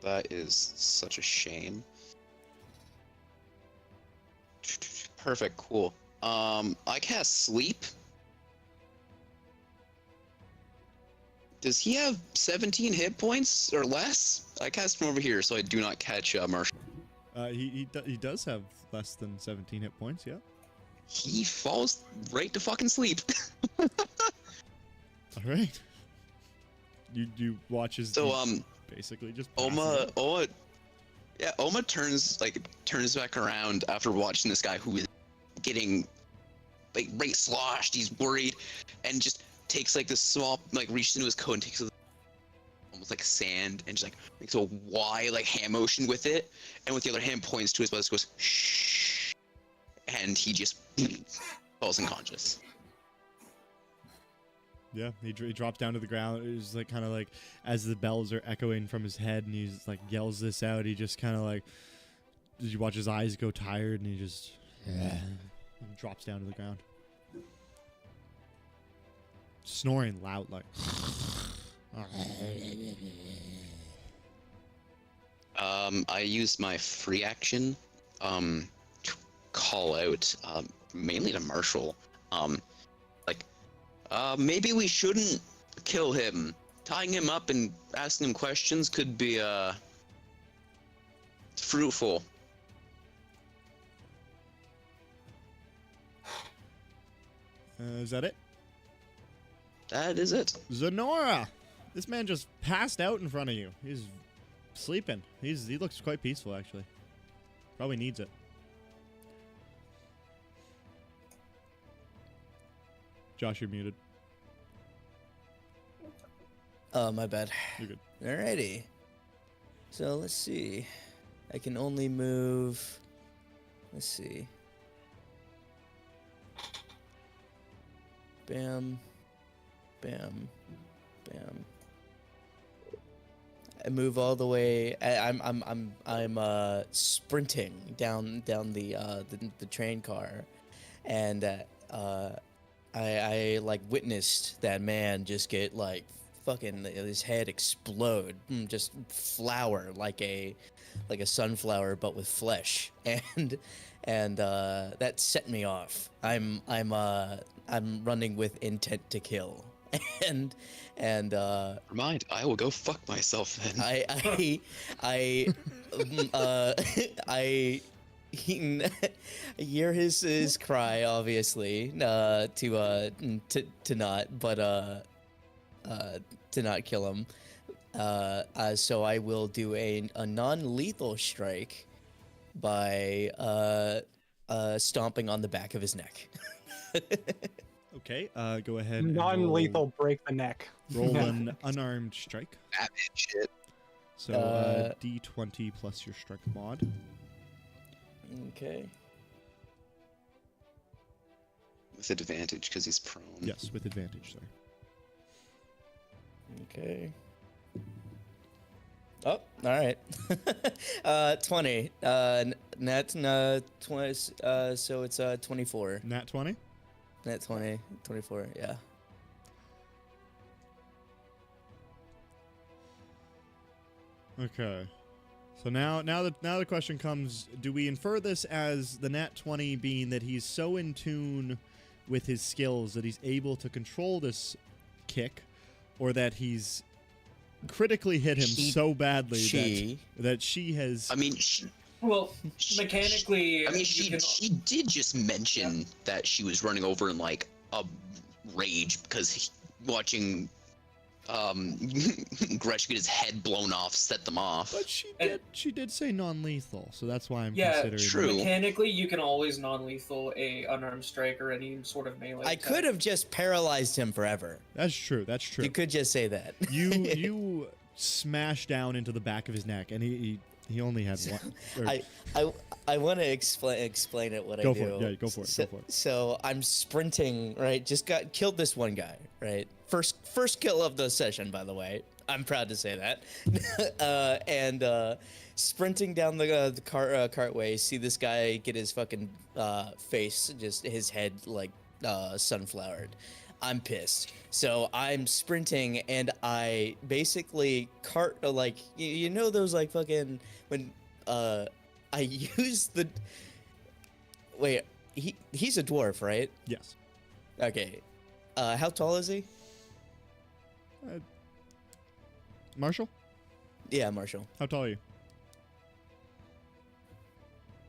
That is such a shame. Perfect, cool. I cast sleep. Does he have 17 hit points or less? I cast him over here, so I do not catch Marshall. He does have less than 17 hit points, yeah. He falls right to fucking sleep. All right. You watch as basically just Oma turns back around after watching this guy who is getting right sloshed. He's worried, and just takes this small reaches into his coat and takes almost sand and just makes a Y hand motion with it, and with the other hand points to his mouth, goes shh, and he just falls unconscious. Yeah, he drops down to the ground. It's kind of as the bells are echoing from his head, and he's yells this out. He just kind of you watch his eyes go tired, and he just drops down to the ground, snoring loud I use my free action to call out mainly to Marshall. Maybe we shouldn't kill him. Tying him up and asking him questions could be fruitful. Is that it? That is it. Zenora! This man just passed out in front of you. He's sleeping. He looks quite peaceful, actually. Probably needs it. Josh, you're muted. Oh, my bad. You're good. Alrighty. So let's see. I can only move. Let's see. Bam. Bam. Bam. I move all the way. I'm sprinting down the train car, and I witnessed that man just get fucking his head explode, just flower like a sunflower but with flesh, and that set me off. I'm running with intent to kill, and Mind, I will go fuck myself then. I hear his cry, obviously, to not, but to not kill him. So I will do a non-lethal strike by stomping on the back of his neck. Okay, go ahead and Non-lethal, break the neck. roll an unarmed strike. Batman shit. So D20 plus your strike mod. Okay. With advantage because he's prone. Yes, with advantage, sorry. Okay. Oh, all right. 20. Nat 20. So it's 24. Nat 20? Nat 20, 24. Yeah. Okay. So now the question comes: do we infer this as the nat 20 being that he's so in tune with his skills that he's able to control this kick, or that he's critically hit him so badly that she has? I mean, Well, mechanically, I mean, you can- she did just mention that she was running over in like a rage because watching Gresh get his head blown off set them off. But she did say non-lethal, so that's why I'm Yeah, considering. true. mechanically, you can always non-lethal a unarmed strike or any sort of melee. I attack. could have just paralyzed him forever. That's true. That's true. You could just say that. You smash down into the back of his neck, and he only had one. or- I want to explain it what Go I for do. it. Yeah, go for it. So, Go for it. so I'm sprinting, right? Just killed this one guy, right? First kill of the session, by the way. I'm proud to say that. and sprinting down the cartway, see this guy get his fucking face, just his head like sunflowered. I'm pissed. So I'm sprinting and I basically like you know those like fucking when I use the wait he's a dwarf, right? Yes. Okay. How tall is he? Marshall, Yeah, Marshall. how tall are you?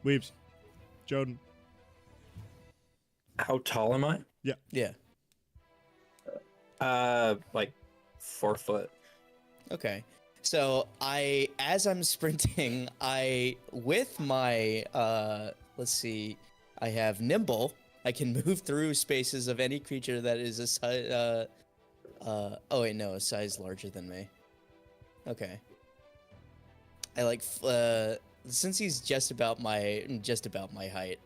Weebs, Joden. How tall am I? Yeah. Like 4 foot. Okay. So as I'm sprinting, with my let's see, I have nimble. I can move through spaces of any creature that is a size. Oh wait, no, a size larger than me. Okay. I like since he's just about my height.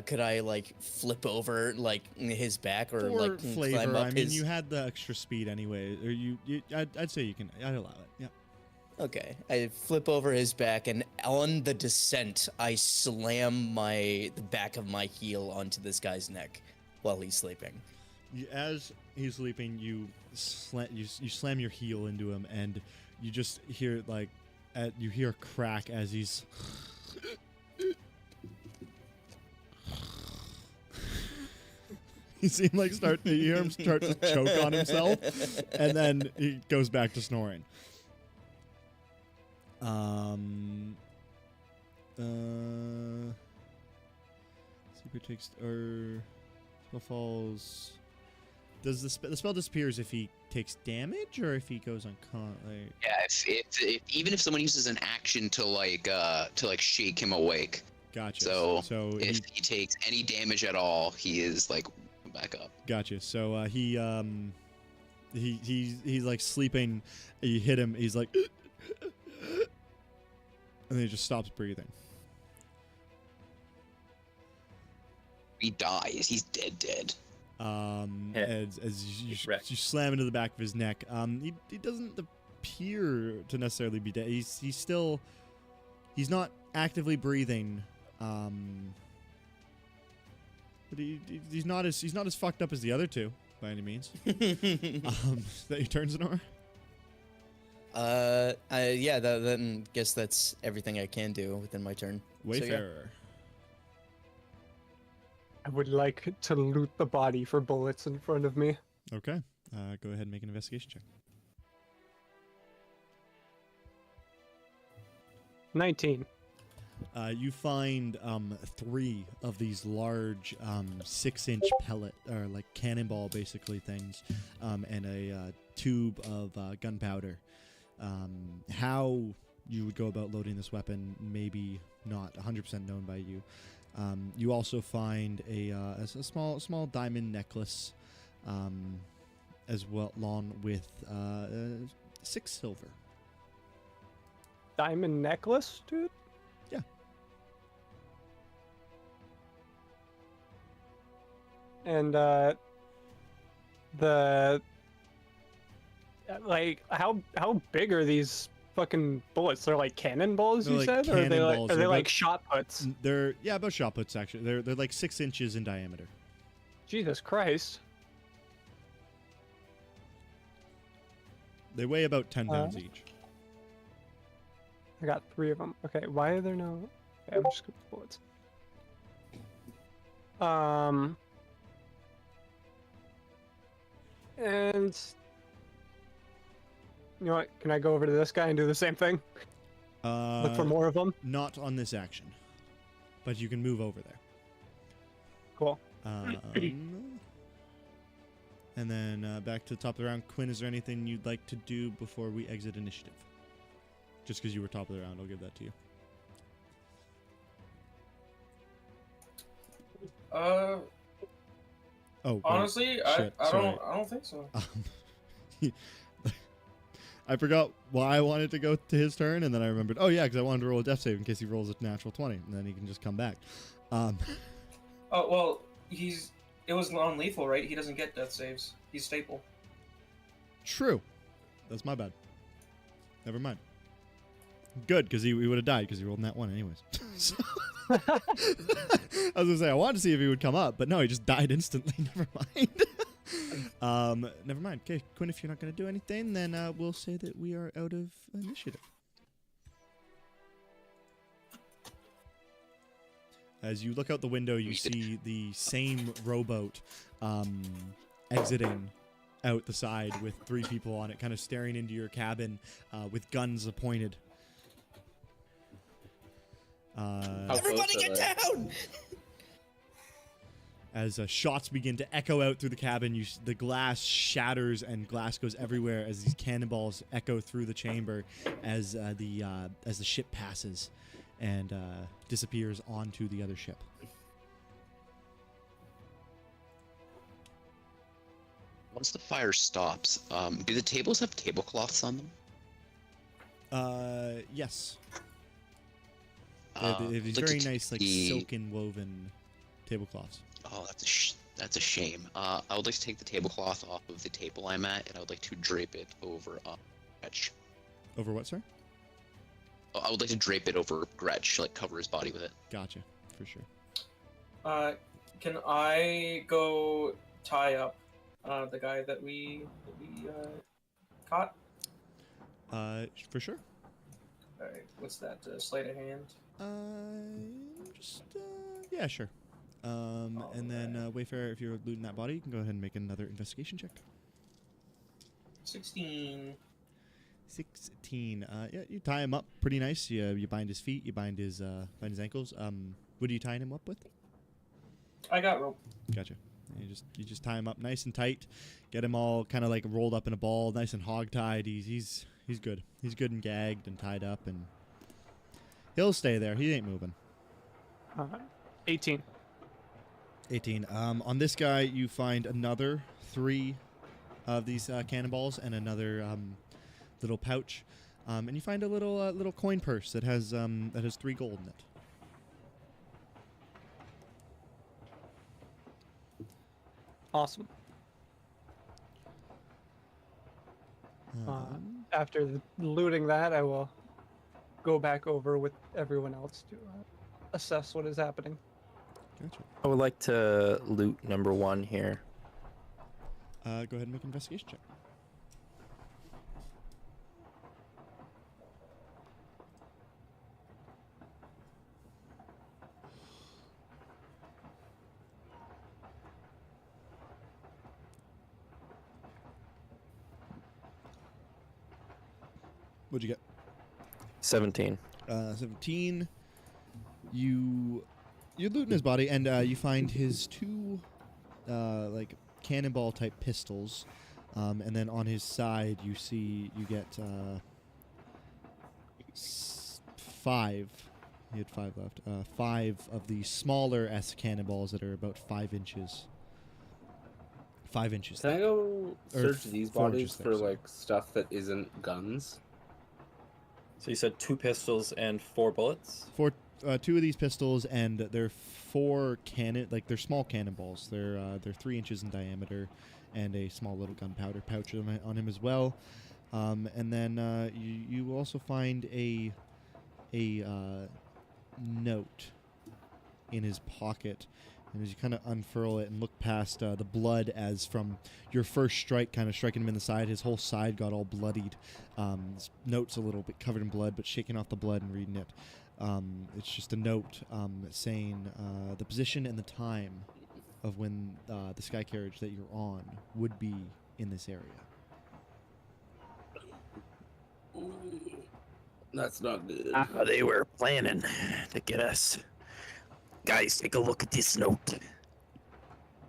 Could I like flip over like his back or For like flavor, climb up I mean, his? you had the extra speed anyway. Or I'd say you can. I'd allow it. Yeah. Okay, I flip over his back, and on the descent, I slam the back of my heel onto this guy's neck while he's sleeping. As he's sleeping, you slam your heel into him, and you just hear like you hear a crack as he's. You see him like you hear him start to choke on himself, and then he goes back to snoring. Secret takes or spell falls. Does the spell disappears if he takes damage or if he goes on like? Yeah, if even if someone uses an action to like shake him awake. Gotcha. So if he takes any damage at all, he is like back up. Gotcha. So he's like sleeping. You hit him. He's like, and then he just stops breathing. He dies. He's dead. As you slam into the back of his neck. He doesn't appear to necessarily be dead. He's not actively breathing. But he's not as fucked up as the other two by any means. Is that your turn, Zenora? Yeah. Then guess that's everything I can do within my turn. Wayfarer. I would like to loot the body for bullets in front of me. Okay. Go ahead and make an investigation check. 19. You find 3 of these large 6-inch pellet or like cannonball basically things, and a tube of gunpowder. How you would go about loading this weapon, maybe not 100% known by you. You also find a small diamond necklace, as well, along with 6 silver. Diamond necklace, dude? Yeah. And like how big are these fucking bullets? They're like cannonballs, They're you like said? Or cannonballs. are they They're like about- shot puts? They're about shot puts actually. They're like 6 inches in diameter. Jesus Christ. They weigh about 10 pounds each. I got 3 of them. Okay, why are there no... Okay, I'm just gonna put bullets. And... You know what? Can I go over to this guy and do the same thing? Look for more of them? Not on this action, but you can move over there. Cool. And then back to the top of the round. Quinn, is there anything you'd like to do before we exit initiative? Just because you were top of the round, I'll give that to you. Oh, wait. Honestly, Shit, I sorry. don't think so. I forgot why I wanted to go to his turn, and then I remembered, oh yeah, because I wanted to roll a death save in case he rolls a natural 20, and then he can just come back. Oh well, it was non-lethal, right? He doesn't get death saves. He's staple. True. That's my bad. Never mind. Good, because he would have died because he rolled in that one anyways. So I was going to say, I wanted to see if he would come up, but no, he just died instantly. Never mind. Never mind. Okay, Quinn, if you're not going to do anything, then we'll say that we are out of initiative. As you look out the window, you see the same rowboat exiting out the side with 3 people on it, kind of staring into your cabin with guns appointed. Everybody get down! As shots begin to echo out through the cabin, the glass shatters and glass goes everywhere as these cannonballs echo through the chamber as the ship passes and disappears onto the other ship. Once the fire stops, do the tables have tablecloths on them? Yes. They have these very nice, like, silken woven tablecloths. Oh, that's a shame. I would like to take the tablecloth off of the table I'm at, and I would like to drape it over Gretch. Over what, sir? Oh, I would like to drape it over Gretch, like cover his body with it. Gotcha, for sure. Can I go tie up the guy that we caught? For sure. Alright, what's that? Sleight of hand? Yeah, sure. And then Wayfarer, if you're looting that body, you can go ahead and make another investigation check. 16. 16. Yeah, you tie him up pretty nice. You bind his feet. You bind his ankles. What are you tying him up with? I got rope. Gotcha. You just tie him up nice and tight. Get him all kind of like rolled up in a ball, nice and hog-tied. He's good. He's good and gagged and tied up, and he'll stay there. He ain't moving. 18. 18. On this guy, you find another 3 of these cannonballs and another little pouch, and you find a little coin purse that has 3 gold in it. Awesome. After looting that, I will go back over with everyone else to assess what is happening. Gotcha. I would like to loot number 1 here. Go ahead and make an investigation check. What'd you get? 17. 17. you're looting his body, and you find his two like cannonball type pistols, and then on his side you get 5. He had 5 left. 5 of the smaller cannonballs that are about 5 inches. 5 inches. Can I go search these 4 bodies inches thick, for sorry. like stuff that isn't guns? So you said 2 pistols and 4 bullets? 2 of these pistols, and they're 4 they're small cannonballs. They're 3 inches in diameter, and a small little gunpowder pouch on him as well. And then you also find a note in his pocket, and as you kind of unfurl it and look past the blood, as from your first strike kind of striking him in the side, his whole side got all bloodied. His note's a little bit covered in blood, but shaking off the blood and reading it. It's just a note saying the position and the time of when the sky carriage that you're on would be in this area. That's not good. They were planning to get us. Guys, take a look at this note.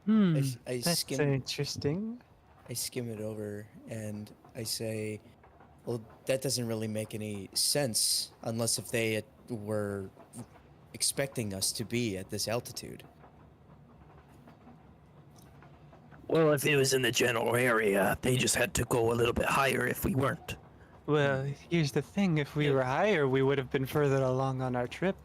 I That's skim interesting. I skim it over and I say, well, that doesn't really make any sense unless if they were expecting us to be at this altitude. Well, if it was in the general area, they just had to go a little bit higher if we weren't. Well, here's the thing. If we were higher, we would have been further along on our trip.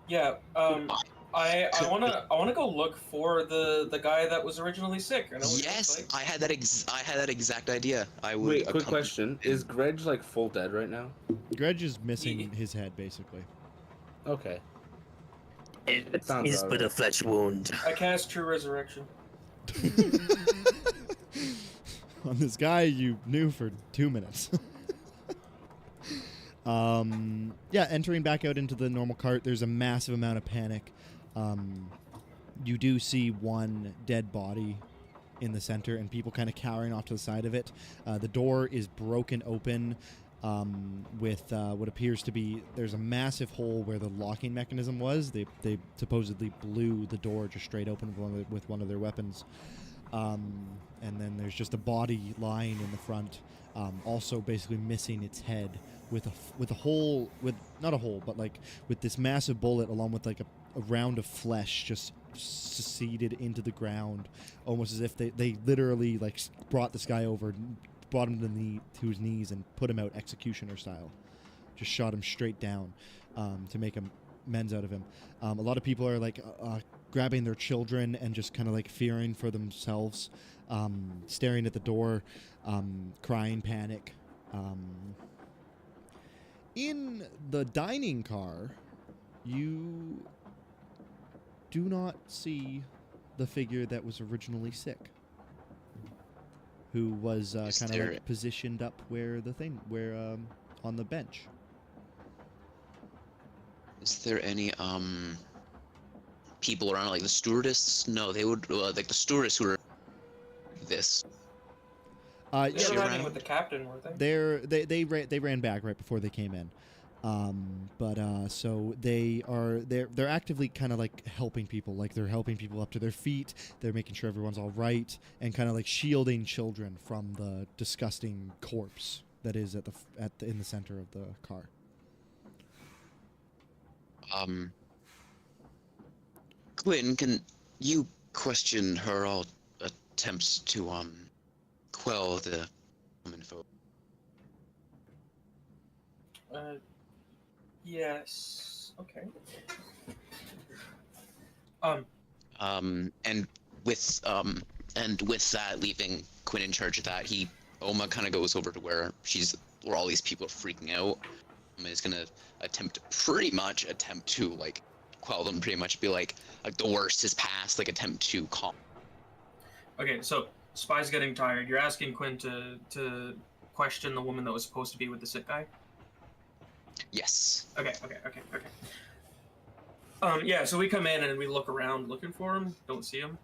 Yeah. I wanna go look for the guy that was originally sick. I know what he looks Yes, like. I had that exact idea. I would. Wait, quick question. Is Greg like full dead right now? Greg is missing his head, basically. Okay. It Sounds is but alright. a flesh wound. I cast True Resurrection. On this guy you knew for 2 minutes. Yeah, entering back out into the normal cart, there's a massive amount of panic. You do see one dead body in the center and people kind of cowering off to the side of it. The door is broken open with what appears to be, there's a massive hole where the locking mechanism was. They supposedly blew the door just straight open with one of their weapons. And then there's just a body lying in the front, also basically missing its head with a hole, with not a hole, but like with this massive bullet along with like a round of flesh just seeded into the ground, almost as if they literally like brought this guy over, brought him to his knees and put him out executioner style, just shot him straight down to make amends out of him. A lot of people are like grabbing their children and just kind of like fearing for themselves, staring at the door, crying panic. In the dining car, you do not see the figure that was originally sick, who was kind of like positioned up where on the bench. Is there any people around, like the stewardess? No, they would like the stewardess who were this. They she were running around? with the captain, weren't they? They ran back right before they came in, so they're actively kind of like helping people, like they're helping people up to their feet. They're making sure everyone's all right and kind of like shielding children from the disgusting corpse that is in the center of the car. Quinn, can you question her all attempts to quell the woman folk? Yes. Okay. And with that, leaving Quinn in charge of that, Oma kind of goes over to where all these people are freaking out. Oma is gonna attempt to like quell them, pretty much be like the worst is past, like attempt to calm. Okay, so Spy's getting tired. You're asking Quinn to question the woman that was supposed to be with the sick guy? Yes. Okay. Yeah, so we come in and we look around looking for him, don't see him.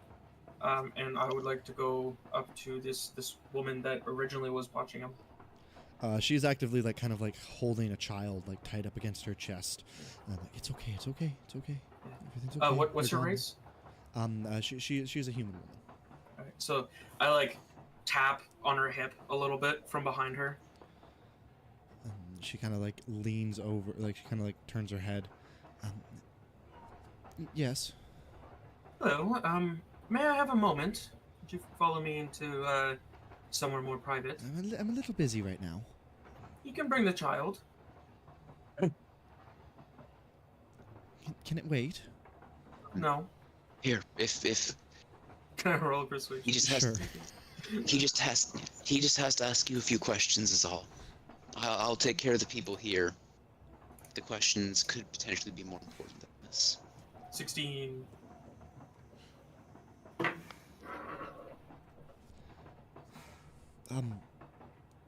And I would like to go up to this woman that originally was watching him. She's actively like kind of like holding a child like tied up against her chest. Like, it's okay, it's okay, it's okay. Everything's okay. What's They're her gone." race? She's a human woman. Alright, so I like tap on her hip a little bit from behind her. She kind of like leans over, like she kind of like turns her head. Yes. Hello, may I have a moment? Would you follow me into somewhere more private? I'm a little busy right now. You can bring the child. Can it wait? No. Here, if Can I roll a persuasion? he just has Sure. he just has to ask you a few questions is all. I'll take care of the people here. The questions could potentially be more important than this. 16.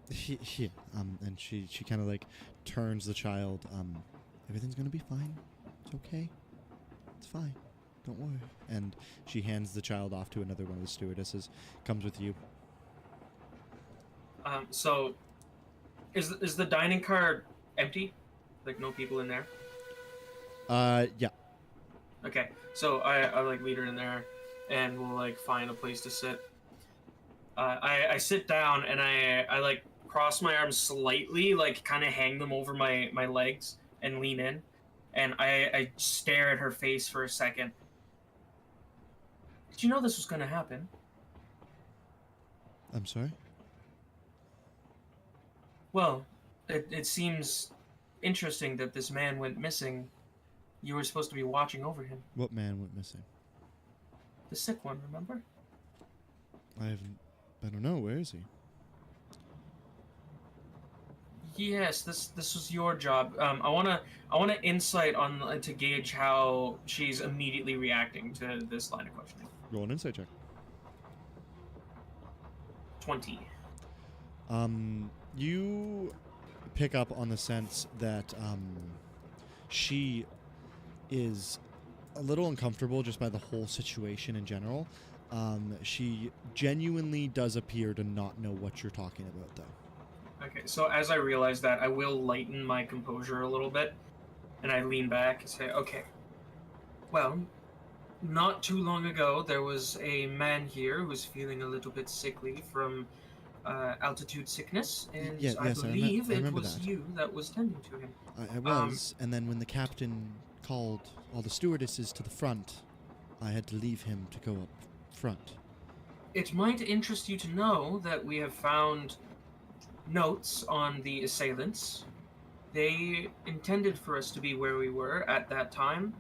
Here. And she kind of like turns the child. Everything's gonna be fine. It's okay. It's fine. Don't worry. And she hands the child off to another one of the stewardesses. Comes with you. So, is the dining car empty? Like no people in there? Yeah. Okay, so I like lead her in there, and we'll like find a place to sit. I sit down and I like cross my arms slightly, like kind of hang them over my legs and lean in, and I stare at her face for a second. Did you know this was gonna happen? I'm sorry? Well, it seems interesting that this man went missing. You were supposed to be watching over him. What man went missing? The sick one, remember? I don't know. Where is he? Yes, this was your job. I wanna insight on to gauge how she's immediately reacting to this line of questioning. Roll an insight check. 20. You pick up on the sense that she is a little uncomfortable just by the whole situation in general. She genuinely does appear to not know what you're talking about, though. Okay, so as I realize that, I will lighten my composure a little bit, and I lean back and say, okay, well, not too long ago, there was a man here who was feeling a little bit sickly from altitude sickness, and Yes, I I believe it remember was that. you that was tending to him. I was, and then when the captain called all the stewardesses to the front, I had to leave him to go up front. It might interest you to know that we have found notes on the assailants. They intended for us to be where we were at that time,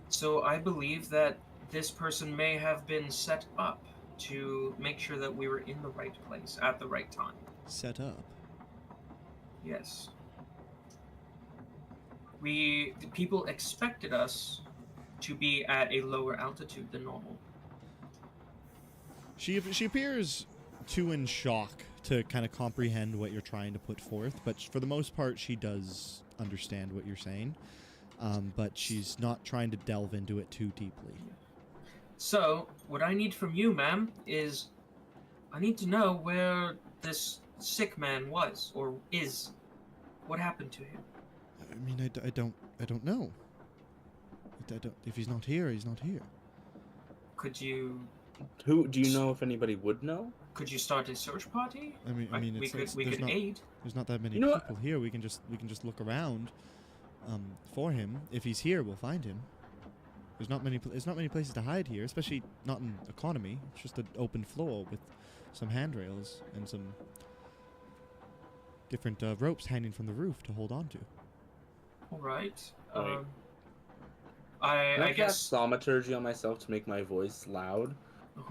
so I believe that this person may have been set up to make sure that we were in the right place at the right time. Set up? Yes. The people expected us to be at a lower altitude than normal. She appears too in shock to kind of comprehend what you're trying to put forth, but for the most part, she does understand what you're saying. But she's not trying to delve into it too deeply. So, what I need from you, ma'am, is I need to know where this sick man was, or is. What happened to him? I mean, I don't know. I don't. If he's not here, he's not here. Could you Who do you know if anybody would know? Could you start a search party? I mean, we it's could there's not, aid. There's not that many You know what? people here. We can just look around, for him. If he's here, we'll find him. There's not many places to hide here, especially not in economy. It's just an open floor with some handrails and some different ropes hanging from the roof to hold on to. All right. Right. I I guess. cast thaumaturgy on myself to make my voice loud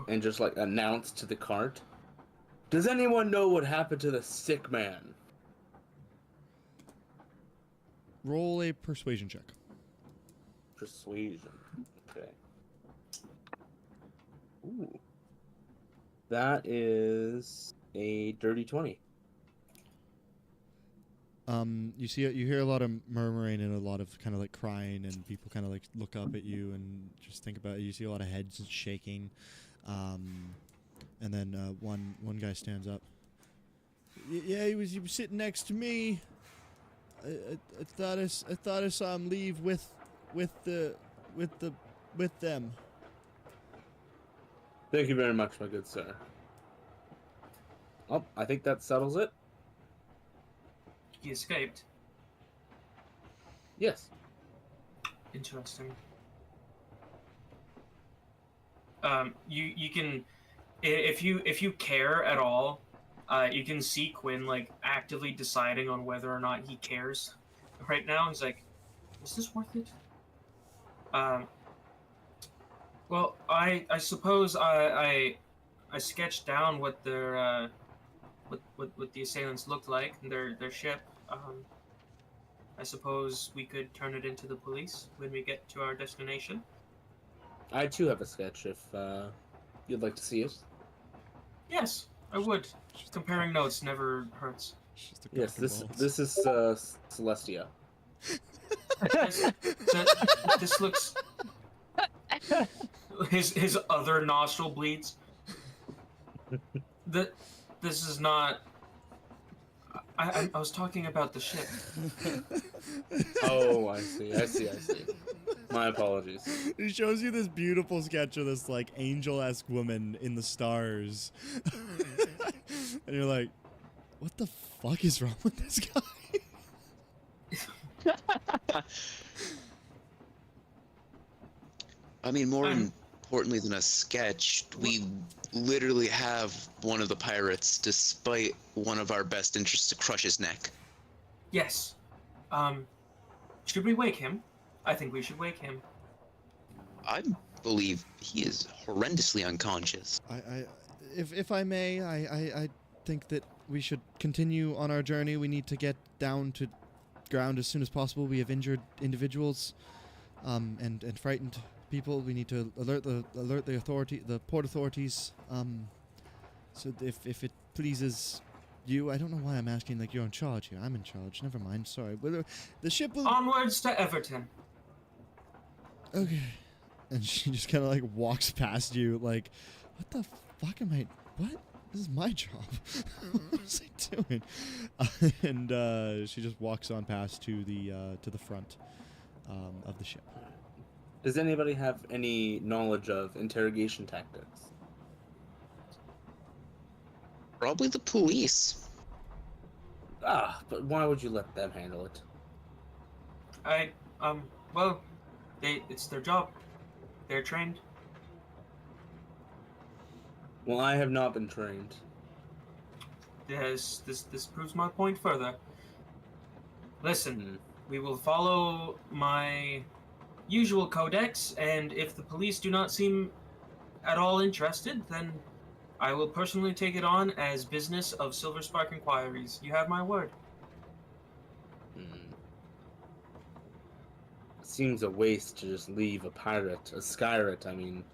and just like announce to the cart. Does anyone know what happened to the sick man? Roll a persuasion check. Persuasion. Okay. Ooh. That is a dirty 20. You hear a lot of murmuring and a lot of kind of like crying, and people kind of like look up at you and just think about it. You see a lot of heads shaking, and then one guy stands up. Yeah, he was sitting next to me. I thought I saw him leave with them. Thank you very much, my good sir. Oh, I think that settles it. He escaped. Yes. Interesting. You can, if you care at all, you can see Quinn like actively deciding on whether or not he cares. Right now, he's like, "Is this worth it?" Well, I suppose I sketched down what their what the assailants looked like and their ship. I suppose we could turn it into the police when we get to our destination. I too have a sketch if you'd like to see it. Yes, I would. Comparing notes never hurts. Yes, this is Celestia. This looks. His other nostril bleeds. This is not. I was talking about the ship. Oh, I see. My apologies. He shows you this beautiful sketch of this like angel-esque woman in the stars, and you're like, "What the fuck is wrong with this guy?" I mean, more importantly than a sketch, we literally have one of the pirates, despite one of our best interests, to crush his neck. Yes. Should we wake him? I think we should wake him. I believe he is horrendously unconscious. If I may, I think that we should continue on our journey. We need to get down to ground as soon as possible. We have injured individuals, and frightened people. We need to alert the port authorities. So if it pleases you, I don't know why I'm asking like you're in charge here. I'm in charge. Never mind. Sorry. The ship will. Onwards to Everton. Okay. And she just kind of like walks past you, like, what the fuck am I? What? This is my job. What was I doing? And she just walks on past to the front of the ship. Does anybody have any knowledge of interrogation tactics? Probably the police. But why would you let them handle it? Well, it's their job. They're trained. Well, I have not been trained. This proves my point further. Listen, we will follow my usual codex, and if the police do not seem at all interested, then I will personally take it on as business of Silver Spark Inquiries. You have my word. Seems a waste to just leave a skyrate, I mean,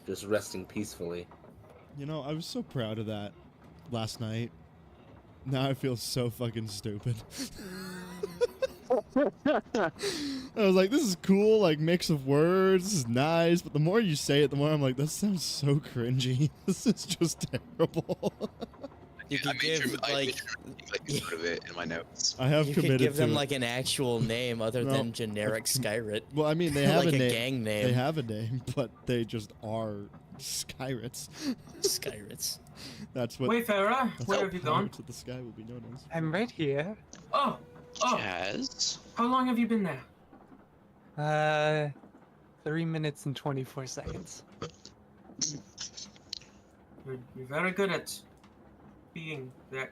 just resting peacefully. You know, I was so proud of that last night. Now I feel so fucking stupid. I was like, this is cool, like, mix of words, this is nice, but the more you say it, the more I'm like, this sounds so cringy. This is just terrible. You could I made give, sure to put it in my notes. I have you committed could give them to like an actual name other No. than generic Skyrate. Well, I mean, they have like a name. gang name. They have a name, but they just are Skyrates. Skyrates. That's what. Wayfarer, where have you gone? Pirates of the Sky will be known as. I'm right here. Oh, Jazz? how long have you been there? 3 minutes and 24 seconds. You're very good at being there.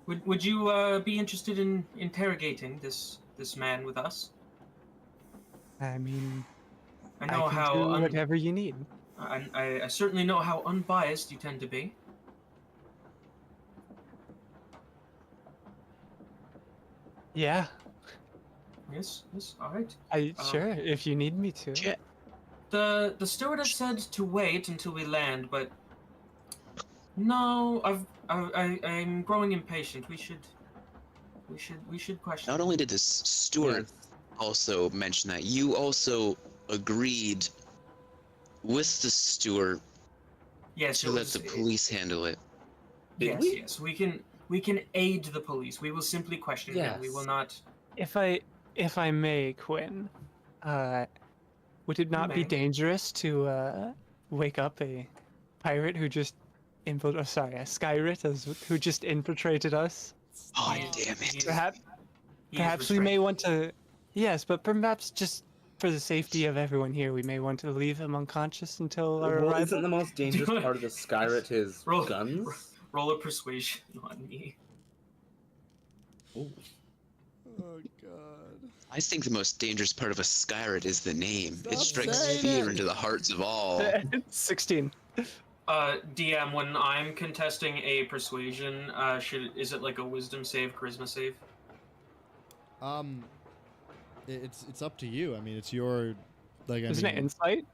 Would you be interested in interrogating this man with us? I mean, I know can how do whatever you need. I certainly know how unbiased you tend to be. Yeah, Yes, all right. sure, if you need me to. Yeah. The stewardess said to wait until we land, but no, I'm growing impatient. We should question. Not only did this steward also mention that, you also agreed with the steward Yes, to let the police handle it. Did Yes, we can aid the police. We will simply question them. We will Yes. not. If I may, Quinn, would it not be may. dangerous to wake up a pirate who just a skyrite who just infiltrated us? Oh, He- damn it. he's- Perhaps he is perhaps we may restrained. want to. Yes, but perhaps just for the safety of everyone here, we may want to leave him unconscious until our Well, arrival. isn't the most dangerous part of the Skyrit his Roll- guns? Roll a persuasion on me. Oh god. I think the most dangerous part of a Skyrit is the name. Stop It strikes saying fear it. into the hearts of all. 16. DM, when I'm contesting a persuasion, is it like a wisdom save, charisma save? It's up to you. I mean, it's your like. Isn't it insight?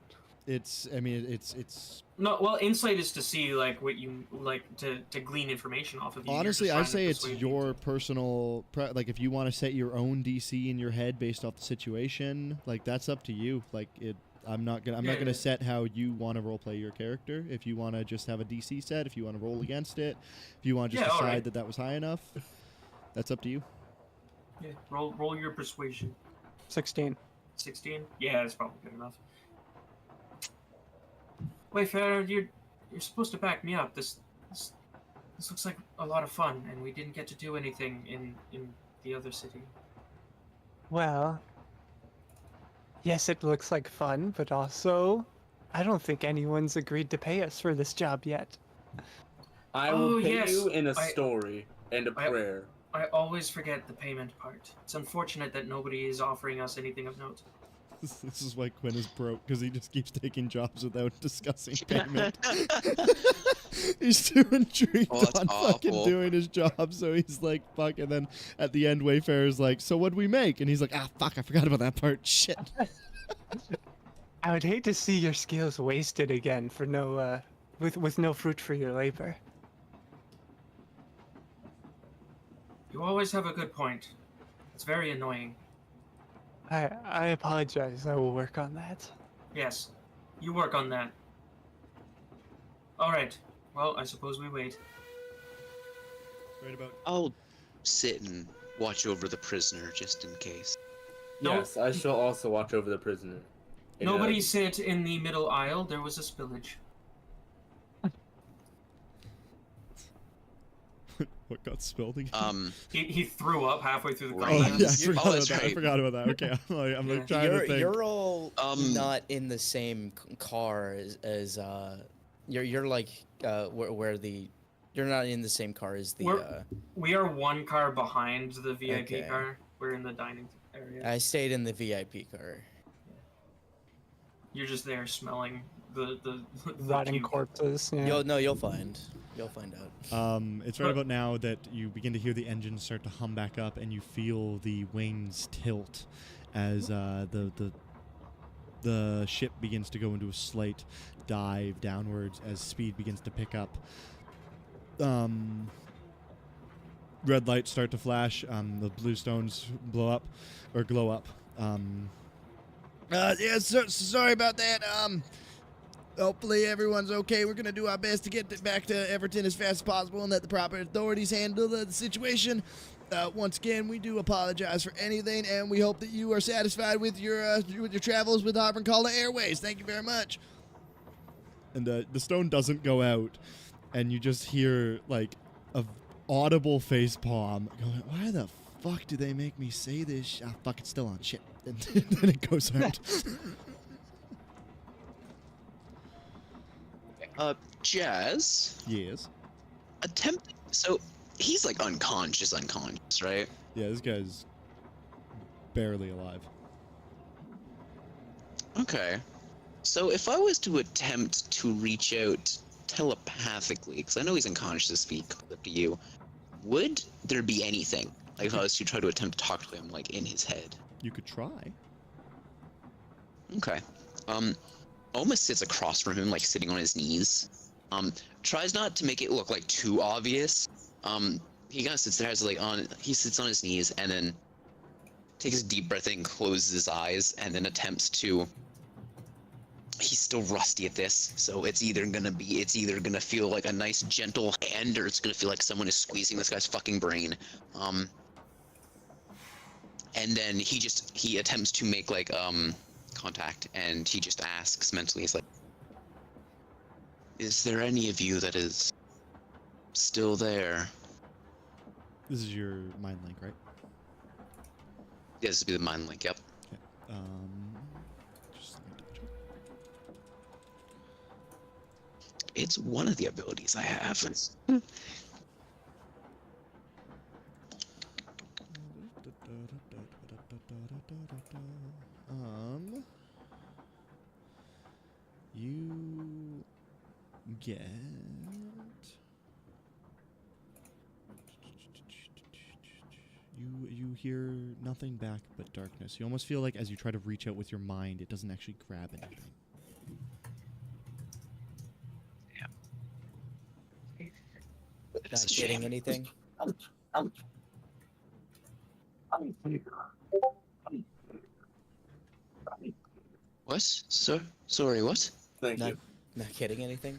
It's. I mean, it's. No, well, insight is to see like what you like to glean information off of you. You're Honestly, just I trying to say it's persuade your people. personal. Like, if you want to set your own DC in your head based off the situation, like that's up to you. Like it. I'm not Yeah. gonna set how you want to roleplay your character. If you want to just have a DC set, if you want to roll against it, if you want to just Yeah, decide alright. that was high enough, that's up to you. Yeah, roll your persuasion. 16. 16? Yeah, that's probably good enough. Wayfarer, you're supposed to back me up. This looks like a lot of fun, and we didn't get to do anything in the other city. Well, yes, it looks like fun, but also, I don't think anyone's agreed to pay us for this job yet. I will Oh, pay yes, you in a I- story and a I- prayer. I always forget the payment part. It's unfortunate that nobody is offering us anything of note. This is why Quinn is broke, because he just keeps taking jobs without discussing payment. He's too intrigued Oh, that's on fucking awful. doing his job, so he's like, fuck. And then at the end, Wayfarer's like, so what'd we make? And he's like, ah, fuck, I forgot about that part. Shit. I would hate to see your skills wasted again for no, with no fruit for your labor. You always have a good point. It's very annoying. I apologize. I will work on that. Yes, you work on that. All right. Well, I suppose we wait. Right about. I'll sit and watch over the prisoner just in case. No. Yes, I shall also watch over the prisoner. In a- Nobody sit in the middle aisle. There was a spillage. What got spilled again? He threw up halfway through the Right. combat. Oh, yeah, I you- forgot oh, about that's that. I right. forgot about that. Okay, I'm like trying to You're, think. you're all Um, not in the same car as you're like where the you're not in the same car as the We are one car behind the VIP Okay. car. We're in the dining area. I stayed in the VIP car. You're just there smelling the Rotting puke. corpses. Yeah. You'll find out. It's right about now that you begin to hear the engines start to hum back up, and you feel the wings tilt as the ship begins to go into a slight dive downwards as speed begins to pick up. Red lights start to flash. The blue stones blow up or glow up. Yeah, sorry about that. Hopefully everyone's okay. We're gonna do our best to get back to Everton as fast as possible and let the proper authorities handle the situation. Once again, we do apologize for anything, and we hope that you are satisfied with your travels with Auburn Cola Airways. Thank you very much. And the stone doesn't go out, and you just hear like a audible facepalm going, "Why the fuck do they make me say this? Ah, fuck, it's still on. Shit." And then it goes out. Jazz, Yes. so he's like unconscious, right? Yeah, this guy's barely alive. Okay. So if I was to attempt to reach out telepathically, because I know he's unconscious to speak up to you, would there be anything? Like if I was to try to attempt to talk to him, like in his head? You could try. Okay. Almost sits across from him, like sitting on his knees. Tries not to make it look like too obvious. He kind of sits there, he sits on his knees, and then takes a deep breath in, closes his eyes, and then attempts to he's still rusty at this, so it's either gonna feel like a nice gentle hand, or it's gonna feel like someone is squeezing this guy's fucking brain. And then he attempts to make like contact, and he just asks mentally, he's like, "Is there any of you that is still there?" This is your mind link, right? Yeah, this would be the mind link. Yep. Okay. Just let me double check. It's one of the abilities I have. You get you hear nothing back but darkness. You almost feel like as you try to reach out with your mind, it doesn't actually grab anything. Not getting anything. What? Sorry, what? Thank Not, you. not getting anything.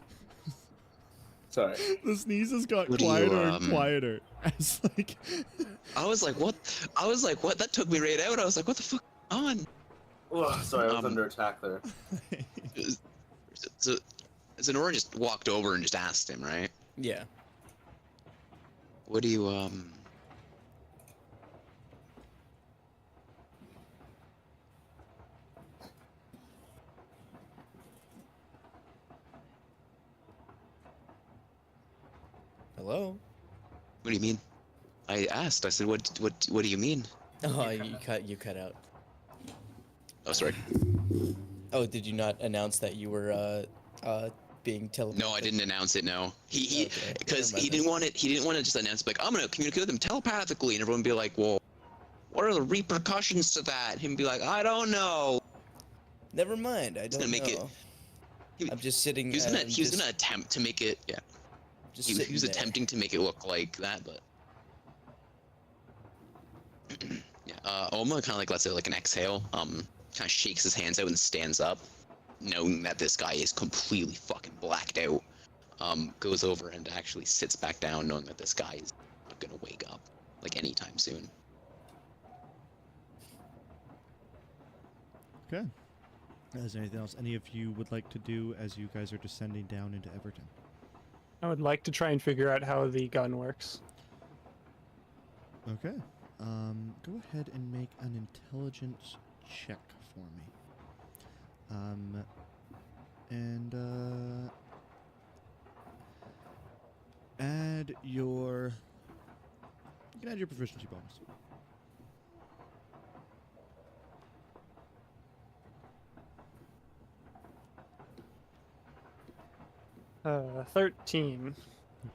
Sorry. The sneezes got What do you, quieter and quieter. As like I was like, what? That took me right out. I was like, what the fuck on? Oh, sorry, I was under attack there. So Zenora just walked over and just asked him, right? Yeah. What do you, Hello? What do you mean? I asked. I said, what do you mean? Oh, you cut out. Oh, sorry. Oh, did you not announce that you were being teleported? No, I didn't announce it. No, Okay, because never he mind didn't want it. He didn't want to just announce like, I'm gonna communicate with them telepathically, and everyone be like, well, what are the repercussions to that? Him be like, I don't know. Never mind. I He's don't gonna make know. I'm just sitting. He was gonna attempt to make it. Yeah. Just He was there. attempting to make it look like that, but yeah. Oma kind of like lets out like an exhale. Kind of shakes his hands out and stands up, knowing that this guy is completely fucking blacked out. Goes over and actually sits back down, knowing that this guy is not gonna wake up like anytime soon. Okay. Is there anything else any of you would like to do as you guys are descending down into Everton? I would like to try and figure out how the gun works. Okay. Go ahead and make an intelligence check for me. And add your. You can add your proficiency bonus. Uh, 13.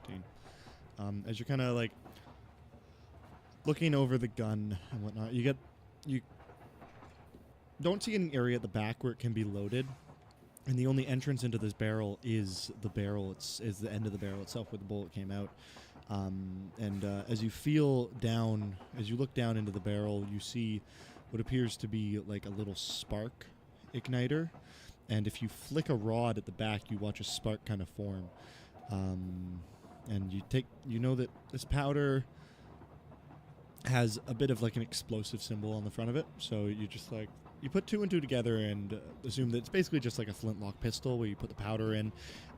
15. As you're kind of like looking over the gun and whatnot, you don't see an area at the back where it can be loaded, and the only entrance into this barrel is the barrel. Is the end of the barrel itself where the bullet came out. As you look down into the barrel, you see what appears to be like a little spark igniter. And if you flick a rod at the back, you watch a spark kind of form. And you know that this powder has a bit of like an explosive symbol on the front of it. So you put two and two together and assume that it's basically just like a flintlock pistol where you put the powder in,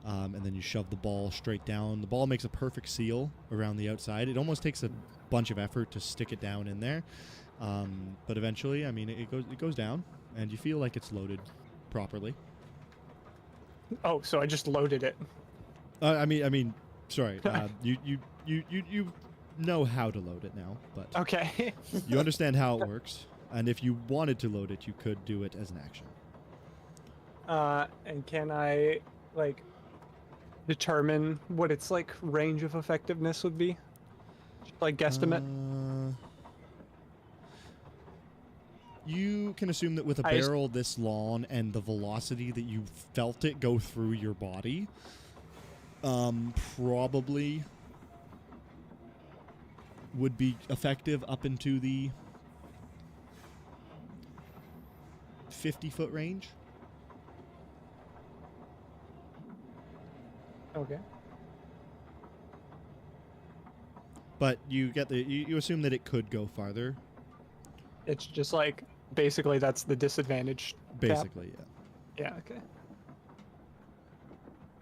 and then you shove the ball straight down. The ball makes a perfect seal around the outside. It almost takes a bunch of effort to stick it down in there. But eventually, I mean, it goes down and you feel like it's loaded properly. Oh, so I just loaded it. Sorry. You know how to load it now, but Okay. you understand how it works. And if you wanted to load it, you could do it as an action. And can I, like, determine what its, like, range of effectiveness would be? Like, guesstimate? You can assume that with a barrel this long and the velocity that you felt it go through your body, probably would be effective up into the 50-foot range. Okay. But you get you assume that it could go farther. It's just like basically that's the disadvantage. Cap. Basically, yeah. Yeah. Okay.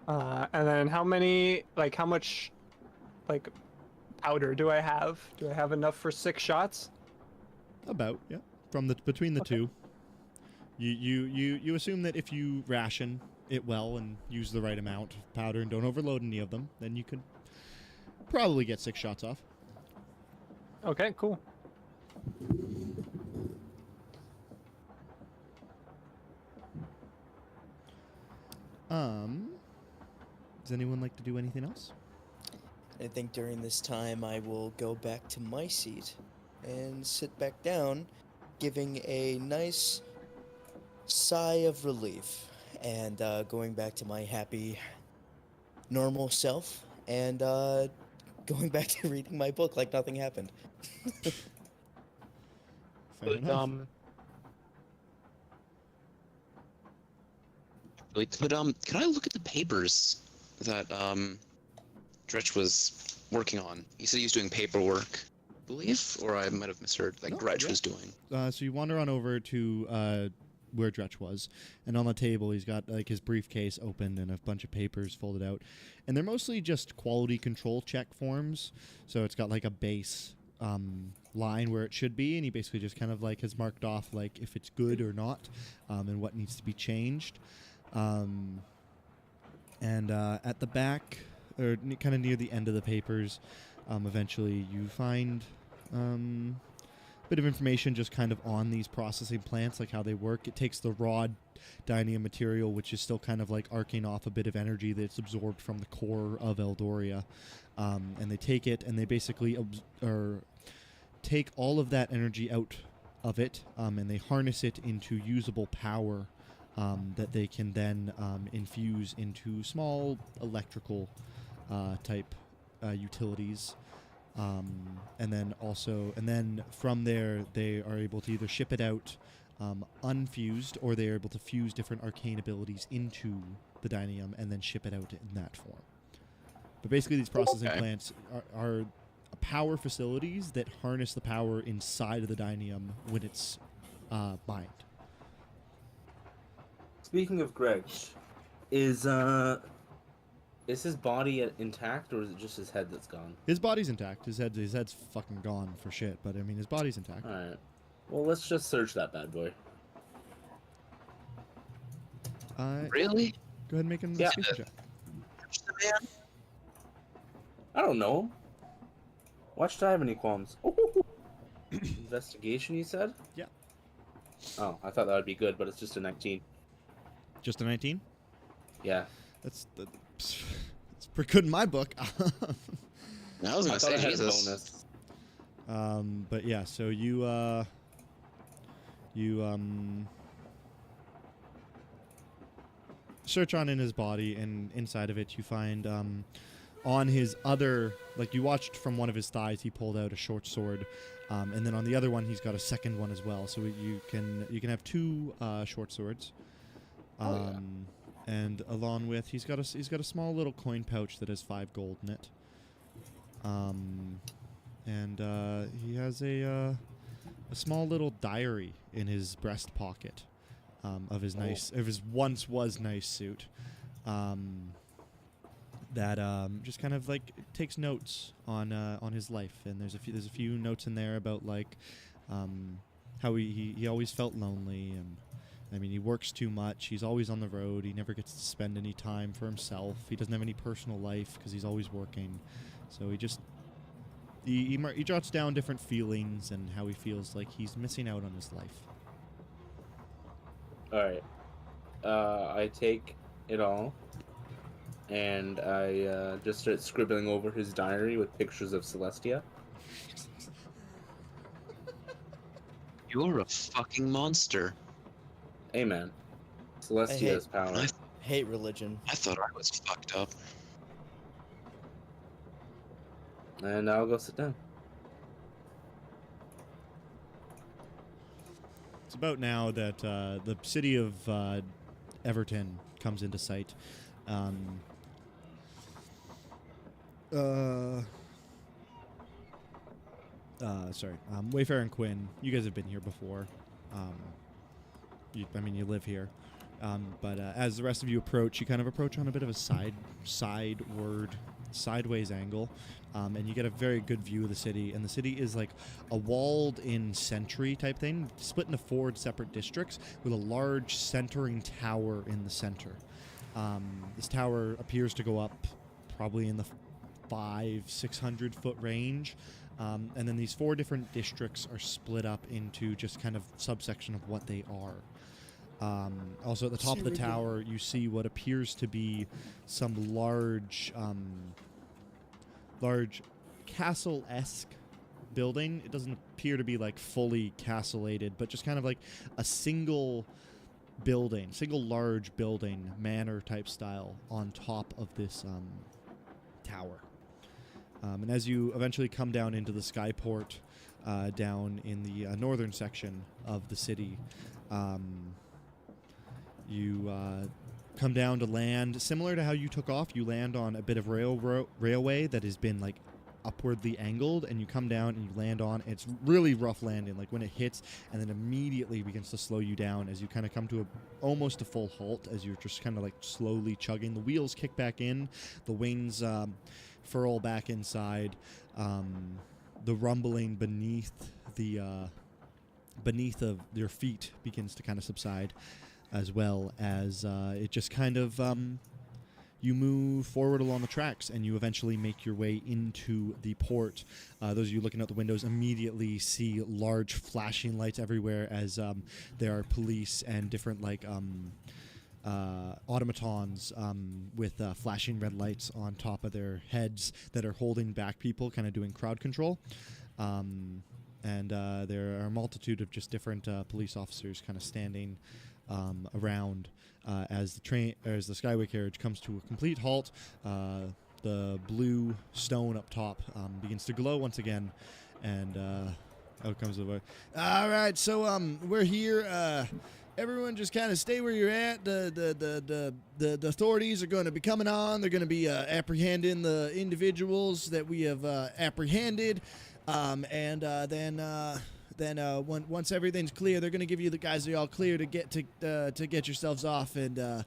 And then how much, like, powder do I have? Do I have enough for 6 shots? About, yeah. From between the Okay. two. You assume that if you ration it well and use the right amount of powder and don't overload any of them, then you could probably get 6 shots off. Okay, cool. Does anyone like to do anything else? I think during this time I will go back to my seat and sit back down, giving a nice sigh of relief and going back to my happy, normal self and going back to reading my book like nothing happened. Fair enough. Really, could I look at the papers that Dretch was working on? He said he was doing paperwork, I believe, or I might have misheard. Like No, Dretch yeah. was doing. So you wander on over to where Dretch was, and on the table he's got like his briefcase opened and a bunch of papers folded out, and they're mostly just quality control check forms. So it's got like a base line where it should be, and he basically just kind of like has marked off like if it's good or not, and what needs to be changed. And at the back, or kind of near the end of the papers, eventually you find a bit of information just kind of on these processing plants, like how they work. It takes the raw dynium material, which is still kind of like arcing off a bit of energy that's absorbed from the core of Eldoria, and they take it and they basically take all of that energy out of it, and they harness it into usable power that they can then infuse into small electrical type utilities, and then from there they are able to either ship it out unfused, or they are able to fuse different arcane abilities into the dynium and then ship it out in that form. But basically these processing plants are power facilities that harness the power inside of the dynium when it's mined. Speaking of Greg, is his body intact, or is it just his head that's gone? His body's intact. His head's fucking gone for shit, but I mean his body's intact. Alright. Well, let's just search that bad boy. Really? Go ahead and make an Yeah. investigation check. I don't know. Why should I have any qualms? Investigation, you said? Yeah. Oh, I thought that would be good, but it's just a 19. Just a 19? Yeah. That's pretty good in my book. I was gonna I thought say I had a Jesus. bonus. But yeah, so you search on in his body, and inside of it you find on his other, like you watched from one of his thighs, he pulled out a short sword, and then on the other one he's got a second one as well. So you can have 2 short swords. And along with he's got a small little coin pouch that has 5 gold in it. And he has a small little diary in his breast pocket of his once was nice suit. That just kind of like takes notes on his life, and there's a few notes in there about like how he always felt lonely, and I mean he works too much. He's always on the road. He never gets to spend any time for himself. He doesn't have any personal life because he's always working. So he jots down different feelings and how he feels like he's missing out on his life. Alright. I take it all, and I just start scribbling over his diary with pictures of Celestia. You're a fucking monster. Hey man, Celestia has power. I Hate religion. thought I was fucked up. And I'll go sit down. It's about now that the city of Everton comes into sight. Wayfair and Quinn, you guys have been here before. You live here. But as the rest of you approach, you kind of approach on a bit of a sideways angle, and you get a very good view of the city. And the city is like a walled-in sentry type thing, split into 4 separate districts with a large centering tower in the center. This tower appears to go up probably in the 500-600 foot range. And then these 4 different districts are split up into just kind of subsection of what they are. Also, at the top of the tower, you see what appears to be some large castle-esque building. It doesn't appear to be like fully castellated, but just kind of like a single large building, manor type style on top of this tower. And as you eventually come down into the skyport down in the northern section of the city, you come down to land. Similar to how you took off, you land on a bit of railway that has been like upwardly angled, and you come down and you land on. It's really rough landing, like when it hits and then immediately begins to slow you down as you kind of come to almost a full halt as you're just kind of like slowly chugging. The wheels kick back in, the wings furl back inside. The rumbling beneath of your feet begins to kind of subside, as well as it just kind of you move forward along the tracks, and you eventually make your way into the port. Those of you looking out the windows immediately see large flashing lights everywhere as there are police and different automatons with flashing red lights on top of their heads that are holding back people, kind of doing crowd control. And there are a multitude of just different police officers kind of standing around as the skyway carriage comes to a complete halt. The blue stone up top begins to glow once again, and out comes the voice. All right, so we're here. Everyone just kind of stay where you're at. The authorities are going to be coming on. They're going to be apprehending the individuals that we have apprehended. Then once everything's clear, they're going to give you the guys that are all clear to get yourselves off, and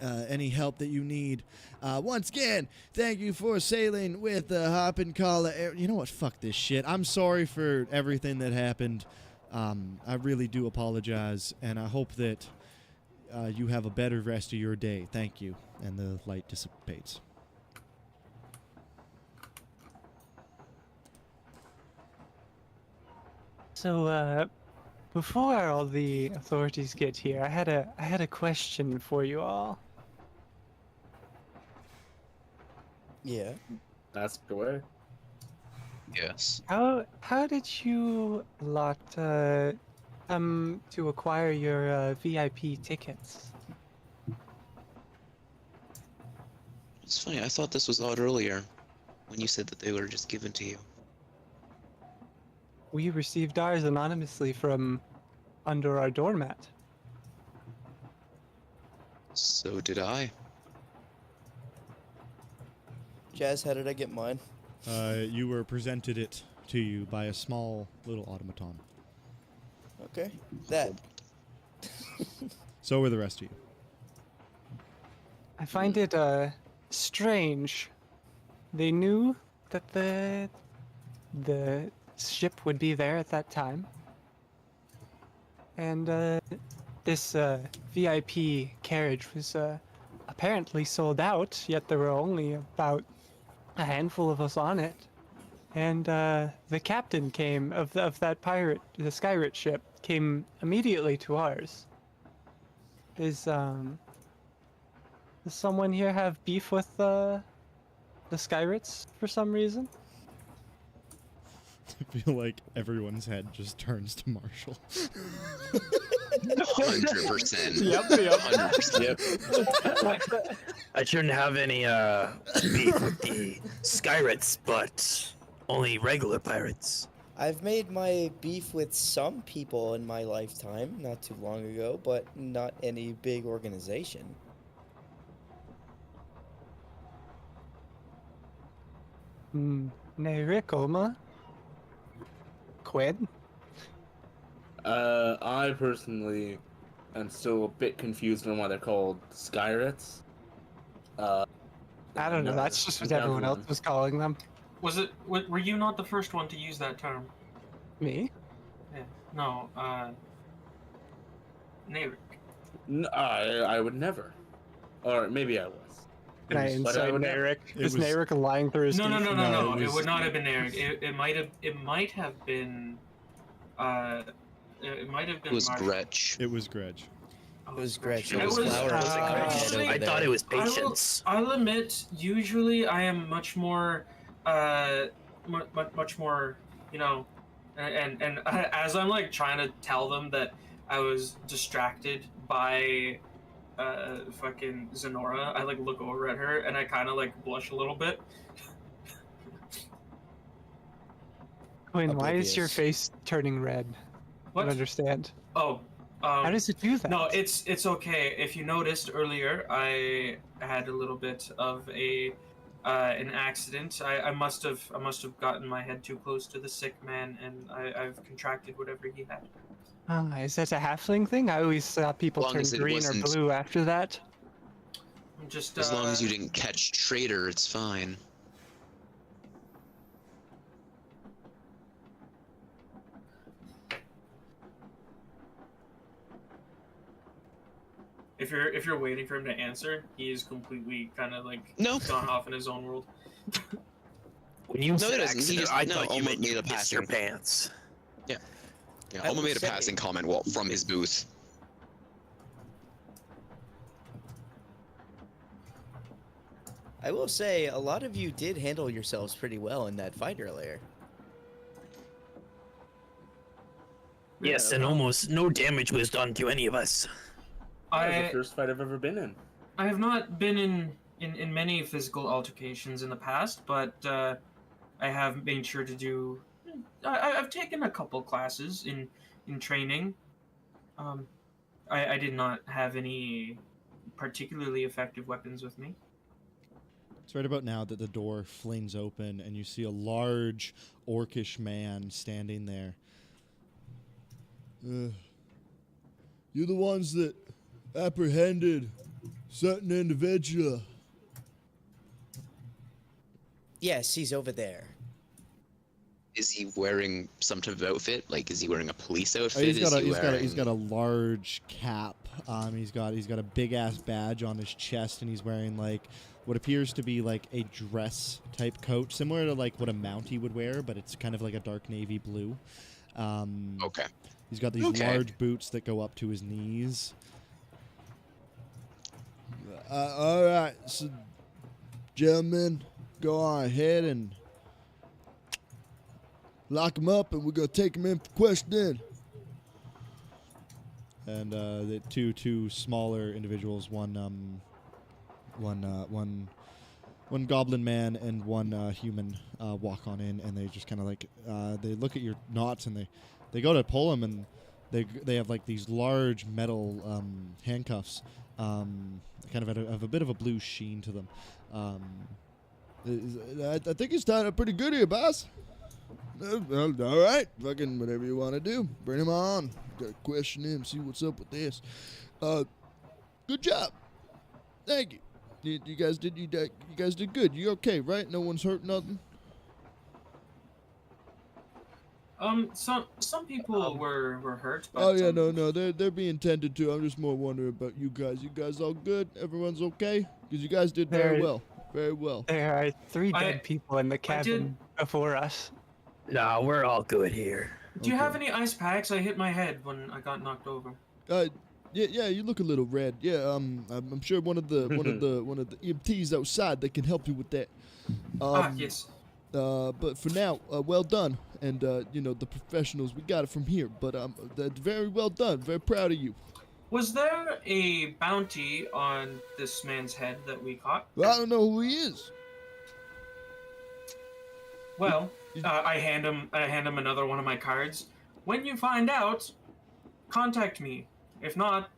any help that you need. Once again, thank you for sailing with the Hop and Collar. You know what? Fuck this shit. I'm sorry for everything that happened. I really do apologize, and I hope that you have a better rest of your day. Thank you. And the light dissipates. So, before all the authorities get here, I had a question for you all. Yeah. Ask away. Yes. How did you lot come to acquire your VIP tickets? It's funny, I thought this was odd earlier when you said that they were just given to you. We received ours anonymously from under our doormat. So did I. Jazz, how did I get mine? You were presented it to you by a small little automaton. Okay. That. So were the rest of you. I find it strange. They knew that the ship would be there at that time. And this VIP carriage was apparently sold out, yet there were only about a handful of us on it. And the captain came of that pirate, the Skyrich ship, came immediately to ours. Does someone here have beef with the Skyrits for some reason? I feel like everyone's head just turns to Marshall. 100%. Yep. 100%. I shouldn't have any beef with the Skyrits, but only regular pirates. I've made my beef with some people in my lifetime, not too long ago, but not any big organization. Nerikoma? Quinn? I personally am still a bit confused on why they're called Skyrets. I don't know. No, That's just I'm what down everyone for else one. was calling them. Were you not the first one to use that term? Me? Yeah. No. Nayrik. I would never. Or maybe I was. Can I was- but I inside would- Narik? it Is was- Narik lying through his No, teeth? no, no, No, no, no. it It was- would not have been Nayrik. It might have. It might have been. It might have been. It was Marshall. Gretch. It was Gretch. Oh, It was it's Gretchen. It It was was, Flower. actually, I thought it was I will- patience. I'll admit, usually I am much more, much more, you know, and as I'm like trying to tell them that I was distracted by, fucking Zenora, I like look over at her and I kind of like blush a little bit. Quinn, why is your Oblivious. face turning red? I What? don't understand. Oh, How does it do that? no, it's okay. If you noticed earlier, I had a little bit of an accident. I must have gotten my head too close to the sick man, and I've contracted whatever he had. Is that a halfling thing? I always saw people Long turn as it green or wasn't- blue after that. I'm just As long as you didn't catch Traitor, it's fine. if you're waiting for him to answer, he is completely kind of like No. gone off in his own world. When you No, said it isn't. He accident, just- I no, thought you almost meant made you a pissed your passing. pants. Yeah, I Alma would made a say- passing comment from his booth. I will say, a lot of you did handle yourselves pretty well in that fight earlier. Yes, Yeah. and almost no damage was done to any of us. That was I the first fight I've ever been in. I have not been in many physical altercations in the past, but I have made sure to do. I've taken a couple classes in training. I did not have any particularly effective weapons with me. It's right about now that the door flings open and you see a large orcish man standing there. You're the ones that apprehended certain individual. Yes, he's over there. Is he wearing some type of outfit? Like, is he wearing a police outfit? He's got Is he he's got wearing- a large cap. He's got a big ass badge on his chest, and he's wearing like what appears to be like a dress type coat, similar to like what a Mountie would wear, but it's kind of like a dark navy blue. Okay. He's got these Okay. large boots that go up to his knees. All right, so gentlemen, go on ahead and lock him up, and we're gonna take him in for questioning. And the two smaller individuals, one goblin man and one human, walk on in, and they just kind of like they look at your knots, and they go to pull him, and they have like these large metal handcuffs, kind of have a bit of a blue sheen to them. I think it's tied up pretty good here, boss. Well, all right, fucking whatever you want to do. Bring him on. Gotta question him, see what's up with this. Good job. Thank you. You guys did good. You okay, right? No one's hurt, nothing. Some people were hurt. But, Oh yeah, no, they're being tended to. I'm just more wondering about you guys. You guys all good? Everyone's okay? Because you guys did very Very- well. Very well. There are three I- dead people in the I cabin before us. Nah, we're all good here. Do you have Okay. any ice packs? I hit my head when I got knocked over. Yeah, you look a little red. Yeah, I'm sure one of the EMTs outside that can help you with that. Yes. But for now, well done. And the professionals, we got it from here. But that's very well done. Very proud of you. Was there a bounty on this man's head that we caught? Well, I don't know who he is. Well, I hand him another one of my cards. When you find out, contact me. If not,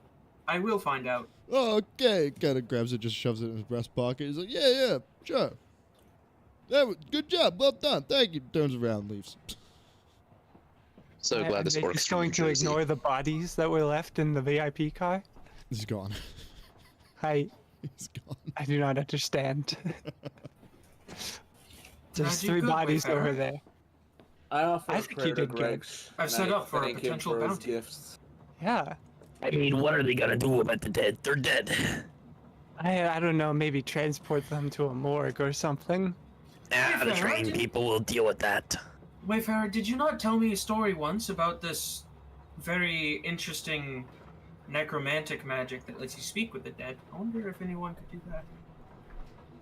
I will find out. Oh, okay. Kind of grabs it, just shoves it in his breast pocket. He's like, yeah, sure. Good job. Well done. Thank you. Turns around, and leaves. So glad this Are they orc's just from New going to Jersey. ignore the bodies that were left in the VIP car? He's gone. I He's gone. do not understand. There's How'd you 3 go, bodies Wayfarer? over there. I offer I a think prayer you to did good. Greg. I've and set I up for a thank him potential for his bounty. gifts. Yeah. I mean, what are they gonna do about the dead? They're dead. I don't know, maybe transport them to a morgue or something. Ah, the Wayfarer, trained didn't- people will deal with that. Wayfarer, did you not tell me a story once about this very interesting necromantic magic that lets you speak with the dead? I wonder if anyone could do that.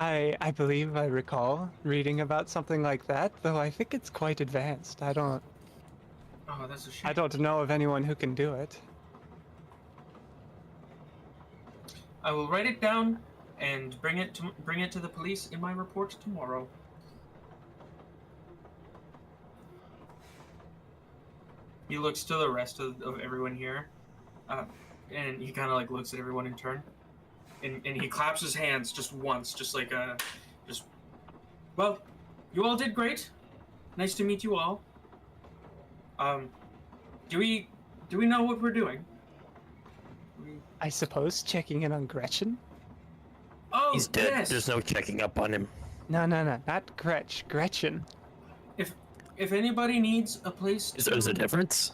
I believe I recall reading about something like that, though I think it's quite advanced. I don't Oh, that's a shame. know of anyone who can do it. I will write it down and bring it to the police in my report tomorrow. He looks to the rest of everyone here, and he kind of like looks at everyone in turn, and he claps his hands just once, just like well, you all did great. Nice to meet you all. Do we know what we're doing? I suppose checking in on Gretchen? Oh, He's dead. yes. There's no checking up on him. No, not Gretchen. If anybody needs a place, Is there a difference?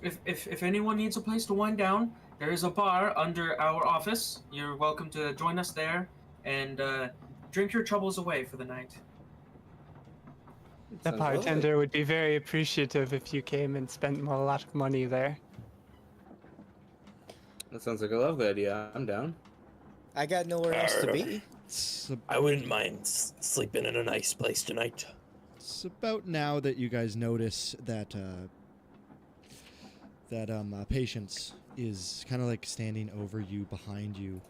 If anyone needs a place to wind down, there is a bar under our office. You're welcome to join us there and drink your troubles away for the night. The Sounds bartender would be very appreciative if you came and spent a lot of money there. That sounds like a lovely idea. I'm down. I got nowhere else to be. It's, I wouldn't mind sleeping in a nice place tonight. it's about now that you guys notice that Patience is kind of like standing over you, behind you.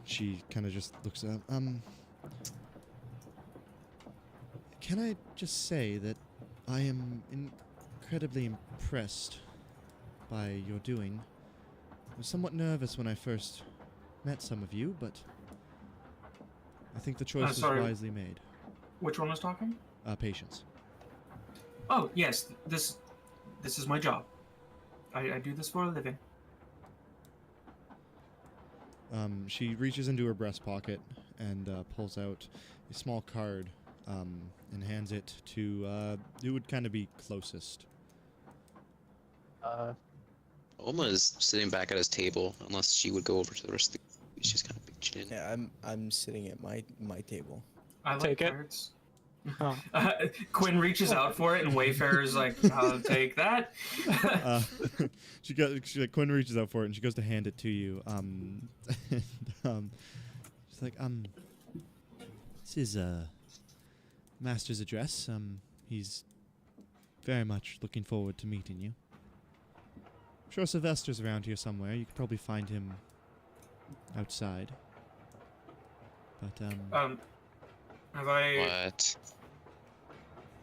She kind of just looks up. Can I just say that I am incredibly impressed by your doing. I was somewhat nervous when I first met some of you, but I think the choice was sorry. wisely made. Which one was talking? Patience. Oh yes, this is my job. I do this for a living. She reaches into her breast pocket and pulls out a small card and hands it to who would kind of be closest. Oma is sitting back at his table, unless she would go over to the rest of the. She's kind of pitching in. Yeah, I'm sitting at my take I like Take it. cards. Oh. Quinn reaches out for it, and Wayfarer's like, "I'll take that." Quinn reaches out for it and she goes to hand it to you. She's like, this is Master's address. He's very much looking forward to meeting you. I'm sure Sylvester's around here somewhere. You could probably find him outside. But Have I? What?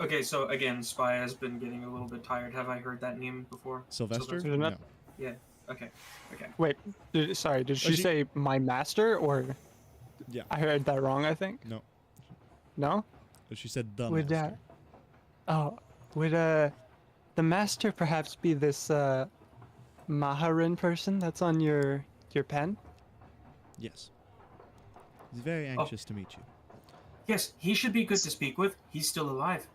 Okay, so again, Spy has been getting a little bit tired. Have I heard that name before? Sylvester? Sylvester? No. Yeah. Okay. Okay. Wait, did she say my master or? Yeah. I heard that wrong, I think. No. No? But she said the Would master. would the master perhaps be this Maharin person that's on your pen? Yes. He's very anxious to meet you. Yes, he should be good to speak with. He's still alive.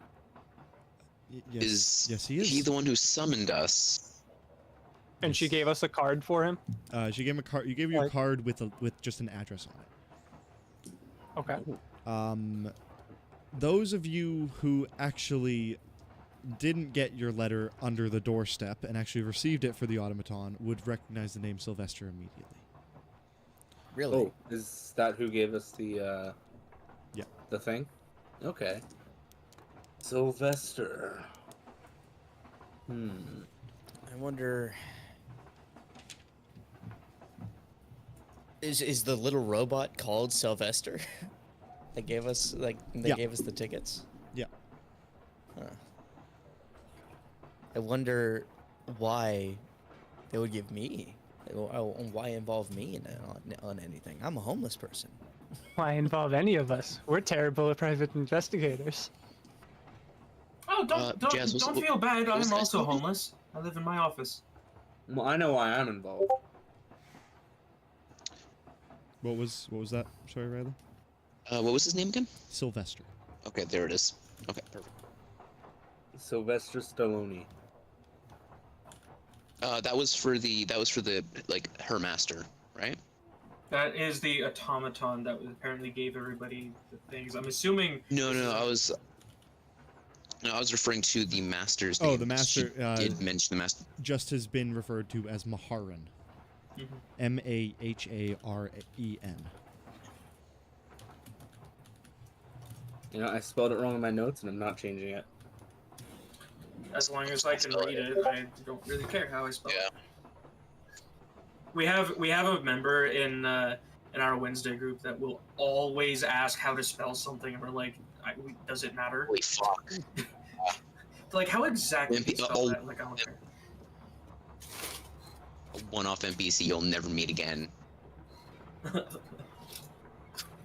Yes. Yes, he is. He the one who summoned us? And she gave us a card for him. She gave him a card. You gave you a card with just an address on it. Okay. Those of you who actually didn't get your letter under the doorstep and actually received it for the automaton would recognize the name Sylvester immediately. Really? Oh, is that who gave us the Yeah. the thing? Okay. Sylvester. I wonder. Is the little robot called Sylvester? They gave us gave us the tickets. Yeah. Huh. I wonder why they would give me. Why involve me on anything? I'm a homeless person. Why involve any of us? We're terrible private investigators. Oh, Jazz, don't feel bad. was I'm that also movie? homeless. I live in my office. Well, I know why I'm involved. What was that? Sorry, Riley. What was his name again? Sylvester. Okay, there it is. Okay, perfect. Sylvester Stallone. That was for the like her master, right? That is the automaton that apparently gave everybody the things. I'm assuming. No, I was referring to the master's name. Oh, the master. She did mention the master. Just has been referred to as Maharan. Maharen. You know, I spelled it wrong in my notes, and I'm not changing it. As long as I can read it, I don't really care how I spell it. We have a member in our Wednesday group that will always ask how to spell something, and we're like, does it matter? Holy fuck. Like, how exactly do you spell that? Like, I don't care. A one-off NPC you'll never meet again.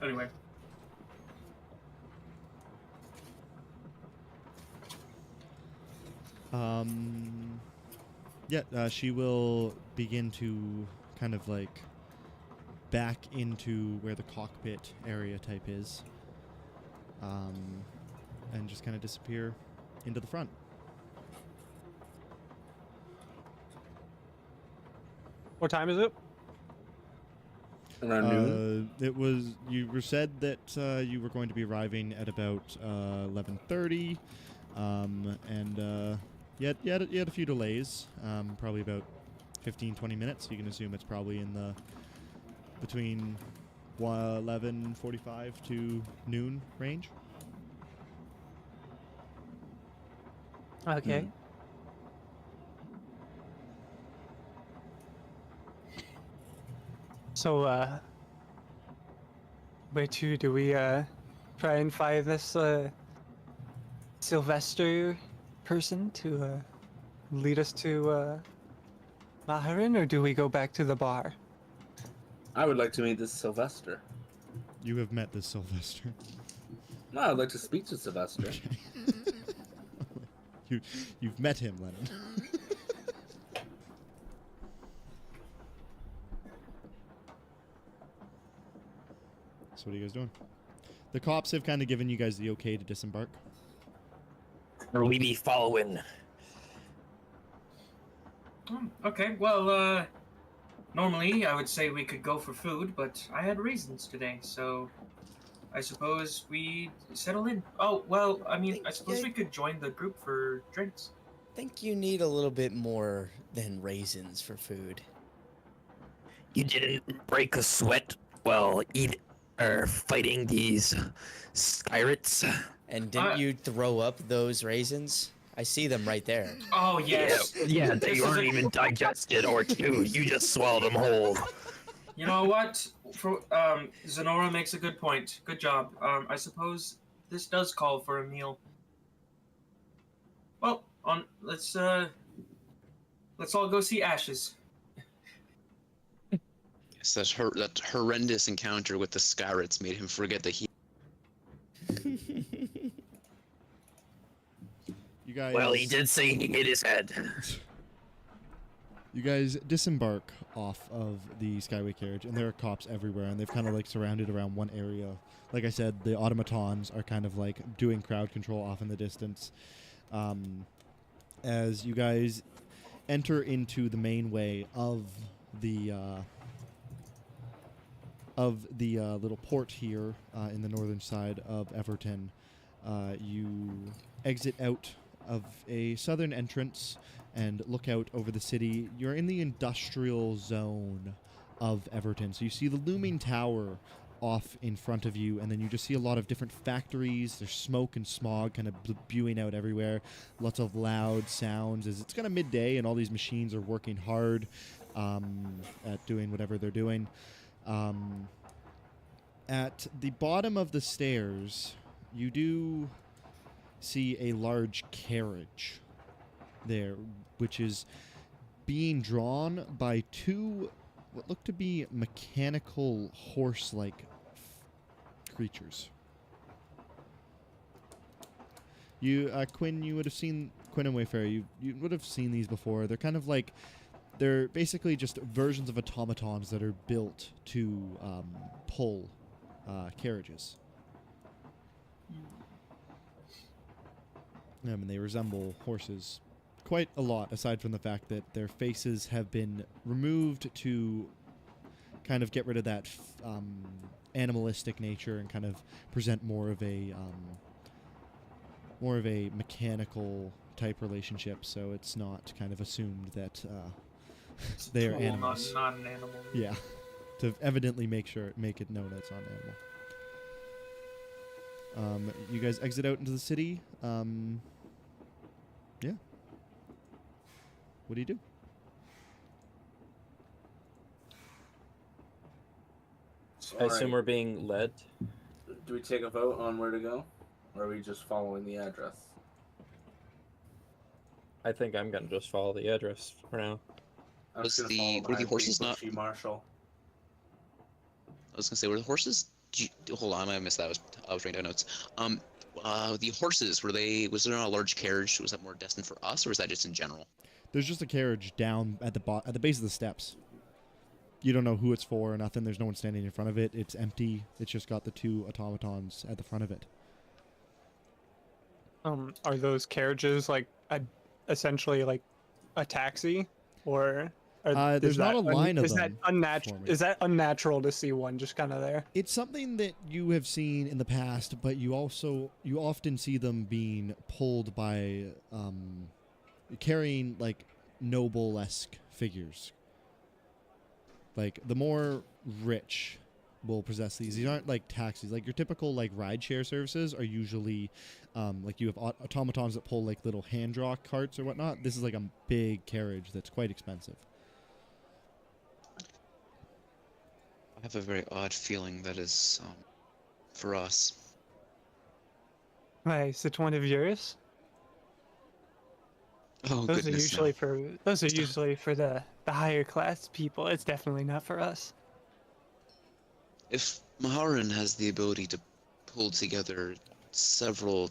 Anyway. Yeah, she will begin to kind of like back into where the cockpit area type is, and just kind of disappear into the front. What time is it? Around noon. You were said that you were going to be arriving at about 11:30, and you had a few delays, probably about 15-20 minutes. You can assume it's probably in the between 11:45 to noon range. Okay. So, where to do we try and find this Sylvester person to lead us to Maharin, or do we go back to the bar? I would like to meet this Sylvester. You have met this Sylvester. No, I'd like to speak to Sylvester. You've met him, Lennon. So what are you guys doing? The cops have kind of given you guys the okay to disembark. Or we be following? Okay, well, normally I would say we could go for food, but I had reasons today, so I suppose we settle in. Oh, well, I mean, I suppose we could join the group for drinks. I think you need a little bit more than raisins for food. You didn't break a sweat while fighting these pirates. And didn't you throw up those raisins? I see them right there. Oh, yes. Yeah, they weren't even digested or chewed. You just swallowed them whole. You know what? Zenora makes a good point. Good job. I suppose this does call for a meal. Well, let's all go see Ashes. Yes, that horrendous encounter with the Skyrates made him forget that he. You guys. Well, he did say he hit his head. You guys disembark off of the Skyway carriage, and there are cops everywhere, and they've kind of like surrounded around one area. Like I said, the automatons are kind of like doing crowd control off in the distance. As you guys enter into the main way of the little port here in the northern side of Everton, you exit out of a southern entrance and look out over the city. You're in the industrial zone of Everton. So you see the looming tower off in front of you, and then you just see a lot of different factories. There's smoke and smog kind of spewing out everywhere. Lots of loud sounds as it's kind of midday, and all these machines are working hard at doing whatever they're doing. At the bottom of the stairs, you do see a large carriage there, which is being drawn by two what look to be mechanical horse-like creatures. You, Quinn, you would have seen Quinn and Wayfarer. You would have seen these before. They're kind of like, they're basically just versions of automatons that are built to pull carriages. And they resemble horses quite a lot, aside from the fact that their faces have been removed to kind of get rid of that animalistic nature and kind of present more of a mechanical type relationship. So it's not kind of assumed that they are animals. Not an animal. Yeah, to evidently make it known it's not an animal. You guys exit out into the city. Yeah. What do you do? I assume we're being led. Do we take a vote on where to go? Or are we just following the address? I think I'm gonna just follow the address for now. I'm Was just gonna the- follow were the behind horses not- bushy Marshall. I was gonna say, were the horses? Hold on, I missed that. I was writing down notes. The horses, was there not a large carriage? Was that more destined for us, or was that just in general? There's just a carriage down at the base of the steps. You don't know who it's for or nothing. There's no one standing in front of it. It's empty. It's just got the two automatons at the front of it. Are those carriages like essentially like a taxi, or there's not a line of is them. Is that unnatural to see one just kind of there? It's something that you have seen in the past, but you often see them being pulled by carrying like noble-esque figures. Like the more rich will possess these. These aren't like taxis. Like your typical like rideshare services are usually like you have automatons that pull like little hand draw carts or whatnot. This is like a big carriage that's quite expensive. I have a very odd feeling that is for us. Why, is it one of yours? Oh, Those goodness. are usually for the higher class people. It's definitely not for us. If Maharan has the ability to pull together several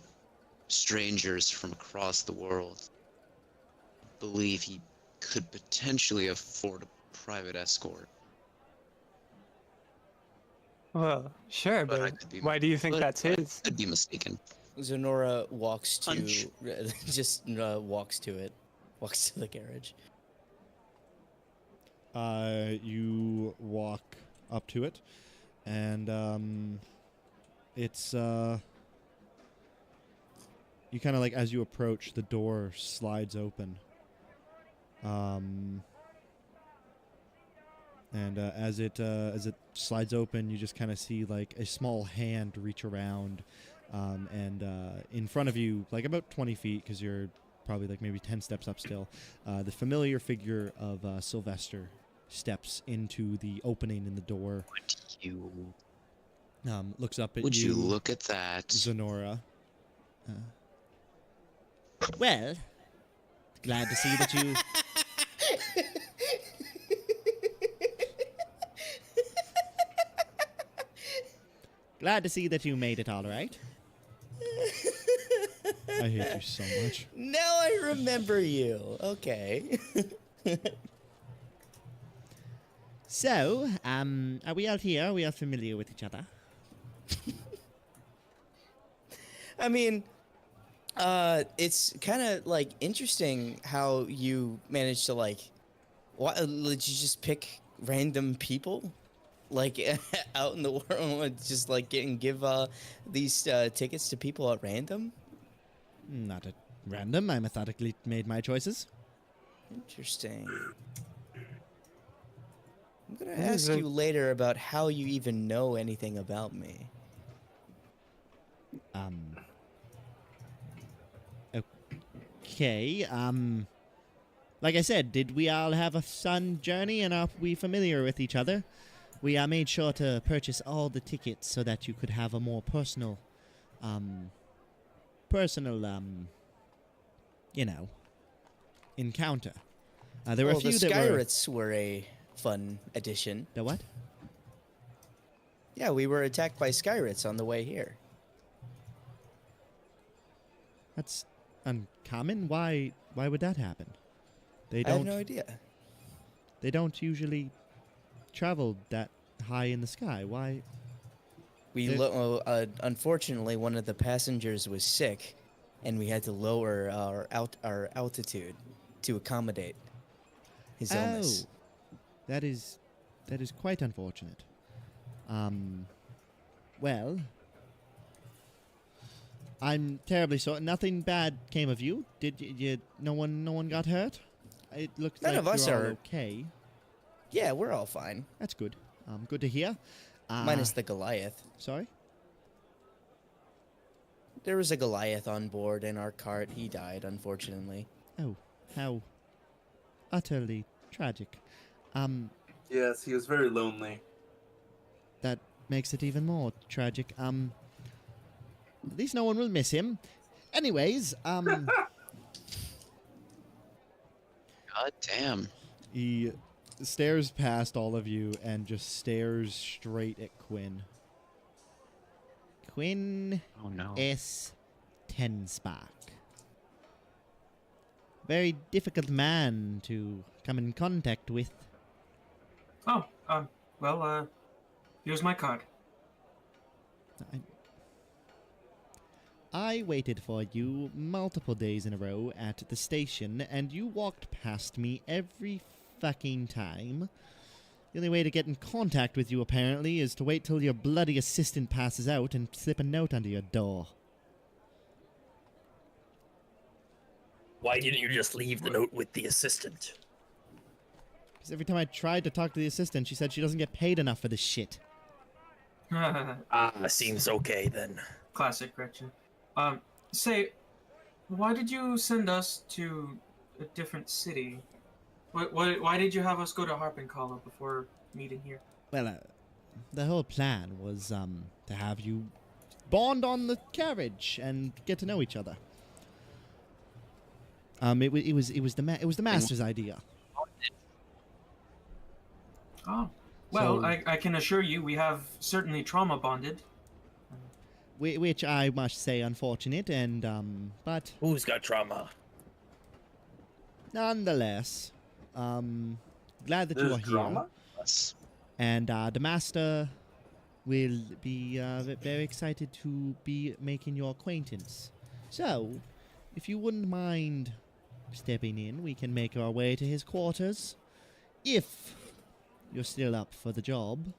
strangers from across the world, I believe he could potentially afford a private escort. Well, sure, But I but could be- why do you think but that's I his? could be mistaken. Zenora walks to Punch. walks to it, walks to the carriage. You walk up to it, and it's you kind of like as you approach, the door slides open. And as it slides open, you just kind of see like a small hand reach around, and in front of you, like about 20 feet, because you're probably like maybe 10 steps up still, the familiar figure of Sylvester steps into the opening in the door. Looks up at Would you. you look at that? Zenora. Well, glad to see that you. Glad to see that you made it all right. I hate you so much. Now I remember you. Okay. So, are we out here? Are we all familiar with each other? I mean, it's kind of like interesting how you managed to like. What did you just pick random people, like out in the world, just like give these tickets to people at random? Not at random. I methodically made my choices. Interesting. I'm gonna What is ask it? you later about how you even know anything about me. Okay. Like I said, did we all have a fun journey and are we familiar with each other? We made sure to purchase all the tickets so that you could have a more personal, encounter. There were a Well, few the that were... Skyrits were a fun addition. The what? Yeah, we were attacked by skyrets on the way here. That's uncommon. Why would that happen? They I have don't no idea. they don't usually travel that high in the sky. Why? Unfortunately, one of the passengers was sick, and we had to lower our altitude to accommodate his illness. That is quite unfortunate. Well, I'm terribly sorry. Nothing bad came of you. Did you? No one got hurt. It looks None like of us you're all are- okay. Yeah, we're all fine, That's good. Good to hear. minus the Goliath. Sorry. There was a Goliath on board in our cart. He died, unfortunately. Oh, how utterly tragic. Yes, he was very lonely. That makes it even more tragic. At least no one will miss him. Anyways, God damn. He stares past all of you and just stares straight at Quinn. Quinn Oh no. S. Tenspark. Very difficult man to come in contact with. Oh, well, here's my card. I waited for you multiple days in a row at the station, and you walked past me every fucking time. The only way to get in contact with you, apparently, is to wait till your bloody assistant passes out and slip a note under your door. Why didn't you just leave the note with the assistant? Because every time I tried to talk to the assistant, she said she doesn't get paid enough for this shit. Seems okay then. Classic Gretchen. Say, why did you send us to a different city? Why did you have us go to Harpenkala before meeting here? Well, the whole plan was to have you bond on the carriage and get to know each other. It was the master's idea. Oh, well, So- I can assure you we have certainly trauma bonded. Which I must say unfortunate, and but Who's got trauma? nonetheless, glad that you are There's here. drama? Yes. And the master will be very excited to be making your acquaintance. So, if you wouldn't mind stepping in, we can make our way to his quarters. If you're still up for the job.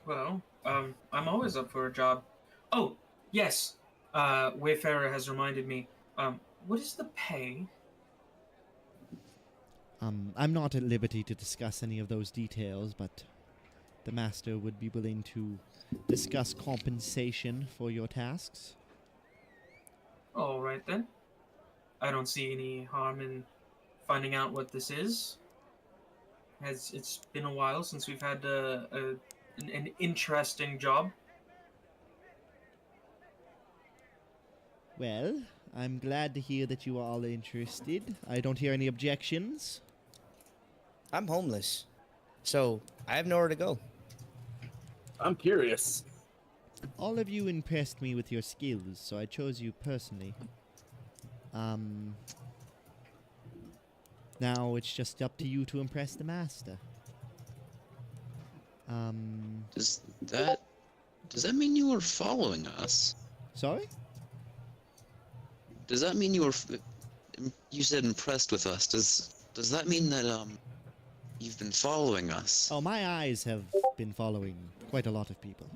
Well, I'm always up for a job. Oh, yes. Wayfarer has reminded me. What is the pay? I'm not at liberty to discuss any of those details, but the master would be willing to discuss compensation for your tasks. All right then. I don't see any harm in finding out what this is. As it's been a while since we've had an interesting job. Well, I'm glad to hear that you are all interested. I don't hear any objections. I'm homeless, so I have nowhere to go. I'm curious. All of you impressed me with your skills, so I chose you personally. Now it's just up to you to impress the master. Does that mean you were following us? Sorry? Does that mean you said impressed with us? Does that mean that you've been following us? Oh, my eyes have been following quite a lot of people.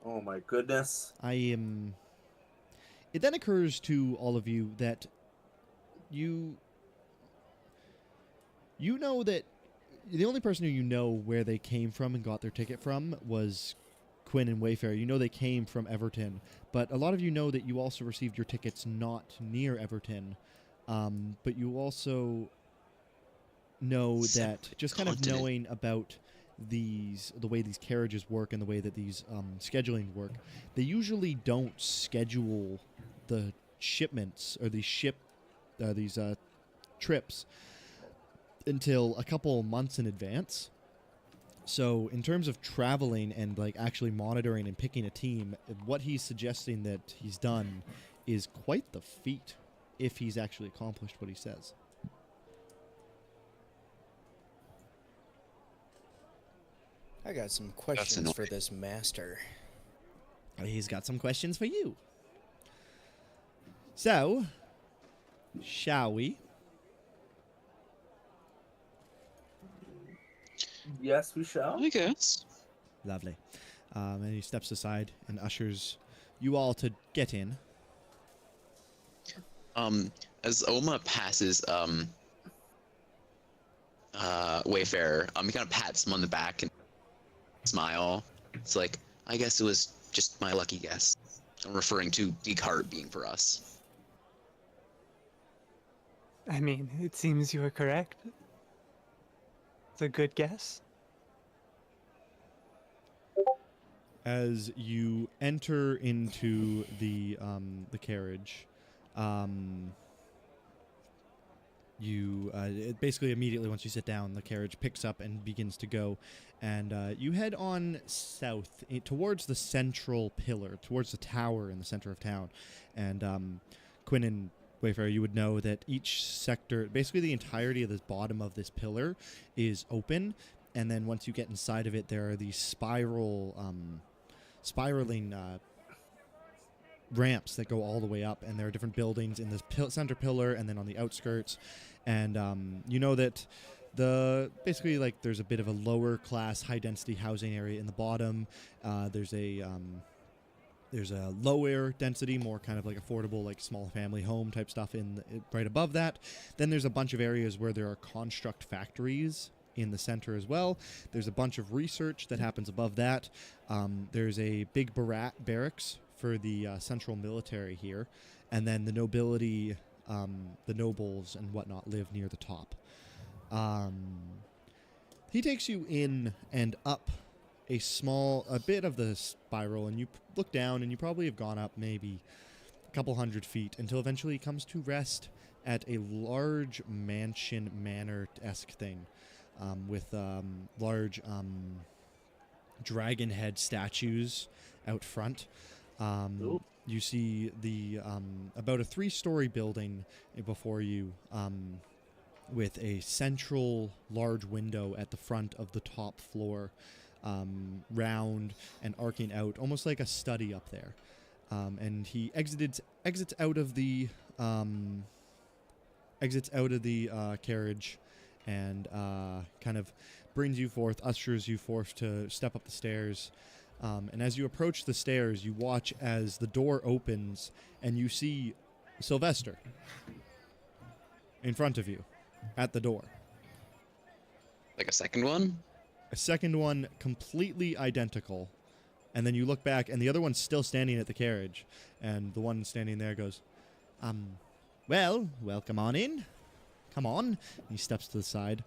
Oh my goodness. It then occurs to all of you that you know that the only person who you know where they came from and got their ticket from was Quinn and Wayfarer. You know they came from Everton, but a lot of you know that you also received your tickets not near Everton, but you also know that just kind of Continent. knowing about the way these carriages work and the way that these scheduling work, they usually don't schedule the shipments or these trips until a couple months in advance. So in terms of traveling and like actually monitoring and picking a team, what he's suggesting that he's done is quite the feat if he's actually accomplished what he says. I got some questions for this master. He's got some questions for you. So, shall we? Yes, we shall. I guess. Lovely. And he steps aside and ushers you all to get in. As Oma passes Wayfarer, he kind of pats him on the back and smile. It's like, I guess it was just my lucky guess. I'm referring to the cart being for us. I mean, it seems you are correct. It's a good guess. As you enter into the carriage, basically immediately once you sit down, the carriage picks up and begins to go, and you head on south towards the central pillar, towards the tower in the center of town. And Quinn and Wayfarer, you would know that each sector, basically the entirety of the bottom of this pillar, is open, and then once you get inside of it, there are these spiraling ramps that go all the way up, and there are different buildings in this center pillar and then on the outskirts. And you know that basically like there's a bit of a lower class high density housing area in the bottom. There's a lower density, more kind of like affordable, like small family home type stuff right above that. Then there's a bunch of areas where there are construct factories in the center as well. There's a bunch of research that happens above that. There's a big barracks for the central military here, and then the nobility, the nobles and whatnot live near the top. He takes you in and up a bit of the spiral, and you look down, and you probably have gone up maybe a couple 100 feet until eventually he comes to rest at a large manor-esque thing, with large dragon head statues out front. You see the about a 3-story building before you, with a central large window at the front of the top floor, round and arcing out, almost like a study up there. And he exits out of the carriage, and kind of brings you forth, ushers you forth to step up the stairs. And as you approach the stairs, you watch as the door opens, and you see Sylvester in front of you at the door. Like a second one? A second one completely identical. And then you look back, and the other one's still standing at the carriage. And the one standing there goes, well, welcome on in. Come on. He steps to the side.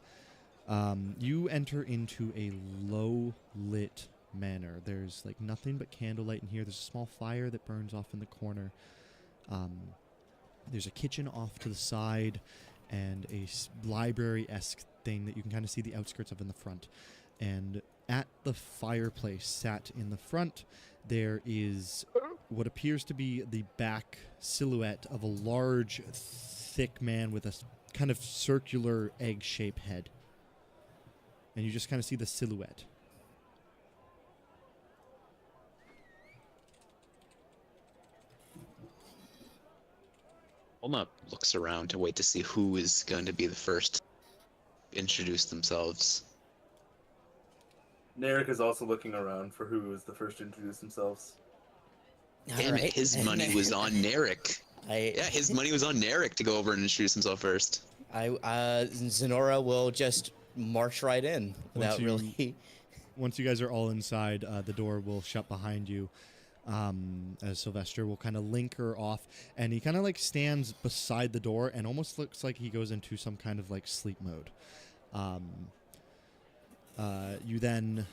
You enter into a low-lit manor. There's like nothing but candlelight in here. There's a small fire that burns off in the corner. There's a kitchen off to the side, and a library-esque thing that you can kind of see the outskirts of in the front. And at the fireplace, sat in the front, there is what appears to be the back silhouette of a large, thick man with a kind of circular egg-shaped head. And you just kind of see the silhouette. Oma looks around to wait to see who is going to be the first to introduce themselves. Narek is also looking around for who was the first to introduce themselves. Damn it, his money was on Narek. His money was on Narek to go over and introduce himself first. Zenora will just march right in without really. Once you guys are all inside, the door will shut behind you. As Sylvester will kind of link her off, and he kind of like stands beside the door and almost looks like he goes into some kind of like sleep mode. You then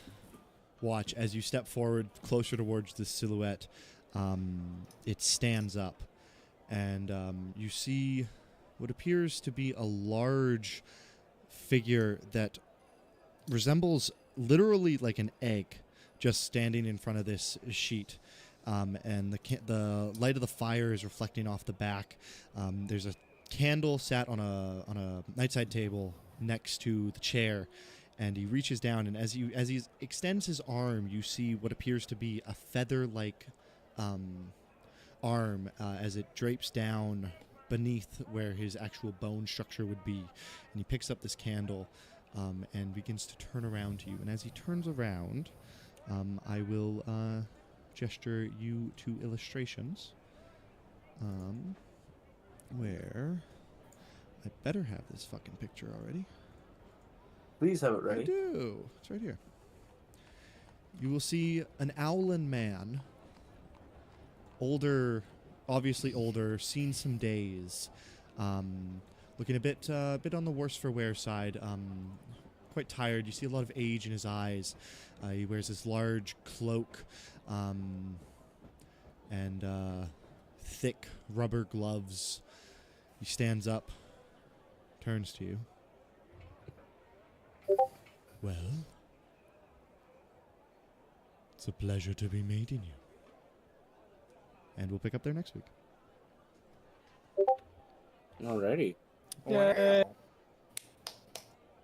watch as you step forward closer towards the silhouette. It stands up, and you see what appears to be a large figure that resembles literally like an egg just standing in front of this sheet. And the light of the fire is reflecting off the back. There's a candle sat on a nightside table next to the chair, and he reaches down, and as he extends his arm, you see what appears to be a feather-like arm as it drapes down beneath where his actual bone structure would be. And he picks up this candle and begins to turn around to you. And as he turns around, I will gesture you to illustrations where I better have this fucking picture already. Please have it I ready. do. It's right here. You will see an owlin man, older, obviously older, seen some days, looking a bit on the worse for wear side, quite tired. You see a lot of age in his eyes. He wears this large cloak and thick rubber gloves. He stands up, turns to you. Well, it's a pleasure to be meeting you. And we'll pick up there next week. Alrighty. Yay.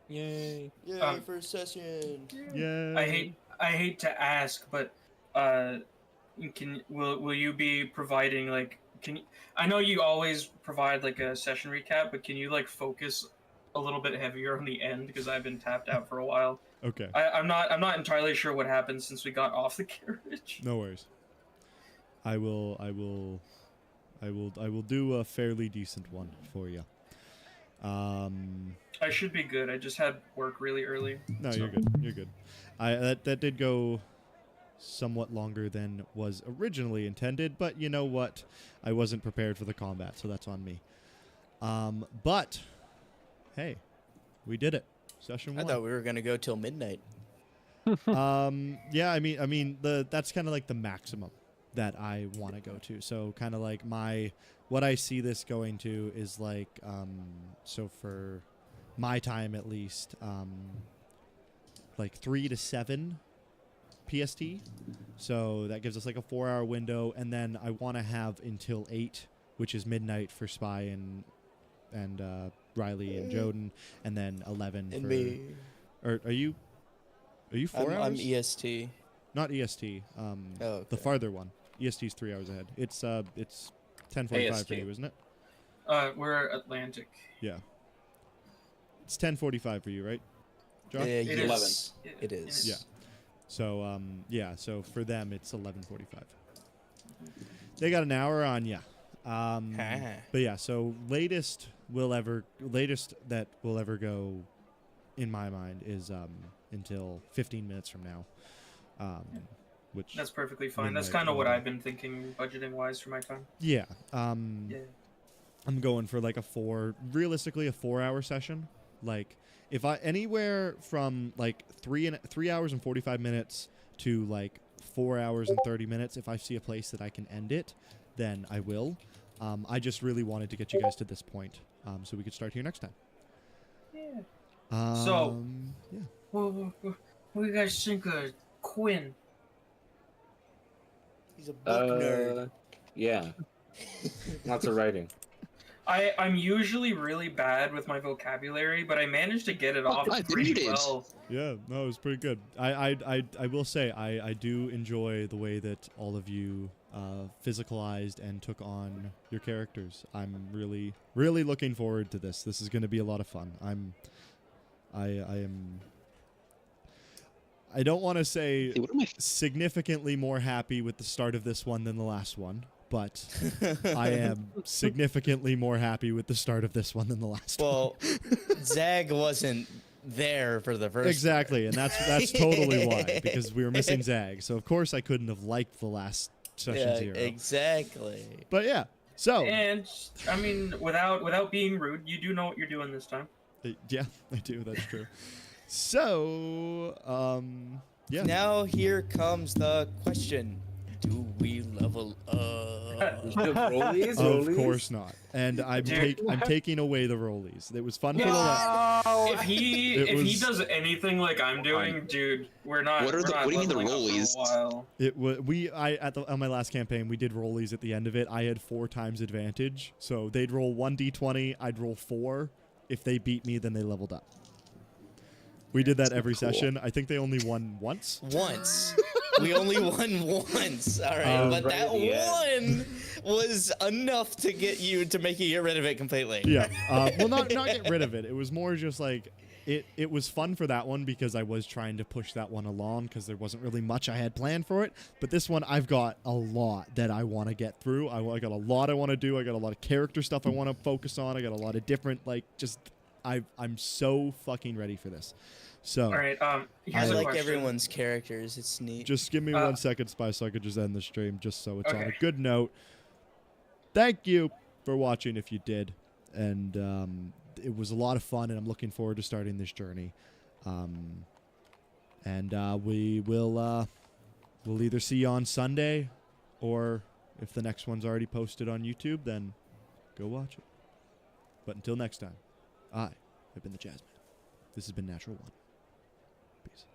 Yay! Yay! First session. Yeah. I hate to ask, but will you be providing like I know you always provide like a session recap, but can you like focus a little bit heavier on the end, because I've been tapped out for a while. Okay. I'm not entirely sure what happened since we got off the carriage. No worries. I will do a fairly decent one for you. I should be good. I just had work really early. No, so. you're good. You're good. That did go somewhat longer than was originally intended, but you know what? I wasn't prepared for the combat, so that's on me. But hey, we did it. Session 1. I thought we were gonna go till midnight. Yeah, I mean that's kind of like the maximum that I want to go to. So kind of like what I see this going to is like so for my time at least like 3 to 7 PST. So that gives us like a 4-hour window, and then I want to have until 8, which is midnight for Spy and Riley and Joden, and then 11 And for me. Or are you 4 hours? I'm EST. Not EST. Okay. The farther one. EST's 3 hours ahead. It's 10:45 for you, isn't it? We're Atlantic. Yeah. It's 10:45 for you, right, Josh? It is. 11. It is. Yeah. So so for them it's 11:45. They got an hour on ya. But yeah, so latest that will ever go in my mind is until 15 minutes from now. Which That's perfectly fine. midnight That's kind of what or- I've been thinking, budgeting wise, for my time. Yeah. Yeah. I'm going for like realistically a 4-hour session. Like if I anywhere from like 3 hours and 45 minutes to like 4 hours and 30 minutes, if I see a place that I can end it, then I will. I just really wanted to get you guys to this point, so we could start here next time. Yeah. So, yeah. what do you guys think of Quinn? He's a book nerd. Yeah. Lots of writing. I'm usually really bad with my vocabulary, but I managed to get it off I think pretty you did. well. Yeah, no, it was pretty good. I will say I do enjoy the way that all of you physicalized and took on your characters. I'm really looking forward to this. This is going to be a lot of fun. I don't want to say Hey, what am I? significantly more happy with the start of this one than the last one, but I am significantly more happy with the start of this one than the last one. Well, Zag wasn't there for the first. Exactly, and that's totally why, because we were missing Zag. So of course I couldn't have liked the last session 0. Exactly. But yeah, so And I mean, without being rude, you do know what you're doing this time. yeah, I do. That's true. So yeah. Now here comes the question: do we level up? Rollies? Of course not. And I'm Dude. I'm taking away the rollies. It was fun for the last. If he does anything like I'm doing, dude, we're not. What do you mean the leveling up for a rollies? while. It was on my last campaign we did rollies at the end of it. I had 4 times advantage, so they'd roll 1d20, I'd roll 4. If they beat me, then they leveled up. We did that every session. I think they only won once. Once. We only won once. All right, but that one was enough to get you to make you get rid of it completely. Yeah. Well, not get rid of it. It was more just like it was fun for that one because I was trying to push that one along because there wasn't really much I had planned for it. But this one, I've got a lot that I want to get through. I got a lot I want to do. I got a lot of character stuff I want to focus on. I got a lot of different I'm so fucking ready for this. So, All right. I Here's a like question. everyone's characters. It's neat. just give me 1 second, Spice, so I could just end the stream just so it's on a good note. Thank you for watching if you did. And it was a lot of fun, and I'm looking forward to starting this journey. We will we'll either see you on Sunday, or if the next one's already posted on YouTube, then go watch it. But until next time, I have been the Jazzman. This has been Natural One. Peace.